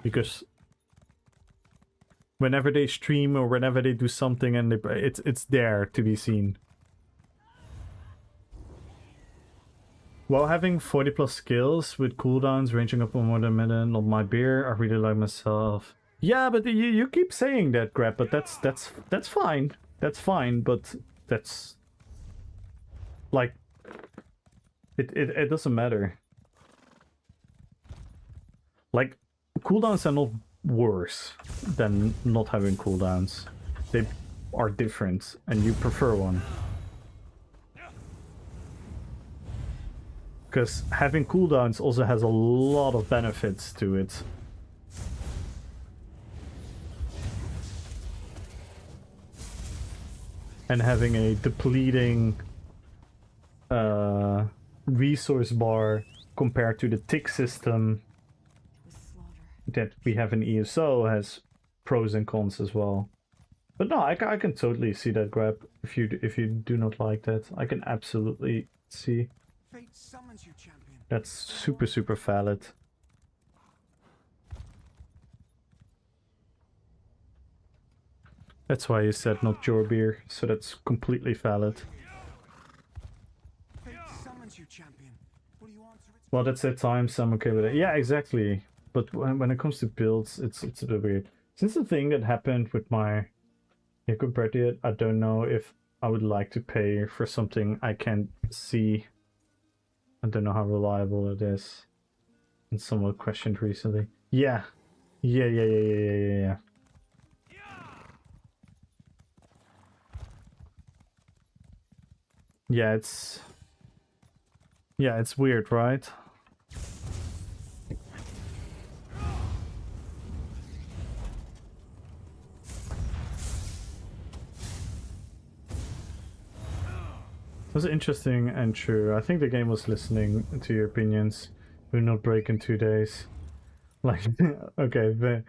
because whenever they stream or whenever they do something and it's there to be seen. While having 40 plus skills with cooldowns ranging up on more than a minute on my beer, I really like myself. Yeah, but you keep saying that, Grab, but that's fine. That's fine, but that's like it doesn't matter. Like, cooldowns are not worse than not having cooldowns. They are different, and you prefer one. Because having cooldowns also has a lot of benefits to it. And having a depleting resource bar compared to the tick system that we have in ESO has pros and cons as well. But no, I can totally see that, Grab. If you do not like that, I can absolutely see. Fate summons you, champion. That's super valid. That's why you said not your beer, so that's completely valid. Fate summons you, champion. Will you answer its Well, that's at times I'm okay with it. Yeah, exactly. But when it comes to builds, it's a bit weird. Since the thing that happened with my Yakup, I don't know if I would like to pay for something I can't see. I don't know how reliable it is. And someone questioned recently. Yeah. Yeah. Yeah, it's weird, right? It was interesting and true. I think the game was listening to your opinions. Will not break in 2 days. Like, okay,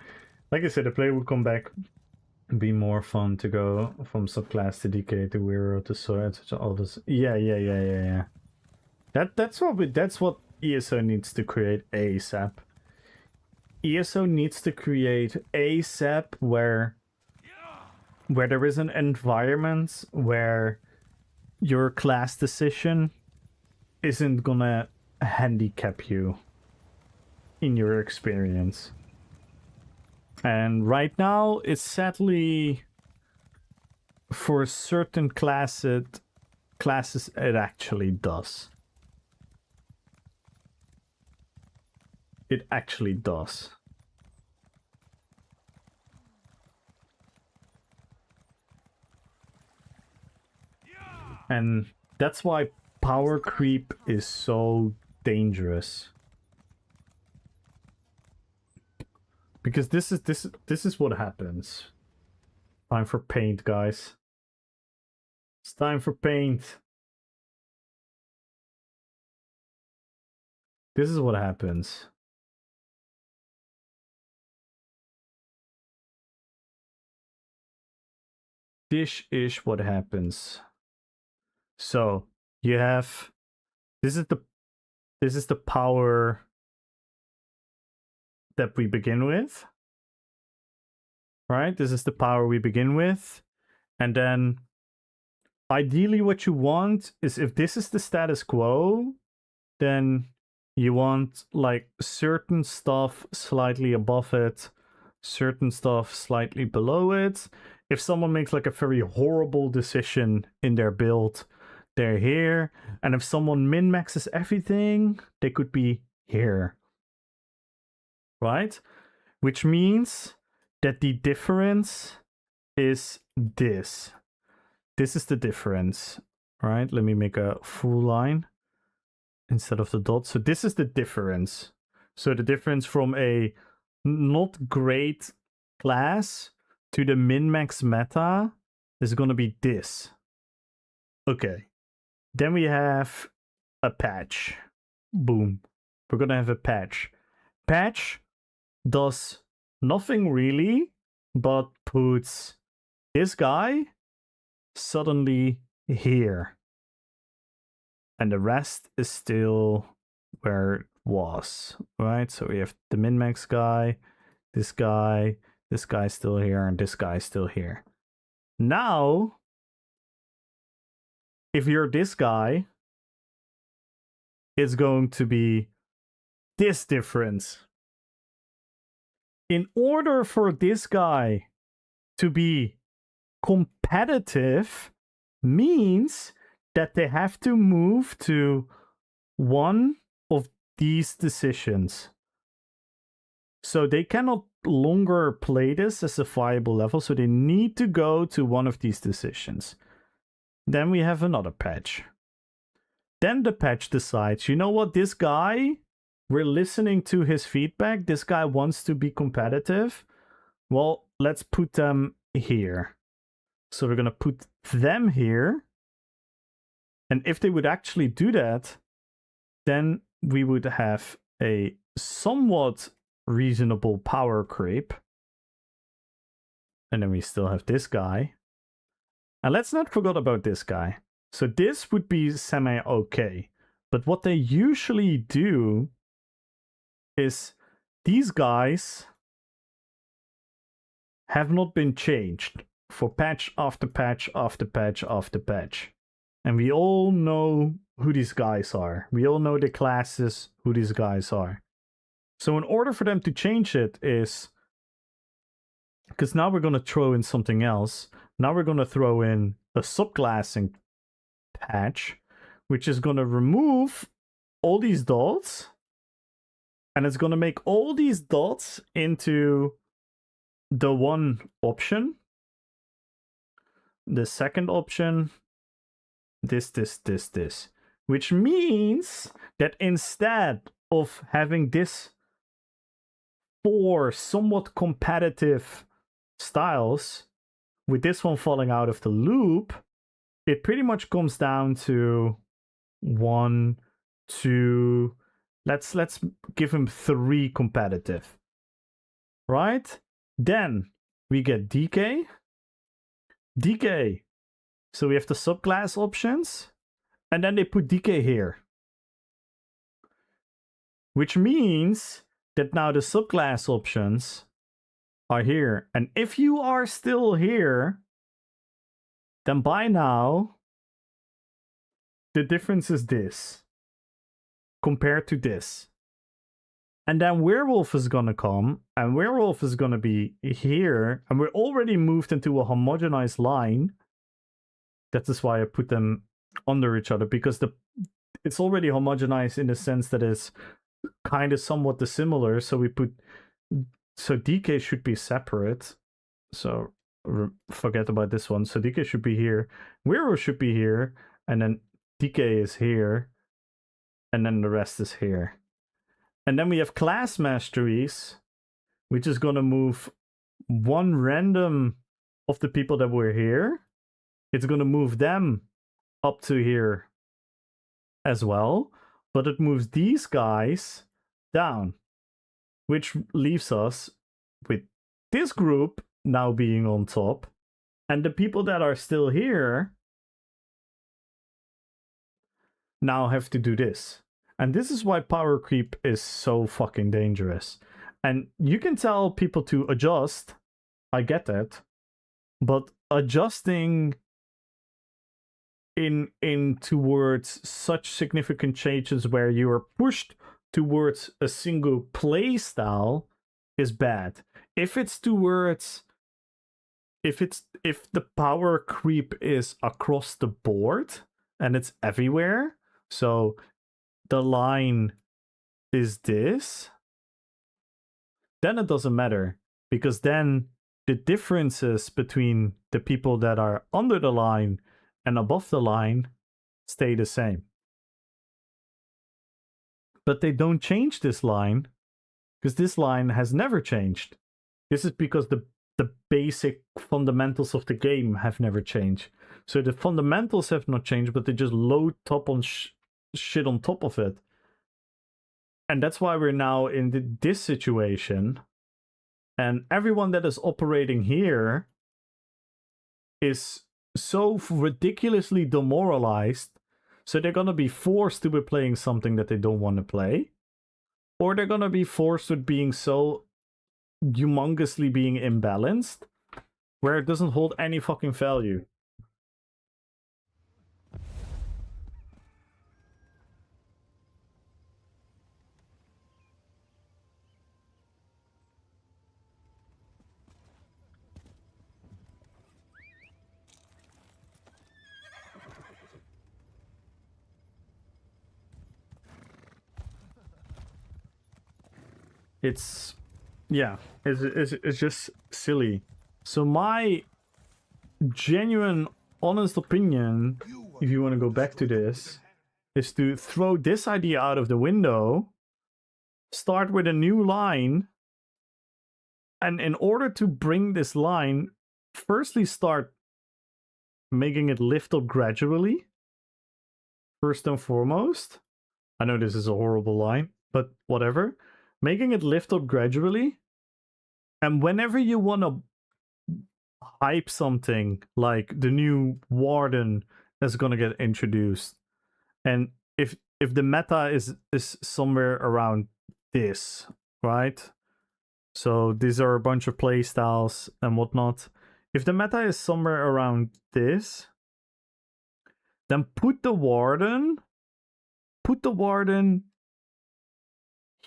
like I said, the play will come back. Be more fun to go from subclass to DK to Weiro to Sword to all this. Yeah. That's what ESO needs to create ASAP. ESO needs to create ASAP where there is an environment where your class decision isn't gonna handicap you in your experience. And right now, it's sadly, for certain classes it actually does. It actually does. And that's why power creep is so dangerous. Because this is what happens. Time for paint, guys. It's time for paint. This is what happens. This is what happens. So you have this is the power that we begin with. Right? This is the power we begin with. And then ideally what you want is, if this is the status quo, then you want like certain stuff slightly above it, certain stuff slightly below it. If someone makes like a very horrible decision in their build, they're here. And if someone min-maxes everything, they could be here. Right? Which means that the difference is this. This is the difference. Right? Let me make a full line instead of the dot. So this is the difference. So the difference from a not great class to the min-max meta is going to be this. Okay. Then we have a patch. Boom. We're going to have a patch. Patch does nothing really, but puts this guy suddenly here. And the rest is still where it was, right? So we have the min-max guy, this guy's still here, and this guy's still here. Now, if you're this guy, it's going to be this difference. In order for this guy to be competitive, means that they have to move to one of these decisions. So they cannot longer play this as a viable level, so they need to go to one of these decisions. Then we have another patch. Then the patch decides, you know what, this guy, we're listening to his feedback, this guy wants to be competitive. Well, let's put them here. So we're going to put them here. And if they would actually do that, then we would have a somewhat reasonable power creep. And then we still have this guy. And let's not forget about this guy. So this would be semi-okay. But what they usually do is these guys have not been changed for patch after patch after patch after patch. And we all know who these guys are. We all know the classes, who these guys are. So in order for them to change it is... because now we're going to throw in something else. Now we're going to throw in a subclassing patch, which is going to remove all these dots. And it's going to make all these dots into the one option. The second option... this. Which means that instead of having this 4 somewhat competitive styles, with this one falling out of the loop, it pretty much comes down to 1, 2... Let's give him 3 competitive. Right? Then we get DK. DK. So we have the subclass options, and then they put DK here. Which means that now the subclass options are here. And if you are still here, then by now, the difference is this compared to this. And then Werewolf is gonna come, and Werewolf is gonna be here, and we're already moved into a homogenized line. That is why I put them under each other, because it's already homogenized in the sense that it's kind of somewhat dissimilar. So we put... so DK should be separate. So forget about this one. So DK should be here. Werewolf should be here. and then DK is here, and then the rest is here. And then we have class masteries, which is gonna move one random of the people that were here. It's gonna move them up to here as well, but it moves these guys down, which leaves us with this group now being on top, and the people that are still here now have to do this. And this is why power creep is so fucking dangerous. And you can tell people to adjust, I get that, but adjusting in towards such significant changes where you are pushed towards a single play style is bad. If it's towards, if the power creep is across the board and it's everywhere, so the line is this, then it doesn't matter, because then the differences between the people that are under the line and above the line stay the same. But they don't change this line, because this line has never changed. This is because the basic fundamentals of the game have never changed. So the fundamentals have not changed, but they just load top on shit on top of it. And that's why we're now in this situation. And everyone that is operating here is so ridiculously demoralized, so they're gonna be forced to be playing something that they don't want to play, or they're gonna be forced with being so humongously being imbalanced where it doesn't hold any fucking value. It's, yeah, it's just silly. So my genuine, honest opinion, if you want to go back to this, is to throw this idea out of the window, start with a new line, and in order to bring this line, firstly start making it lift up gradually, first and foremost. I know this is a horrible line, but whatever. Making it lift up gradually, and whenever you want to hype something like the new warden is going to get introduced, and if the meta is somewhere around this, right? So these are a bunch of playstyles and whatnot. If the meta is somewhere around this, then put the warden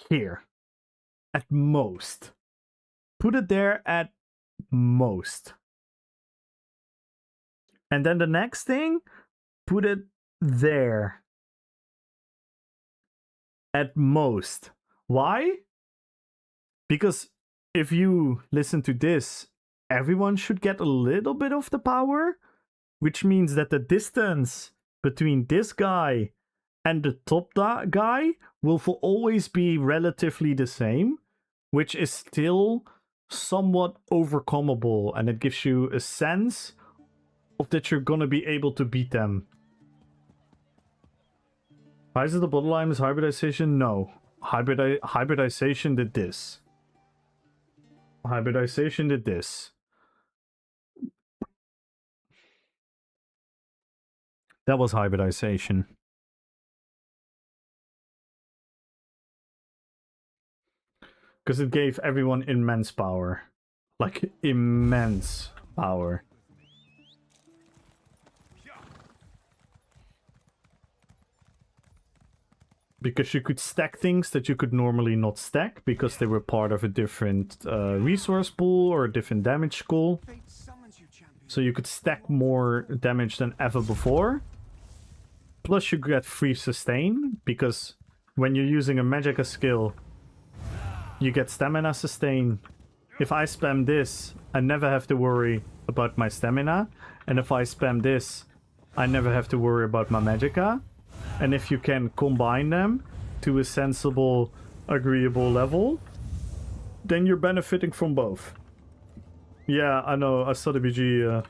here. At most. Put it there at most. And then the next thing, put it there. At most. Why? Because if you listen to this, everyone should get a little bit of the power, which means that the distance between this guy and the top guy will for always be relatively the same, which is still somewhat overcomable, and it gives you a sense of that you're gonna be able to beat them. Why is it the borderline is hybridization? No. Hybridization did this. Hybridization did this. That was hybridization. Because it gave everyone immense power. Like, immense power. Because you could stack things that you could normally not stack, because they were part of a different resource pool or a different damage pool. So you could stack more damage than ever before. Plus you get free sustain, because when you're using a Magicka skill, you get stamina sustain. If I spam this, I never have to worry about my stamina. And if I spam this, I never have to worry about my magicka. And if you can combine them to a sensible, agreeable level, then you're benefiting from both. Yeah, I know. I saw the BG.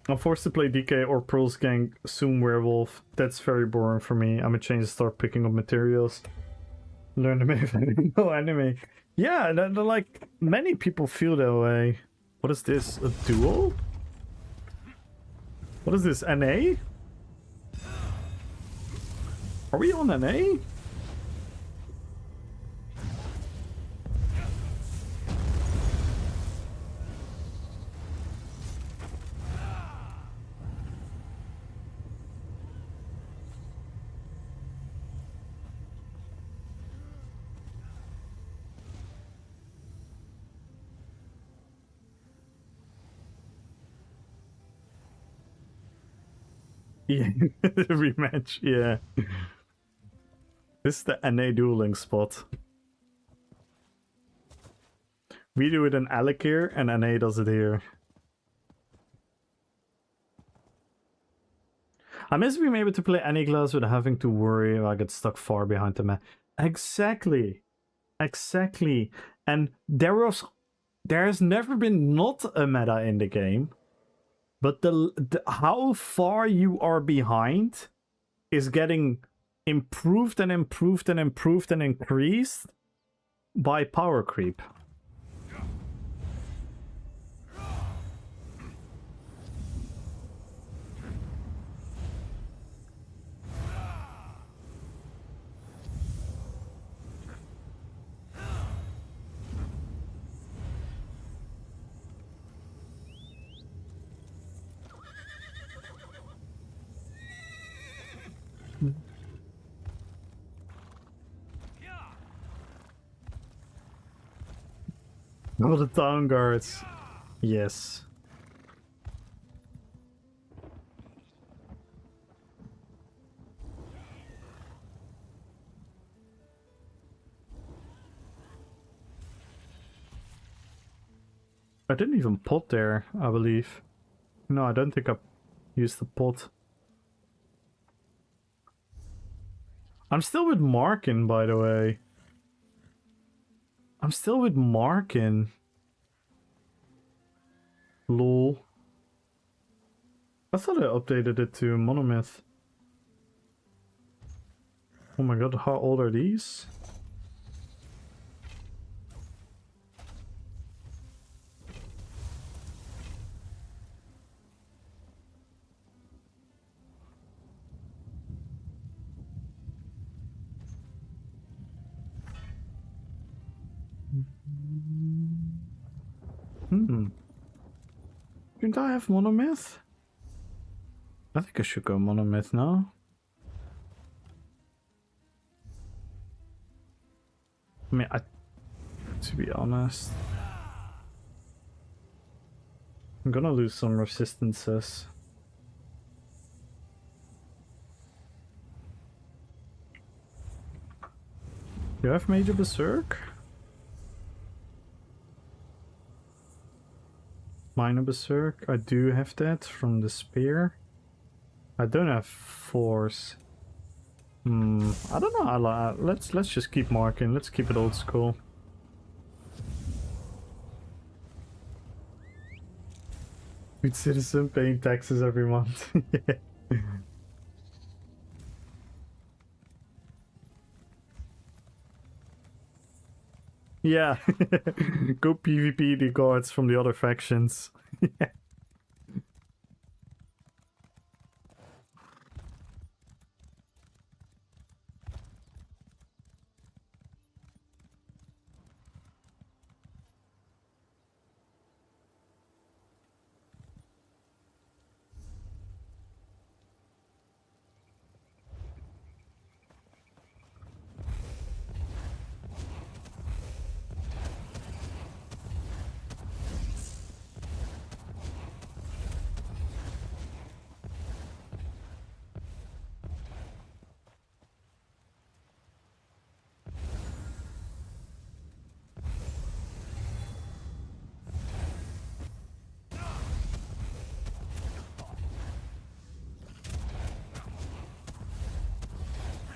I'm forced to play DK or Pearl's Gang, soon Werewolf. That's very boring for me. I'm gonna change and start picking up materials. Learn to make no anime. Yeah, like, many people feel that way. What is this? A duel? What is this? NA? Are we on NA? Yeah, rematch, yeah. This is the NA dueling spot. We do it in Alec here, and NA does it here. I miss being able to play any class without having to worry if I get stuck far behind the map. Exactly. Exactly. And there has never been not a meta in the game. But the how far you are behind is getting improved and improved and improved and increased by power creep. Oh, the town guards. Yes. I didn't even pot there, I believe. No, I don't think I used the pot. I'm still with Markin, by the way. I'm still with Markin. Lol. I thought I updated it to Monomyth. Oh my god, how old are these? Didn't I have Monomyth? I think I should go Monomyth now. I mean, to be honest, I'm gonna lose some resistances. Do you have Major Berserk? Minor Berserk, I do have that from the spear. I don't have Force. I don't know. Let's just keep marking. Let's keep it old school. Good citizen paying taxes every month. Yeah. Go PvP the guards from the other factions.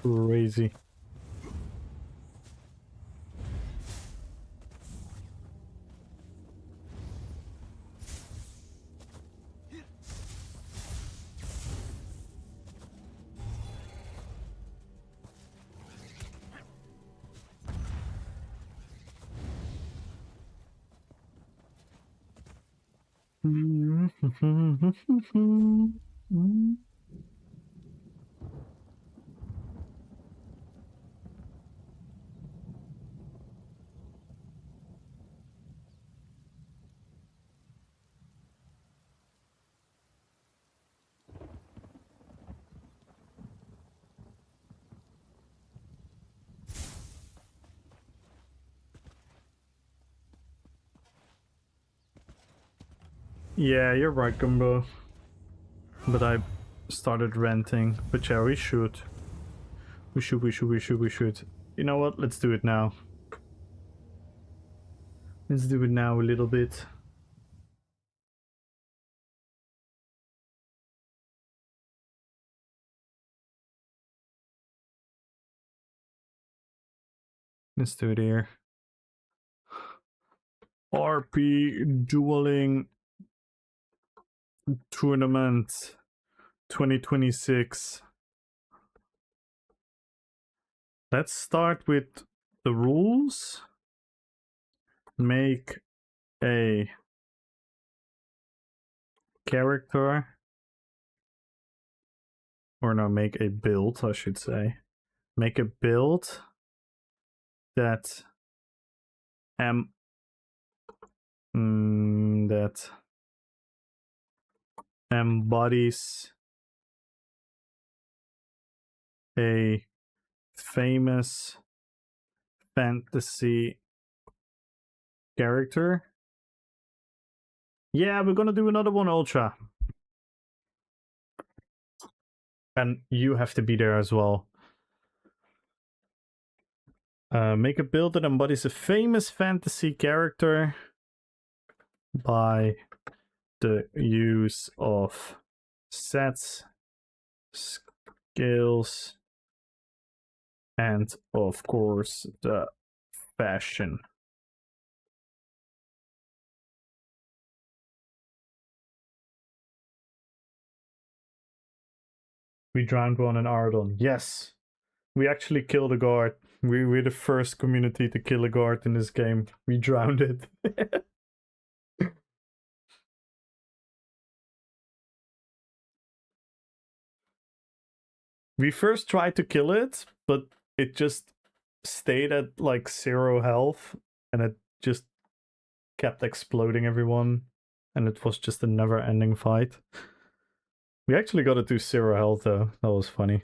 Crazy. Yeah, you're right, Gumbo. But I started renting. But yeah, we should. We should. You know what? Let's do it now. Let's do it now a little bit. Let's do it here. RP Dueling Tournament 2026. Let's start with the rules. Make a character. Or no, make a build, I should say. Make a build that that embodies a famous fantasy character. Yeah, we're gonna do another one, Ultra. And you have to be there as well. Make a build that embodies a famous fantasy character by the use of sets, skills, and of course the fashion. We drowned one in Ardon. Yes, we actually killed a guard. We're the first community to kill a guard in this game. We drowned it. We first tried to kill it, but it just stayed at like 0 health, and it just kept exploding everyone, and it was just a never-ending fight. We actually got it to 0 health though. That was funny.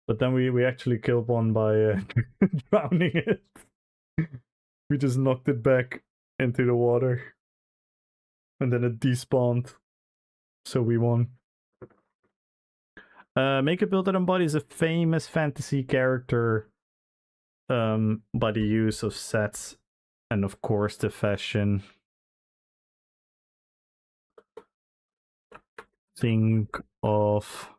But then we actually killed one by drowning it. We just knocked it back into the water, and then it despawned. So we won. Make a build that embodies a famous fantasy character by the use of sets and of course the fashion. Think of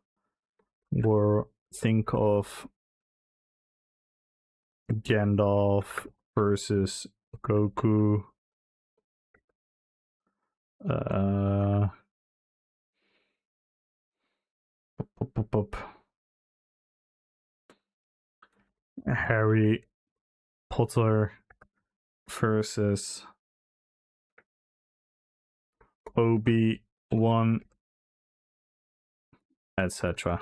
Gandalf versus Goku. Harry Potter versus Obi-Wan, etc.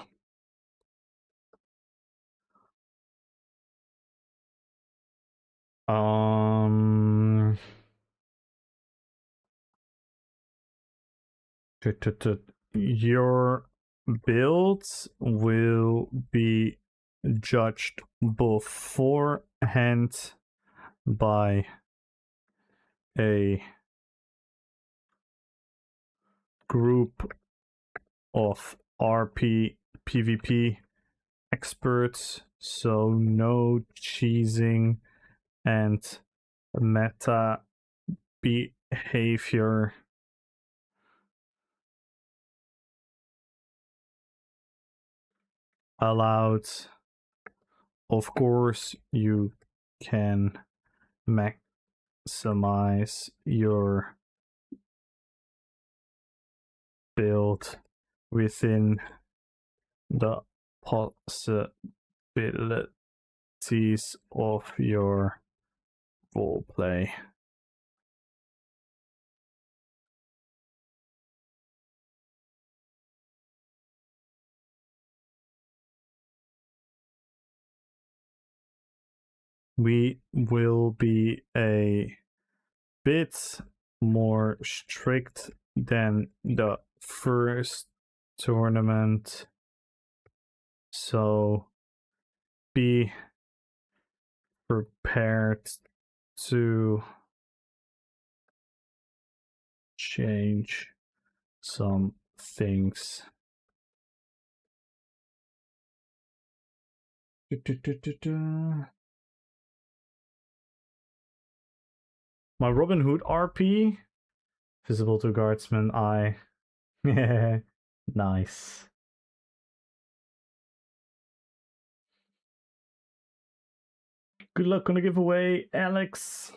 Your builds will be judged beforehand by a group of RPPVP experts, so no cheesing and meta behavior. allowed. Of course, you can maximize your build within the possibilities of your roleplay. We will be a bit more strict than the first tournament, so be prepared to change some things. My Robin Hood RP, visible to guardsman eye. Nice. Good luck on the giveaway, Alex.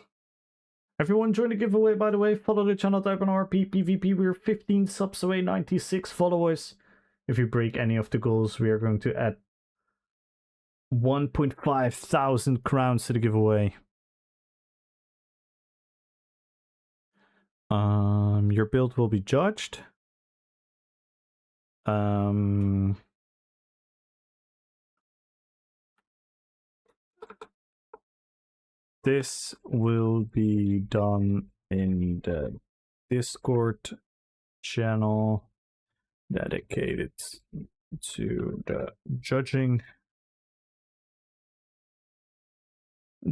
Everyone join the giveaway, by the way. Follow the channel, type on RPPVP. We're 15 subs away, 96 followers. If you break any of the goals, we are going to add 1.5 thousand crowns to the giveaway. Your build will be judged. This will be done in the Discord channel dedicated to the judging.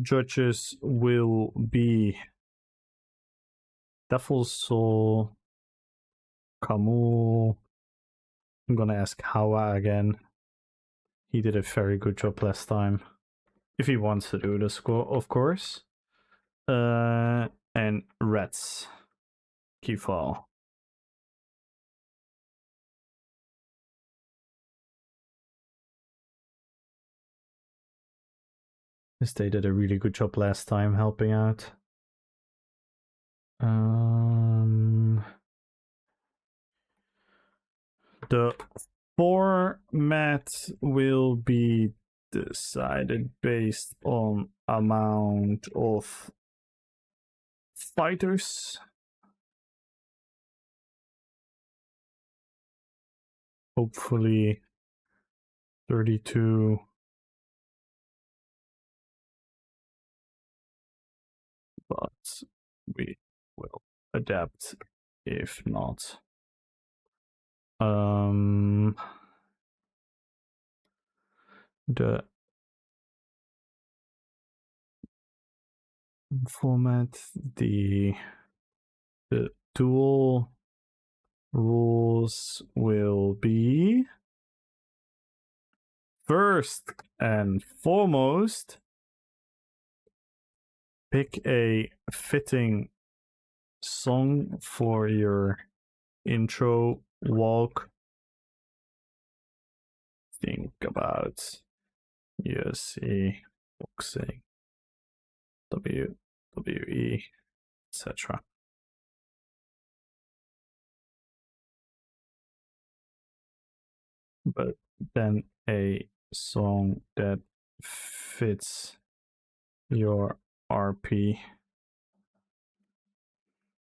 Judges will be Devil's Soul, Kamul. I'm gonna ask Hawa again. He did a very good job last time. If he wants to do the score, of course. And Reds. Keyfall. They did a really good job last time helping out. The format will be decided based on amount of fighters. Hopefully 32. But we will adapt if not. The format, the dual rules will be, first and foremost, pick a fitting song for your intro walk. Think about UFC, boxing, WWE, etc. But then a song that fits your RP.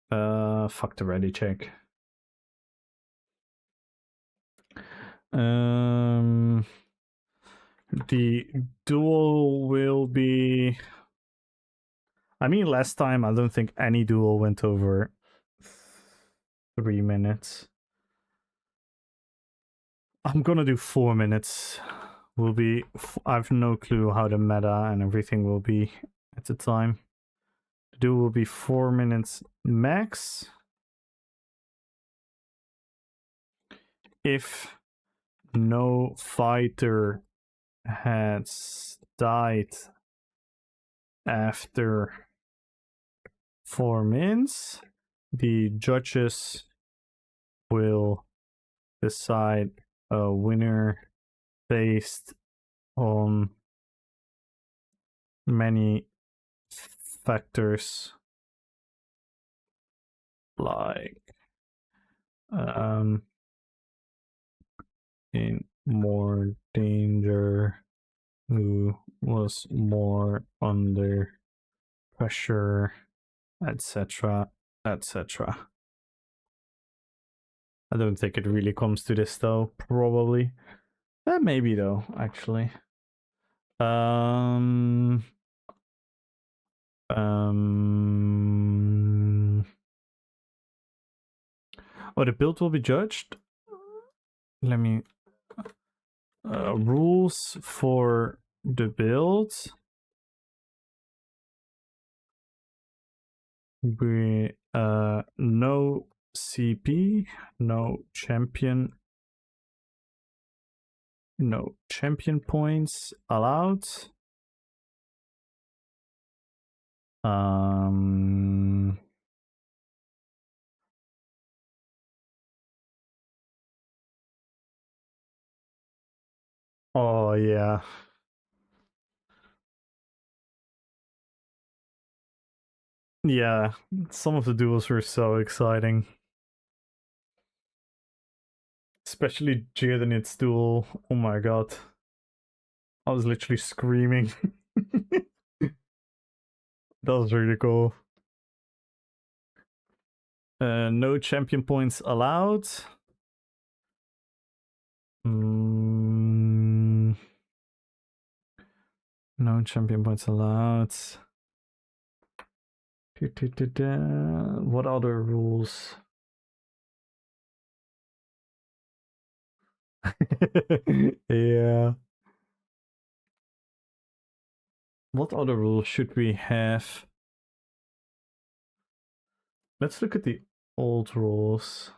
Fuck the ready check. The duel will be, I mean, last time I don't think any duel went over 3 minutes. I'm gonna do 4 minutes. Will be, I have no clue how the meta and everything will be at the time. The duel will be 4 minutes max. If no fighter has died after 4 minutes, the judges will decide a winner based on many factors like in more danger, who was more under pressure, etc., etc. I don't think it really comes to this though, probably. Maybe though, actually. Oh, the build will be judged. Let me rules for the build. We no CP, no champion points allowed. Oh yeah. Yeah, some of the duels were so exciting. Especially Jadenit's duel. Oh my god. I was literally screaming. That was really cool. No champion points allowed. No champion points allowed. What other rules? Yeah. What other rules should we have? Let's look at the old rules.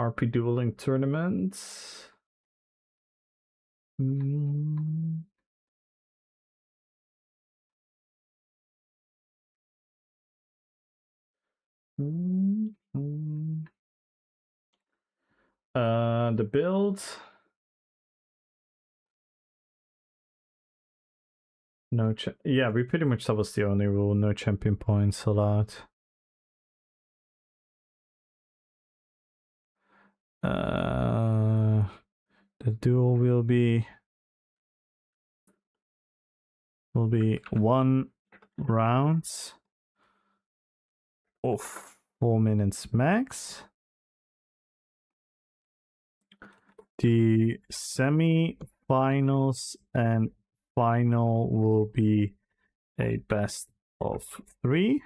RP dueling tournaments. The build. No, yeah, we pretty much that was the only rule. No champion points allowed. The duel will be 1 round of 4 minutes max. The semi-finals and final will be a best of 3.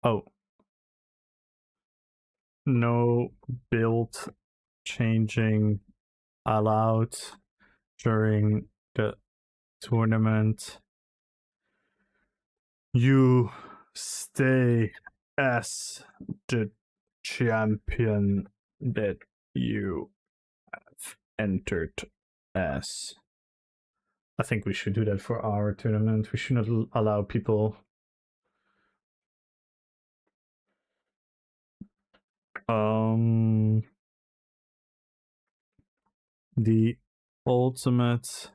Oh. No build changing allowed during the tournament. You stay as the champion that you have entered as. I think we should do that for our tournament. We should not allow people the ultimate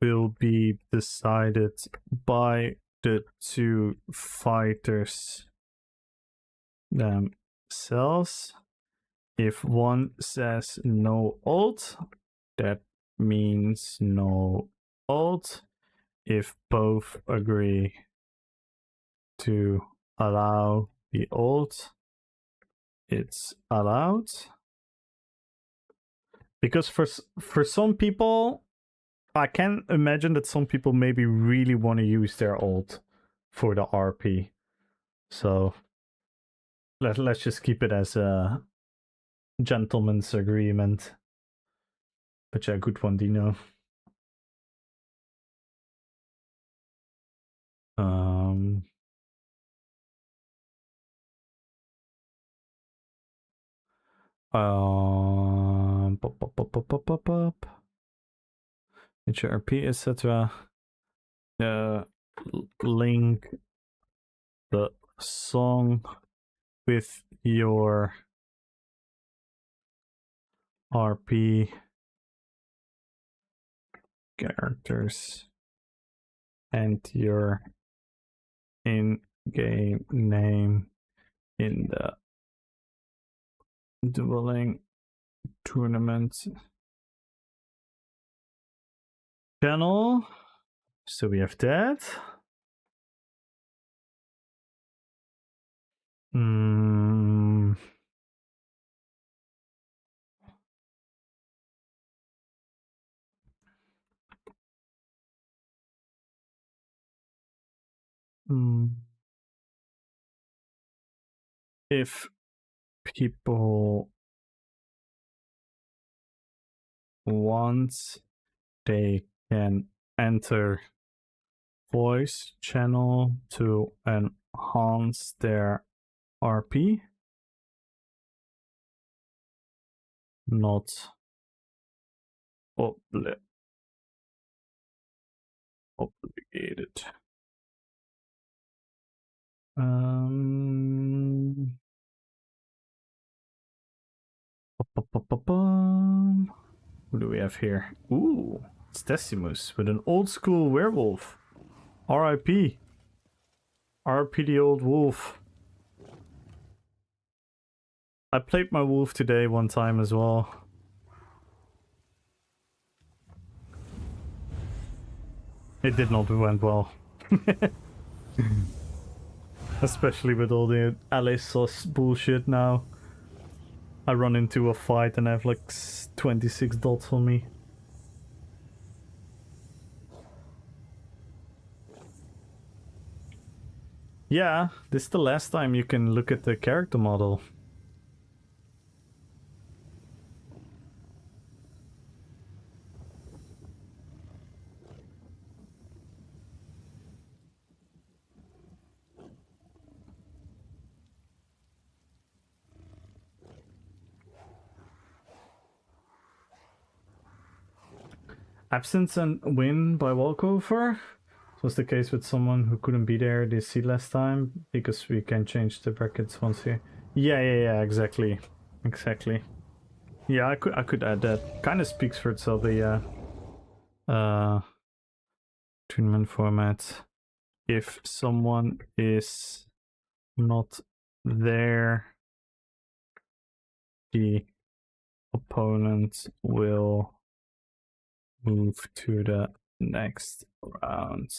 will be decided by the 2 fighters themselves. If one says no ult, that means no ult. If both agree to allow the ult, it's allowed. Because for some people, I can imagine that some people maybe really want to use their ult for the RP. So let's just keep it as a gentleman's agreement. But yeah, good one, Dino. Pop. HRP, etc. Link the song with your RP characters and your in-game name in the dueling tournament channel. So we have that. If people want, they can enter voice channel to enhance their RP. Not obligated. Who do we have here? Ooh, it's Decimus with an old school werewolf. RIP. RIP the old wolf. I played my wolf today one time as well. It did not went well. Especially with all the LIVESTREAM bullshit now. I run into a fight and I have like 26 dots on me. Yeah, this is the last time you can look at the character model. Absence and win by walkover. Was the case with someone who couldn't be there this seat last time because we can change the brackets once here. Yeah, exactly. Yeah, I could add that. Kind of speaks for itself, the tournament format. If someone is not there, the opponent will move to the next round.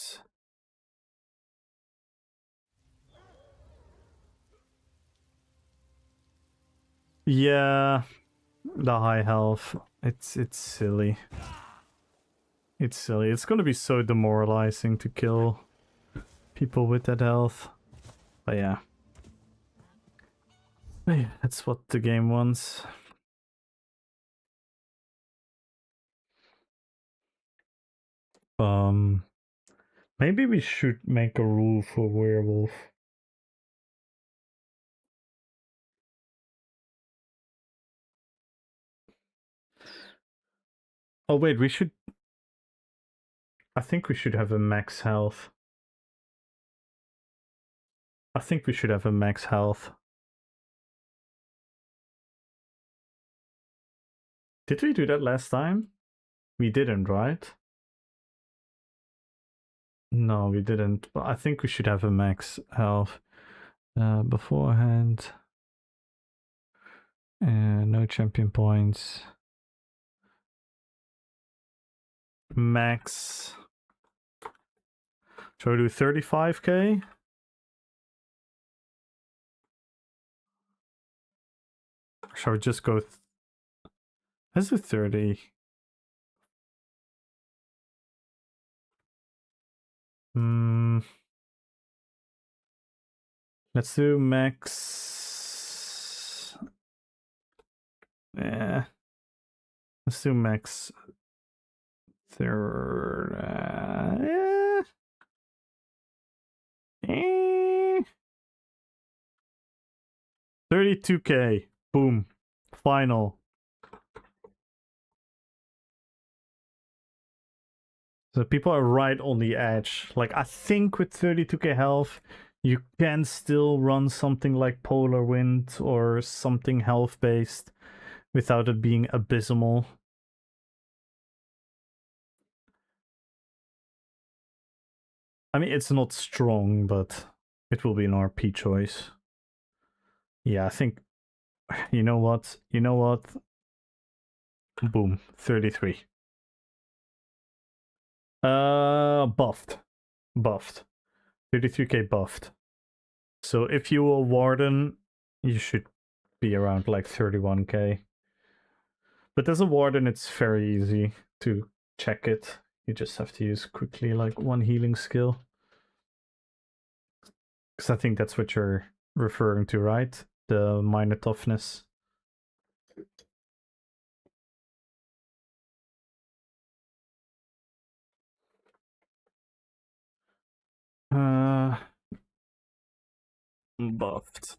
Yeah, the high health. It's silly. It's silly. It's gonna be so demoralizing to kill people with that health. But yeah. That's what the game wants. Maybe we should make a rule for werewolf. Oh wait, we should... I think we should have a max health. I think we should have a max health. Did we do that last time? We didn't, right? No, we didn't. But I think we should have a max health beforehand. No champion points. Max. Shall we do 35k? Shall we just go... Let's do 30. Let's do max... Yeah. Let's do max... Third... Yeah. 32k. Boom. Final. So people are right on the edge. Like, I think with 32k health, you can still run something like Polar Wind or something health-based without it being abysmal. I mean, it's not strong, but it will be an RP choice. Yeah, I think... You know what? You know what? Boom. 33. Buffed. Buffed. 33k buffed. So if you were Warden, you should be around like 31k. But as a Warden, it's very easy to check it. You just have to use quickly like one healing skill. Because I think that's what you're referring to, right? The minor toughness. Buffed.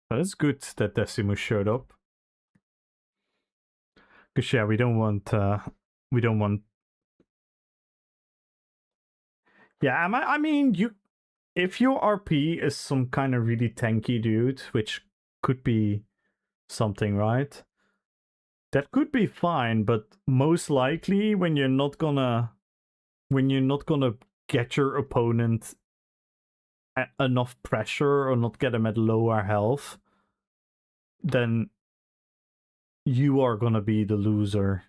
But it's good that Decimus showed up. Because yeah, we don't want Yeah, I mean, if your RP is some kind of really tanky dude, which could be something, right? That could be fine, but most likely when you're not gonna get your opponent enough pressure or not get him at lower health, then you are gonna be the loser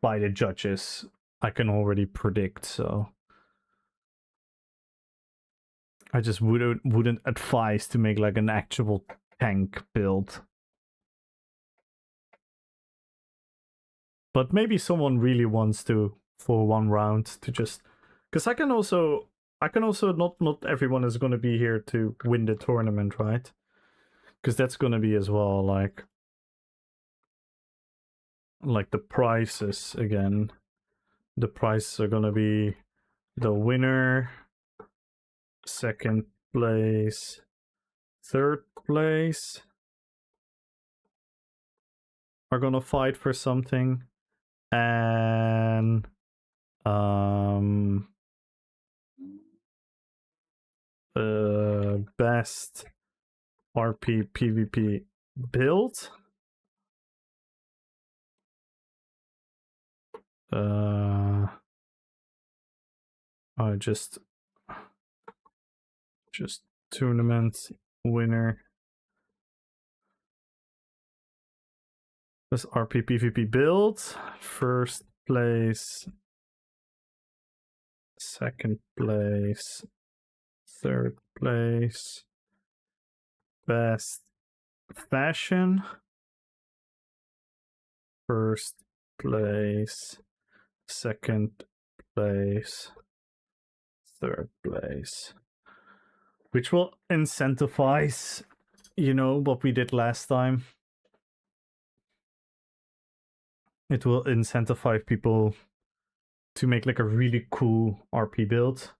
by the judges. I can already predict, so I just wouldn't advise to make like an actual tank build. But maybe someone really wants to, for one round, to just... Because I can also not everyone is going to be here to win the tournament, right? Because that's going to be as well like the prizes again. The prizes are going to be the winner, second place, third place are going to fight for something, and best RPPVP build. I just tournament winner. This RPPVP build. First place, second place, third place, best fashion, first place, second place, third place, which will incentivize, you know, what we did last time. It will incentivize people to make like a really cool RP build.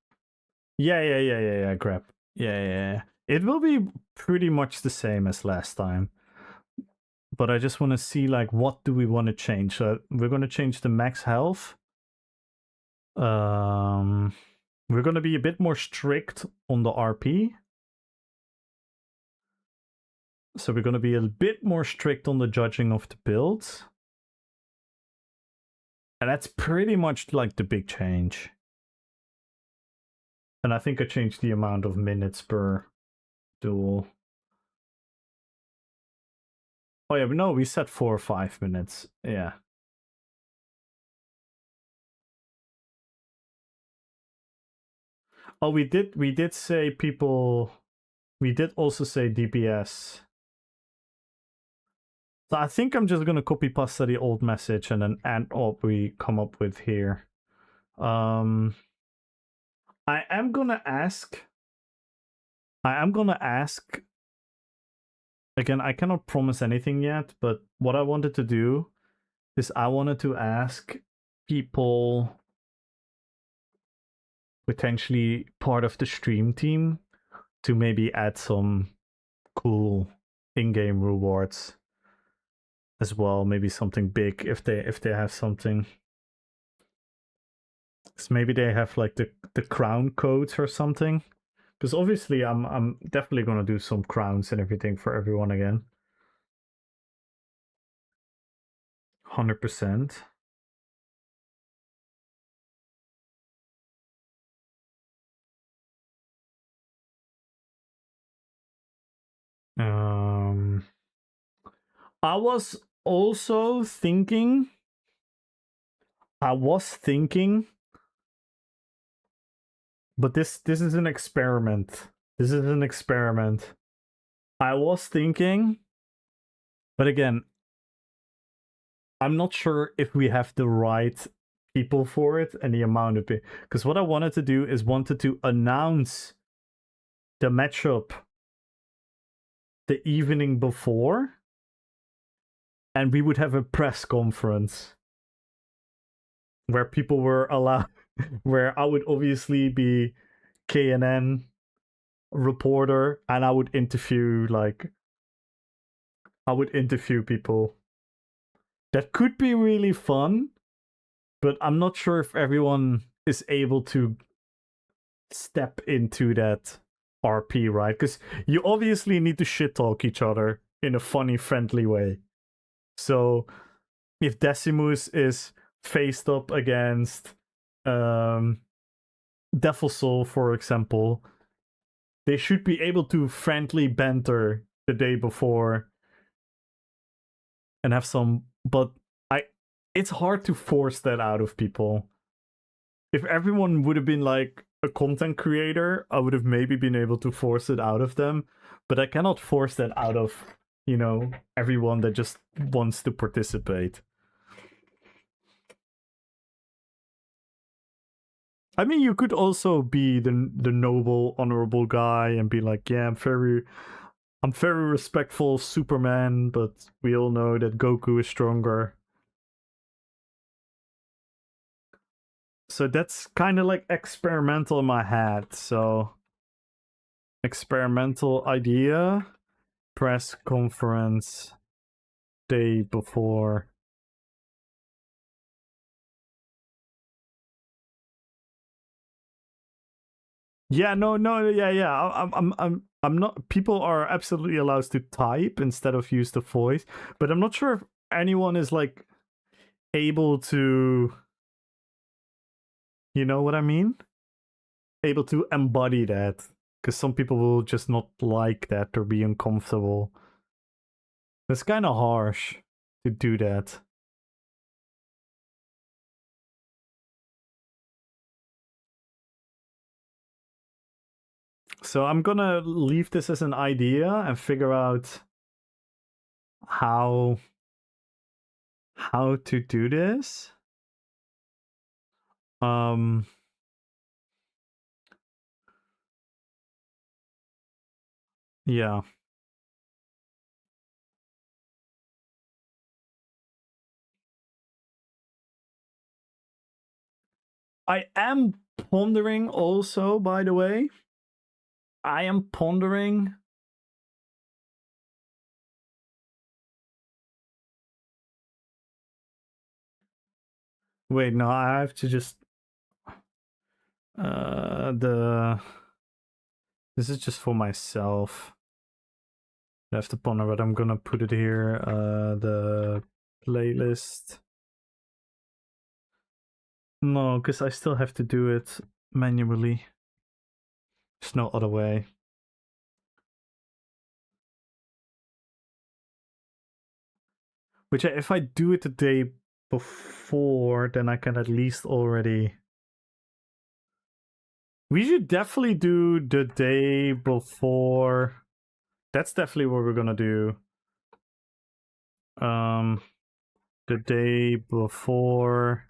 Yeah, grab. Yeah. It will be pretty much the same as last time. But I just want to see like what do we want to change. So we're going to change the max health. We're going to be a bit more strict on the RP. So we're going to be a bit more strict on the judging of the builds. And that's pretty much like the big change. And I think I changed the amount of minutes per duel. Oh yeah, but no, we said 4 or 5 minutes. Yeah. Oh, we did say people... We did also say DPS. So I think I'm just gonna copy pasta the old message and then add what we come up with here. I am gonna ask. Again, I cannot promise anything yet, but what I wanted to do is I wanted to ask people potentially part of the stream team to maybe add some cool in-game rewards as well. Maybe something big if they have something. So maybe they have like the crown codes or something. Because obviously I'm definitely gonna do some crowns and everything for everyone again. 100%. I was also thinking. But this is an experiment. This is an experiment. I was thinking, but again, I'm not sure if we have the right people for it and the amount of it. Because what I wanted to do is wanted to announce the matchup the evening before, and we would have a press conference where people were allowed, where I would obviously be KNN reporter, and I would interview people. That could be really fun, but I'm not sure if everyone is able to step into that RP, right? Because you obviously need to shit talk each other in a funny, friendly way. So if Decimus is faced up against Devil Soul, for example, they should be able to friendly banter the day before and have some, but it's hard to force that out of people. If everyone would have been like a content creator, I would have maybe been able to force it out of them, but I cannot force that out of, everyone that just wants to participate. I mean, you could also be the noble, honorable guy and be like, yeah, I'm very respectful of Superman, but we all know that Goku is stronger. So that's kind of like experimental in my head. So experimental idea, press conference day before. Yeah, no, yeah. I'm not. People are absolutely allowed to type instead of use the voice, but I'm not sure if anyone is like able to. You know what I mean? Able to embody that, because some people will just not like that or be uncomfortable. It's kind of harsh to do that. So I'm gonna leave this as an idea and figure out how to do this. Yeah. I am pondering also, by the way. I am pondering. Wait, no, I have to just this is just for myself. I have to ponder, but I'm gonna put it here. The playlist. No, because I still have to do it manually. There's no other way. Which if I do it the day before, then I can at least already. We should definitely do the day before. That's definitely what we're gonna do. The day before,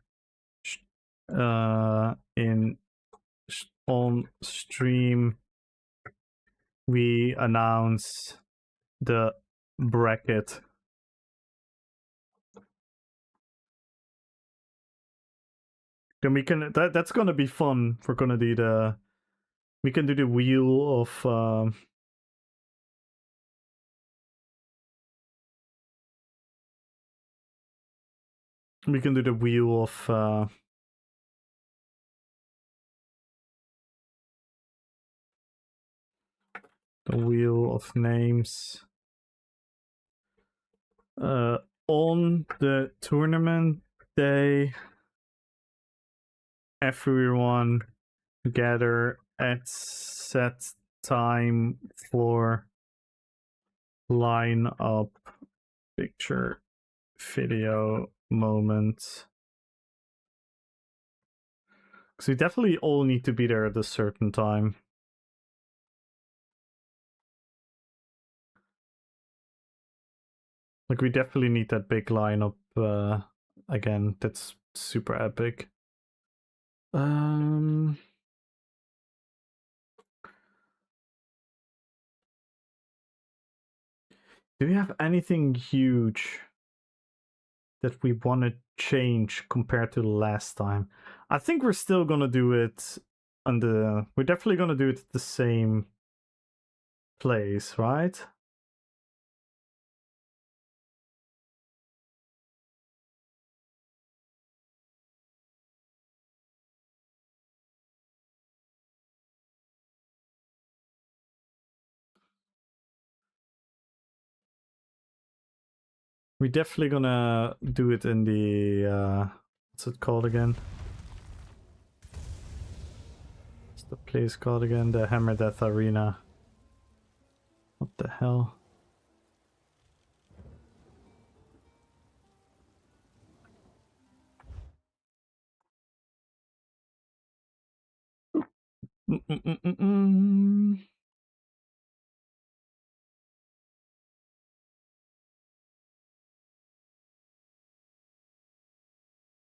on stream, we announce the bracket. Then we can that's gonna be fun. We're gonna do we can do the wheel of We can do the wheel of names. On the tournament day, everyone gather at set time for line up picture video moment. Because we definitely all need to be there at a certain time. Like, we definitely need that big lineup again. That's super epic. Do we have anything huge that we want to change compared to the last time? I think we're still gonna do it on the... We're definitely gonna do it at the same place, right? We're definitely gonna do it in the... what's it called again? What's the place called again? The Hammer Death Arena. What the hell?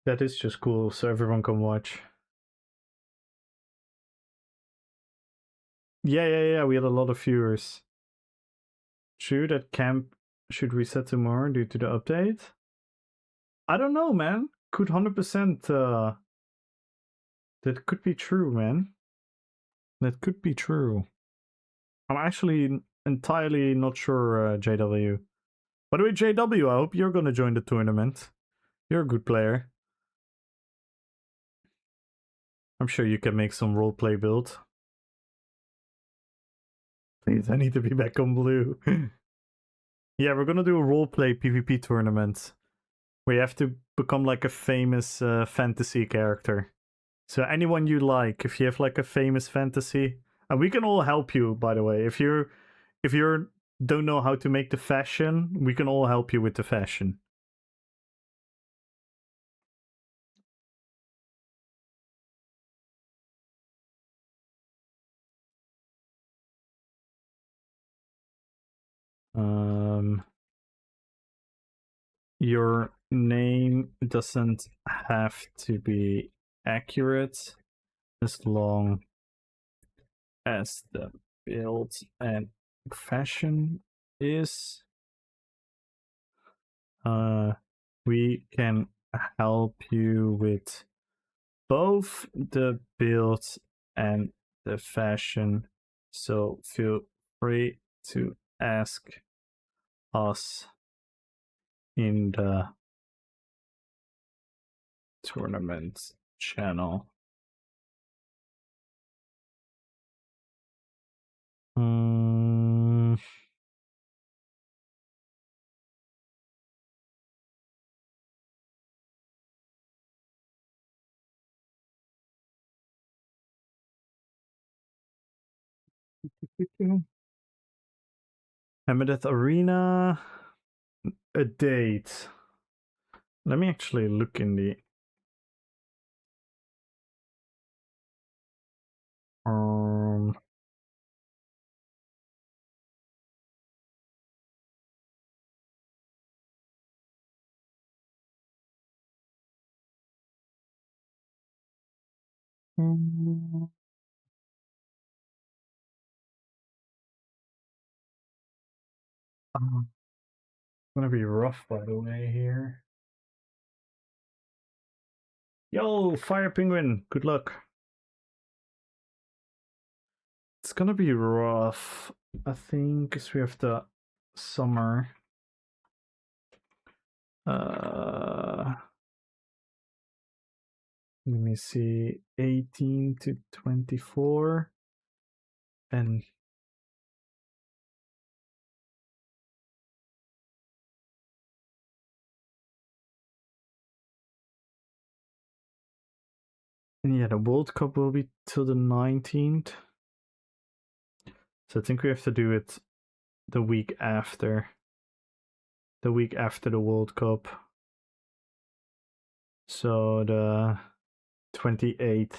That is just cool, so everyone can watch. Yeah, we had a lot of viewers. True that camp should reset tomorrow due to the update? I don't know, man. Could 100%... that could be true, man. That could be true. I'm actually entirely not sure, JW. By the way, JW, I hope you're gonna join the tournament. You're a good player. I'm sure you can make some roleplay build. Please, I need to be back on blue. Yeah, we're gonna do a roleplay PvP tournament. Where you have to become like a famous fantasy character. So anyone you like, if you have like a famous fantasy, and we can all help you, by the way. If you don't know how to make the fashion, we can all help you with the fashion. Your name doesn't have to be accurate as long as the build and fashion is. We can help you with both the build and the fashion, so feel free to ask us in the tournament channel. Hammer Arena, a date. Let me actually look in the it's gonna be rough, by the way, here. Yo, Fire Penguin, good luck. It's gonna be rough, I think, because we have the summer. Let me see, 18 to 24. And yeah, the World Cup will be till the 19th. So I think we have to do it the week after. The week after the World Cup. So the 28th. I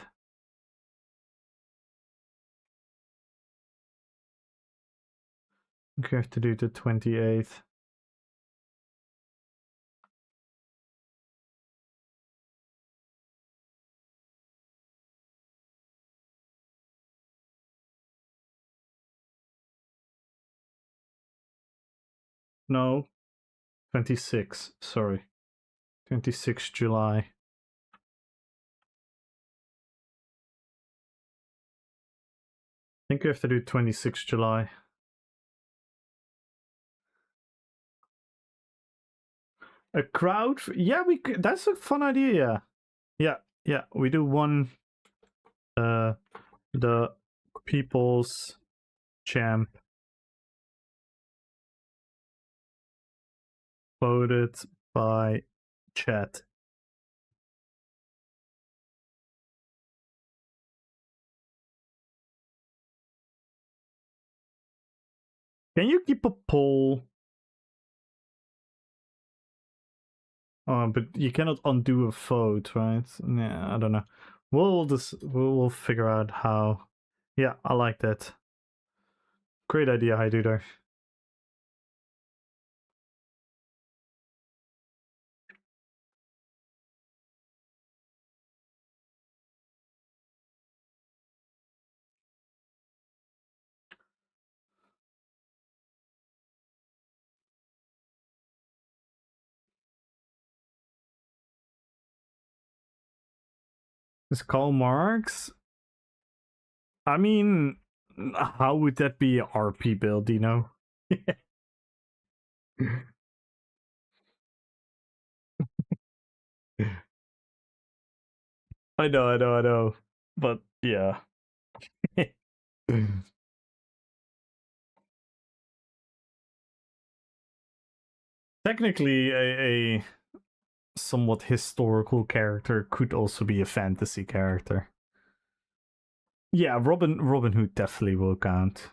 think we have to do the 28th. No, 26, sorry. 26 July. I think we have to do 26 July. A crowd? Yeah, we could, that's a fun idea. Yeah, we do one the people's champ voted by chat. Can you keep a poll? But you cannot undo a vote, right? Yeah, I don't know. We'll figure out how. Yeah, I like that. Great idea, Heiduder. Is Karl Marx? I mean, how would that be a RP build, you know? I know. But yeah. Technically, a somewhat historical character could also be a fantasy character. Yeah, Robin Hood definitely will count.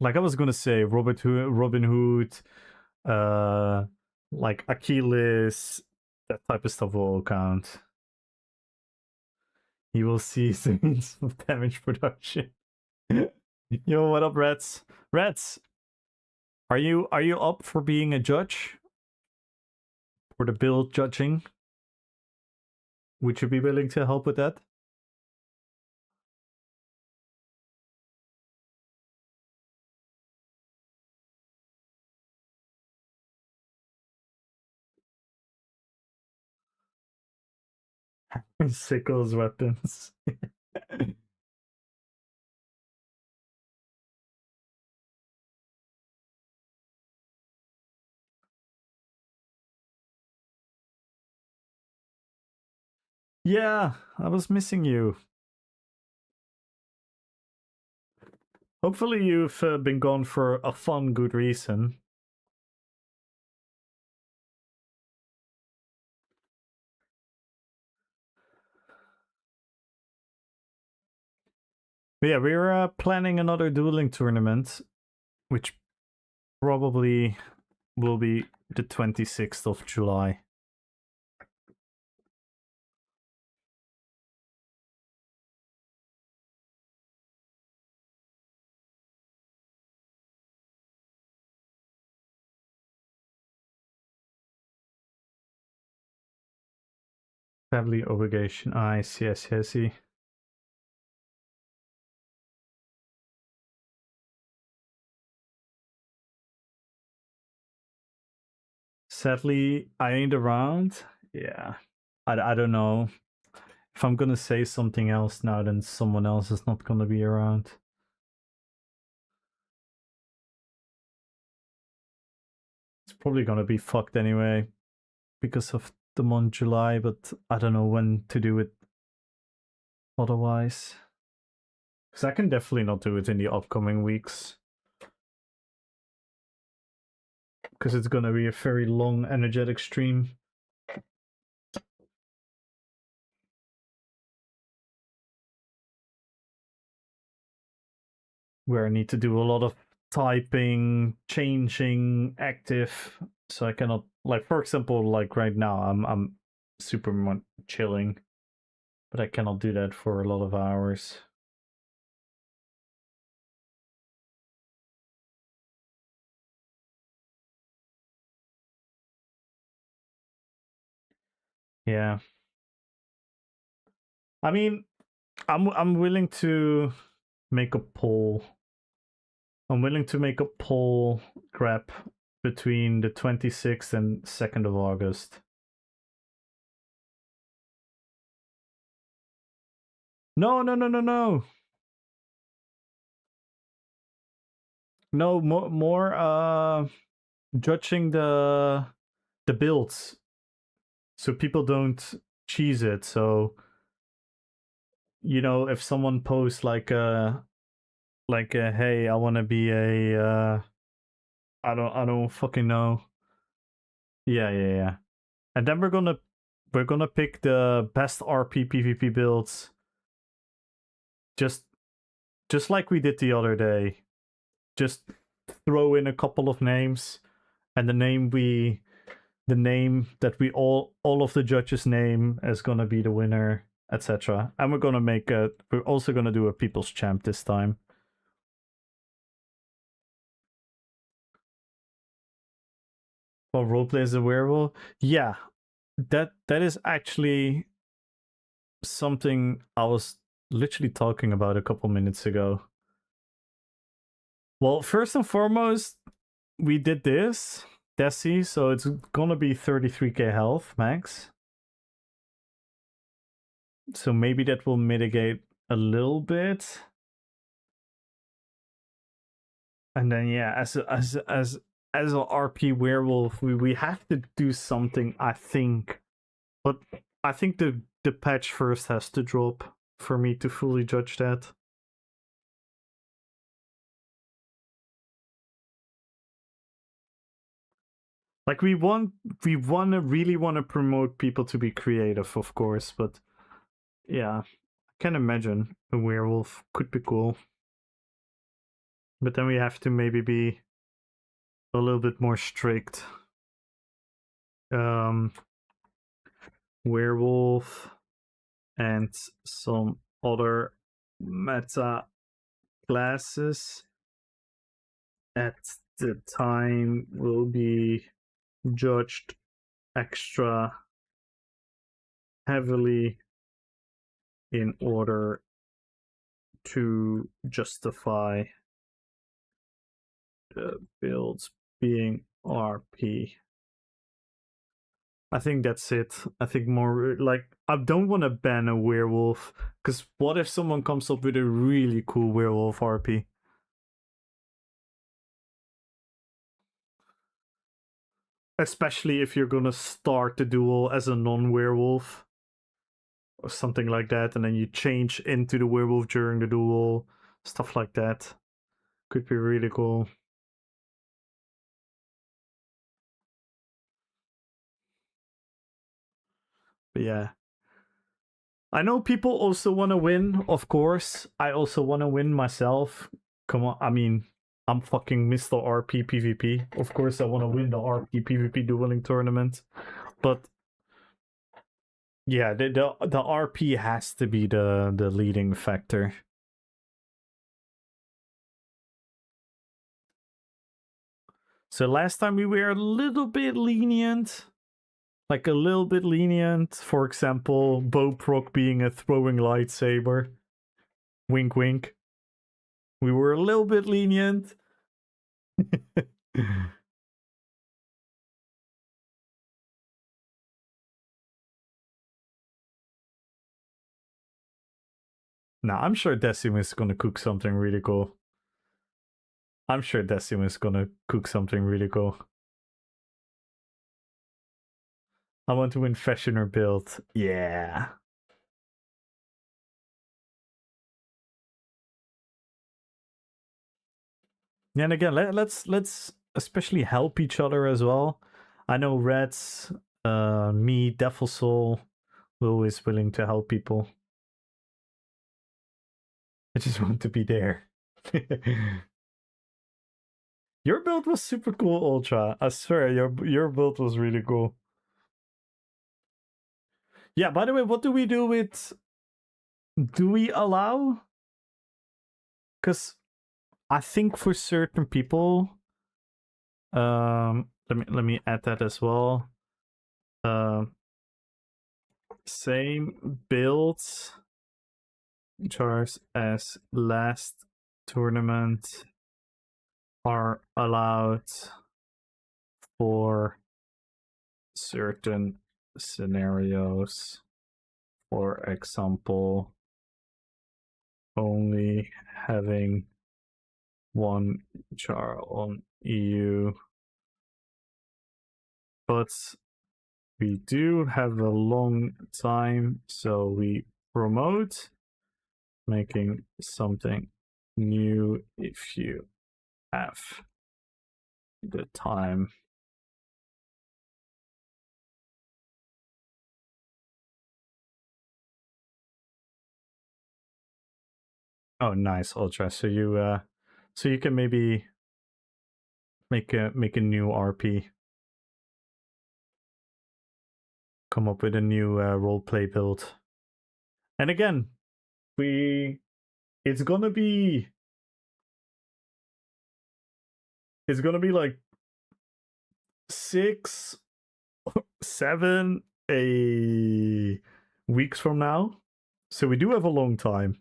Like I was gonna say, Robin Hood, like Achilles, that type of stuff will count. You will see scenes of damage production. Yo, what up, Rats? Rats, are you up for being a judge? For the build judging? Would you be willing to help with that? Sickles weapons. Yeah, I was missing you. Hopefully you've been gone for a fun, good reason. But yeah, we're planning another dueling tournament, which probably will be the 26th of July. Family obligation. I see. Sadly, I ain't around. Yeah. I don't know. If I'm gonna say something else now, then someone else is not gonna be around. It's probably gonna be fucked anyway because of the month July, but I don't know when to do it otherwise. Because I can definitely not do it in the upcoming weeks. Because it's gonna be a very long, energetic stream. Where I need to do a lot of typing, changing, active. So I cannot, like, for example, like right now, I'm super much chilling. But I cannot do that for a lot of hours. Yeah. I mean, I'm willing to make a poll. I'm willing to make a poll grab between the 26th and 2nd of August. No. No, more judging the builds. So people don't cheese it. So you know, if someone posts like a hey, I want to be a I don't fucking know. Yeah. And then we're gonna pick the best RPPVP builds. Just like we did the other day. Just throw in a couple of names, and the name that we all of the judges name is gonna be the winner, etc. And we're also gonna do a people's champ this time. Well, roleplay as a werewolf? Yeah. That is actually something I was literally talking about a couple minutes ago. Well, first and foremost, we did this, Desi, so it's gonna be 33k health max. So maybe that will mitigate a little bit. And then yeah, as a RP werewolf, we have to do something, I think. But I think the patch first has to drop for me to fully judge that. Like we really want to promote people to be creative, of course, but yeah, I can imagine a werewolf could be cool. But then we have to maybe be a little bit more strict. Werewolf and some other meta classes at the time will be judged extra heavily in order to justify the builds being RP. I think that's it. I think more like I don't want to ban a werewolf, because what if someone comes up with a really cool werewolf RP? Especially if you're gonna start the duel as a non-werewolf or something like that, and then you change into the werewolf during the duel, stuff like that. Could be really cool. But yeah. I know people also want to win, of course. I also want to win myself. Come on, I mean, I'm fucking Mr. RPPVP. Of course I want to win the RPPVP dueling tournament. But yeah, the RP has to be the leading factor. So last time we were a little bit lenient. Like a little bit lenient. For example, bow proc being a throwing lightsaber. Wink wink. We were a little bit lenient. Nah, I'm sure Decimus is gonna cook something really cool. I'm sure Decimus is gonna cook something really cool. I want to win fashion or build. Yeah. And again, let's especially help each other as well. I know Reds, me, Devil Soul, we're always willing to help people. I just want to be there. Your build was super cool, Ultra. I swear, your build was really cool. Yeah, by the way, what do we do with... Do we allow? Because I think for certain people... let me add that as well. Same builds jars as last tournament are allowed for certain scenarios. For example, only having one jar on EU, but we do have a long time, so we promote making something new if you have the time. Oh, nice, Ultra. So you can maybe make a new RP. Come up with a new roleplay build. And again, it's gonna be like 6, 7 weeks from now. So we do have a long time.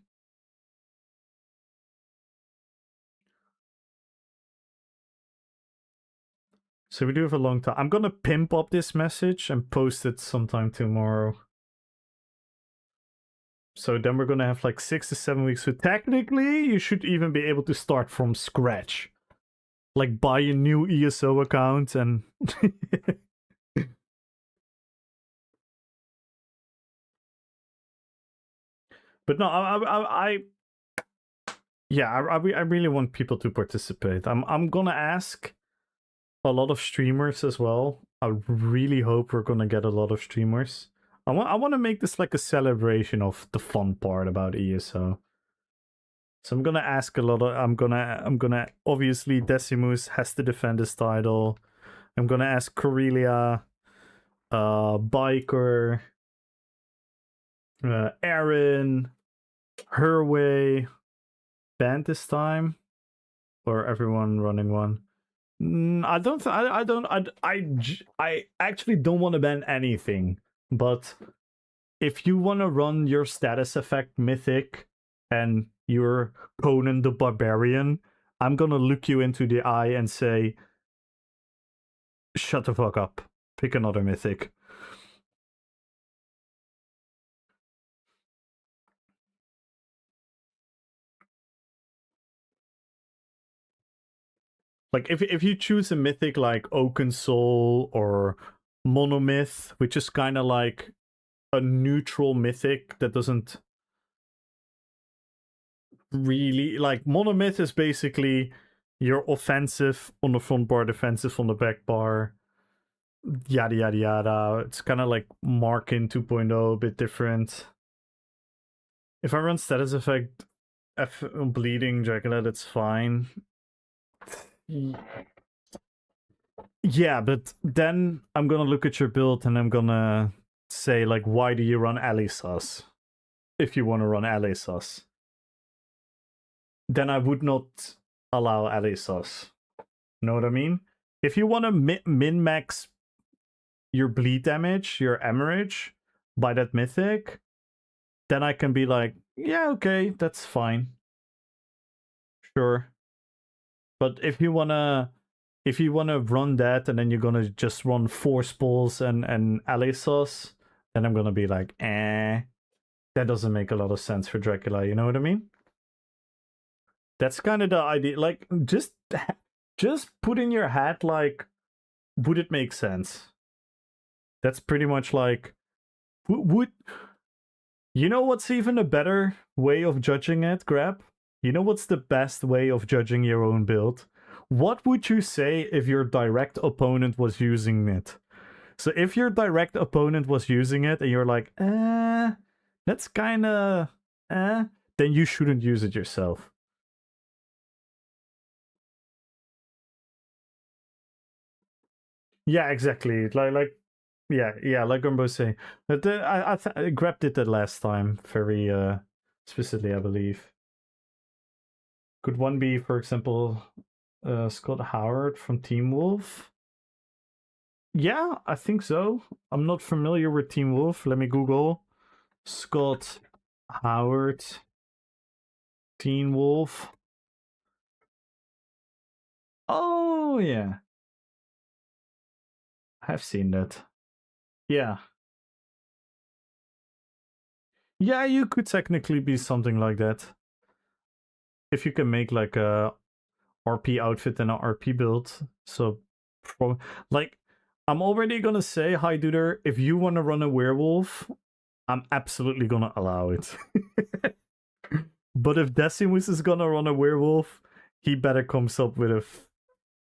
I'm gonna pimp up this message and post it sometime tomorrow. So then we're gonna have like 6 to 7 weeks. So technically, you should even be able to start from scratch. Like buy a new ESO account and... But no, I really want people to participate. I'm gonna ask a lot of streamers as well. I really hope we're gonna get a lot of streamers. I want to make this like a celebration of the fun part about ESO. So I'm gonna ask a lot of... I'm gonna obviously Decimus has to defend his title. I'm gonna ask Corellia, Biker, Aaron, Herway, band this time, or everyone running one. I actually don't want to ban anything, but if you want to run your status effect mythic and you're Conan the Barbarian, I'm gonna look you into the eye and say, shut the fuck up, pick another mythic. Like if you choose a mythic like Oaken Soul or Monomyth, which is kind of like a neutral mythic that doesn't really... Like Monomyth is basically your offensive on the front bar, defensive on the back bar, yada yada yada. It's kind of like Markin 2.0, a bit different. If I run status effect bleeding Dracula, that's fine. Yeah, but then I'm gonna look at your build and I'm gonna say, like, why do you run Alisas? If you want to run Alisas, then I would not allow Alisas. Know what I mean? If you want to min-max your bleed damage, your hemorrhage, by that mythic, then I can be like, yeah, okay, that's fine. Sure. But if you wanna run that and then you're gonna just run Force Balls and Alisas, then I'm gonna be like, that doesn't make a lot of sense for Dracula, you know what I mean? That's kind of the idea. Like, just put in your head, like, would it make sense? That's pretty much like, would you know what's even a better way of judging it, Grab? You know what's the best way of judging your own build? what would you say if your direct opponent was using it? So if your direct opponent was using it and you're like, that's kind of, then you shouldn't use it yourself. Yeah, exactly. Yeah, like Gumbo saying. But I grabbed it the last time very specifically, I believe. Could one be, for example, Scott Howard from Team Wolf? Yeah, I think so. I'm not familiar with Team Wolf. Let me Google Scott Howard Teen Wolf. Oh yeah, I've seen that. Yeah. Yeah, you could technically be something like that. If you can make like a RP outfit and an RP build. So, like, I'm already gonna say, hi, Duder, if you want to run a werewolf, I'm absolutely gonna allow it. But if Decimus is gonna run a werewolf, he better comes up with a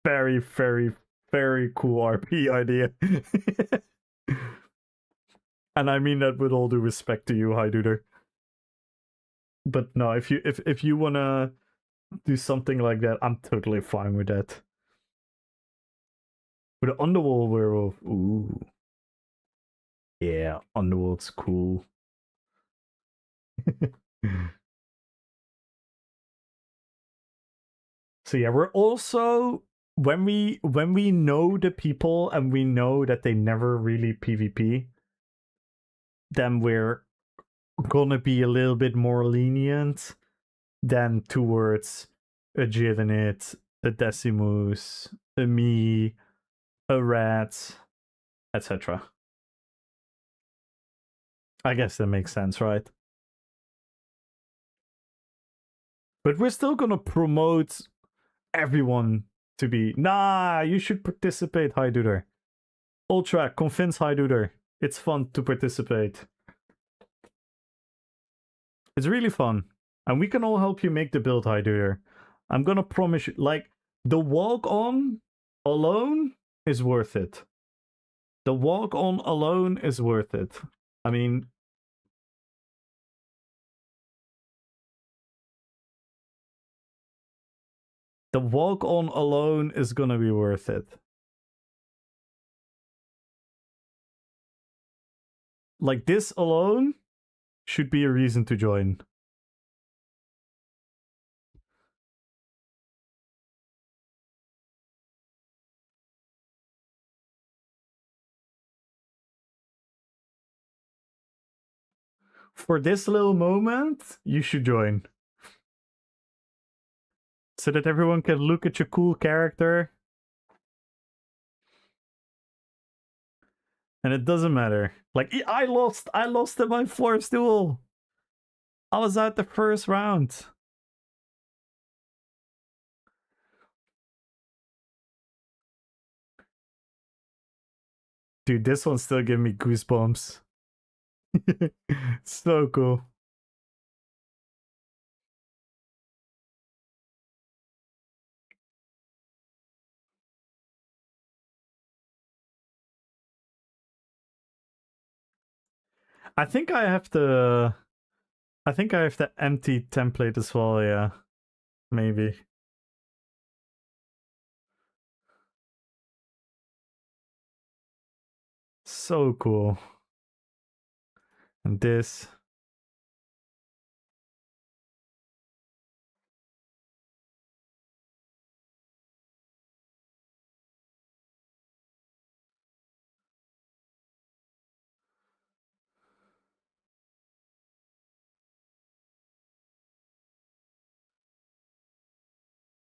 very, very, very cool RP idea. And I mean that with all due respect to you, Heiduder. But no, if you wanna do something like that, I'm totally fine with that. With an Underworld werewolf, ooh. Yeah, Underworld's cool. So yeah, we're also when we know the people and we know that they never really PvP, then we're gonna be a little bit more lenient than towards a Jidinit, a Decimus, a me, a rat, etc. I guess that makes sense, right? But we're still gonna promote everyone to be, nah, you should participate, Heiduder. Ultra, convince Heiduder. It's fun to participate. It's really fun. And we can all help you make the build, Heiduder. I'm gonna promise you, like, the walk-on alone is worth it. The walk-on alone is worth it. I mean, the walk-on alone is gonna be worth it. Like, this alone should be a reason to join. For this little moment, you should join. So that everyone can look at your cool character. And it doesn't matter. Like, I lost in my force duel. I was out the first round. Dude, this one still giving me goosebumps. So cool. I think I have the empty template as well, yeah. Maybe. So cool. And this.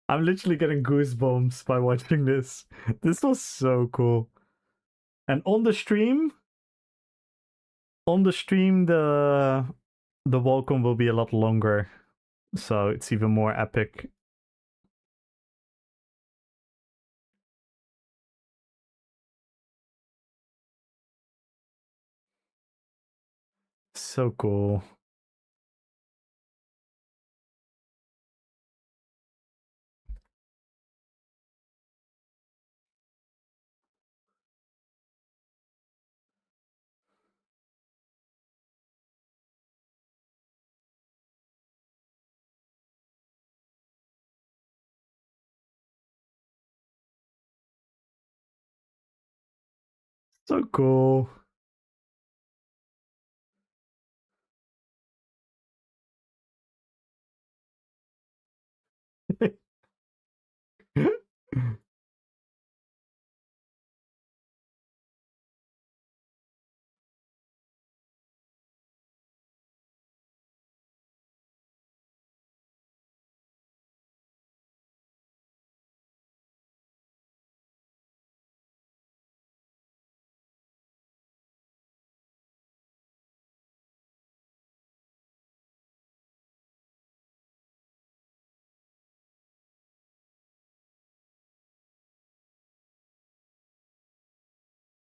I'm literally getting goosebumps by watching this. This was so cool. And on the stream, the welcome will be a lot longer. So it's even more epic. So cool. So cool.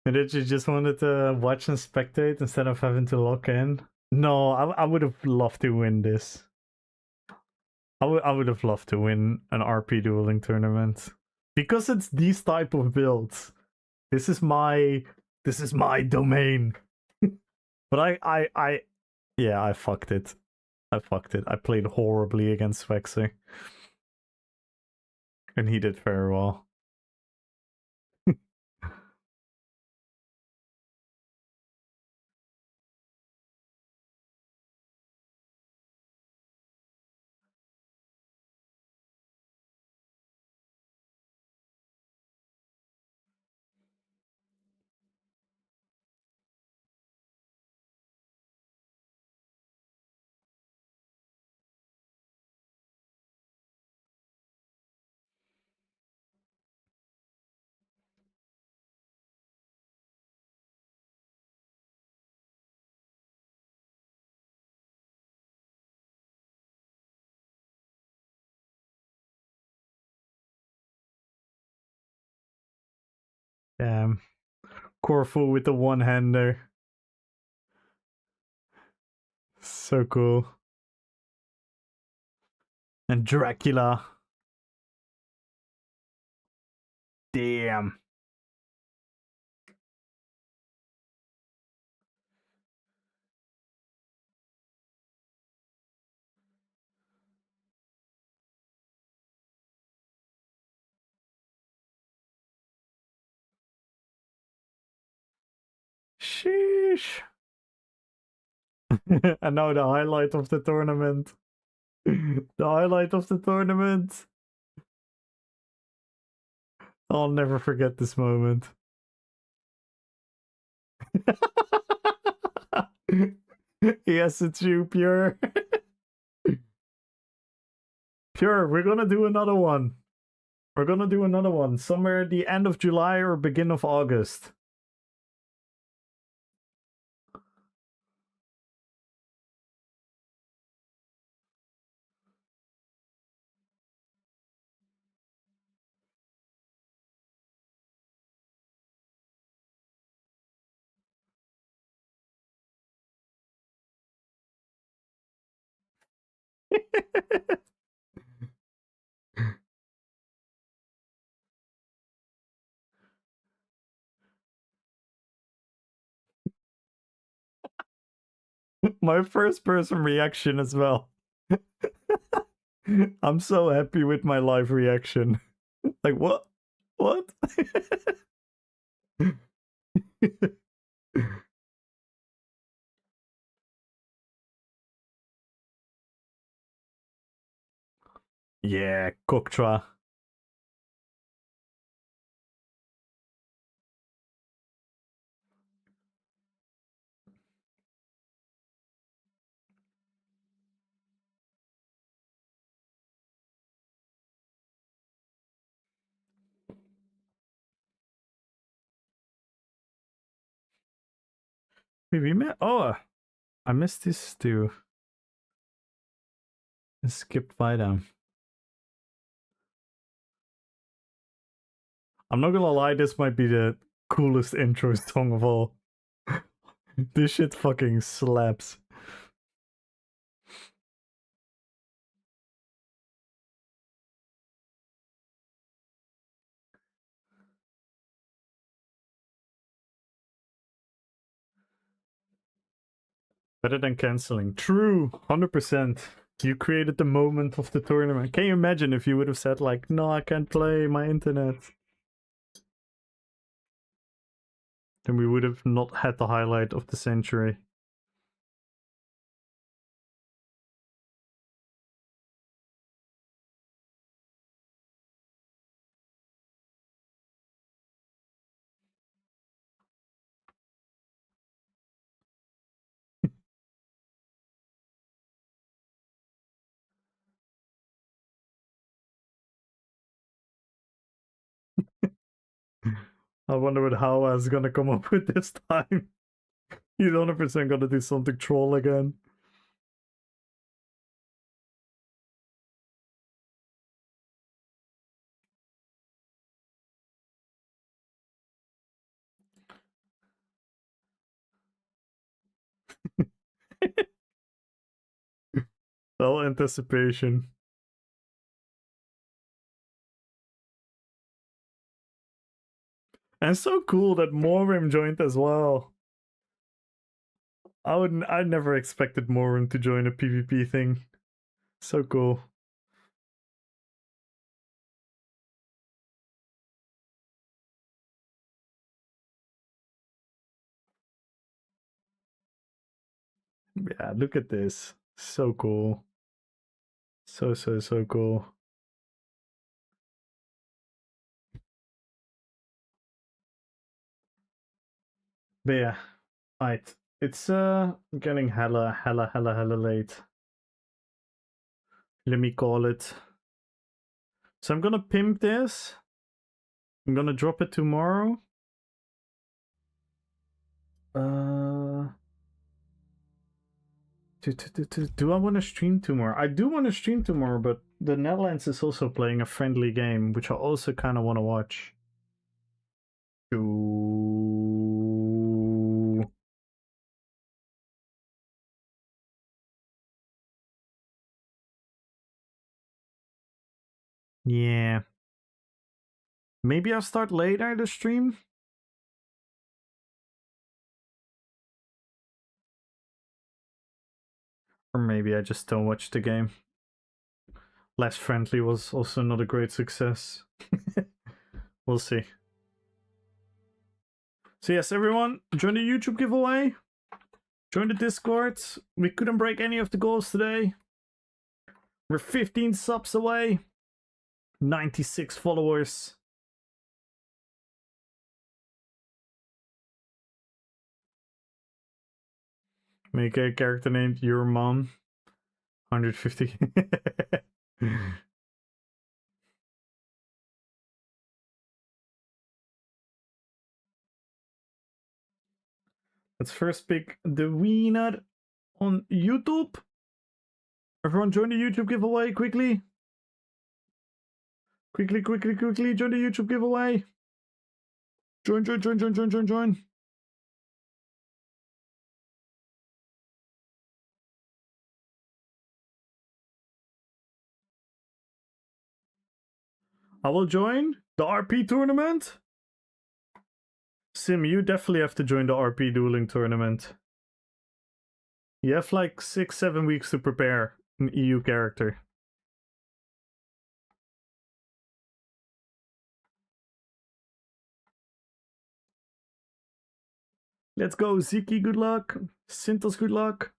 And did you just wanted to watch and spectate instead of having to lock in? No, I would have loved to win this. I would have loved to win an RP dueling tournament. Because it's these type of builds. This is my domain. But yeah, I fucked it. I played horribly against Vexer. And he did very well. Damn. Corfu with the one-hander. So cool. And Dracula. Damn. Sheesh. And now the highlight of the tournament. The highlight of the tournament. I'll never forget this moment. Yes, it's you, Pure. Pure, we're gonna do another one. We're gonna do another one somewhere at the end of July or beginning of August. My first person reaction as well. I'm so happy with my live reaction. Like, what? What? Yeah, Koktra. Wait, we met? Oh, I missed this too. I skipped by them. I'm not gonna lie, this might be the coolest intro song of all. This shit fucking slaps. Better than canceling. True, 100%. You created the moment of the tournament. Can you imagine if you would have said like, no, I can't play, my internet. then we would have not had the highlight of the century. I wonder what Hawa is gonna come up with this time. He's 100% gonna do something troll again. All anticipation. And so cool that Morim joined as well. I never expected Morim to join a PvP thing. So cool. Yeah, look at this. So cool. So cool. But yeah, right. It's getting hella late. Let me call it. So I'm gonna pimp this. I'm gonna drop it tomorrow. Do I want to stream tomorrow? I do want to stream tomorrow, but the Netherlands is also playing a friendly game, which I also kind of want to watch. Ooh. Yeah. Maybe I'll start later the stream. Or maybe I just don't watch the game. Less Friendly was also not a great success. We'll see. So yes, everyone, join the YouTube giveaway. Join the Discord. We couldn't break any of the goals today. We're 15 subs away. 96 followers. Make a character named Your Mom. 150. Let's first pick the winner on YouTube. Everyone join the YouTube giveaway quickly. Quickly, join the YouTube giveaway. Join. I will join the RP tournament. Sim, you definitely have to join the RP dueling tournament. You have like 6-7 weeks to prepare an EU character. Let's go, Ziki, good luck. Sintos, good luck.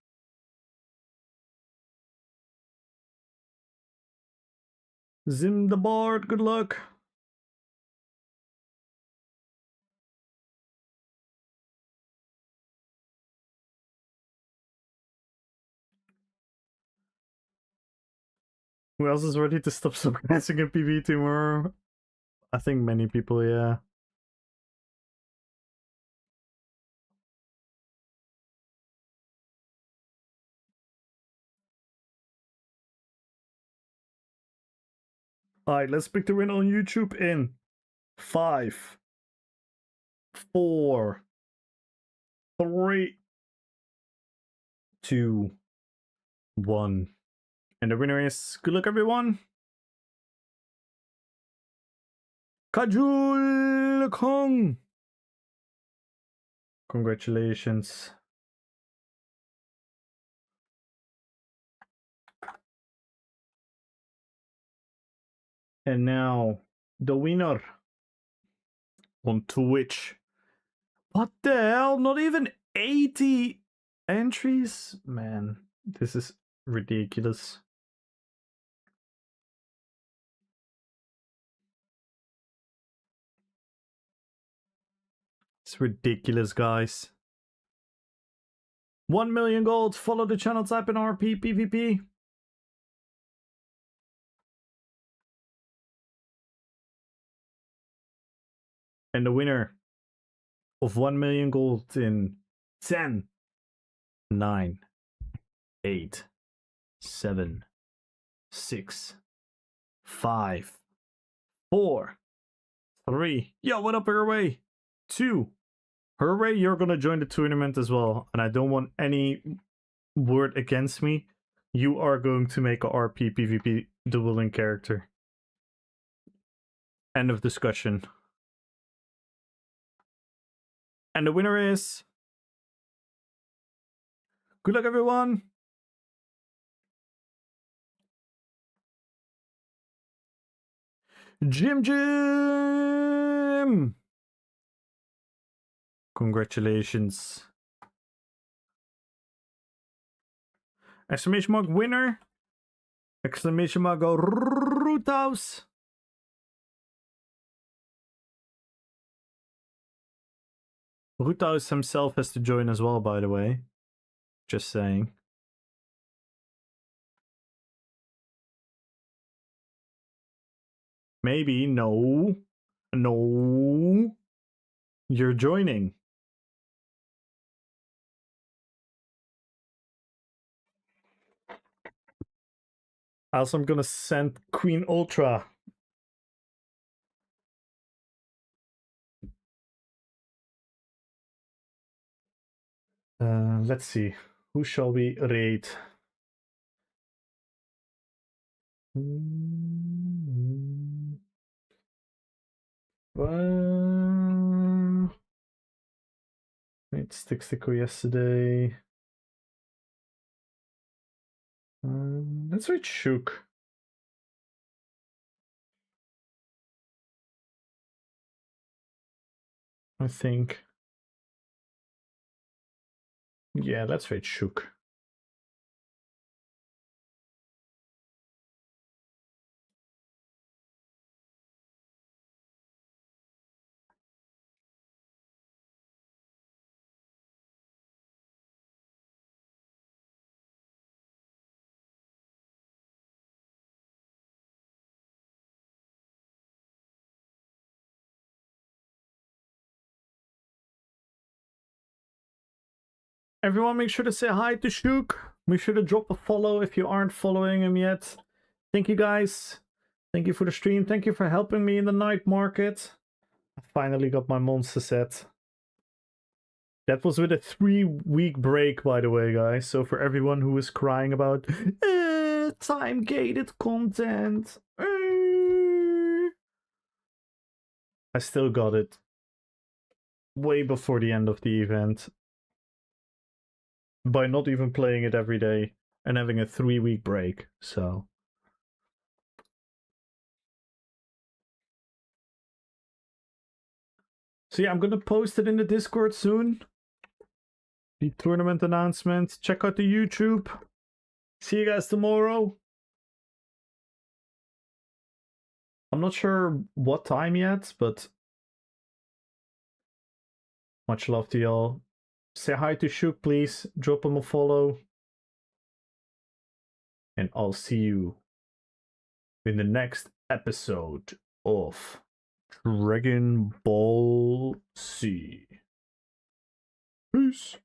Zim the Bard, good luck. Who else is ready to stop surprising in PV tomorrow? I think many people, yeah. Alright, let's pick the winner on YouTube in 5, 4, 3, 2, 1. And the winner is, good luck everyone, Kajul Kong. Congratulations. And now, the winner on Twitch What the hell? Not even 80 entries? Man, this is ridiculous. It's ridiculous, guys. 1 million gold. Follow the channel, type in RPPVP. And the winner of 1 million gold in 10, 9, 8, 7, 6, 5, 4, 3. Yo, what up, Hurray? 2. Hurray, you're gonna join the tournament as well. And I don't want any word against me. You are going to make a RPPVP dueling character. End of discussion. And the winner is... Good luck, everyone! Jim! Congratulations. Exclamation mark winner. Exclamation mark go Roothouse. Roothouse himself has to join as well, by the way. Just saying. Maybe. No. No. You're joining. Also, I'm gonna send Queen Ultra. Let's see. Who shall we raid? Made Sticksticker yesterday. Let's read Shook. I think. Yeah, let's read Shook. Everyone, make sure to say hi to Shook. Make sure to drop a follow if you aren't following him yet. Thank you, guys. Thank you for the stream. Thank you for helping me in the night market. I finally got my monster set. That was with a 3-week break, by the way, guys. So for everyone who is crying about time-gated content, I still got it way before the end of the event. By not even playing it every day and having a 3-week break, so... So yeah, I'm gonna post it in the Discord soon. The tournament announcement. Check out the YouTube. See you guys tomorrow. I'm not sure what time yet, but... Much love to y'all. Say hi to Shook, please. Drop him a follow. And I'll see you in the next episode of Dragon Ball Z. Peace.